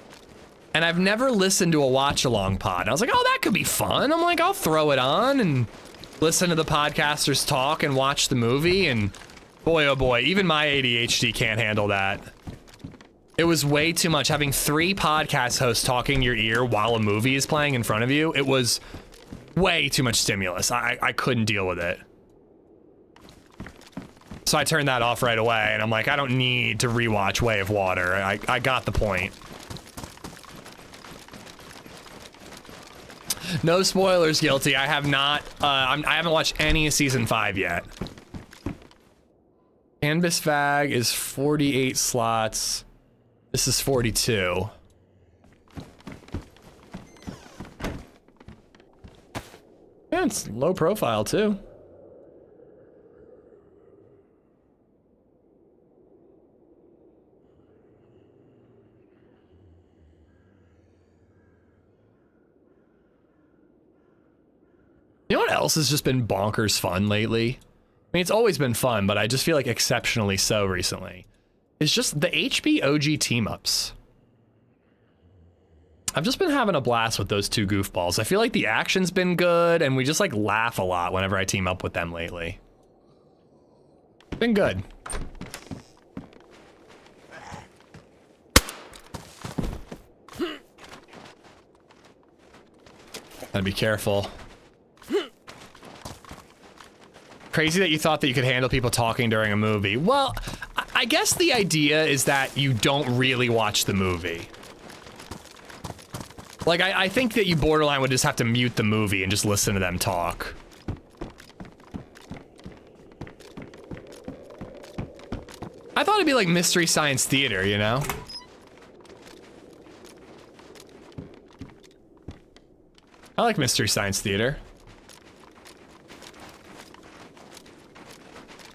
And I've never listened to a watch-along pod. I was like, oh, that could be fun. I'm like, I'll throw it on and listen to the podcasters talk and watch the movie. And boy, oh boy, even my ADHD can't handle that. It was way too much. Having 3 podcast hosts talking in your ear while a movie is playing in front of you, it was way too much stimulus. I couldn't deal with it. So I turned that off right away, and I'm like, I don't need to rewatch Way of Water. I got the point. No spoilers, Guilty. I have not, I haven't watched any of season 5 yet. Canvas bag is 48 slots. This is 42. Yeah, it's low profile too. You know what else has just been bonkers fun lately? I mean, it's always been fun, but I just feel like exceptionally so recently. It's just the HB OG team-ups. I've just been having a blast with those two goofballs. I feel like the action's been good, and we just like laugh a lot whenever I team up with them lately. Been good. Gotta be careful. Crazy that you thought that you could handle people talking during a movie. Well, I guess the idea is that you don't really watch the movie. Like, I think that you borderline would just have to mute the movie and just listen to them talk. I thought it'd be like Mystery Science Theater, you know? I like Mystery Science Theater.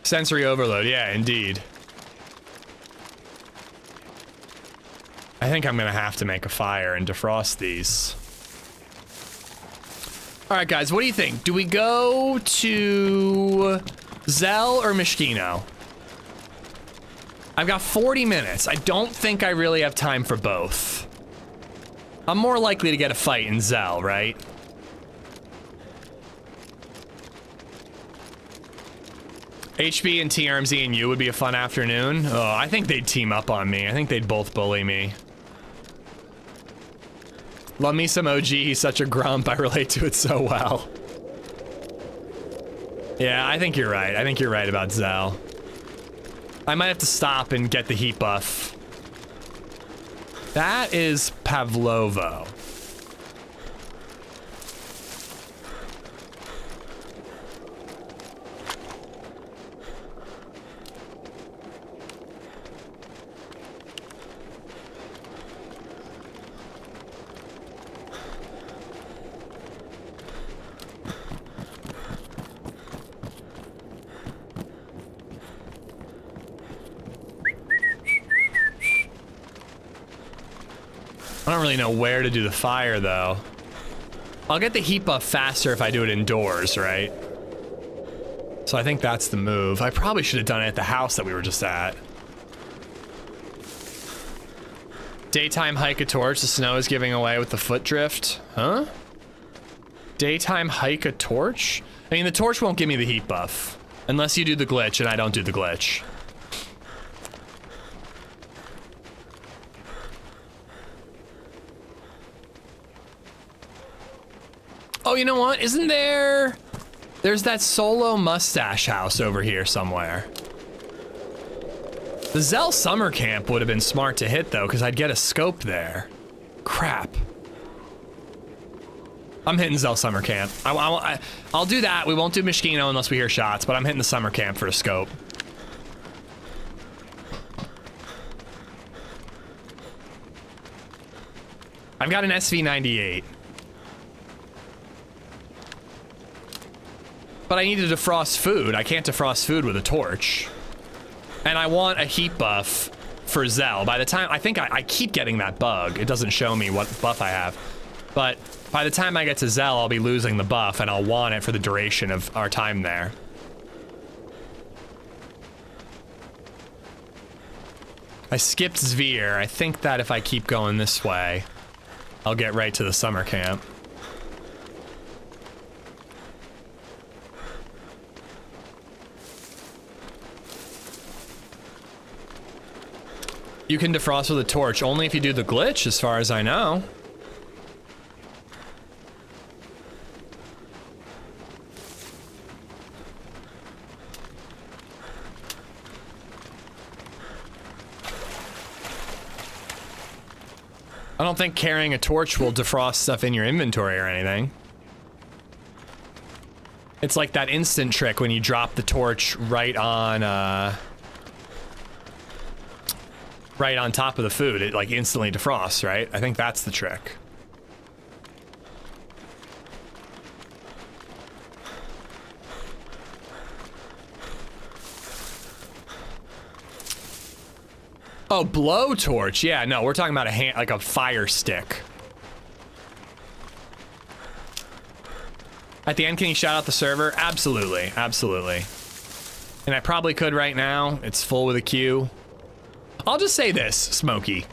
Sensory overload, yeah, indeed. I think I'm gonna have to make a fire and defrost these. All right, guys, what do you think? Do we go to Zell or Mishkino? I've got 40 minutes. I don't think I really have time for both. I'm more likely to get a fight in Zell, right? HB and TRMZ and you would be a fun afternoon. Oh, I think they'd team up on me. I think they'd both bully me. Love me some OG. He's such a grump. I relate to it so well. Yeah, I think you're right. I think you're right about Zell. I might have to stop and get the heat buff. That is Pavlovo. I don't really know where to do the fire, though. I'll get the heat buff faster if I do it indoors, right? So I think that's the move. I probably should have done it at the house that we were just at. Daytime hike a torch. The snow is giving away with the foot drift. Huh? Daytime hike a torch? I mean, the torch won't give me the heat buff. Unless you do the glitch, and I don't do the glitch. Oh, you know what? Isn't there... There's that solo mustache house over here somewhere. The Zell summer camp would have been smart to hit, though, because I'd get a scope there. Crap. I'm hitting Zell summer camp. I'll do that. We won't do Mishkino unless we hear shots, but I'm hitting the summer camp for a scope. I've got an SV98. But I need to defrost food. I can't defrost food with a torch. And I want a heat buff for Zell. By the time, I think I keep getting that bug. It doesn't show me what buff I have. But by the time I get to Zell, I'll be losing the buff and I'll want it for the duration of our time there. I skipped Zvir. I think that if I keep going this way, I'll get right to the summer camp. You can defrost with a torch only if you do the glitch, as far as I know. I don't think carrying a torch will defrost stuff in your inventory or anything. It's like that instant trick when you drop the torch right on right on top of the food, it like instantly defrosts, right? I think that's the trick. Oh, blowtorch. Yeah, no, we're talking about a hand, like a fire stick. At the end, can you shout out the server? Absolutely, absolutely. And I probably could right now. It's full with a queue. I'll just say this, Smokey.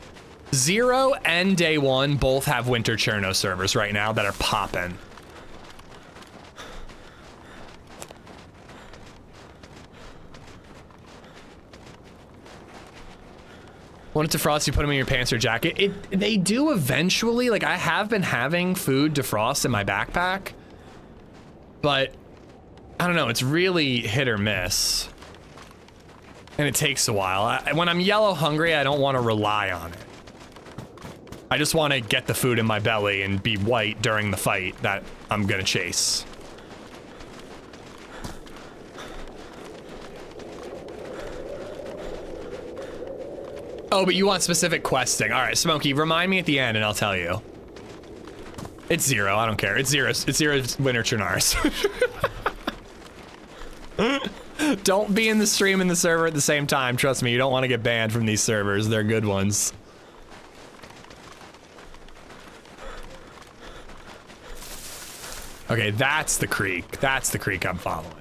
0 and Day 1 both have Winter Cherno servers right now that are popping. Want it to frost, you put them in your pants or jacket. They do eventually. Like, I have been having food defrost in my backpack, but I don't know, it's really hit or miss. And it takes a while. When I'm yellow hungry, I don't want to rely on it. I just want to get the food in my belly and be white during the fight that I'm gonna chase. Oh, but you want specific questing. All right, Smokey, remind me at the end and I'll tell you. It's 0, I don't care. It's 0, it's 0 Winter Chernarus. Don't be in the stream and the server at the same time. Trust me, you don't want to get banned from these servers. They're good ones. Okay, that's the creek. That's the creek I'm following.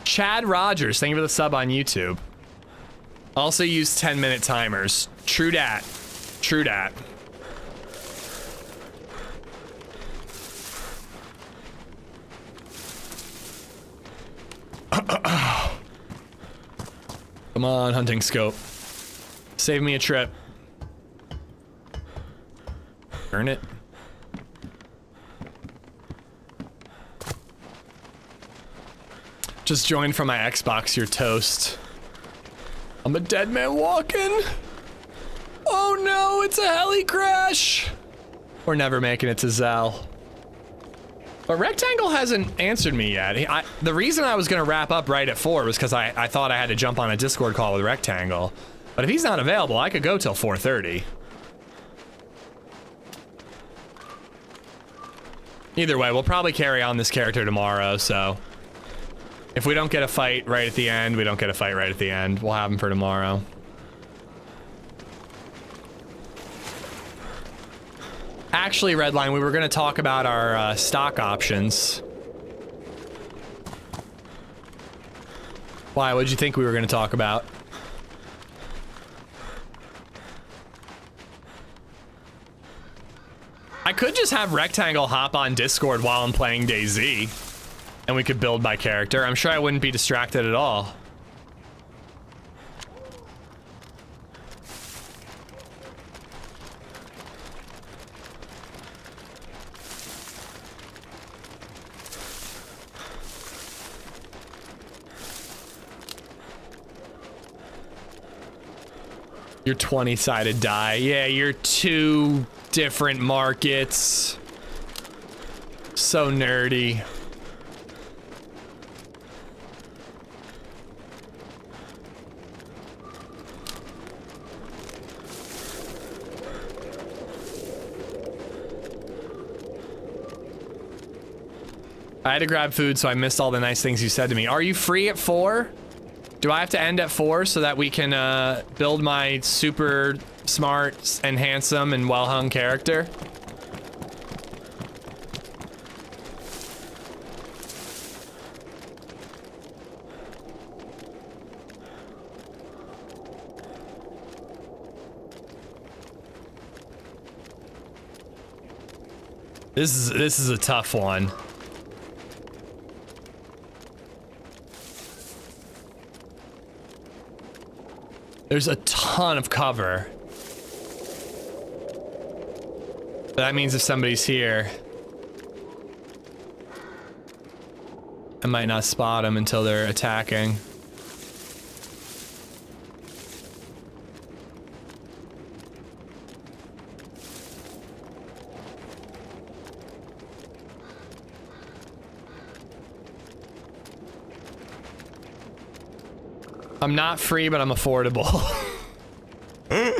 Chad Rogers, thank you for the sub on YouTube. Also use 10-minute timers. True dat. True dat. Come on, hunting scope. Save me a trip. Earn it. Just joined from my Xbox, you're toast. I'm a dead man walking. Oh no, it's a heli crash. We're never making it to Zal. But Rectangle hasn't answered me yet. The reason I was gonna wrap up right at 4 was because I thought I had to jump on a Discord call with Rectangle. But if he's not available, I could go till 4:30. Either way, we'll probably carry on this character tomorrow, so. If we don't get a fight right at the end, we don't get a fight right at the end. We'll have him for tomorrow. Actually, Redline, we were going to talk about our stock options. Why? What did you think we were going to talk about? I could just have Rectangle hop on Discord while I'm playing DayZ. And we could build my character. I'm sure I wouldn't be distracted at all. Your 20-sided die. Yeah, you're 2 different markets. So nerdy. I had to grab food, so I missed all the nice things you said to me. Are you free at 4? Do I have to end at 4 so that we can build my super smart and handsome and well-hung character? This is a tough one. There's a ton of cover. But that means if somebody's here, I might not spot them until they're attacking. I'm not free, but I'm affordable. I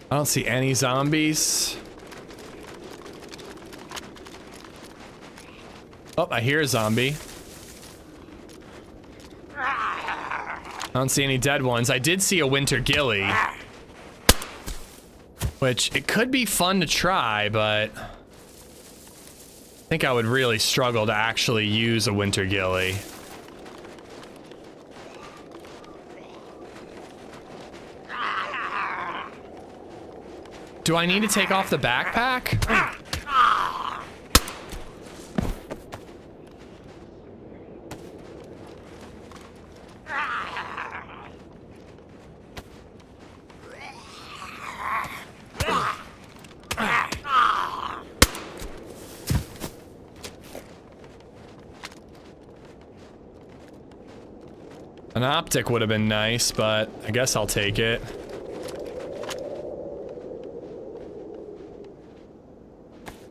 don't see any zombies. Oh, I hear a zombie. I don't see any dead ones. I did see a winter ghillie. Which, it could be fun to try, but I think I would really struggle to actually use a winter ghillie. Do I need to take off the backpack? An optic would have been nice, but I guess I'll take it.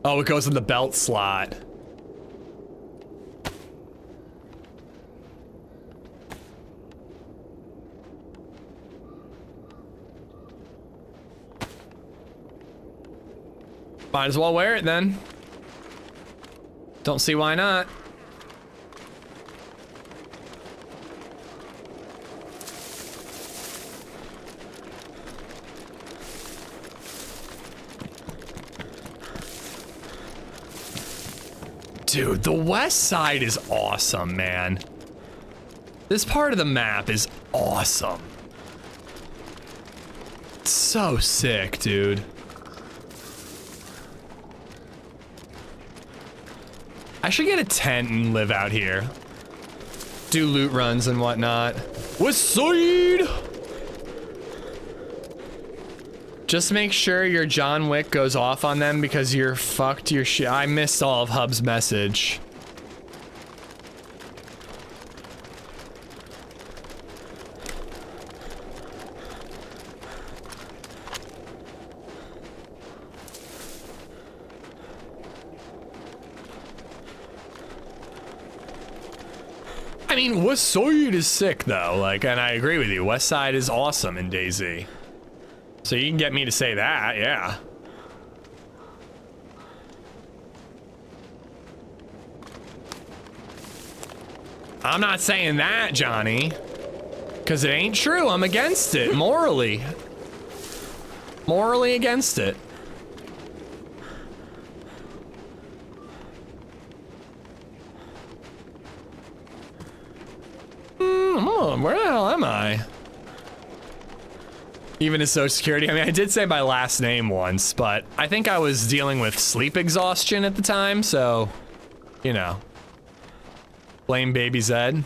Oh, it goes in the belt slot. Might as well wear it then. Don't see why not. Dude, the west side is awesome, man. This part of the map is awesome. It's so sick, dude. I should get a tent and live out here. Do loot runs and whatnot. West side! Just make sure your John Wick goes off on them because you're fucked your shit. I missed all of Hub's message. I mean, West Side is sick though, like, and I agree with you. West Side is awesome in DayZ. So you can get me to say that, yeah. I'm not saying that, Johnny. Because it ain't true. I'm against it, morally. Morally against it. Where the hell am I? Even as Social Security, I mean, I did say my last name once, but I think I was dealing with sleep exhaustion at the time, so, you know. Blame VibeZ.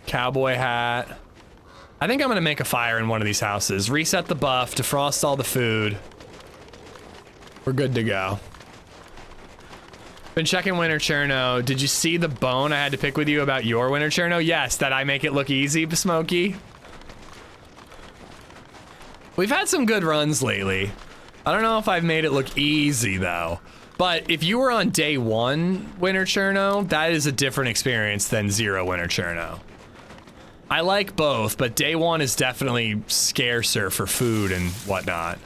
Cowboy hat. I think I'm gonna make a fire in one of these houses. Reset the buff, defrost all the food. We're good to go. Been checking Winter Cherno. Did you see the bone I had to pick with you about your Winter Cherno? Yes, that I make it look easy, Smokey. We've had some good runs lately. I don't know if I've made it look easy though. But if you were on day 1 Winter Cherno, that is a different experience than 0 Winter Cherno. I like both, but day 1 is definitely scarcer for food and whatnot.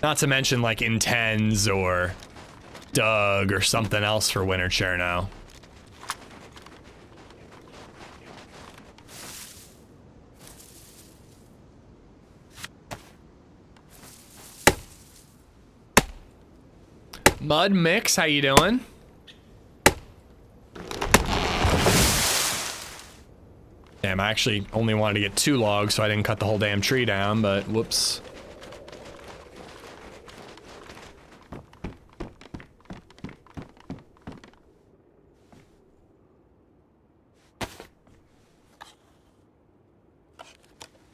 Not to mention like Intense or Doug or something else for Winter Cherno. Mud Mix, how you doing? Damn, I actually only wanted to get 2 logs, so I didn't cut the whole damn tree down, but whoops.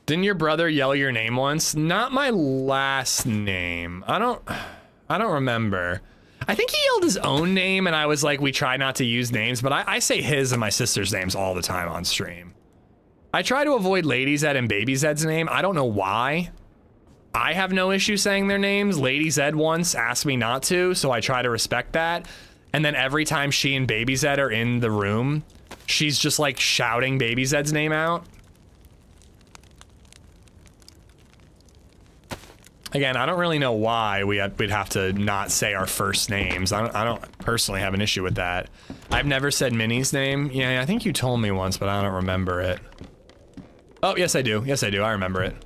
Didn't your brother yell your name once? Not my last name. I don't remember. I think he yelled his own name and I was like, we try not to use names, but I say his and my sister's names all the time on stream. I try to avoid LadyZed and VibeZed's name. I don't know why. I have no issue saying their names. LadyZed once asked me not to, so I try to respect that. And then every time she and VibeZ are in the room, she's just like shouting VibeZed's name out. Again, I don't really know why we'd have to not say our first names. I don't personally have an issue with that. I've never said Minnie's name. Yeah, I think you told me once, but I don't remember it. Oh, yes I do. Yes I do. I remember it.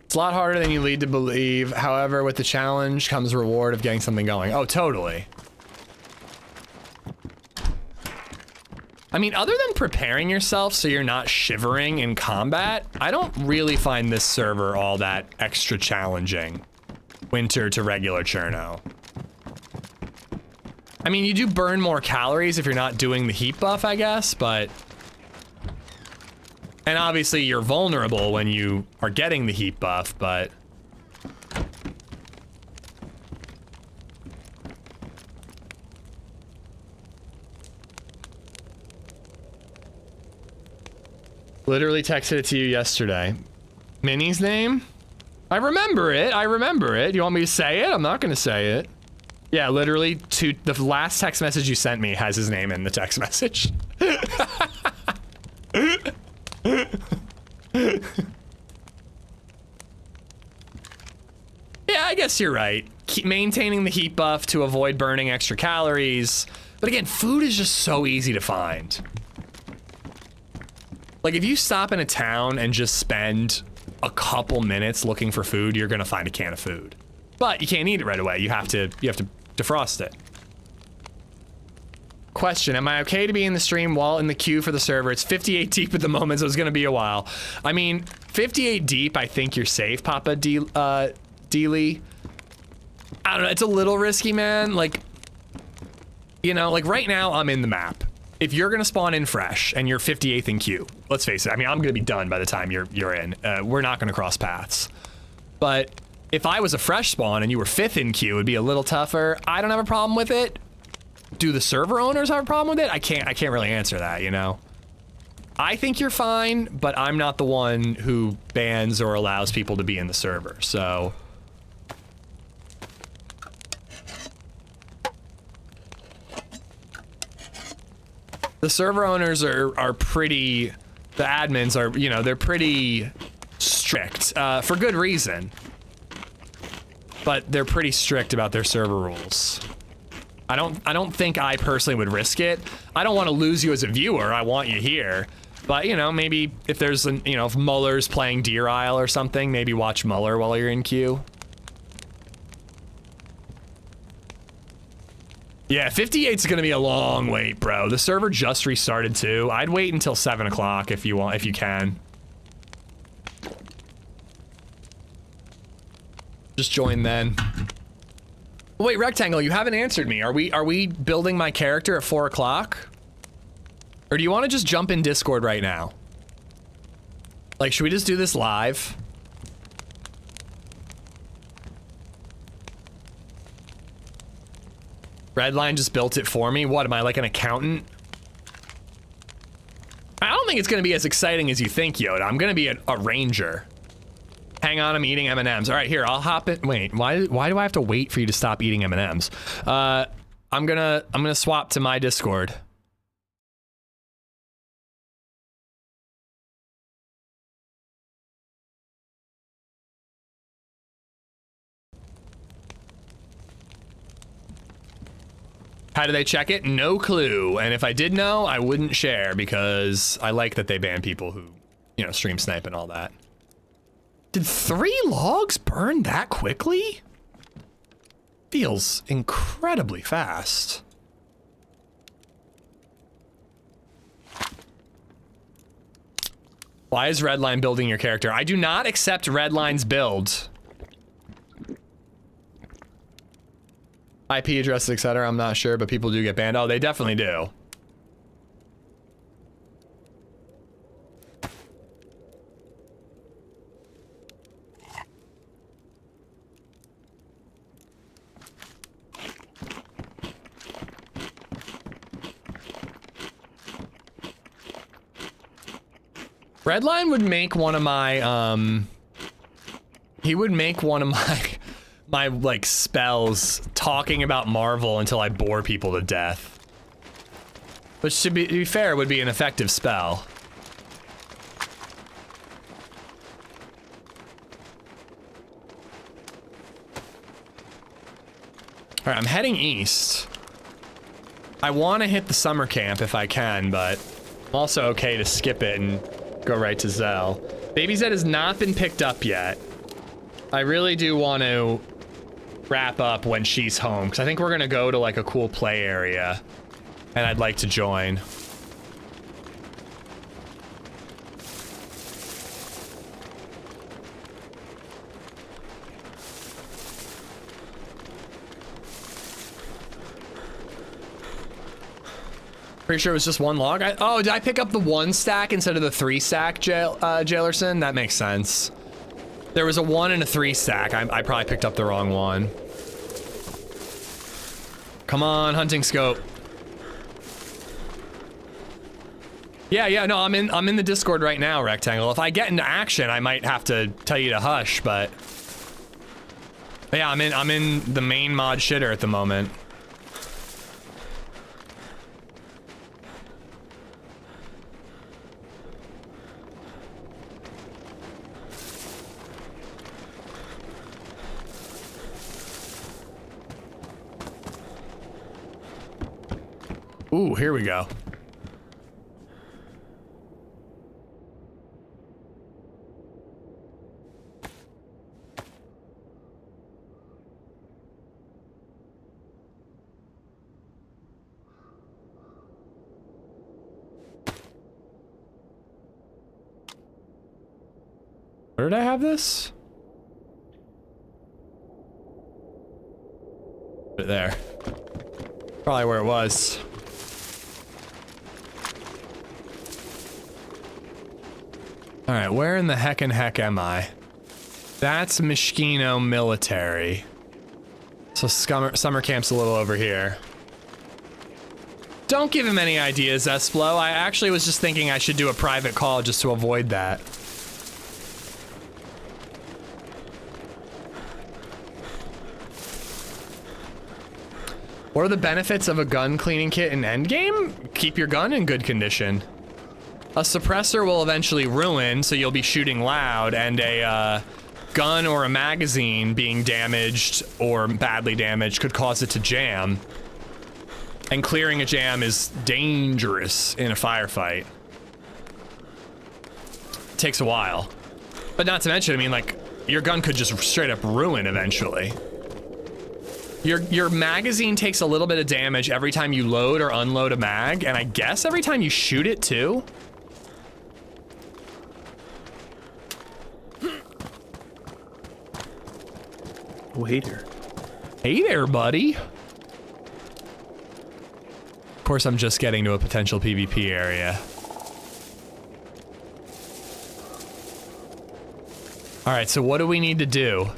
It's a lot harder than you lead to believe. However, with the challenge comes the reward of getting something going. Oh, totally. I mean, other than preparing yourself so you're not shivering in combat, I don't really find this server all that extra challenging. Winter to regular Cherno. I mean, you do burn more calories if you're not doing the heat buff, I guess, but... And obviously you're vulnerable when you are getting the heat buff, but... Literally texted it to you yesterday. Minnie's name? I remember it. I remember it. You want me to say it? I'm not going to say it. Yeah, literally, the last text message you sent me has his name in the text message. Yeah, I guess you're right. Keep maintaining the heat buff to avoid burning extra calories. But again, food is just so easy to find. Like, if you stop in a town and just spend a couple minutes looking for food, you're gonna find a can of food. But you can't eat it right away. You have to defrost it. Question, am I okay to be in the stream while in the queue for the server? It's 58 deep at the moment, so it's gonna be a while. I mean, 58 deep, I think you're safe, Papa Deely. I don't know, it's a little risky, man. Like, you know, like right now I'm in the map. If you're gonna spawn in fresh and you're 58th in queue, let's face it, I mean, I'm gonna be done by the time you're in. We're not gonna cross paths. But if I was a fresh spawn and you were 5th in queue, it'd be a little tougher. I don't have a problem with it. Do the server owners have a problem with it? I can't really answer that, you know? I think you're fine, but I'm not the one who bans or allows people to be in the server, so. The server owners are pretty, the admins are, you know, they're pretty strict, for good reason. But they're pretty strict about their server rules. I don't think I personally would risk it. I don't want to lose you as a viewer, I want you here. But, you know, maybe if there's, you know, if Muller's playing Deer Isle or something, maybe watch Muller while you're in queue. Yeah, 58's gonna be a long wait, bro. The server just restarted too. I'd wait until 7 o'clock if you want, if you can. Just join then. Wait, Rectangle, you haven't answered me. Are we building my character at 4 o'clock? Or do you want to just jump in Discord right now? Like, should we just do this live? Redline just built it for me. What, am I like an accountant? I don't think it's gonna be as exciting as you think, Yoda. I'm gonna be a ranger. Hang on, I'm eating M&Ms. All right, here, I'll hop in. Wait, why do I have to wait for you to stop eating M&Ms? I'm gonna swap to my Discord. How do they check it? No clue. And if I did know, I wouldn't share because I like that they ban people who, you know, stream snipe and all that. Did 3 logs burn that quickly? Feels incredibly fast. Why is Redline building your character? I do not accept Redline's build. IP addresses, etc. I'm not sure, but people do get banned. Oh, they definitely do. Redline would make one of my, he would make one of my like spells talking about Marvel until I bore people to death. Which to be fair would be an effective spell. All right, I'm heading east. I want to hit the summer camp if I can, but I'm also okay to skip it and go right to Zell. VibeZ has not been picked up yet. I really do want to wrap up when she's home, because I think we're going to go to like a cool play area, and I'd like to join. Pretty sure it was just one log. Oh, did I pick up the 1 stack instead of the 3 stack, Jailerson? That makes sense. There was a 1 and a 3 stack. I probably picked up the wrong one. Come on, hunting scope. Yeah, no, I'm in the Discord right now, Rectangle. If I get into action, I might have to tell you to hush, but yeah, I'm in the main mod shitter at the moment. Ooh, here we go. Where did I have this? Right there. Probably where it was. All right, where in the heck am I? That's Mishkino Military. So summer camp's a little over here. Don't give him any ideas, Esplo. I actually was just thinking I should do a private call just to avoid that. What are the benefits of a gun cleaning kit in endgame? Keep your gun in good condition. A suppressor will eventually ruin, so you'll be shooting loud, and a gun or a magazine being damaged or badly damaged could cause it to jam. And clearing a jam is dangerous in a firefight. It takes a while. But not to mention, I mean, like, your gun could just straight up ruin eventually. Your magazine takes a little bit of damage every time you load or unload a mag, and I guess every time you shoot it too. Oh, hey there. Hey there, buddy. Of course, I'm just getting to a potential PvP area. All right, so what do we need to do?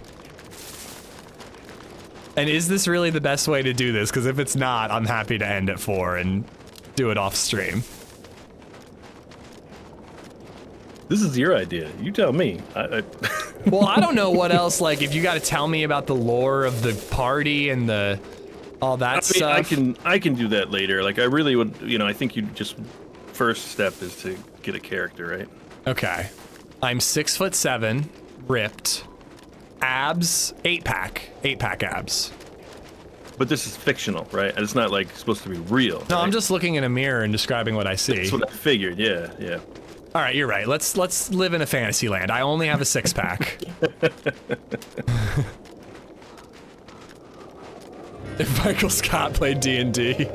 And is this really the best way to do this? Because if it's not, I'm happy to end at 4 and do it off stream. This is your idea. You tell me. Well, I don't know what else, like, if you got to tell me about the lore of the party and all that stuff. I can do that later. Like, I really would, you know, I think you just, first step is to get a character, right? Okay. I'm 6'7", ripped, abs, 8-pack abs. But this is fictional, right? It's not, like, supposed to be real. No, right? I'm just looking in a mirror and describing what I see. That's what I figured, yeah. All right, you're right. Let's live in a fantasy land. I only have a 6-pack. If Michael Scott played D&D.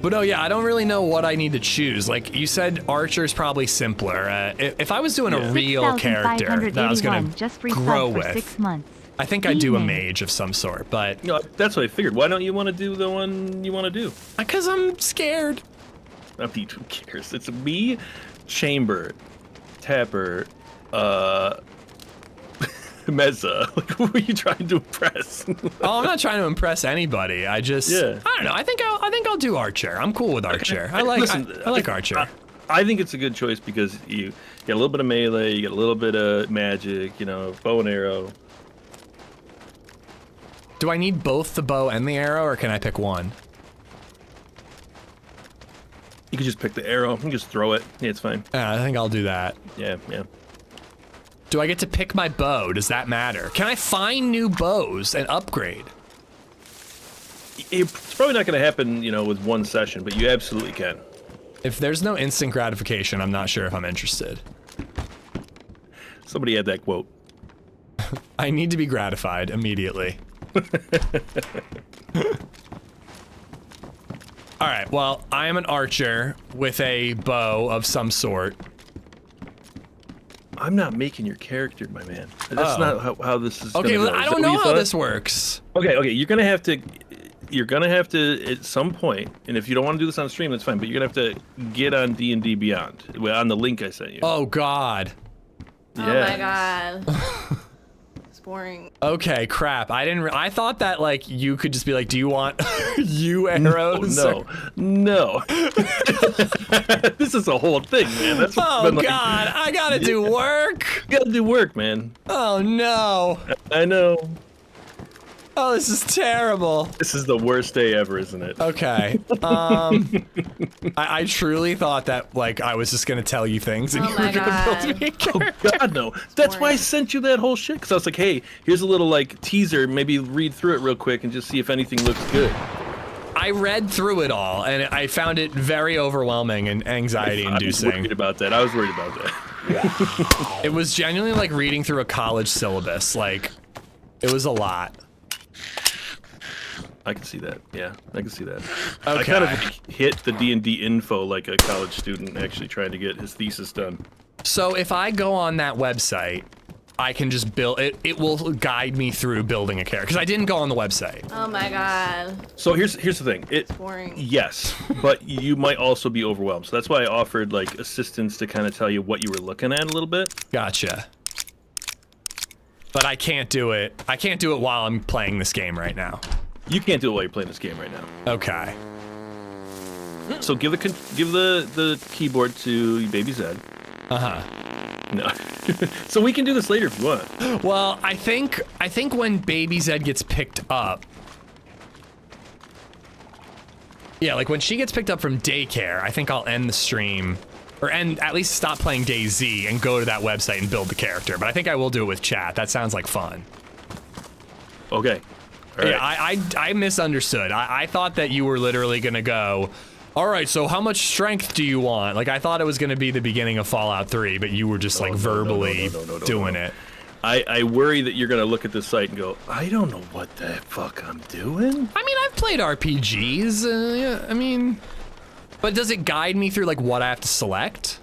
But no, yeah, I don't really know what I need to choose. Like, you said Archer's probably simpler. If I was doing a real character that I was going to grow with, 6 months. I think I'd do a mage of some sort, but... You know, that's what I figured. Why don't you want to do the one you want to do? Because I'm scared. I mean, who cares? It's me, Chamber, Tapper, Meza. Like, who are you trying to impress? Oh, I'm not trying to impress anybody. I just, I don't know. I think I'll do Archer. I'm cool with Archer. I like Archer. I think it's a good choice because you get a little bit of melee, you get a little bit of magic, you know, bow and arrow. Do I need both the bow and the arrow, or can I pick one? You can just pick the arrow. You can just throw it. Yeah, it's fine. I think I'll do that. Yeah, yeah. Do I get to pick my bow? Does that matter? Can I find new bows and upgrade? It's probably not going to happen, you know, with one session, but you absolutely can. If there's no instant gratification, I'm not sure if I'm interested. Somebody had that quote. I need to be gratified immediately. All right, well, I am an archer with a bow of some sort. I'm not making your character, my man. That's not how this is. Okay, well, go. I don't know how this works. Okay, you're gonna have to at some point, and if you don't want to do this on stream, that's fine. But you're gonna have to get on D&D Beyond on the link I sent you. Oh God. Yes. Oh my God. It's boring. Okay, crap. I thought that like you could just be like, do you want you arrows? No. This is a whole thing, man. That's what's been, like, God, I gotta do work. You gotta do work, man. Oh no. I know. Oh, this is terrible. This is the worst day ever, isn't it? Okay. I truly thought that like I was just gonna tell you things and you were gonna build me a character. Oh God, no. That's why I sent you that whole shit. Cause I was like, hey, here's a little like teaser. Maybe read through it real quick and just see if anything looks good. I read through it all and I found it very overwhelming and anxiety-inducing. I was worried about that. It was genuinely like reading through a college syllabus. Like, it was a lot. I can see that. Yeah, I can see that. Okay. I kind of like, hit the D&D info like a college student actually trying to get his thesis done. So if I go on that website, I can just build it. It will guide me through building a character because I didn't go on the website. Oh my God. So here's the thing. It's boring. Yes, but you might also be overwhelmed. So that's why I offered like assistance to kind of tell you what you were looking at a little bit. Gotcha. But I can't do it. I can't do it while I'm playing this game right now. You can't do it while you're playing this game right now. Okay. So give the keyboard to VibeZ. No. So we can do this later if you want. Well, I think when VibeZ gets picked up. Yeah, like when she gets picked up from daycare, I think I'll end the stream or at least stop playing DayZ and go to that website and build the character. But I think I will do it with chat. That sounds like fun. Okay. All right. Yeah, I misunderstood. I thought that you were literally gonna go, all right, so how much strength do you want? Like, I thought it was gonna be the beginning of Fallout 3, but you were just like verbally doing it. I worry that you're gonna look at this site and go, I don't know what the fuck I'm doing. I mean, I've played RPGs, yeah, I mean, but does it guide me through like what I have to select?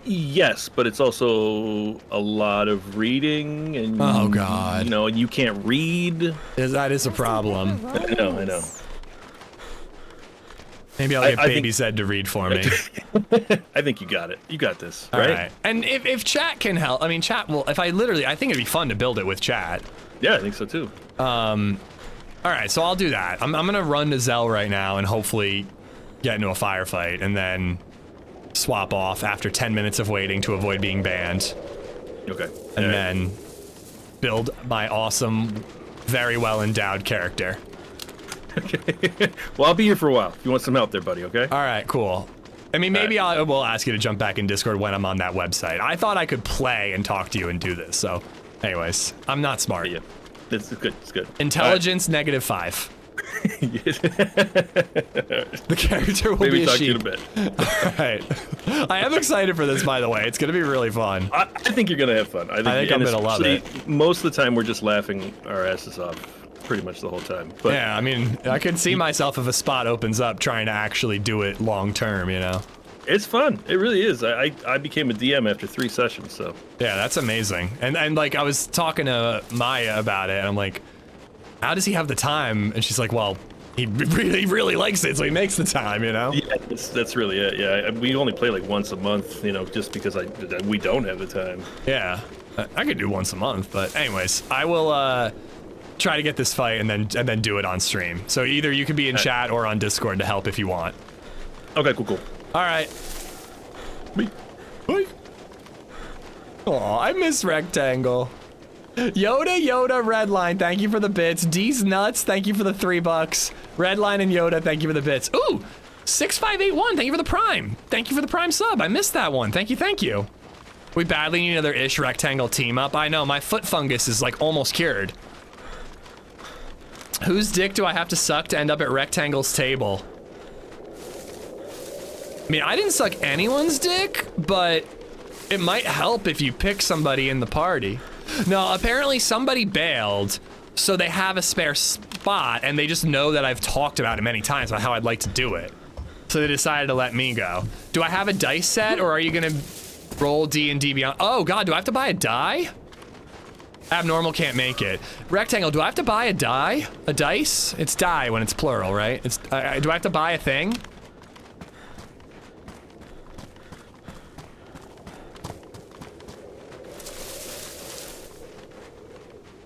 Yes, but it's also a lot of reading and oh God, you know, and you can't read. That is a problem. I know. Maybe I'll get VibeZ to read for me. I think you got it. You got this, all right? And if chat can help, I mean, chat will. If I think it'd be fun to build it with chat. Yeah, I think so too. All right, so I'll do that. I'm gonna run to Zell right now and hopefully get into a firefight, and then swap off after 10 minutes of waiting to avoid being banned. Okay. And then build my awesome, very well endowed character. Okay. Well, I'll be here for a while. If you want some help there, buddy, okay? All right, cool. I mean, maybe I will ask you to jump back in Discord when I'm on that website. I thought I could play and talk to you and do this, so anyways, I'm not smart. Yeah, it's good, it's good. Intelligence -5. The character will Maybe be a talk sheep. to you in a bit. All right. I am excited for this, by the way. It's going to be really fun. I think you're going to have fun. I think I'm going to love it. Most of the time, we're just laughing our asses off pretty much the whole time. But yeah, I mean, I could see myself if a spot opens up trying to actually do it long term, you know? It's fun. It really is. I became a DM after 3 sessions, so. Yeah, that's amazing. And like, I was talking to Maya about it, and I'm like, how does he have the time? And she's like, well, he really likes it, so he makes the time, you know? Yeah, that's really it. Yeah, we only play like once a month, you know, just because we don't have the time. Yeah, I could do once a month, but anyways, I will try to get this fight and then do it on stream. So either you can be in chat or on Discord to help if you want. Okay, cool. All right. Me. Oh, I miss Rectangle. Yoda, Redline, thank you for the bits. D's Nuts, thank you for the $3. Redline and Yoda, thank you for the bits. Ooh, 6581, thank you for the Prime. Thank you for the Prime sub. I missed that one. Thank you, thank you. We badly need another Ish Rectangle team up. I know, my foot fungus is like almost cured. Whose dick do I have to suck to end up at Rectangle's table? I mean, I didn't suck anyone's dick, but it might help if you pick somebody in the party. No, apparently somebody bailed, so they have a spare spot, and they just know that I've talked about it many times about how I'd like to do it. So they decided to let me go. Do I have a dice set, or are you gonna roll D&D Beyond? Oh God, do I have to buy a die? Abnormal can't make it. Rectangle, do I have to buy a die? A dice? It's die when it's plural, right? It's. Do I have to buy a thing?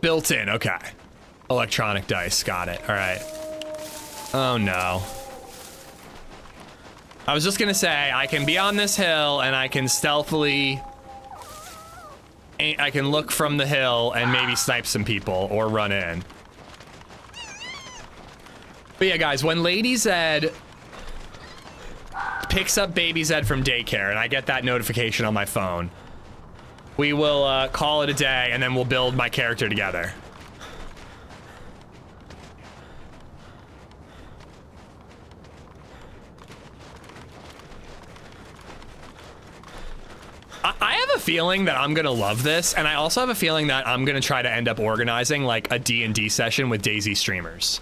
Built in, okay. Electronic dice, got it, all right. Oh no. I was just gonna say, I can be on this hill and I can stealthily, I can look from the hill and maybe snipe some people or run in. But yeah, guys, when LadyZed picks up BabyZed from daycare and I get that notification on my phone, we will call it a day, and then we'll build my character together. I have a feeling that I'm gonna love this, and I also have a feeling that I'm gonna try to end up organizing like a D&D session with DayZ streamers.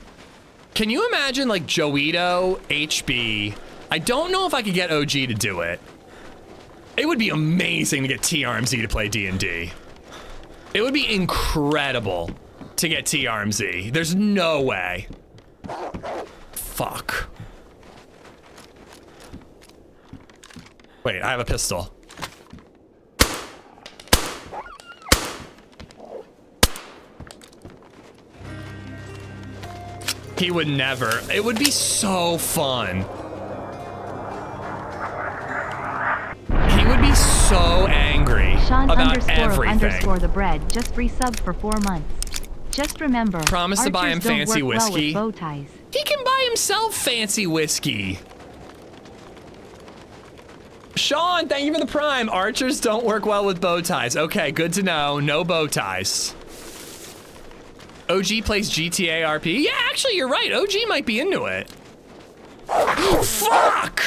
Can you imagine like Joito, HB? I don't know if I could get OG to do it. It would be amazing to get TRMZ to play D&D. It would be incredible to get TRMZ. There's no way. Fuck. Wait, I have a pistol. He would never. It would be so fun. He would be so angry Sean about everything. _ the bread just resubbed for 4 months. Just remember, Promise to buy him fancy whiskey. Well with bow ties. He can buy himself fancy whiskey. Sean, thank you for the Prime. Archers don't work well with bow ties. Okay, good to know. No bow ties. OG plays GTA RP. Yeah, actually, you're right. OG might be into it. Fuck!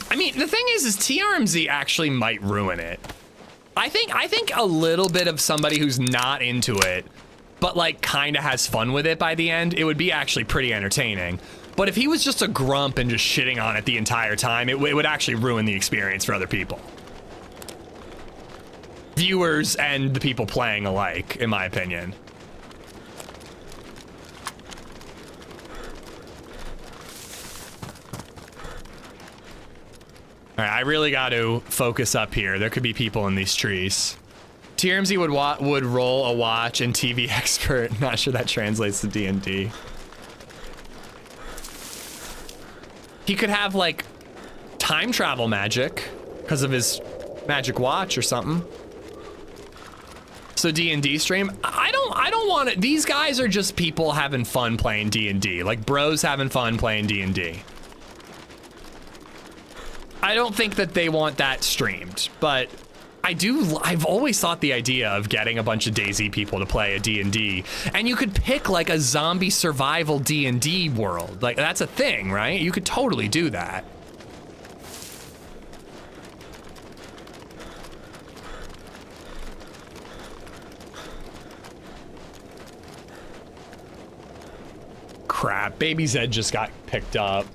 I mean, the thing is TRMZ actually might ruin it. I think a little bit of somebody who's not into it, but like kind of has fun with it by the end, it would be actually pretty entertaining. But if he was just a grump and just shitting on it the entire time, it would actually ruin the experience for other people. Viewers and the people playing alike, in my opinion. All right, I really got to focus up here. There could be people in these trees. TRMZ would roll a watch and TV expert. Not sure that translates to D&D. He could have like time travel magic because of his magic watch or something. So D&D stream. I don't want it. These guys are just people having fun playing D&D. Like bros having fun playing D&D. I don't think that they want that streamed, but I've always thought the idea of getting a bunch of DayZ people to play a D&D, and you could pick like a zombie survival D&D world. Like that's a thing, right? You could totally do that. Crap, BabyZed just got picked up.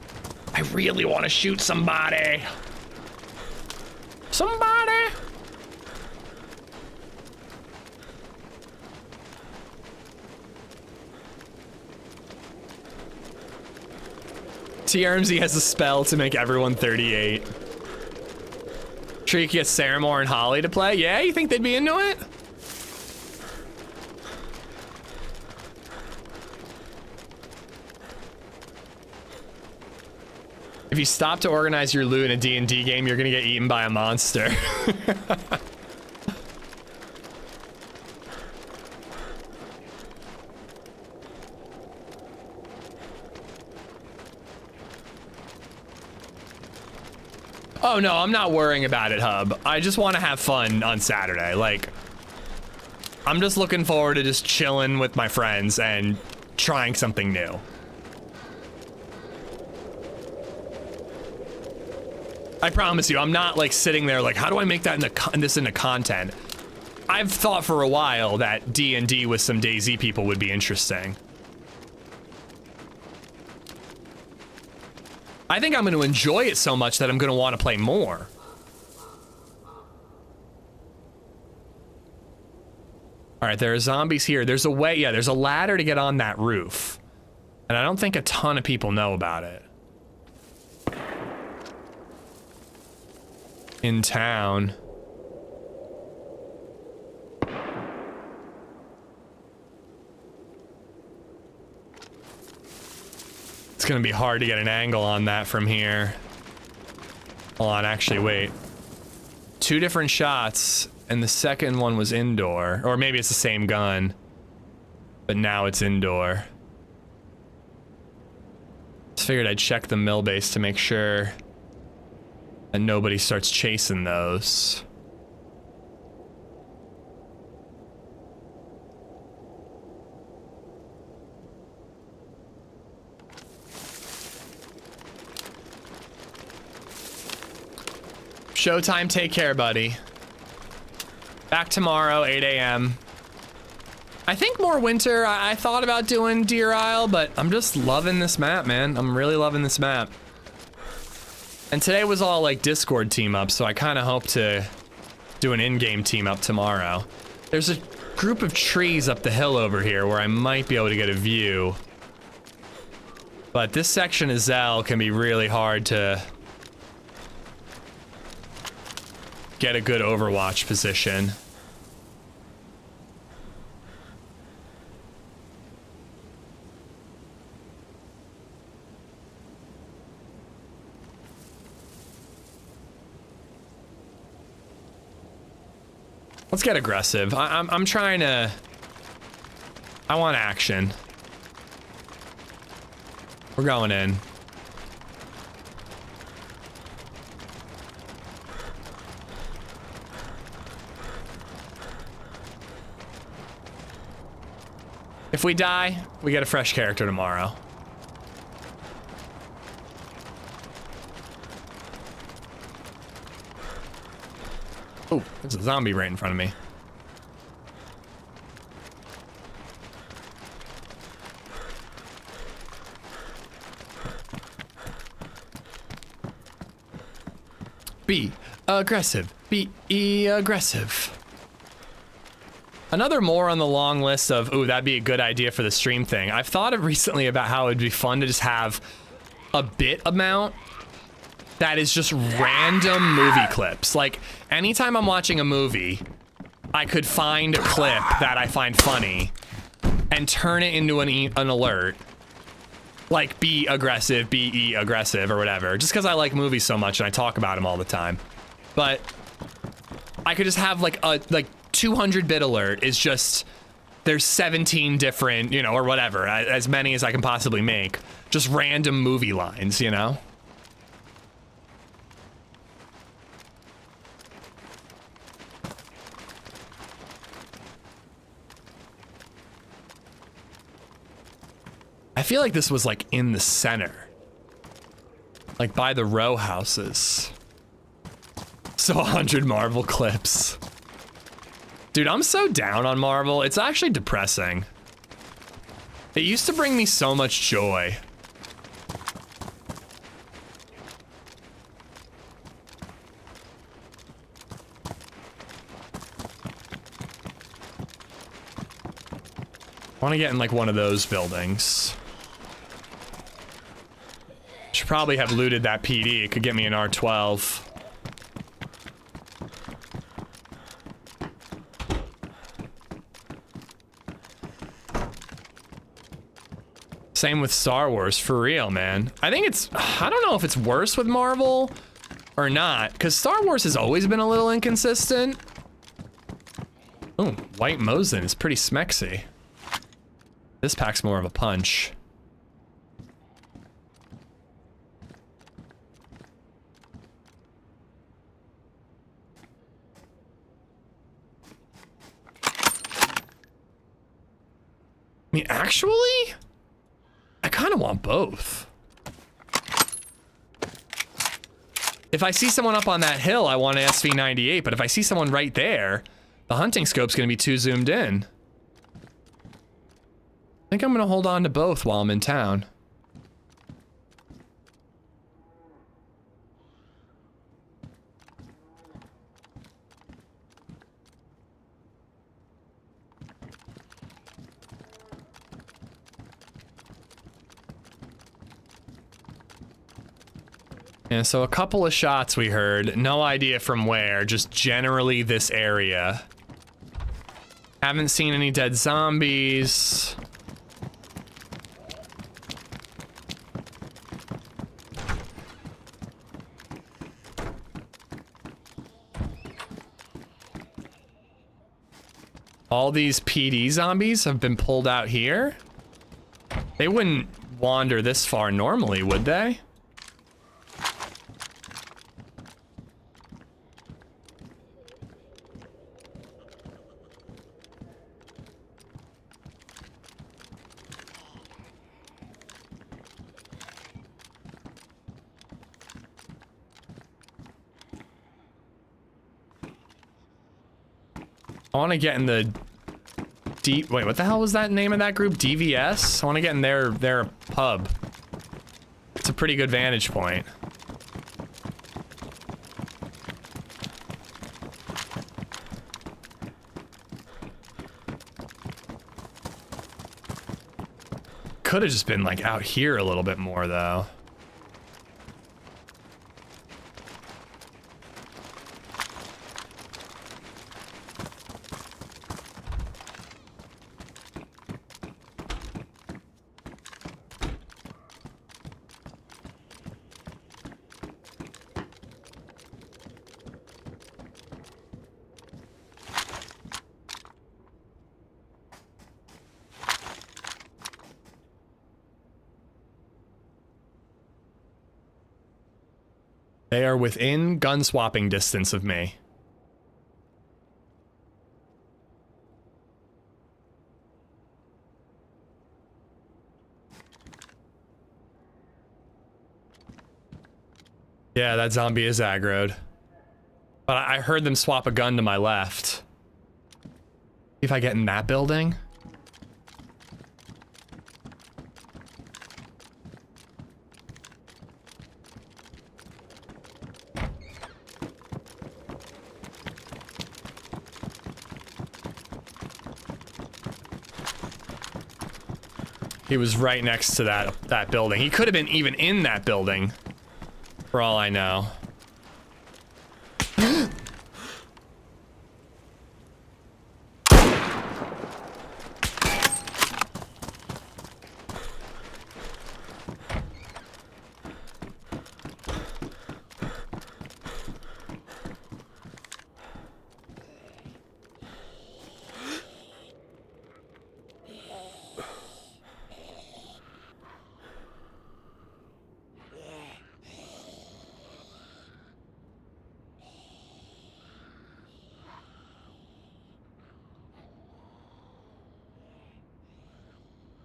I really want to shoot somebody. Somebody. TRMZ has a spell to make everyone 38. Sure you can get Saramore and Holly to play? Yeah, you think they'd be into it? If you stop to organize your loot in a D&D game, you're gonna get eaten by a monster. Oh no, I'm not worrying about it, Hub. I just want to have fun on Saturday. Like, I'm just looking forward to just chilling with my friends and trying something new. I promise you, I'm not like sitting there like, how do I make that into content? I've thought for a while that D&D with some DayZ people would be interesting. I think I'm going to enjoy it so much that I'm going to want to play more. All right, there are zombies here. There's a way, yeah, there's a ladder to get on that roof. And I don't think a ton of people know about it. In town. It's gonna be hard to get an angle on that from here. Hold on, actually, wait. 2 different shots, and the second one was indoor. Or maybe it's the same gun, but now it's indoor. Just figured I'd check the mill base to make sure and nobody starts chasing those. Showtime, take care, buddy. Back tomorrow, 8 a.m. I think more winter. I thought about doing Deer Isle, but I'm just loving this map, man. I'm really loving this map. And today was all like Discord team up, so I kind of hope to do an in-game team up tomorrow. There's a group of trees up the hill over here where I might be able to get a view. But this section of Zell can be really hard to get a good Overwatch position. Let's get aggressive. I'm trying to... I want action. We're going in. If we die, we get a fresh character tomorrow. Oh, there's a zombie right in front of me. Be aggressive. Be aggressive. Another more on the long list of, ooh, that'd be a good idea for the stream thing. I've thought of recently about how it'd be fun to just have a bit amount that is just random movie clips. Like, anytime I'm watching a movie, I could find a clip that I find funny and turn it into an alert. Like, be aggressive, be aggressive, or whatever. Just because I like movies so much and I talk about them all the time. But I could just have like a 200-bit alert is just, there's 17 different, you know, or whatever, as many as I can possibly make. Just random movie lines, you know? I feel like this was like in the center. Like by the row houses. So 100 Marvel clips. Dude, I'm so down on Marvel. It's actually depressing. It used to bring me so much joy. I want to get in like one of those buildings. should probably have looted that PD. It could get me an R12. Same with Star Wars, for real, man. I think it's, I don't know if it's worse with Marvel or not, because Star Wars has always been a little inconsistent. Oh, White Mosin is pretty smexy. This pack's more of a punch. I mean, actually, I kind of want both. If I see someone up on that hill, I want an SV98, but if I see someone right there, the hunting scope's gonna be too zoomed in. I think I'm gonna hold on to both while I'm in town. Yeah, so a couple of shots we heard. No idea from where, just generally this area. Haven't seen any dead zombies. All these PD zombies have been pulled out here. They wouldn't wander this far normally, would they? I want to get in the wait, what the hell was that name of that group? DVS? I want to get in their pub. It's a pretty good vantage point. Could have just been like out here a little bit more though. They are within gun swapping distance of me. Yeah, that zombie is aggroed. But I heard them swap a gun to my left. See if I get in that building. He was right next to that building. He could have been even in that building, for all I know.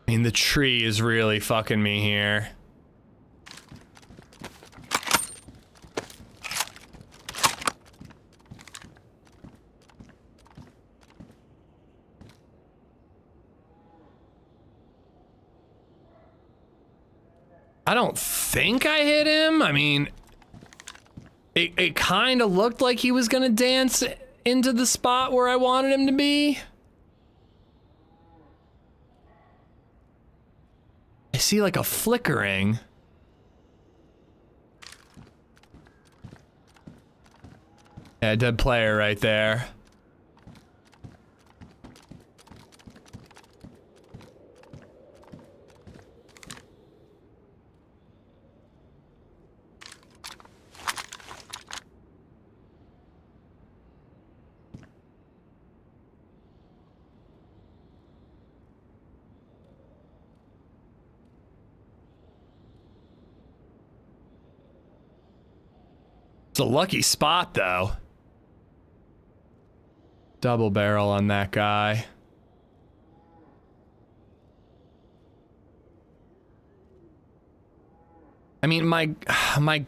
I mean, the tree is really fucking me here. I don't think I hit him. I mean, it kind of looked like he was gonna dance into the spot where I wanted him to be. I see like a flickering. Yeah, dead player right there. It's a lucky spot, though. Double barrel on that guy. I mean, my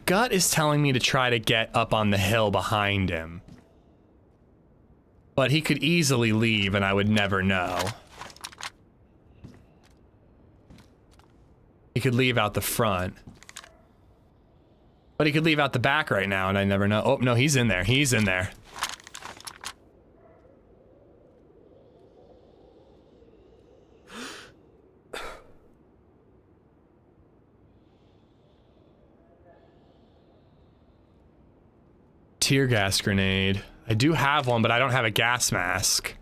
gut is telling me to try to get up on the hill behind him. But he could easily leave and I would never know. He could leave out the front. But he could leave out the back right now and I never know. Oh, no, he's in there. He's in there. Tear gas grenade. I do have one, but I don't have a gas mask.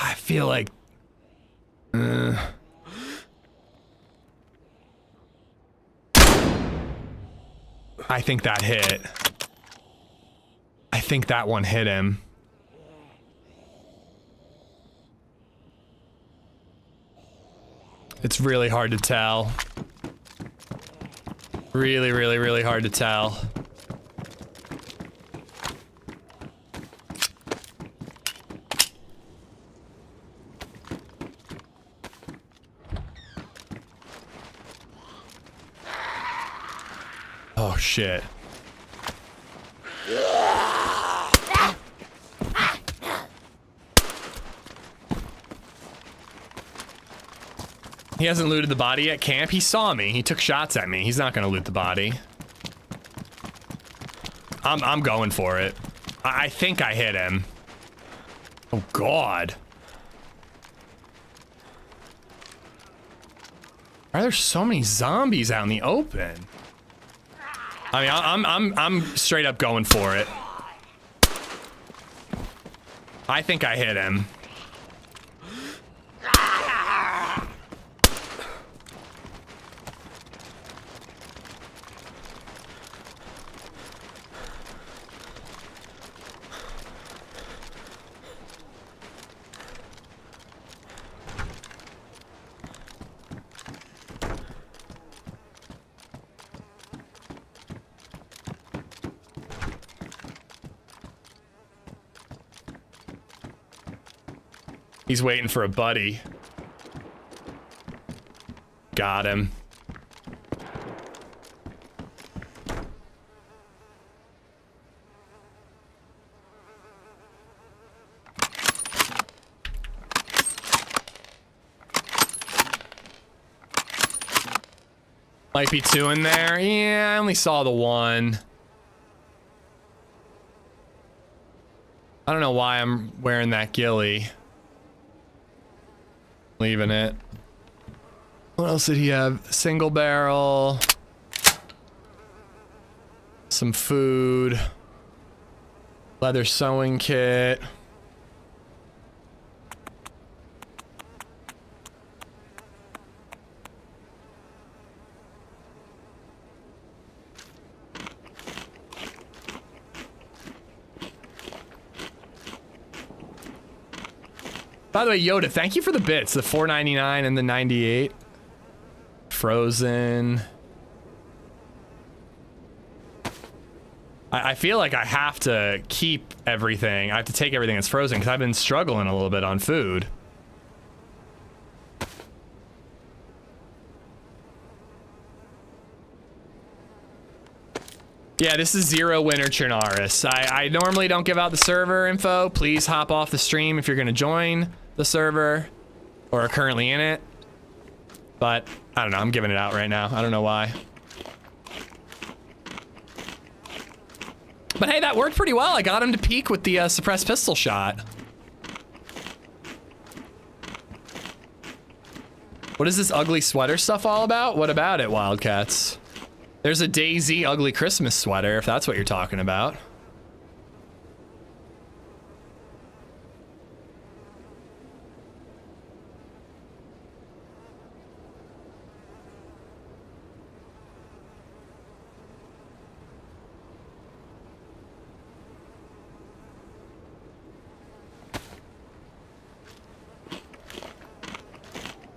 I feel like I think that hit. I think that one hit him. It's really hard to tell. Really, really, really hard to tell. Oh, shit. He hasn't looted the body at camp. He saw me. He took shots at me. He's not gonna loot the body. I'm going for it. I think I hit him. Oh, God. Why are there so many zombies out in the open? I mean, I'm straight up going for it. I think I hit him. He's waiting for a buddy. Got him. Might be two in there. Yeah, I only saw the one. I don't know why I'm wearing that ghillie. Leaving it. What else did he have? Single barrel. Some food. Leather sewing kit. By the way, Yoda, thank you for the bits. The 4.99 and the 98. Frozen. I feel like I have to keep everything. I have to take everything that's frozen because I've been struggling a little bit on food. Yeah, this is Zero Winner Chernarus. I normally don't give out the server info. Please hop off the stream if you're gonna join the server or are currently in it. But I don't know, I'm giving it out right now. I don't know why. But hey, that worked pretty well. I got him to peek with the suppressed pistol shot. What is this ugly sweater stuff all about? What about it, Wildcats? There's a DayZ ugly Christmas sweater, if that's what you're talking about.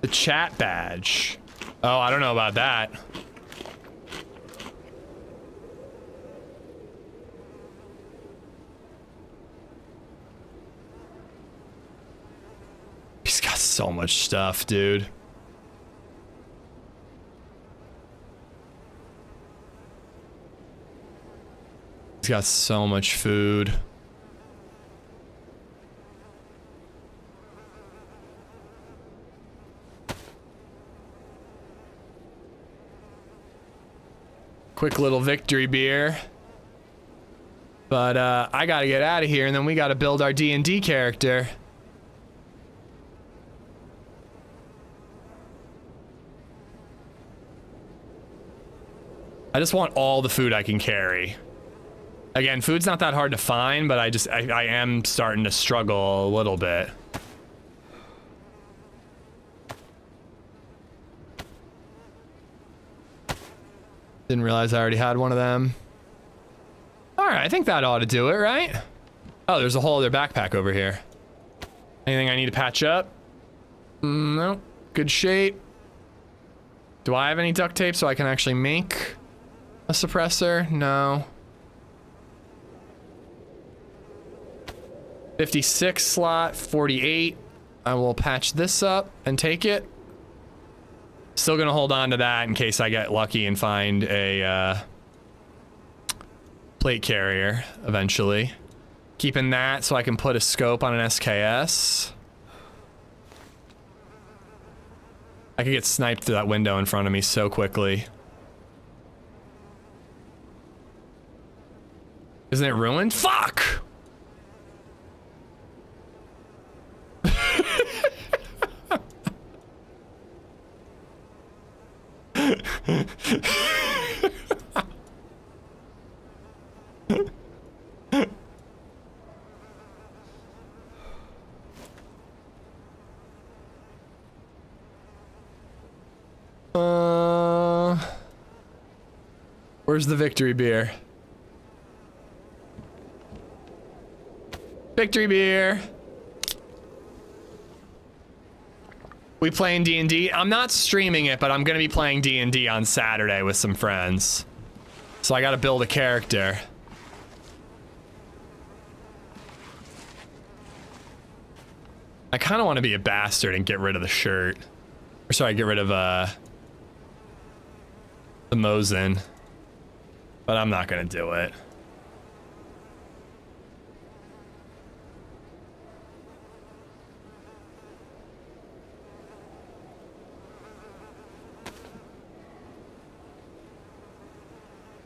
The chat badge. Oh, I don't know about that. He's got so much stuff, dude. He's got so much food. Quick little victory beer. But I gotta get out of here, and then we gotta build our D&D character. I just want all the food I can carry. Again, food's not that hard to find, but I am starting to struggle a little bit. Didn't realize I already had one of them. All right, I think that ought to do it, right? Oh, there's a whole other backpack over here. Anything I need to patch up? No, good shape. Do I have any duct tape so I can actually make a suppressor? No. 56 slot, 48. I will patch this up and take it. Still gonna hold on to that in case I get lucky and find a plate carrier eventually. Keeping that so I can put a scope on an SKS. I could get sniped through that window in front of me so quickly. Isn't it ruined? Fuck! Where's the victory beer? Victory beer. We playing D&D? I'm not streaming it, but I'm gonna be playing D&D on Saturday with some friends. So I gotta build a character. I kinda wanna be a bastard and get rid of the shirt. Or sorry, get rid of the Mosin. But I'm not gonna do it.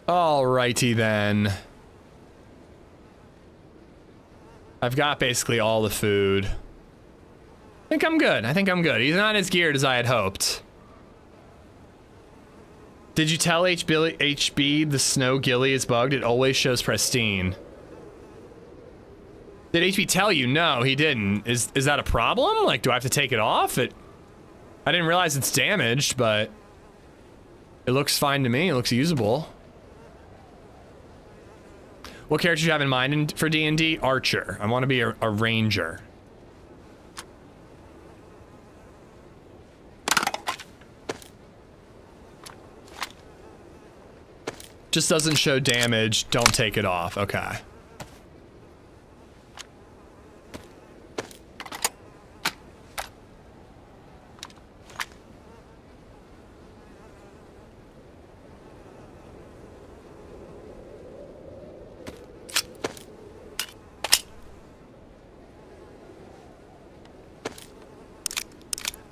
Alrighty then. I've got basically all the food. I think I'm good. I think I'm good. He's not as geared as I had hoped. Did you tell HB the snow ghillie is bugged? It always shows pristine. Did HB tell you? No, he didn't. Is that a problem? Like, do I have to take it off? I didn't realize it's damaged, but it looks fine to me. It looks usable. What character do you have in mind for D&D? Archer. I want to be a ranger. Just doesn't show damage. Don't take it off. Okay.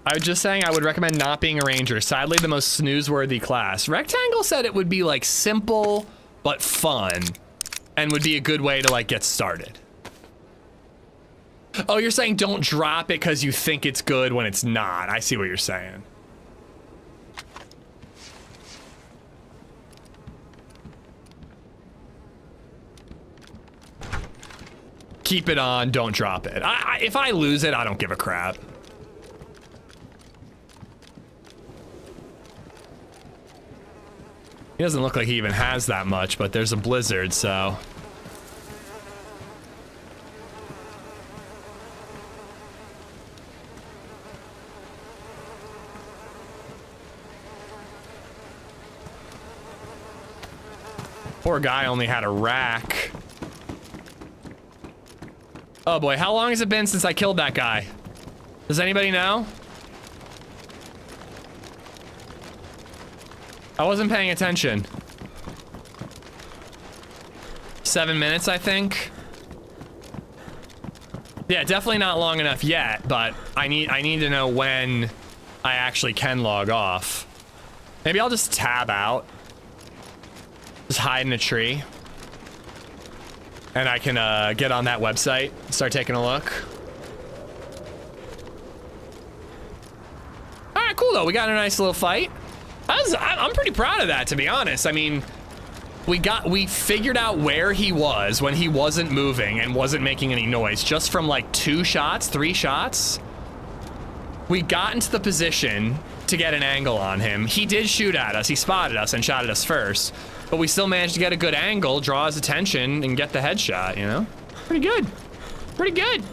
I was just saying I would recommend not being a ranger. Sadly, the most snooze-worthy class. Rectangle said it would be like simple but fun and would be a good way to like get started. Oh, you're saying don't drop it because you think it's good when it's not. I see what you're saying. Keep it on, don't drop it. If I lose it, I don't give a crap. He doesn't look like he even has that much, but there's a blizzard, so. Poor guy only had a rack. Oh boy, how long has it been since I killed that guy? Does anybody know? I wasn't paying attention. 7 minutes, I think. Yeah, definitely not long enough yet, but I need to know when I actually can log off. Maybe I'll just tab out. Just hide in a tree. And I can get on that website, start taking a look. All right, cool though. We got a nice little fight. I'm pretty proud of that, to be honest. I mean, we figured out where he was when he wasn't moving and wasn't making any noise, just from like 2 shots, 3 shots. We got into the position to get an angle on him. He did shoot at us. He spotted us and shot at us first. But we still managed to get a good angle, draw his attention, and get the headshot, you know? Pretty good. Pretty good.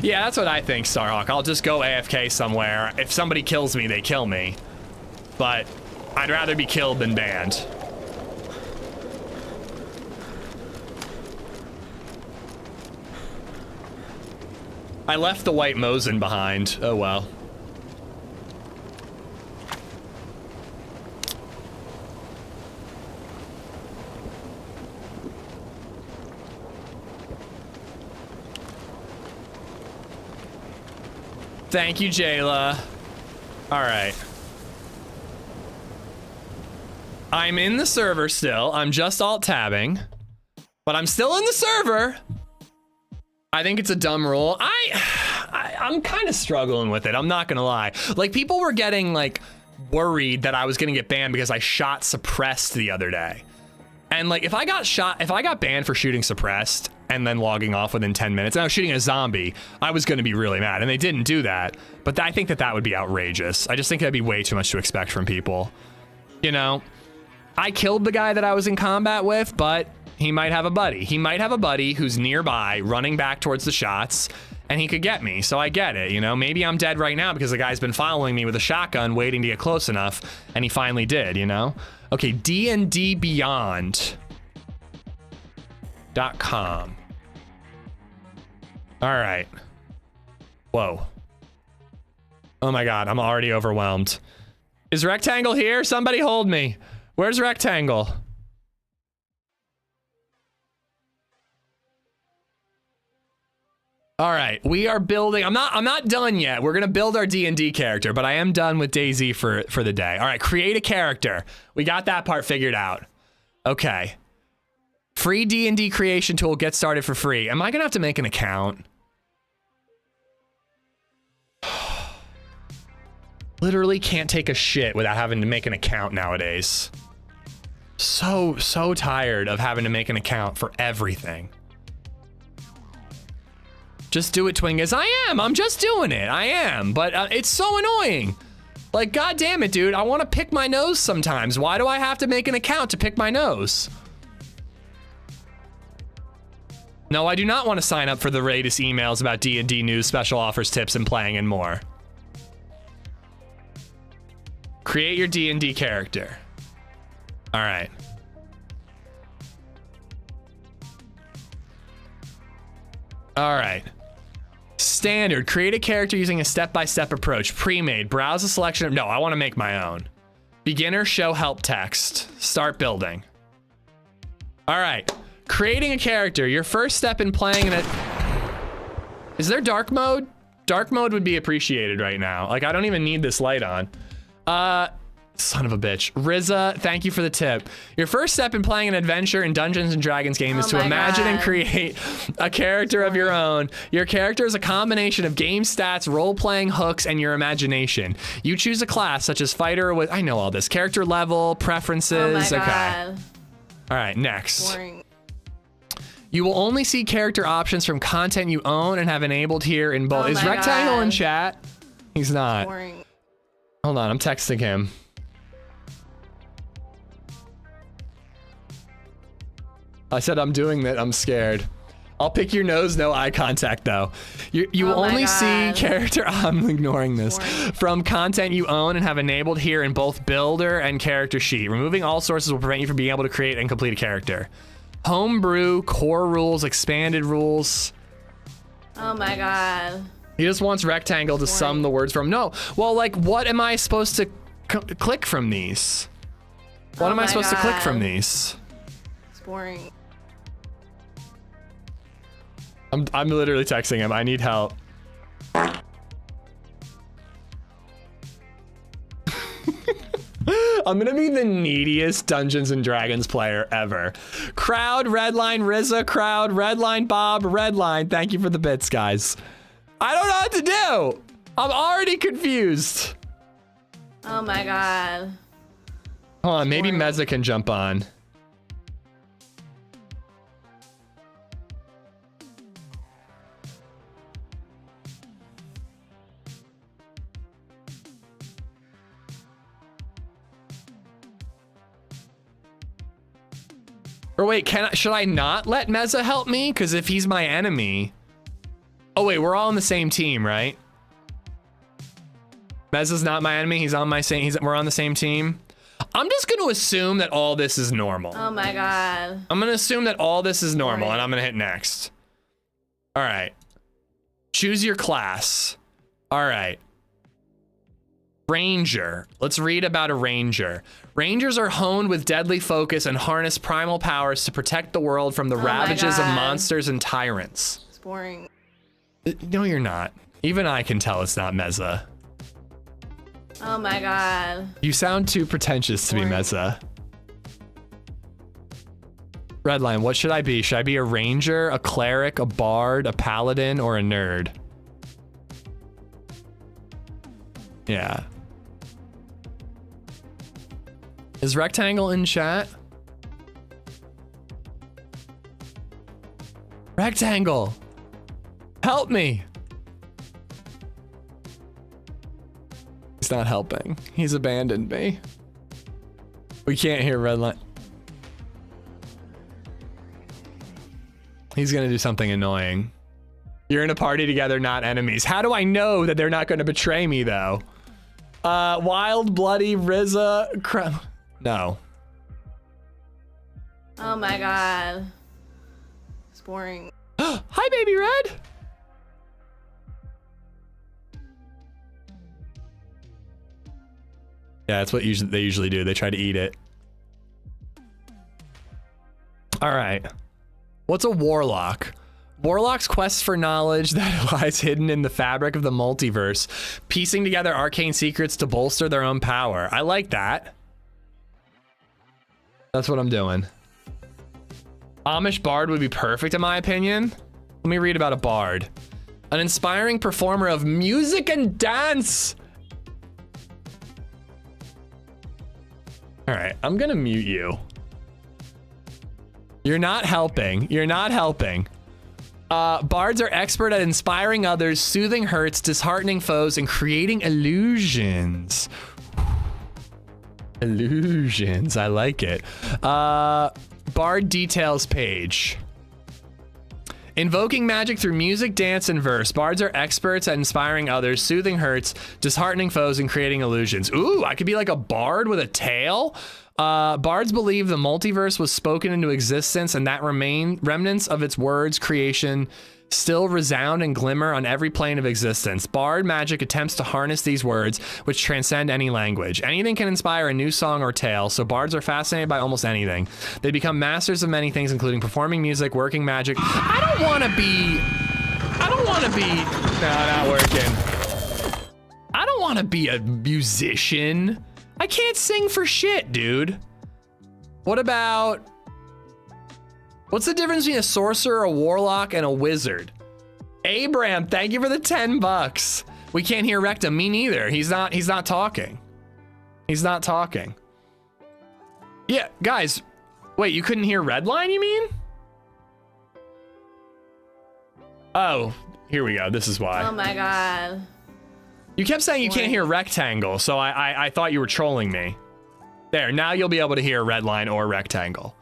Yeah, that's what I think, Starhawk. I'll just go AFK somewhere. If somebody kills me, they kill me. But I'd rather be killed than banned. I left the white Mosin behind. Oh well. Thank you, Jayla. All right. I'm in the server still. I'm just alt-tabbing. But I'm still in the server. I think it's a dumb rule. I'm kind of struggling with it. I'm not gonna lie. Like, people were getting, like, worried that I was gonna get banned because I shot suppressed the other day. And, like, if I got banned for shooting suppressed and then logging off within 10 minutes, and I was shooting a zombie, I was gonna be really mad. And they didn't do that. But I think that would be outrageous. I just think that'd be way too much to expect from people. You know? I killed the guy that I was in combat with, but he might have a buddy. He might have a buddy who's nearby, running back towards the shots, and he could get me, so I get it, you know? Maybe I'm dead right now because the guy's been following me with a shotgun, waiting to get close enough, and he finally did, you know? Okay, DNDBeyond.com. All right. Whoa. Oh my God, I'm already overwhelmed. Is Rectangle here? Somebody hold me. Where's Rectangle? All right, we are building. I'm not done yet. We're gonna build our D&D character, but I am done with DayZ for the day. All right, create a character. We got that part figured out. Okay. Free D&D creation tool. Get started for free. Am I gonna have to make an account? Literally can't take a shit without having to make an account nowadays. So tired of having to make an account for everything. Just do it, Twingas. I'm just doing it. I am, but it's so annoying. Like, God damn it, dude. I want to pick my nose sometimes. Why do I have to make an account to pick my nose? No, I do not want to sign up for the latest emails about D&D news, special offers, tips, and playing and more. Create your D&D character. All right. All right. Standard. Create a character using a step-by-step approach. Pre-made. Browse a selection of... No, I want to make my own. Beginner, show help text. Start building. All right. Creating a character. Your first step in playing in a... Is there dark mode? Dark mode would be appreciated right now. Like, I don't even need this light on. Son of a bitch. Riza, thank you for the tip. Your first step in playing an adventure in Dungeons and Dragons game is to imagine and create a character of your own. Your character is a combination of game stats, role-playing hooks, and your imagination. You choose a class such as fighter with, I know all this, character level, preferences. Okay. All right, next. Boring. You will only see character options from content you own and have enabled here in both. Is Rectangle in chat? He's not. Boring. Hold on, I'm texting him. I said I'm doing that. I'm scared. I'll pick your nose, no eye contact though. You will only see character, I'm ignoring this, from content you own and have enabled here in both builder and character sheet. Removing all sources will prevent you from being able to create and complete a character. Homebrew, core rules, expanded rules. Oh my god. He just wants Rectangle to sum the words from. No, well, like, what am I supposed to click from these? What am I supposed to click from these? It's boring. I'm literally texting him. I need help. I'm gonna be the neediest Dungeons and Dragons player ever. Crowd, Redline, Riza, Crowd, Redline, Bob, Redline. Thank you for the bits, guys. I don't know what to do. I'm already confused. Oh my god. Hold on, maybe Meza can jump on. Or wait, should I not let Meza help me? Because if he's my enemy... Oh wait, we're all on the same team, right? Meza's not my enemy, he's on my same, we're on the same team. I'm just gonna assume that all this is normal. Oh my god. I'm gonna assume that all this is normal and I'm gonna hit next. All right. Choose your class. All right. Ranger. Let's read about a ranger. Rangers are honed with deadly focus and harness primal powers to protect the world from the ravages of monsters and tyrants. It's boring. No, you're not. Even I can tell it's not Meza. Oh my god. You sound too pretentious to be Meza. Redline, what should I be? Should I be a ranger, a cleric, a bard, a paladin, or a nerd? Yeah. Is Rectangle in chat? Rectangle! Help me! He's not helping. He's abandoned me. We can't hear Redline. He's gonna do something annoying. You're in a party together, not enemies. How do I know that they're not gonna betray me though? Wild, bloody, Riza, no. Oh my god. It's boring. Hi, Baby Red. Yeah, that's what they usually do. They try to eat it. All right. What's a warlock? Warlocks quest for knowledge that lies hidden in the fabric of the multiverse, piecing together arcane secrets to bolster their own power. I like that. That's what I'm doing. Amish bard would be perfect in my opinion. Let me read about a bard. An inspiring performer of music and dance. All right, I'm gonna mute you. You're not helping. You're not helping. Bards are expert at inspiring others, soothing hurts, disheartening foes, and creating illusions. Illusions, I like it. Bard details page. Invoking magic through music, dance, and verse. Bards are experts at inspiring others, soothing hurts, disheartening foes, and creating illusions. Ooh, I could be like a bard with a tail. Bards believe the multiverse was spoken into existence and that remnants of its words creation still resound and glimmer on every plane of existence. Bard magic attempts to harness these words, which transcend any language. Anything can inspire a new song or tale, so bards are fascinated by almost anything. They become masters of many things, including performing music, working magic. I don't want to be... I don't want to be... No, not working. I don't want to be a musician. I can't sing for shit, dude. What about... What's the difference between a sorcerer, a warlock, and a wizard? Abram, thank you for the 10 bucks. We can't hear Rectum. Me neither. He's not talking. He's not talking. Yeah, guys. Wait, you couldn't hear Redline, you mean? Oh, here we go. This is why. Oh my god. You kept saying you can't hear Rectangle, so I thought you were trolling me. There, now you'll be able to hear Redline or Rectangle.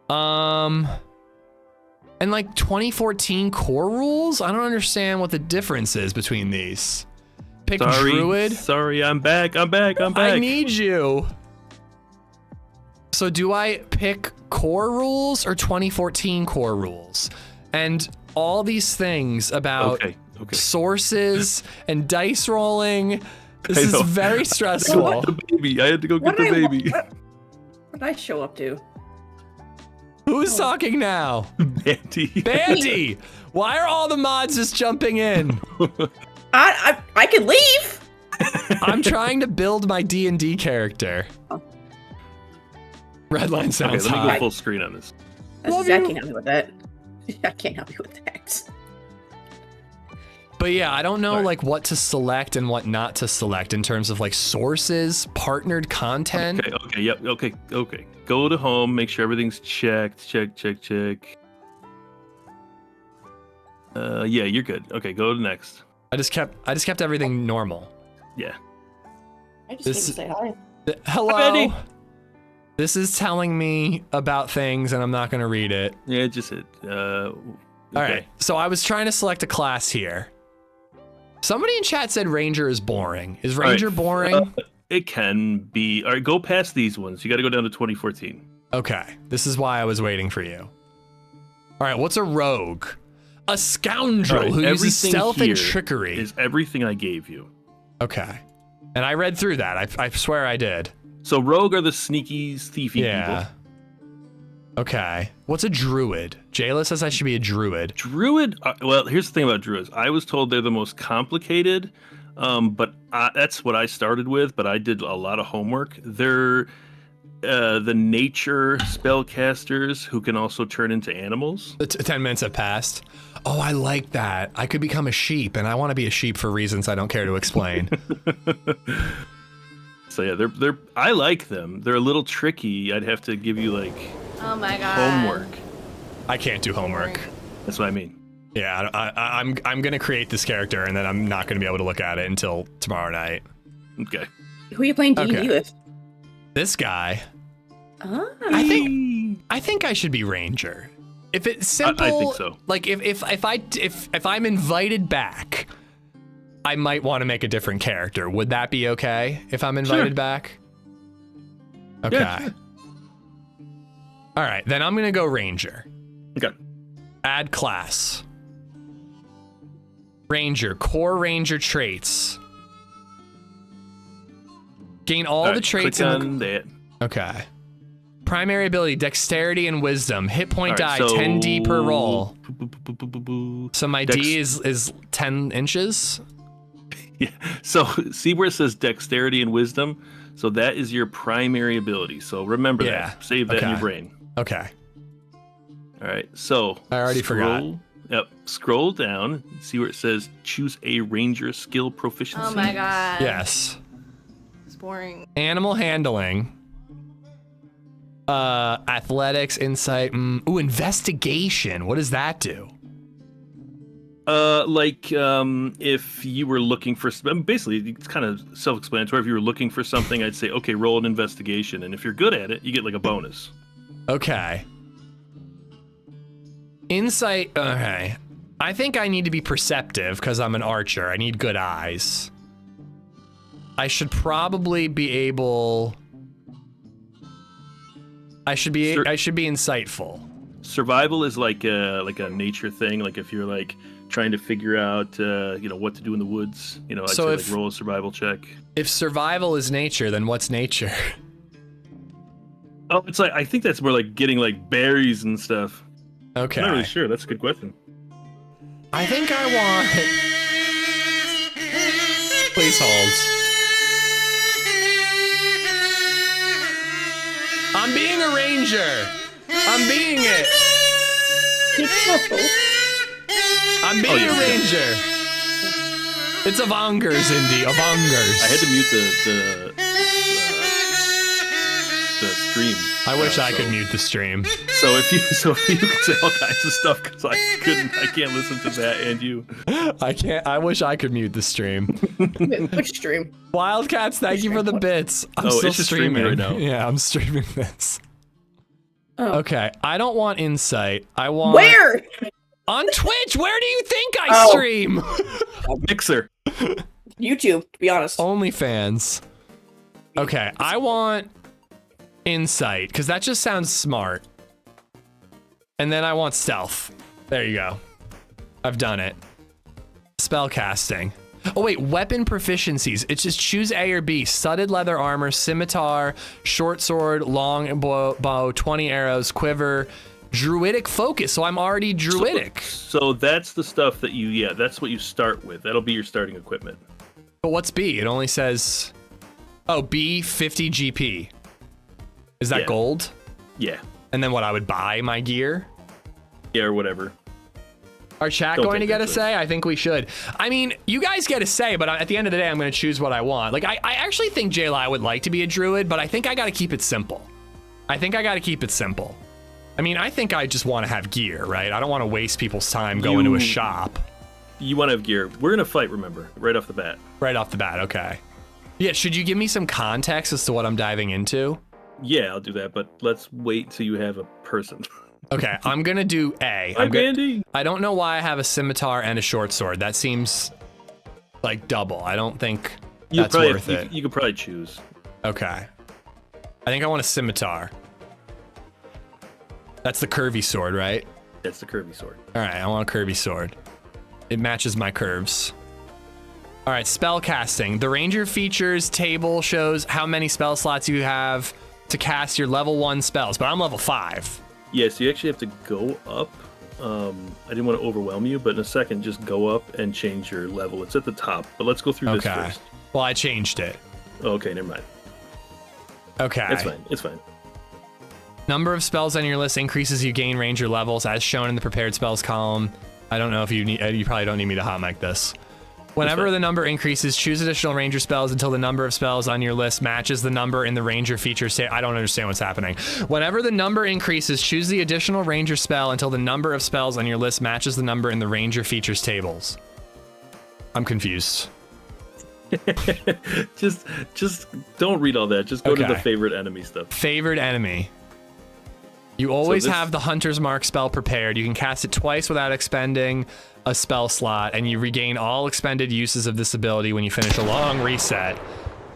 And like 2014 core rules? I don't understand what the difference is between these. Pick Druid. Sorry, I'm back. I need you. So do I pick core rules or 2014 core rules? And all these things about sources and dice rolling. This is very stressful. I had to go get the baby. What did I show up to? Who's talking now? Bandy. Bandy! Why are all the mods just jumping in? I can leave. I'm trying to build my D&D character. Redline sounds let me hot. go full screen on this. I can't help you with that. I can't help you with that. But yeah, I don't know like what to select and what not to select in terms of like sources, partnered content. Okay. Go to home, make sure everything's checked. Check. Yeah, you're good. Okay, go to next. I just kept everything normal. Yeah. I just need to say hi. Hello. Hi, Betty. This is telling me about things and I'm not going to read it. Yeah, just it. All right. So I was trying to select a class here. Somebody in chat said Ranger is boring. Is Ranger boring? It can be. All right, go past these ones. You got to go down to 2014. Okay. This is why I was waiting for you. All right. What's a rogue? A scoundrel who uses stealth and trickery. Is everything I gave you. Okay. And I read through that. I swear I did. So rogue are the sneaky, thiefy people. Okay. What's a druid? Jayla says I should be a druid. Druid? Well, here's the thing about druids. I was told they're the most complicated, but that's what I started with, but I did a lot of homework. They're the nature spellcasters who can also turn into animals. 10 minutes have passed. Oh, I like that. I could become a sheep, and I want to be a sheep for reasons I don't care to explain. So yeah, they're I like them. They're a little tricky. I'd have to give you like oh my god homework. I can't do homework. That's what I mean. Yeah, I'm gonna create this character and then I'm not gonna be able to look at it until tomorrow night. Okay. Who are you playing D&D with? This guy. Ah. I think I should be Ranger. If it's simple, I think so. Like if I'm invited back, I might want to make a different character. Would that be okay if I'm invited back? Okay. Yeah, sure. All right, then I'm gonna go Ranger. Okay. Add class. Ranger, core Ranger traits. Gain all the traits in that. Okay. Primary ability, dexterity and wisdom. Hit point die, so 10d per roll. So my D is 10 inches? Yeah. So see where it says dexterity and wisdom? So that is your primary ability. So remember that. Save that in your brain. Okay. All right. So I already forgot. Yep. Scroll down. See where it says choose a ranger skill proficiency. Oh my god. Yes. It's boring. Animal handling. Athletics, insight. Ooh, investigation. What does that do? If you were looking for, basically it's kind of self-explanatory. If you were looking for something, I'd say, okay, roll an investigation. And if you're good at it, you get like a bonus. Okay. Insight. Okay. I think I need to be perceptive because I'm an archer. I need good eyes. I should probably be able. I should be insightful. Survival is like a nature thing. Like if you're like trying to figure out what to do in the woods, I'd say like roll a survival check. If survival is nature, then what's nature? Oh, it's like I think that's more like getting like berries and stuff. Okay. I'm not really sure. That's a good question. I think I want... Please hold. I'm being a ranger. I'm being it. Be careful. I'm being a ranger. It's Avongers, Indy. Avongers. I had to mute the stream. I wish I could mute the stream. So if you could say all kinds of stuff, because I can't listen to that and you. I can't. I wish I could mute the stream. Which stream? Wildcats, thank you for the bits. I'm still it's just streaming right now. Yeah, I'm streaming this. Oh. Okay, I don't want insight. I want... Where? On Twitch. Where do you think I stream? Mixer. YouTube, to be honest. OnlyFans. Okay, I want insight, because that just sounds smart. And then I want stealth. There you go. I've done it. Spellcasting. Oh wait, weapon proficiencies. It's just choose A or B. Studded leather armor, scimitar, short sword, long bow, 20 arrows, quiver, druidic focus. So I'm already druidic. So that's the stuff that that's what you start with. That'll be your starting equipment. But what's B? It only says, oh, B, 50 GP. Is that gold? Yeah. And then what, I would buy my gear? Yeah, or whatever. Our chat going to get a say? I think we should. I mean, you guys get a say, but at the end of the day, I'm going to choose what I want. Like, I actually think Jayla would like to be a druid, but I think I got to keep it simple. I think I mean, I think I just want to have gear, right? I don't want to waste people's time going to a shop. You want to have gear. We're going to fight, remember, right off the bat. Right off the bat, okay. Yeah, should you give me some context as to what I'm diving into? Yeah, I'll do that, but let's wait till you have a person. Okay, I'm gonna do A. I don't know why I have a scimitar and a short sword. That seems like double. I don't think that's worth it. You could probably choose. Okay. I think I want a scimitar. That's the curvy sword, right? That's the curvy sword. All right, I want a curvy sword. It matches my curves. All right, spell casting. The ranger features table shows how many spell slots you have to cast your level 1 spells, but I'm level 5. Yes, you actually have to go up. I didn't want to overwhelm you, but in a second, just go up and change your level. It's at the top, but let's go through this first. Well, I changed it. Oh, okay, never mind. Okay. It's fine. Number of spells on your list increases. You gain ranger levels, as shown in the prepared spells column. I don't know if you need. You probably don't need me to hot mic this. Whenever the number increases, choose additional ranger spells until the number of spells on your list matches the number in the ranger features. I don't understand what's happening. Whenever the number increases, choose the additional ranger spell until the number of spells on your list matches the number in the ranger features tables. I'm confused. just don't read all that. Just go to the favorite enemy stuff. Favorite enemy. You always have the Hunter's Mark spell prepared. You can cast it twice without expending a spell slot, and you regain all expended uses of this ability when you finish a long reset.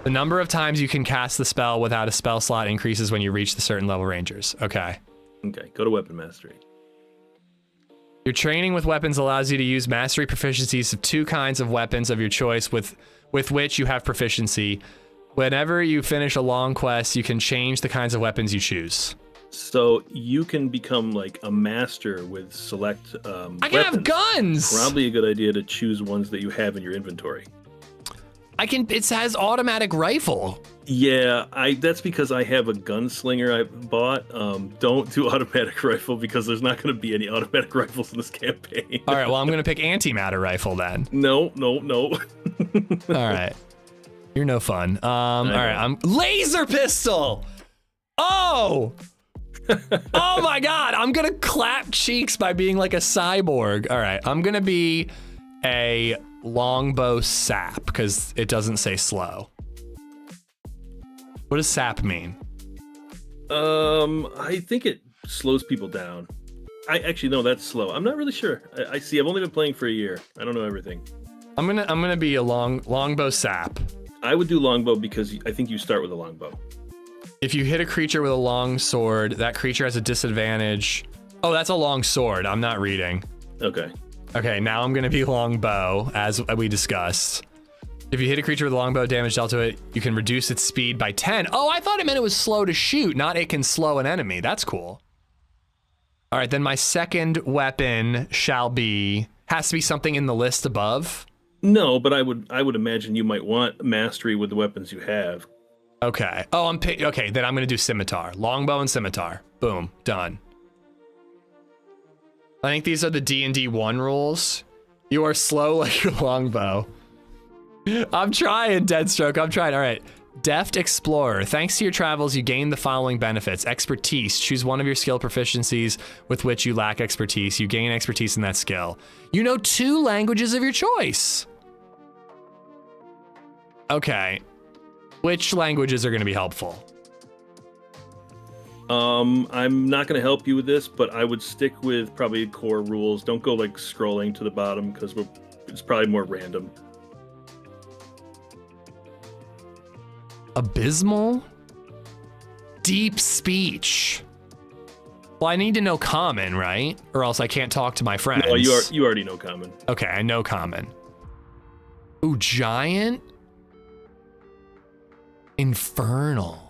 The number of times you can cast the spell without a spell slot increases when you reach the certain level rangers. Okay. Okay, go to Weapon Mastery. Your training with weapons allows you to use mastery proficiencies of 2 kinds of weapons of your choice with which you have proficiency. Whenever you finish a long quest, you can change the kinds of weapons you choose. So you can become like a master with select I can have guns! Probably a good idea to choose ones that you have in your inventory. It has automatic rifle. Yeah, that's because I have a gunslinger I bought. Don't do automatic rifle because there's not going to be any automatic rifles in this campaign. All right, well, I'm going to pick antimatter rifle then. No. All right. You're no fun. All right, I'm laser pistol. Oh! Oh my god, I'm gonna clap cheeks by being like a cyborg. All right, I'm gonna be a longbow sap because it doesn't say slow. What does sap mean? I think it slows people down. I actually know that's slow. I'm not really sure. I see. I've only been playing for a year. I don't know everything. I'm gonna be a longbow sap. I would do longbow because I think you start with a longbow. If you hit a creature with a long sword, that creature has a disadvantage. Oh, that's a long sword. I'm not reading. Okay. Okay, now I'm gonna be longbow, as we discussed. If you hit a creature with a longbow damage dealt to it, you can reduce its speed by 10. Oh, I thought it meant it was slow to shoot, not it can slow an enemy. That's cool. All right, then my second weapon shall be Has to be something in the list above? No, but I would imagine you might want mastery with the weapons you have. Okay. Oh, okay, then I'm going to do scimitar. Longbow and scimitar. Boom. Done. I think these are the D&D 1 rules. You are slow like your longbow. I'm trying, Deadstroke. I'm trying. All right. Deft Explorer. Thanks to your travels, you gain the following benefits. Expertise. Choose one of your skill proficiencies with which you lack expertise. You gain expertise in that skill. You know 2 languages of your choice. Okay. Which languages are going to be helpful? I'm not going to help you with this, but I would stick with probably core rules. Don't go like scrolling to the bottom because it's probably more random. Abysmal? Deep speech. Well, I need to know common, right? Or else I can't talk to my friends. No, you already know common. Okay, I know common. Ooh, giant? Infernal.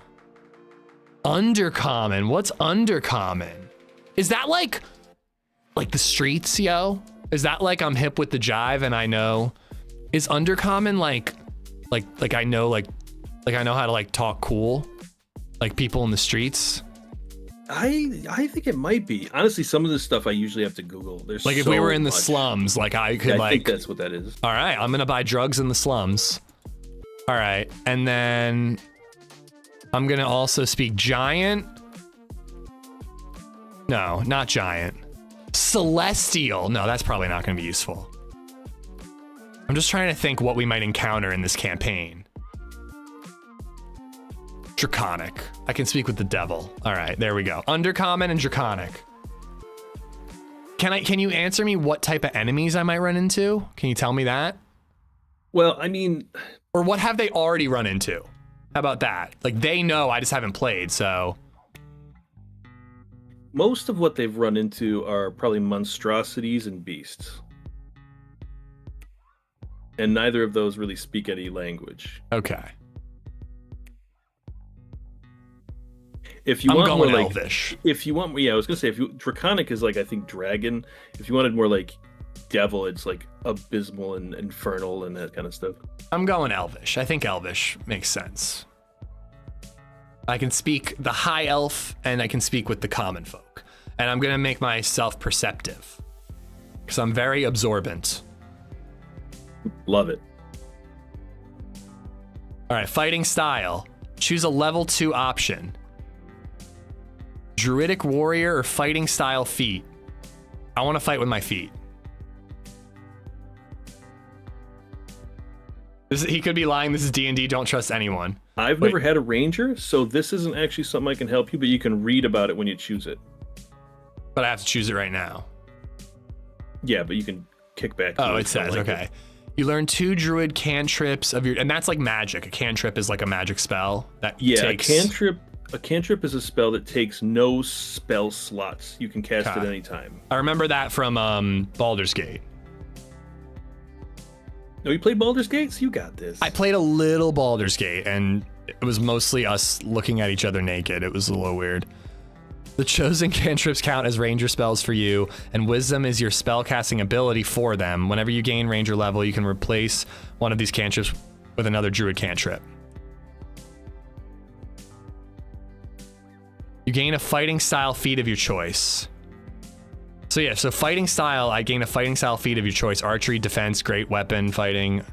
Undercommon. What's undercommon? Is that like the streets, yo? Is that like I'm hip with the jive and I know? Is undercommon like I know I know how to like talk cool, like people in the streets? I think it might be. Honestly, some of this stuff I usually have to Google. There's like if we were in the slums, like I could I think that's what that is. All right, I'm gonna buy drugs in the slums. All right, and then I'm gonna also speak giant. No, not giant. Celestial. No, that's probably not gonna be useful. I'm just trying to think what we might encounter in this campaign. Draconic. I can speak with the devil. All right, there we go. Undercommon and draconic. Can you answer me what type of enemies I might run into? Can you tell me that? Well, I mean, or what have they already run into? How about that? Like they know, I just haven't played, so. Most of what they've run into are probably monstrosities and beasts. And neither of those really speak any language. Okay. If you want more like elvish. If you want, yeah, I was gonna say draconic is like I think dragon. If you wanted more like devil, it's like abysmal and infernal and that kind of stuff. I'm going elvish. I think elvish makes sense. I can speak the high elf and I can speak with the common folk, and I'm gonna make myself perceptive because I'm very absorbent. Love it. All right, fighting style. Choose a level 2 option. Druidic warrior or fighting style feat. I want to fight with my feet. He could be lying. This is D&D. Don't trust anyone. I've never had a ranger, so this isn't actually something I can help you, but you can read about it when you choose it. But I have to choose it right now. Yeah, but you can kick back. Oh, it says, okay. You learn 2 druid cantrips of your, and that's like magic. A cantrip is like a magic spell that takes... A cantrip is a spell that takes no spell slots. You can cast it any time. I remember that from Baldur's Gate. No, you played Baldur's Gate? So you got this. I played a little Baldur's Gate, and it was mostly us looking at each other naked. It was a little weird. The chosen cantrips count as ranger spells for you, and wisdom is your spell casting ability for them. Whenever you gain ranger level, you can replace one of these cantrips with another druid cantrip. You gain a fighting style feat of your choice. So yeah, so fighting style, I gain a fighting style feat of your choice. Archery, defense, great weapon, fighting.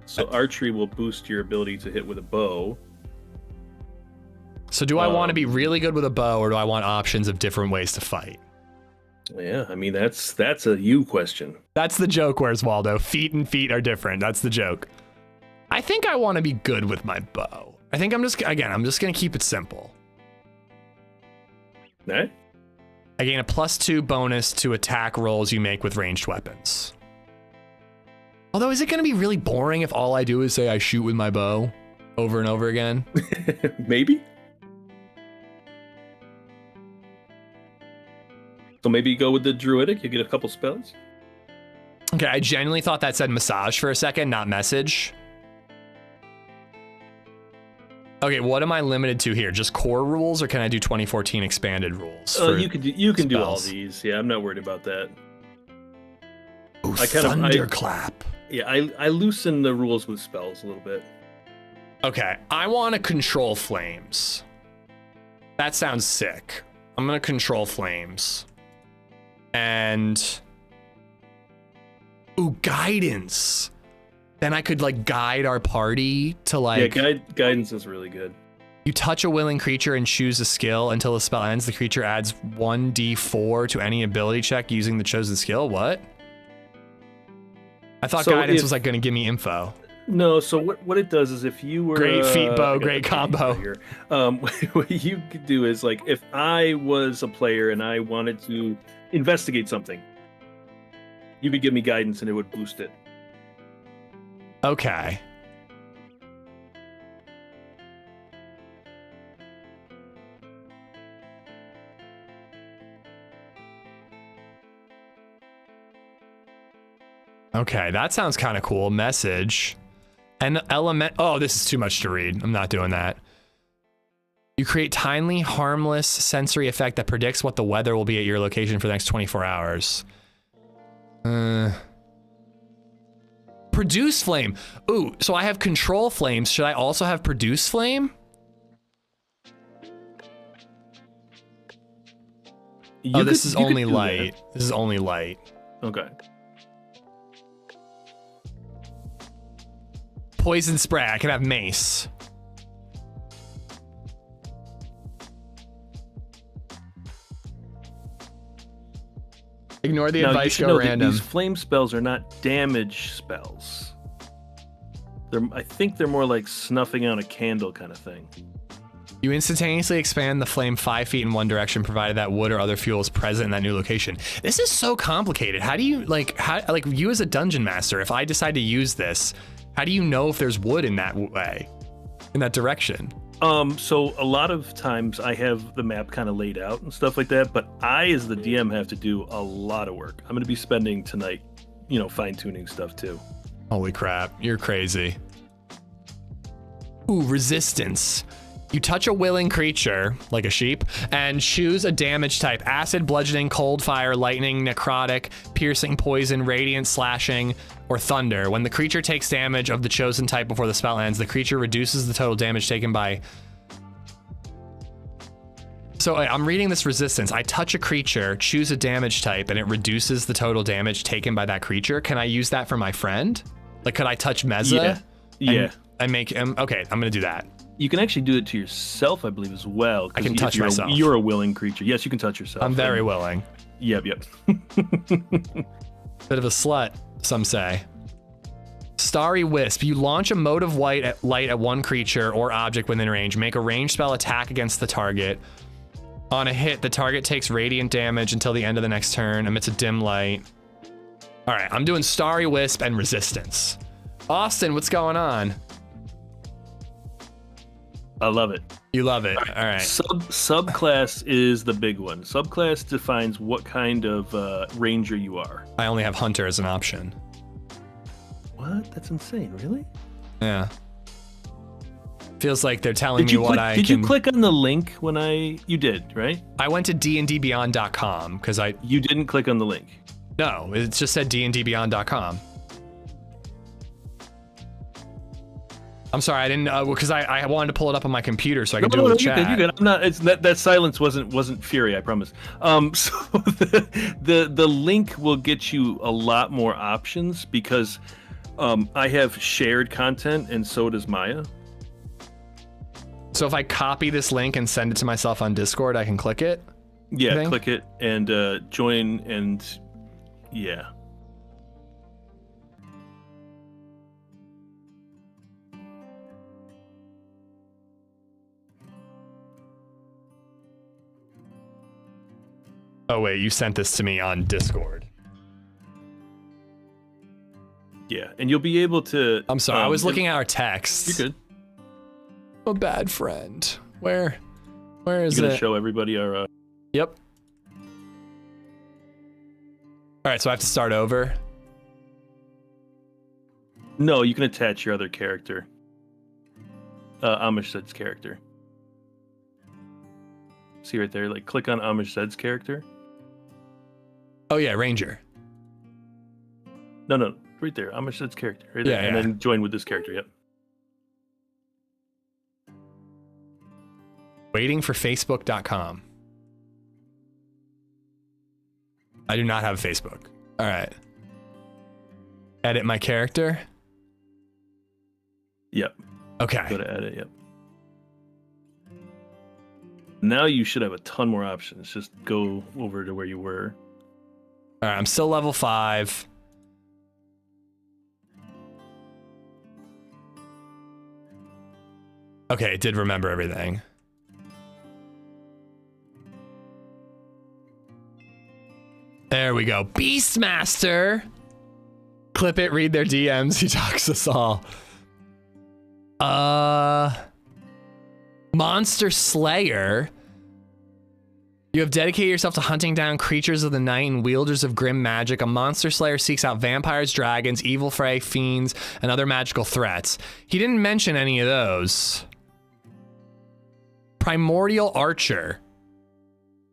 So archery will boost your ability to hit with a bow. So do I want to be really good with a bow, or do I want options of different ways to fight? Yeah, I mean, that's a you question. That's the joke, where's Waldo? Feet and feet are different. That's the joke. I think I want to be good with my bow. I think I'm just going to keep it simple. Right. I gain a +2 bonus to attack rolls you make with ranged weapons. Although, is it going to be really boring if all I do is say I shoot with my bow over and over again? Maybe. So maybe you go with the druidic, you get a couple spells. Okay, I genuinely thought that said massage for a second, not message. Okay, what am I limited to here? Just core rules, or can I do 2014 expanded rules? You can do all these. Yeah, I'm not worried about that. thunderclap. I loosen the rules with spells a little bit. Okay, I want to control flames. That sounds sick. I'm gonna control flames. And guidance. Then I could like guide our party to like. Yeah, guidance is really good. You touch a willing creature and choose a skill until the spell ends. The creature adds 1d4 to any ability check using the chosen skill. What? I thought guidance was like going to give me info. No, so what it does is if you were great feat bow, great combo. What you could do is like if I was a player and I wanted to investigate something, you could give me guidance and it would boost it. Okay. Okay, that sounds kind of cool. Message. An element. Oh, this is too much to read. I'm not doing that. You create tiny, harmless sensory effect that predicts what the weather will be at your location for the next 24 hours. Produce flame. Ooh, so I have control flames. Should I also have produce flame? This is only light. This is only light. Okay. Poison spray. I can have mace. Ignore the advice, go random. These flame spells are not damage spells. I think they're more like snuffing out a candle kind of thing. You instantaneously expand the flame 5 feet in one direction, provided that wood or other fuel is present in that new location. This is so complicated. How do you like you as a dungeon master? If I decide to use this, how do you know if there's wood in that way, in that direction? So a lot of times I have the map kind of laid out and stuff like that, but I, as the DM, have to do a lot of work. I'm going to be spending tonight, fine tuning stuff too. Holy crap, you're crazy. Ooh, resistance. You touch a willing creature, like a sheep, and choose a damage type. Acid, bludgeoning, cold, fire, lightning, necrotic, piercing, poison, radiant, slashing, or thunder. When the creature takes damage of the chosen type before the spell ends, the creature reduces the total damage taken by... So I'm reading this resistance. I touch a creature, choose a damage type, and it reduces the total damage taken by that creature. Can I use that for my friend? Like, could I touch Meza? Yeah. And make him... Okay, I'm gonna do that. You can actually do it to yourself, I believe, as well. I can touch myself. You're a willing creature. Yes, you can touch yourself. I'm very willing. Yep. Bit of a slut, some say. Starry Wisp. You launch a mode of light at one creature or object within range. Make a ranged spell attack against the target. On a hit, the target takes radiant damage until the end of the next turn, emits a dim light. All right, I'm doing Starry Wisp and resistance. Austin, what's going on? I love it. You love it. All right. Subclass is the big one. Subclass defines what kind of ranger you are. I only have hunter as an option. What? That's insane. Really? Yeah. Feels like they're telling me what I can... Did you click on the link when You did, right? I went to dndbeyond.com because You didn't click on the link? No, it just said dndbeyond.com. I'm sorry, I didn't because I wanted to pull it up on my computer so I could do it with chat. You're good. I'm not. It's that silence wasn't fury. I promise. So the link will get you a lot more options because I have shared content and so does Maya. So if I copy this link and send it to myself on Discord, I can click it? Yeah, click it and join and yeah. Oh wait, you sent this to me on Discord. Yeah, and you'll be able to... I'm sorry, I was looking at our text. You're good. A bad friend. Where is You're it? gonna show everybody our... Yep. Alright, so I have to start over? No, you can attach your other character. AmishZed's character. See right there, like click on AmishZed's character. Oh yeah, Ranger. No, right there. AmishZed's character, right there, and then join with this character. Yep. Waiting for Facebook.com. I do not have Facebook. All right. Edit my character. Yep. Okay. Go to edit. Yep. Now you should have a ton more options. Just go over to where you were. All right. I'm still level 5. Okay. It did remember everything. There we go. Beastmaster. Clip it, read their DMs. He talks us all. Monster Slayer. You have dedicated yourself to hunting down creatures of the night and wielders of grim magic. A Monster Slayer seeks out vampires, dragons, evil fey, fiends, and other magical threats. He didn't mention any of those. Primordial Archer.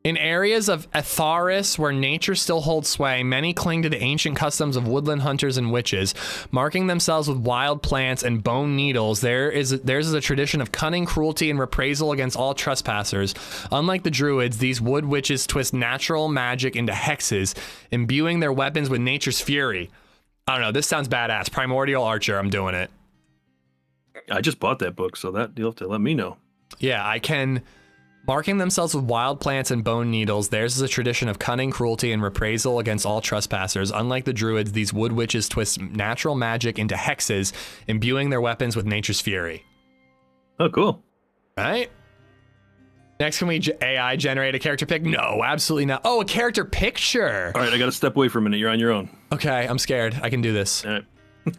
In areas of Atharis where nature still holds sway, many cling to the ancient customs of woodland hunters and witches, marking themselves with wild plants and bone needles. Theirs is a tradition of cunning, cruelty, and reprisal against all trespassers. Unlike the druids, these wood witches twist natural magic into hexes, imbuing their weapons with nature's fury. I don't know, this sounds badass. Primordial Archer, I'm doing it. I just bought that book, so that you'll have to let me know. Yeah, I can... Marking themselves with wild plants and bone needles, theirs is a tradition of cunning, cruelty, and reprisal against all trespassers. Unlike the druids, these wood witches twist natural magic into hexes, imbuing their weapons with nature's fury. Oh, cool. Right? Next, can we AI generate a character pic? No, absolutely not. Oh, a character picture. All right, I got to step away for a minute. You're on your own. Okay, I'm scared. I can do this. All right.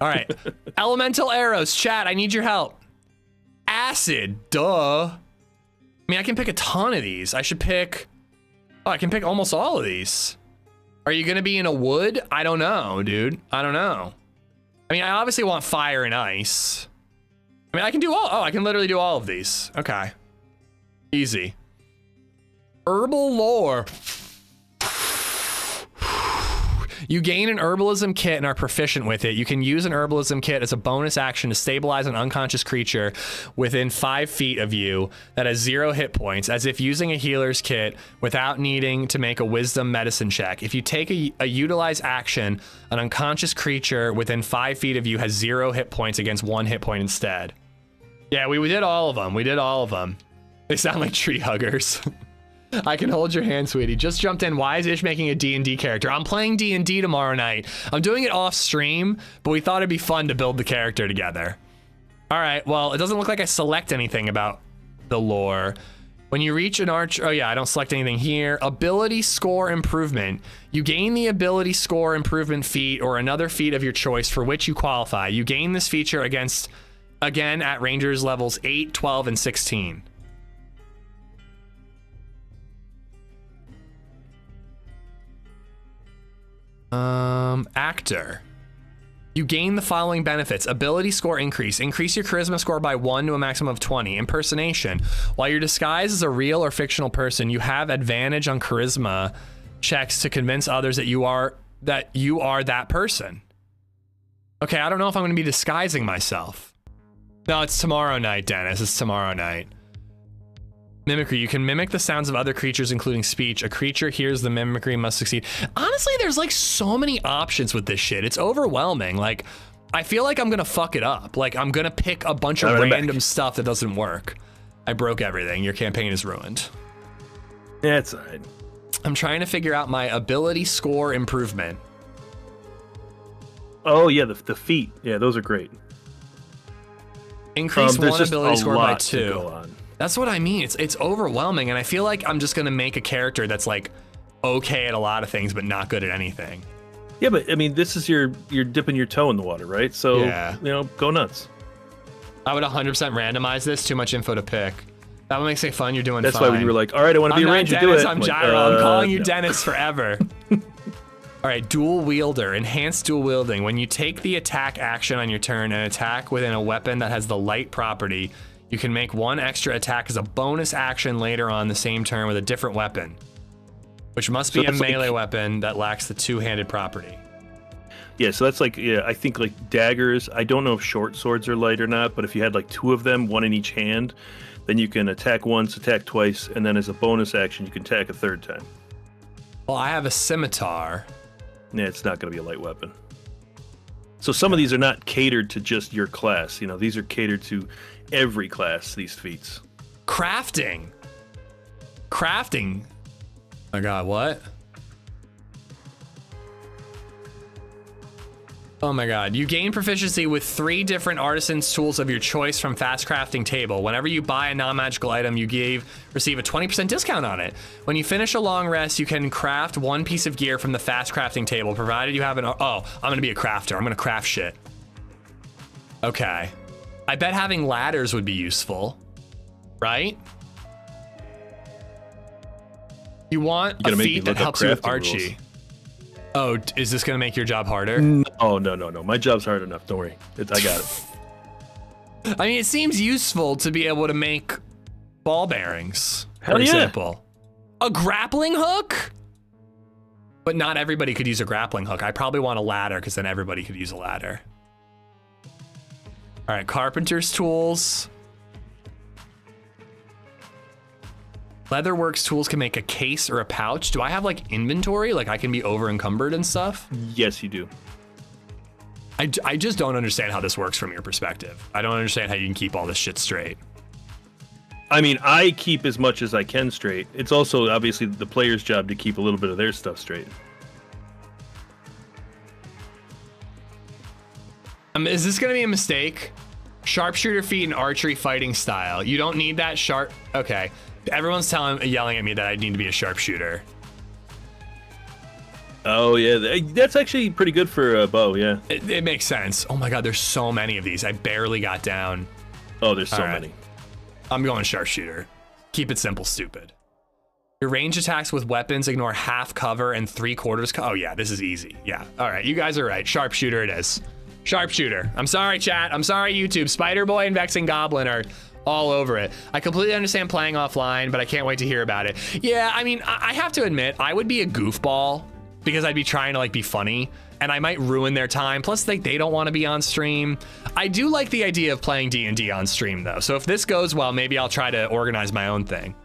All right. Elemental arrows. Chat, I need your help. Acid. Duh. I mean, I can pick a ton of these. I should pick... Oh, I can pick almost all of these. Are you going to be in a wood? I don't know, dude. I don't know. I mean, I obviously want fire and ice. I mean, I can do all... Oh, I can literally do all of these. Okay. Easy. Herbal lore. You gain an herbalism kit and are proficient with it. You can use an herbalism kit as a bonus action to stabilize an unconscious creature within 5 feet of you that has 0 hit points, as if using a healer's kit without needing to make a wisdom medicine check. If you take a utilize action, an unconscious creature within 5 feet of you has 0 hit points against 1 hit point instead. Yeah, we did all of them. We did all of them. They sound like tree huggers. I can hold your hand, sweetie. Just jumped in. Why is Ish making a D&D character? I'm playing D&D tomorrow night. I'm doing it off stream, but we thought it'd be fun to build the character together. All right, well, it doesn't look like I select anything about the lore. When you reach an arch, oh yeah, I don't select anything here. Ability score improvement. You gain the ability score improvement feat or another feat of your choice for which you qualify. You gain this feature again at Rangers levels 8, 12, and 16. Actor. You gain the following benefits. Ability score increase. Increase your charisma score by 1 to a maximum of 20. Impersonation. While you're disguised as a real or fictional person, you have advantage on charisma checks to convince others that you are that person. Okay, I don't know if I'm going to be disguising myself. No, it's tomorrow night, Dennis. It's tomorrow night. Mimicry. You can mimic the sounds of other creatures, including speech. A creature hears the mimicry must succeed. Honestly, there's like so many options with this shit. It's overwhelming. Like, I feel like I'm gonna fuck it up. Like, I'm gonna pick a bunch of random stuff that doesn't work. I broke everything. Your campaign is ruined. Yeah, it's all right. I'm trying to figure out my ability score improvement. Oh yeah, the feat. Yeah, those are great. Increase one ability score by 2. That's what I mean. It's overwhelming, and I feel like I'm just gonna make a character that's like okay at a lot of things, but not good at anything. Yeah, but I mean, this is you're dipping your toe in the water, right? So yeah, you know, go nuts. I would 100% randomize this. Too much info to pick. That one makes it fun. You're doing That's fine. why when you were like, all right, I want to be a ranger, Dennis, do it. I'm Gyro. I'm calling you Dennis forever. All right, dual wielder, enhanced dual wielding. When you take the attack action on your turn and attack within a weapon that has the light property, you can make 1 extra attack as a bonus action later on the same turn with a different weapon, which must be a melee weapon that lacks the 2-handed property. Yeah, so that's like, I think like daggers. I don't know if short swords are light or not, but if you had like 2 of them, 1 in each hand, then you can attack once, attack twice, and then as a bonus action, you can attack a 3rd time. Well, I have a scimitar. Yeah, it's not going to be a light weapon. So some of these are not catered to just your class. You know, these are catered to every class, these feats. Crafting. Oh my God, what? Oh my God. You gain proficiency with 3 different artisan's tools of your choice from Fast Crafting Table. Whenever you buy a non-magical item, you receive a 20% discount on it. When you finish a long rest, you can craft 1 piece of gear from the Fast Crafting Table, provided you have I'm gonna be a crafter. I'm gonna craft shit. Okay. I bet having ladders would be useful, right? You want a feat that helps you with Archie. Rules. Oh, is this gonna make your job harder? No. My job's hard enough. Don't worry. I got it. I mean, it seems useful to be able to make ball bearings, for yeah. example. A grappling hook? But not everybody could use a grappling hook. I probably want a ladder because then everybody could use a ladder. All right, carpenter's tools. Leatherworks tools can make a case or a pouch. Do I have like inventory? Like I can be over encumbered and stuff? Yes, you do. I just don't understand how this works from your perspective. I don't understand how you can keep all this shit straight. I mean, I keep as much as I can straight. It's also obviously the player's job to keep a little bit of their stuff straight. Is this gonna be a mistake? Sharpshooter feat and archery fighting style. You don't need that sharp, okay. Everyone's yelling at me that I need to be a sharpshooter. Oh yeah, that's actually pretty good for a bow. Yeah, it makes sense. Oh my God, there's so many of these. I barely got down. Oh, there's so many. I'm going sharpshooter. Keep it simple, stupid. Your range attacks with weapons ignore half cover and 3/4 cover. Oh yeah, this is easy. Yeah. All right, you guys are right. Sharpshooter it is. Sharpshooter. I'm sorry, chat. I'm sorry, YouTube. Spider Boy and Vexing Goblin are all over it. I completely understand playing offline, but I can't wait to hear about it. Yeah, I mean, I have to admit, I would be a goofball because I'd be trying to like be funny and I might ruin their time. Plus they don't want to be on stream. I do like the idea of playing D&D on stream though. So if this goes well, maybe I'll try to organize my own thing.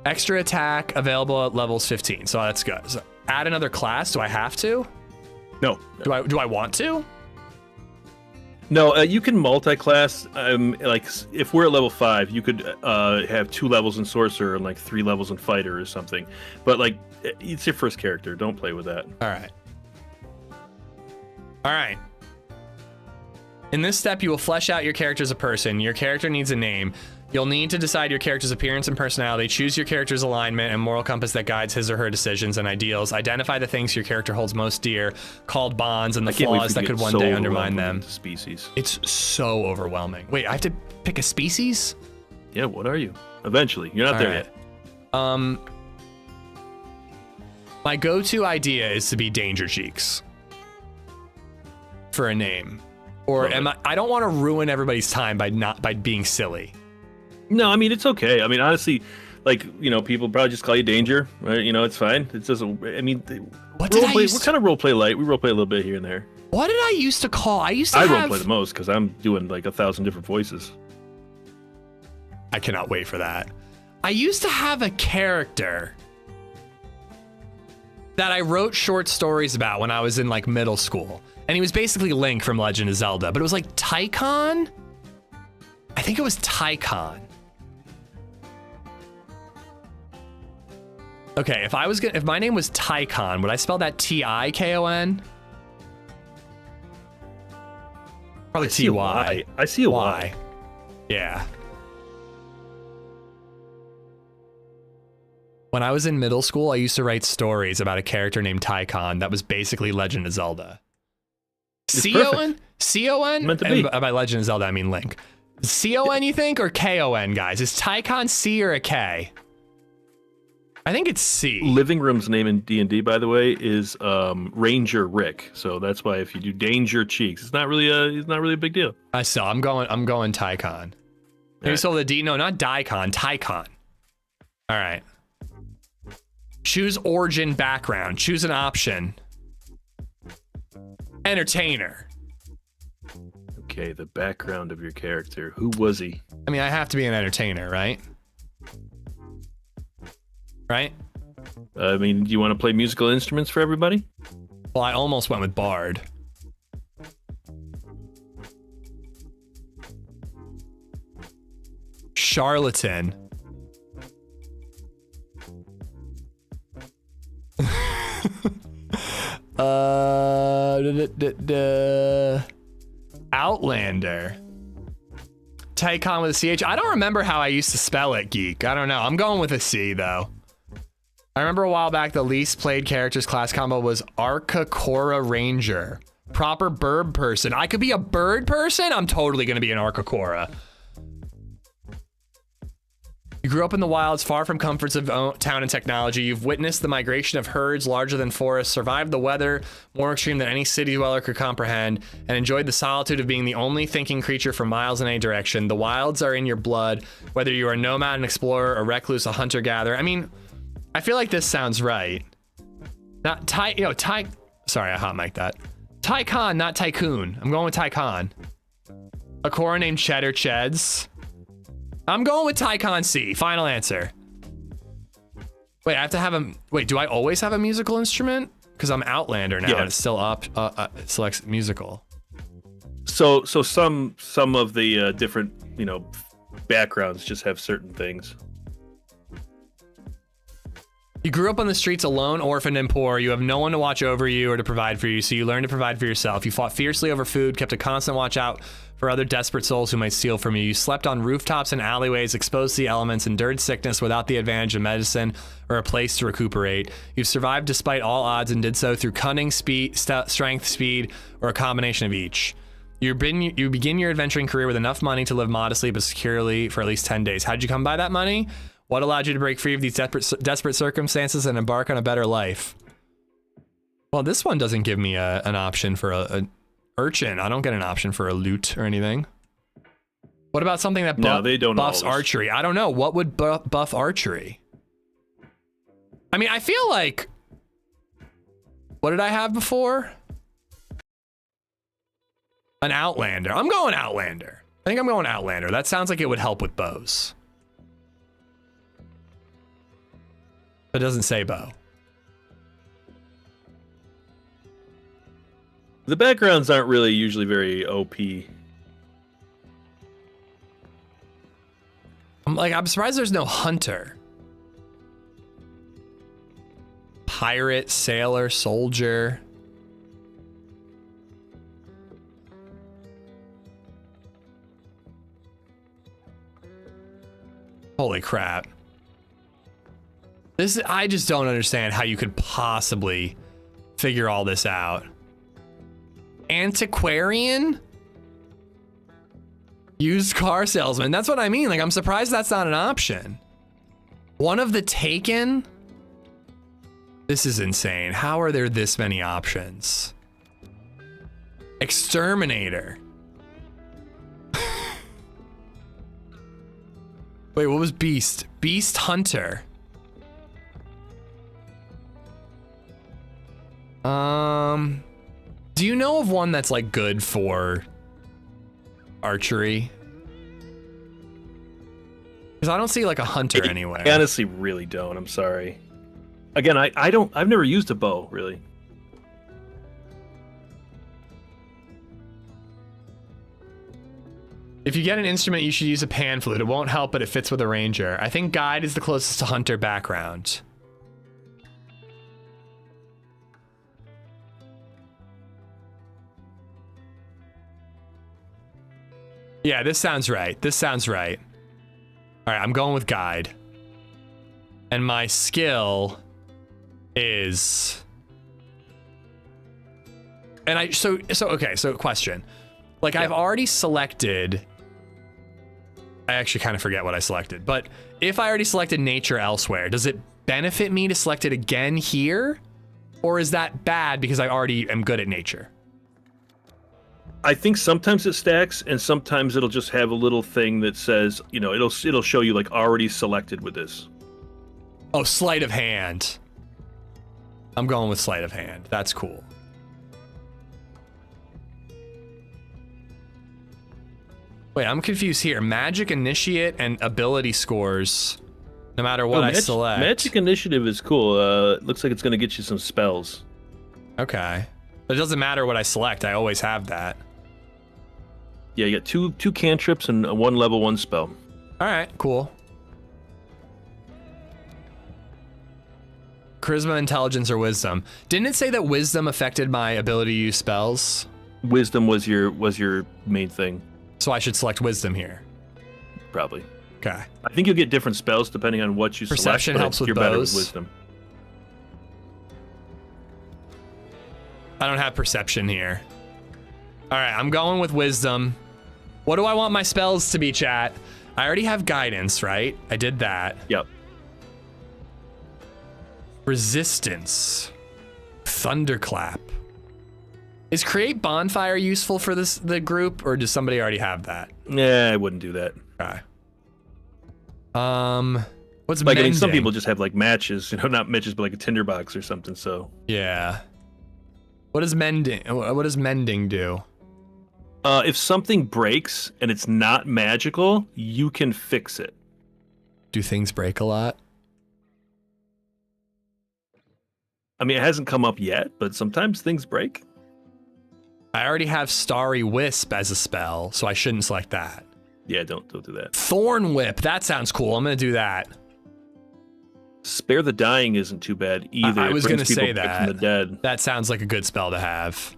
Extra attack available at levels 15. So that's good. So add another class. Do I have to? No. Do I want to? No, you can multi-class. Like if we're at level 5, you could have 2 levels in sorcerer and like 3 levels in fighter or something. But like, it's your first character. Don't play with that. All right. In this step, you will flesh out your character as a person. Your character needs a name. You'll need to decide your character's appearance and personality, choose your character's alignment and moral compass that guides his or her decisions and ideals, identify the things your character holds most dear, called bonds, and the flaws that could one day undermine them. Species. It's so overwhelming. Wait, I have to pick a species? Yeah, what are you? Eventually. You're not there yet. My go-to idea is to be Danger Cheeks for a name. Or I don't want to ruin everybody's time by being silly. No, I mean, it's okay. I mean, honestly, like, you know, people probably just call you Danger, right? You know, it's fine. It doesn't, I mean, we're kind of roleplay light. We roleplay a little bit here and there. What did I used to call? I roleplay the most because I'm doing like 1,000 different voices. I cannot wait for that. I used to have a character that I wrote short stories about when I was in like middle school. And he was basically Link from Legend of Zelda, but it was like Tycon? I think it was Tycon. Okay, if my name was Tycon, would I spell that T-I-K-O-N? Probably T-Y. I see a Y. Yeah. When I was in middle school, I used to write stories about a character named Tycon that was basically Legend of Zelda. C-O-N? C-O-N? Meant to be. And by Legend of Zelda, I mean Link. C-O-N, you think, or K-O-N, guys? Is Tycon C or a K? I think it's C. Living Room's name in D&D, by the way, is Ranger Rick. So that's why if you do Danger Cheeks, it's not really a big deal. I'm going Tycon. Maybe so the D. No, not Daikon. Tycon. All right. Choose origin background. Choose an option. Entertainer. Okay, the background of your character. Who was he? I mean, I have to be an entertainer, right? Right? I mean, do you want to play musical instruments for everybody? Well, I almost went with Bard. Charlatan. Outlander. Tycon with a CH. I don't remember how I used to spell it, Geek. I don't know. I'm going with a C, though. I remember a while back the least played characters class combo was Arcacora Ranger. Proper bird person. I could be a bird person? I'm totally going to be an Arcacora. You grew up in the wilds, far from comforts of town and technology. You've witnessed the migration of herds larger than forests, survived the weather more extreme than any city dweller could comprehend, and enjoyed the solitude of being the only thinking creature for miles in any direction. The wilds are in your blood, whether you are a nomad, an explorer, a recluse, a hunter-gatherer. I mean, I feel like this sounds right. Not sorry, I hot mic'd that. Tycon, not Tycoon. I'm going with Tycon. A Cora named Cheddar Cheds. I'm going with Tycon C. Final answer. Wait, I have to have a... Wait, do I always have a musical instrument? Because I'm Outlander now, and it's still up. It selects musical. So some of the different, backgrounds just have certain things. You grew up on the streets alone, orphaned and poor. You have no one to watch over you or to provide for you, so you learned to provide for yourself. You fought fiercely over food, kept a constant watch out for other desperate souls who might steal from you. You slept on rooftops and alleyways, exposed to the elements, endured sickness without the advantage of medicine or a place to recuperate. You've survived despite all odds and did so through cunning, strength, speed, or a combination of each. You begin your adventuring career with enough money to live modestly but securely for at least 10 days. How'd you come by that money? What allowed you to break free of these desperate circumstances and embark on a better life? Well, this one doesn't give me an option for a urchin. I don't get an option for a loot or anything. What about something that buffs archery? I don't know. What would buff archery? I mean, I feel like... What did I have before? An Outlander. I'm going Outlander. I think I'm going Outlander. That sounds like it would help with bows. It doesn't say bow. The backgrounds aren't really usually very OP. I'm surprised there's no hunter. Pirate, sailor, soldier. Holy crap. I just don't understand how you could possibly figure all this out. Antiquarian? Used car salesman. That's what I mean. Like, I'm surprised that's not an option. One of the Taken? This is insane. How are there this many options? Exterminator. Wait, what was Beast? Beast Hunter. Do you know of one that's like good for archery? Because I don't see like a hunter anywhere. I honestly really don't. I'm sorry. Again, I've never used a bow, really. If you get an instrument, you should use a pan flute. It won't help, but it fits with a ranger. I think guide is the closest to hunter background. Yeah, this sounds right. This sounds right. All right, I'm going with guide. And my skill is... And so question. Like, yeah. I've already selected... I actually kind of forget what I selected. But if I already selected nature elsewhere, does it benefit me to select it again here? Or is that bad because I already am good at nature? I think sometimes it stacks, and sometimes it'll just have a little thing that says, it'll show you like already selected with this. Oh, sleight of hand. I'm going with sleight of hand. That's cool. Wait, I'm confused here. Magic Initiate and ability scores, no matter what I select. Magic Initiative is cool. It looks like it's going to get you some spells. Okay. But it doesn't matter what I select. I always have that. Yeah, you got two cantrips and one level 1 spell. All right, cool. Charisma, Intelligence, or Wisdom. Didn't it say that Wisdom affected my ability to use spells? Wisdom was your main thing. So I should select Wisdom here. Probably. Okay. I think you'll get different spells depending on what you select. Perception helps with you're better with bows. Wisdom. I don't have Perception here. All right, I'm going with Wisdom. What do I want my spells to be, chat? I already have Guidance, right? I did that. Yep. Resistance. Thunderclap. Is Create Bonfire useful for the group, or does somebody already have that? Yeah, I wouldn't do that. Okay. What's like? mending? I mean, some people just have like matches, not matches, but like a tinderbox or something. So yeah. What does mending? What does mending do? If something breaks and it's not magical, you can fix it. Do things break a lot? I mean, it hasn't come up yet, but sometimes things break. I already have Starry Wisp as a spell, so I shouldn't select that. Yeah, don't do that. Thorn Whip, that sounds cool. I'm gonna do that. Spare the Dying isn't too bad either. I was gonna say that. From the dead. That sounds like a good spell to have.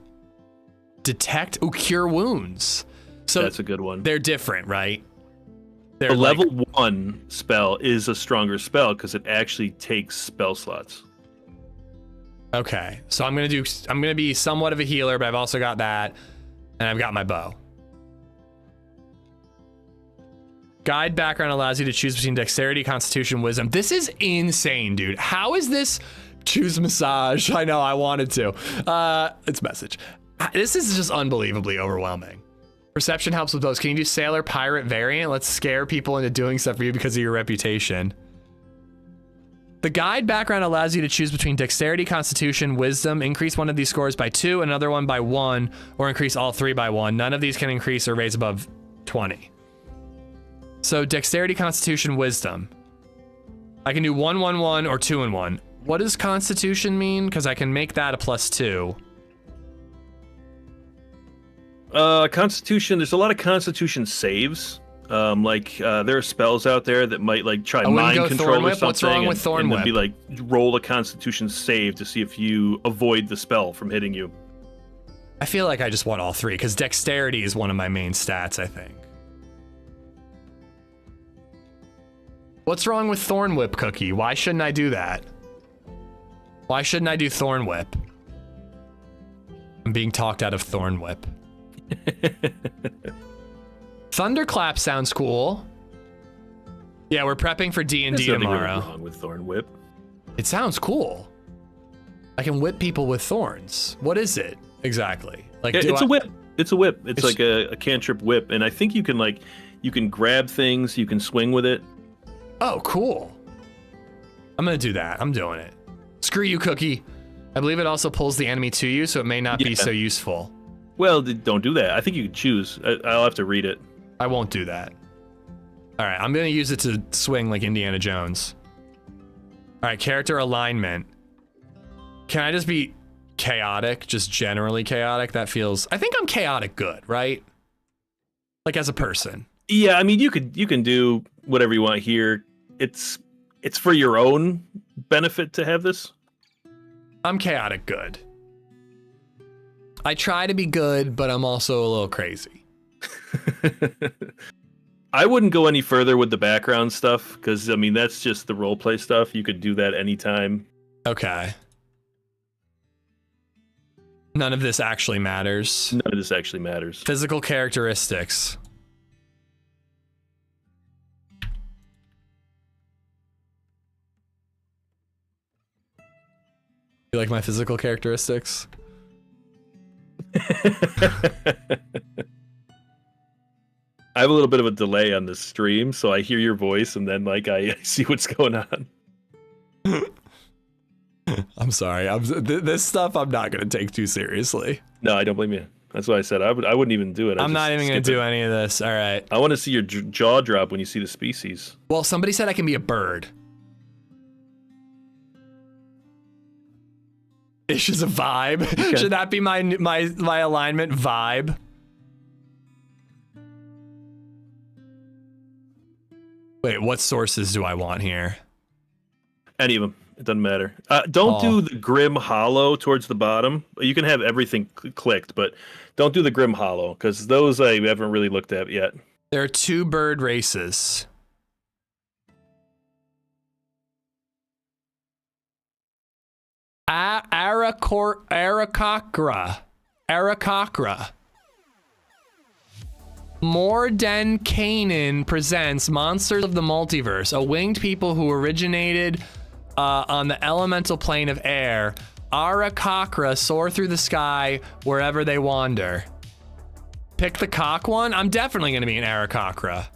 Detect, Cure Wounds. So that's a good one. They're different, right? The level 1 spell is a stronger spell because it actually takes spell slots. Okay, so I'm gonna be somewhat of a healer, but I've also got that, and I've got my bow. Guide background allows you to choose between Dexterity, Constitution, Wisdom. This is insane, dude. How is this? Choose Massage. I know, I wanted to. It's message. This is just unbelievably overwhelming. Perception helps with those. Can you do Sailor Pirate variant? Let's scare people into doing stuff for you because of your reputation. The guide background allows you to choose between Dexterity, Constitution, Wisdom, increase one of these scores by 2, another one by 1, or increase all 3 by 1. None of these can increase or raise above 20. So Dexterity, Constitution, Wisdom. I can do 1, 1, 1, or 2 and 1. What does Constitution mean? Because I can make that a +2. Constitution, there's a lot of Constitution saves. There are spells out there that might like try mind control or something. What's wrong with Thorn and Whip? Be like, roll a Constitution save to see if you avoid the spell from hitting you. I feel like I just want all 3 because Dexterity is one of my main stats, I think. What's wrong with Thorn Whip, Cookie? Why shouldn't I do that? Why shouldn't I do Thorn Whip? I'm being talked out of Thorn Whip. Thunderclap sounds cool. Yeah, we're prepping for D&D tomorrow. Really wrong with Thorn Whip. It sounds cool. I can whip people with thorns. What is it exactly? Like, it's a whip. It's a whip. It's like a cantrip whip, and I think you can grab things. You can swing with it. Oh, cool. I'm gonna do that. I'm doing it. Screw you, Cookie. I believe it also pulls the enemy to you, so it may not be so useful. Well, don't do that. I think you can choose. I'll have to read it. I won't do that. All right, I'm gonna use it to swing like Indiana Jones. All right, character alignment. Can I just be chaotic, just generally chaotic? That feels, I think I'm chaotic good, right? Like as a person. Yeah, I mean, you can do whatever you want here. It's for your own benefit to have this. I'm chaotic good. I try to be good, but I'm also a little crazy. I wouldn't go any further with the background stuff because I mean that's just the roleplay stuff. You could do that anytime. Okay. None of this actually matters. None of this actually matters. Physical characteristics. You like my physical characteristics? I have a little bit of a delay on this stream, so I hear your voice and then like I see what's going on. I'm sorry. This stuff I'm not going to take too seriously. No, I don't blame you. That's why I said I wouldn't even do it. I'm not even going to do any of this. All right. I want to see your jaw drop when you see the species. Well, somebody said I can be a bird. It's just a vibe. Okay. Should that be my alignment vibe? Wait, what sources do I want here? Any of them. It doesn't matter. Don't do the Grim Hollow towards the bottom. You can have everything clicked, but don't do the Grim Hollow, because those I haven't really looked at yet. There are 2 bird races. Arakakra. Morden Kanan presents Monsters of the Multiverse, a winged people who originated on the elemental plane of air. Arakakra soar through the sky wherever they wander. Pick the cock one? I'm definitely going to be an Arakakra.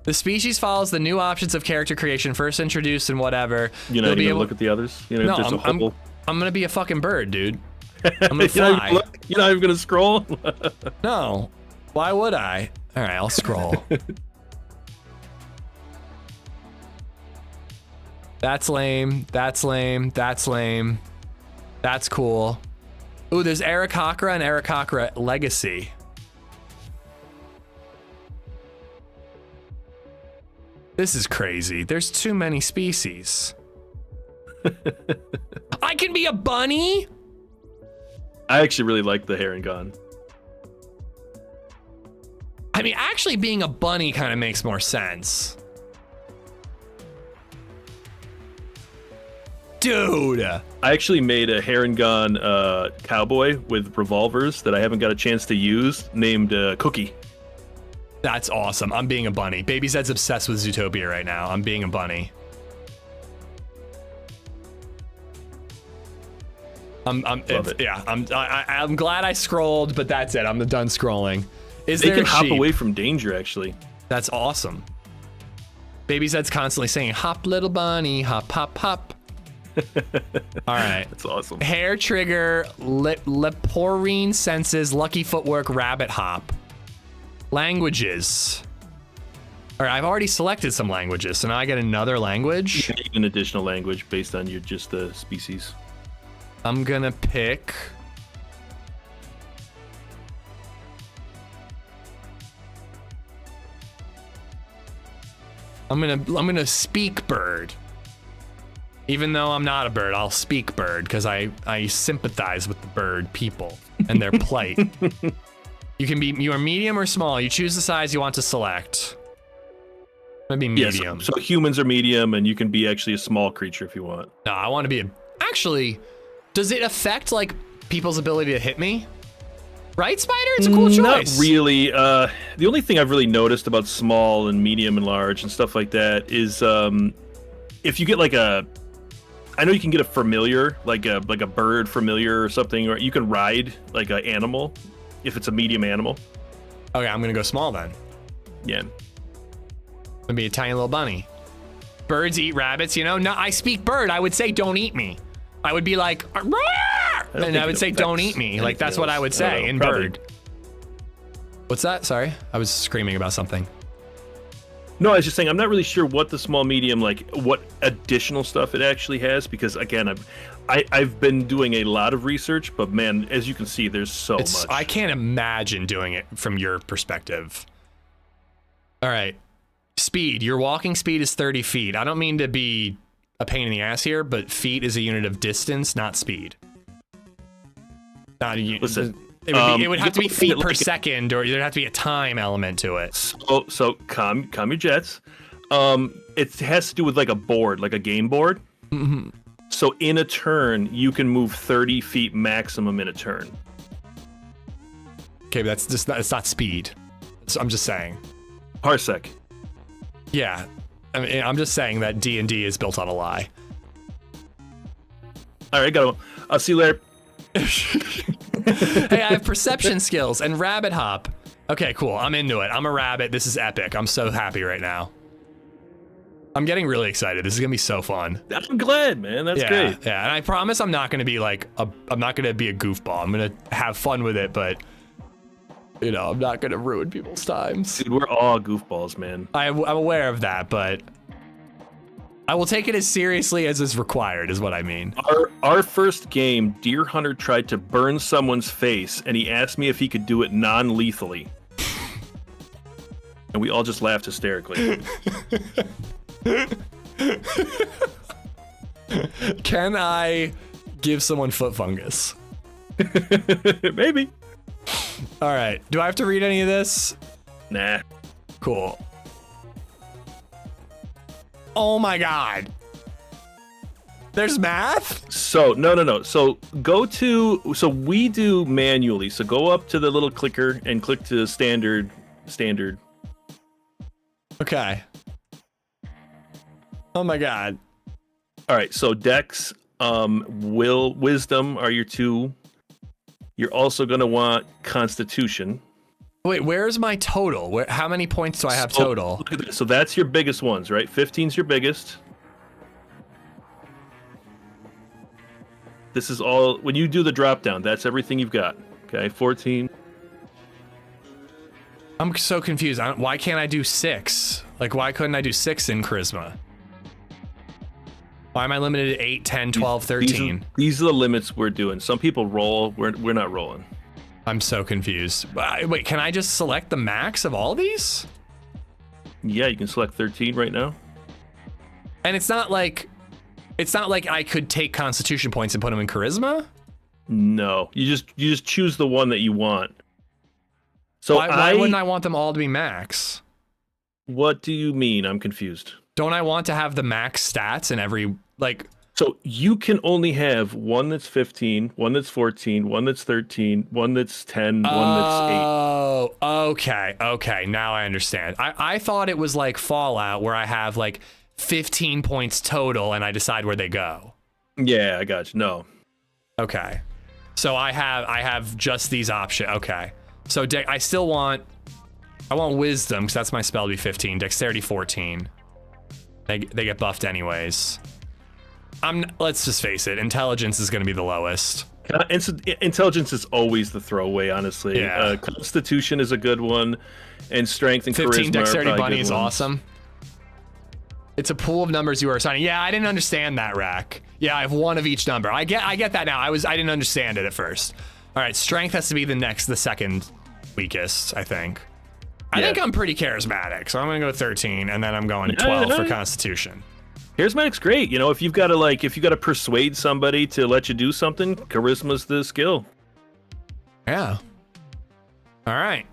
The species follows the new options of character creation first introduced and whatever. You're not even going to look at the others? You know, no, I'm going to be a fucking bird, dude. I'm going to fly. You're not even going to scroll? No. Why would I? All right, I'll scroll. That's lame. That's lame. That's lame. That's cool. Ooh, there's Arakakra and Arakakra Legacy. This is crazy. There's too many species. I can be a bunny? I actually really like the Herringon. I mean, actually being a bunny kind of makes more sense. Dude. I actually made a Herringon cowboy with revolvers that I haven't got a chance to use, named Cookie. That's awesome. I'm being a bunny. BabyZed's obsessed with Zootopia right now. I'm being a bunny. I'm glad I scrolled, but that's it. I'm done scrolling. They can hop away from danger, actually. That's awesome. BabyZed's constantly saying, hop, little bunny, hop, hop, hop. All right. That's awesome. Hair trigger, leporine senses, lucky footwork, rabbit hop. Languages. All right, I've already selected some languages, so now I get another language. You can make an additional language based on your just the species. I'm gonna pick. I'm gonna speak bird. Even though I'm not a bird, I'll speak bird because I sympathize with the bird people and their plight. You are medium or small. You choose the size you want to select. I'm gonna be medium. Yes, so humans are medium, and you can be actually a small creature if you want. No, I want to be actually, does it affect like people's ability to hit me? Right, Spider? It's a cool choice. Not really. The only thing I've really noticed about small and medium and large and stuff like that is if you get like I know you can get a familiar, like a bird familiar or something, or you can ride like an animal if it's a medium animal. Okay, I'm gonna go small then. Yeah. I'm gonna be a tiny little bunny. Birds eat rabbits, you know? No, I speak bird. I would say don't eat me. I would be like, and I would say don't eat me. Like that's what I would say in bird. What's that? Sorry, I was screaming about something. No, I was just saying I'm not really sure what the small medium, like what additional stuff it actually has, because again I've been doing a lot of research, but man, as you can see, there's so much. I can't imagine doing it from your perspective. All right, speed. Your walking speed is 30 feet. I don't mean to be a pain in the ass here, but feet is a unit of distance, not speed. Listen, it would have to be feet per second, or there'd have to be a time element to it. So calm your jets. It has to do with like a board, like a game board. Mm-hmm. So in a turn, you can move 30 feet maximum in a turn. Okay, but it's not speed. So I'm just saying. Parsec. Yeah, I mean, I'm just saying that D&D is built on a lie. All right, got him. I'll see you later. Hey, I have perception skills and rabbit hop. Okay, cool. I'm into it. I'm a rabbit. This is epic. I'm so happy right now. I'm getting really excited. This is gonna be so fun. I'm glad, man. That's great. Yeah, and I promise I'm not gonna be like I'm not gonna be a goofball. I'm gonna have fun with it, but you know, I'm not gonna ruin people's times. Dude, we're all goofballs, man. I'm aware of that, but I will take it as seriously as is required, is what I mean. Our first game, Deer Hunter tried to burn someone's face, and he asked me if he could do it non-lethally. And we all just laughed hysterically. Can I give someone foot fungus? Maybe. All right. Do I have to read any of this? Nah. Cool. Oh my god. There's math? So, no. So we do manually. So go up to the little clicker and click to standard. Okay. Oh my god. All right, so Dex, Wisdom are your two. You're also going to want Constitution. Wait, where's my total? How many points do I have total? Look at this. So that's your biggest ones, right? 15's your biggest. This is all, when you do the drop down, that's everything you've got. Okay, 14. I'm so confused. Why can't I do 6? Like, why couldn't I do 6 in Charisma? Why am I limited to 8, 10, 12, 13? These are the limits we're doing. Some people roll. We're not rolling. I'm so confused. Wait, can I just select the max of all these? Yeah, you can select 13 right now. And it's not like I could take Constitution points and put them in Charisma? No, you just choose the one that you want. So why wouldn't I want them all to be max? What do you mean? I'm confused. Don't I want to have the max stats in every, like... So you can only have one that's 15, one that's 14, one that's 13, one that's 10, one that's 8. Oh, okay. Now I understand. I thought it was like Fallout where I have like 15 points total and I decide where they go. Yeah, I got you. No. Okay. So I have just these options. Okay. So I want Wisdom because that's my spell to be 15. Dexterity 14. They get buffed anyways. Let's just face it. Intelligence is going to be the lowest. Intelligence is always the throwaway, honestly. Yeah. Constitution is a good one, and Strength and 15 Charisma Dexterity are Bunny is ones. awesome. It's a pool of numbers you are assigning. Yeah, I didn't understand that, Rack. Yeah, I have one of each number. I get that now. I didn't understand it at first. All right, Strength has to be the second weakest, I think. I think I'm pretty charismatic, so I'm gonna go 13, and then I'm going 12 for Constitution. Charismatic's great. You know, if you've got to persuade somebody to let you do something, charisma's the skill. Yeah. All right.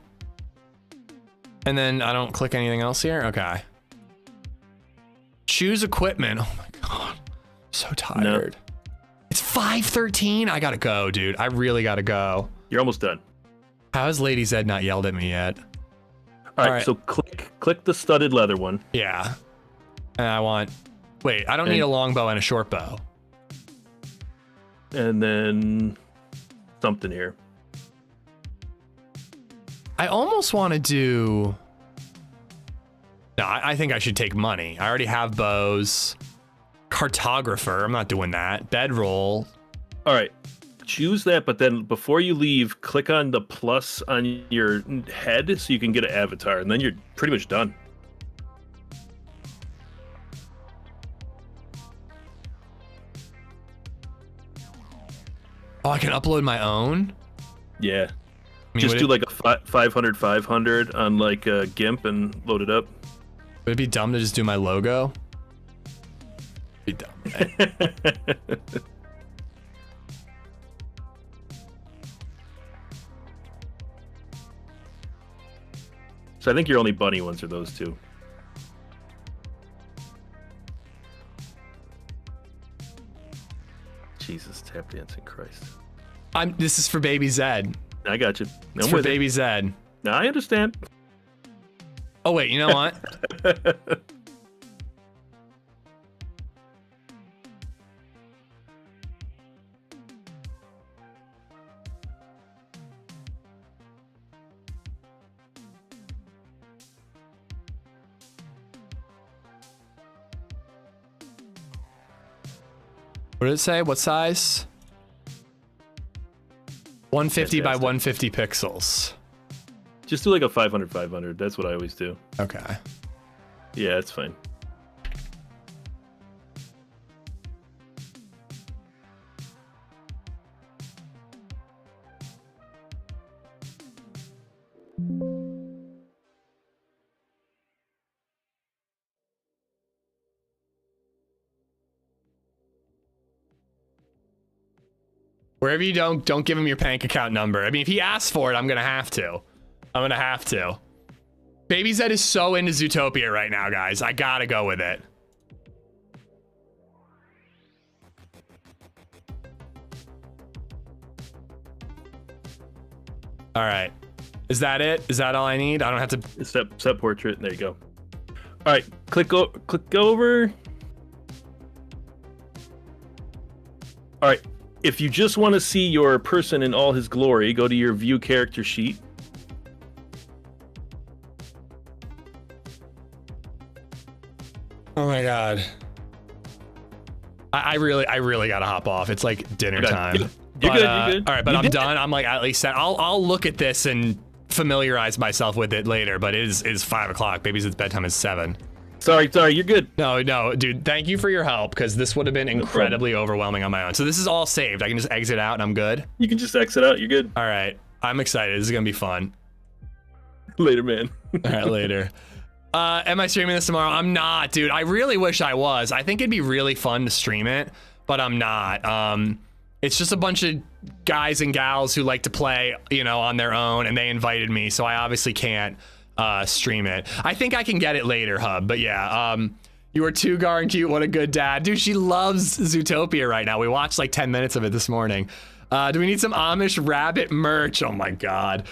And then I don't click anything else here. Okay. Choose equipment. Oh my god, so tired. No. It's 5:13. I gotta go, dude. I really gotta go. You're almost done. How has LadyZed not yelled at me yet? All right. So click the studded leather one. Yeah. And I want. Wait, I don't need a longbow and a short bow. And then something here. I almost want to do. No, I think I should take money. I already have bows. Cartographer. I'm not doing that. Bedroll. All right. Choose that, but then before you leave, click on the plus on your head so you can get an avatar, and then you're pretty much done. Oh, I can upload my own? Yeah. I mean, just do like a 500 on like a GIMP and load it up. Would it be dumb to just do my logo? It'd be dumb. So I think your only bunny ones are those two. Jesus, tap dancing Christ. This is for VibeZ. I got you. It's for VibeZ. No, I understand. Oh wait, you know what? What did it say? What size? 150 by 150 pixels. Just do like a 500/500. That's what I always do. Okay. Yeah, it's fine. Wherever you don't give him your bank account number. I mean, if he asks for it, I'm gonna have to. VibeZ is so into Zootopia right now, guys. I gotta go with it. All right. Is that it? Is that all I need? I don't have to. Set portrait. There you go. All right. Click over. All right. If you just want to see your person in all his glory, go to your view character sheet. Oh my God. I really gotta hop off. It's like dinner time. You're good. All right, but I'm done. I'm like at least set. I'll look at this and familiarize myself with it later. But it is 5 o'clock. Baby's bedtime is 7. Sorry, you're good. No, dude. Thank you for your help because this would have been incredibly overwhelming on my own. So this is all saved. I can just exit out and I'm good. You can just exit out. You're good. All right. I'm excited. This is gonna be fun. Later, man. All right, later. Am I streaming this tomorrow? I'm not, dude. I really wish I was. I think it'd be really fun to stream it, but I'm not. It's just a bunch of guys and gals who like to play, on their own, and they invited me, so I obviously can't stream it. I think I can get it later, Hub, but yeah. You are too darn cute. What a good dad. Dude, she loves Zootopia right now. We watched like 10 minutes of it this morning. Do we need some Amish rabbit merch? Oh my God.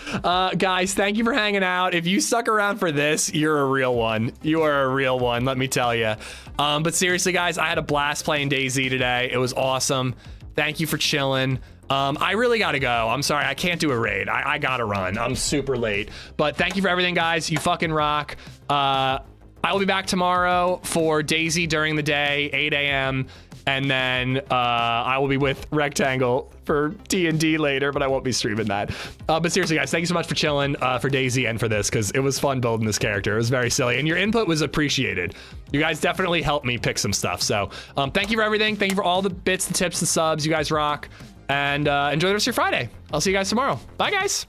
Guys, thank you for hanging out. If you stuck around for this, you're a real one. You are a real one, let me tell you. But seriously, guys, I had a blast playing DayZ today. It was awesome. Thank you for chilling. I really gotta go. I'm sorry, I can't do a raid. I gotta run. I'm super late. But thank you for everything, guys. You fucking rock. I will be back tomorrow for DayZ during the day, 8 a.m. And then I will be with Rectangle for D&D later, but I won't be streaming that. But seriously, guys, thank you so much for chilling for DayZ and for this, because it was fun building this character. It was very silly, and your input was appreciated. You guys definitely helped me pick some stuff. So thank you for everything. Thank you for all the bits, the tips, the subs. You guys rock. And enjoy the rest of your Friday. I'll see you guys tomorrow. Bye, guys.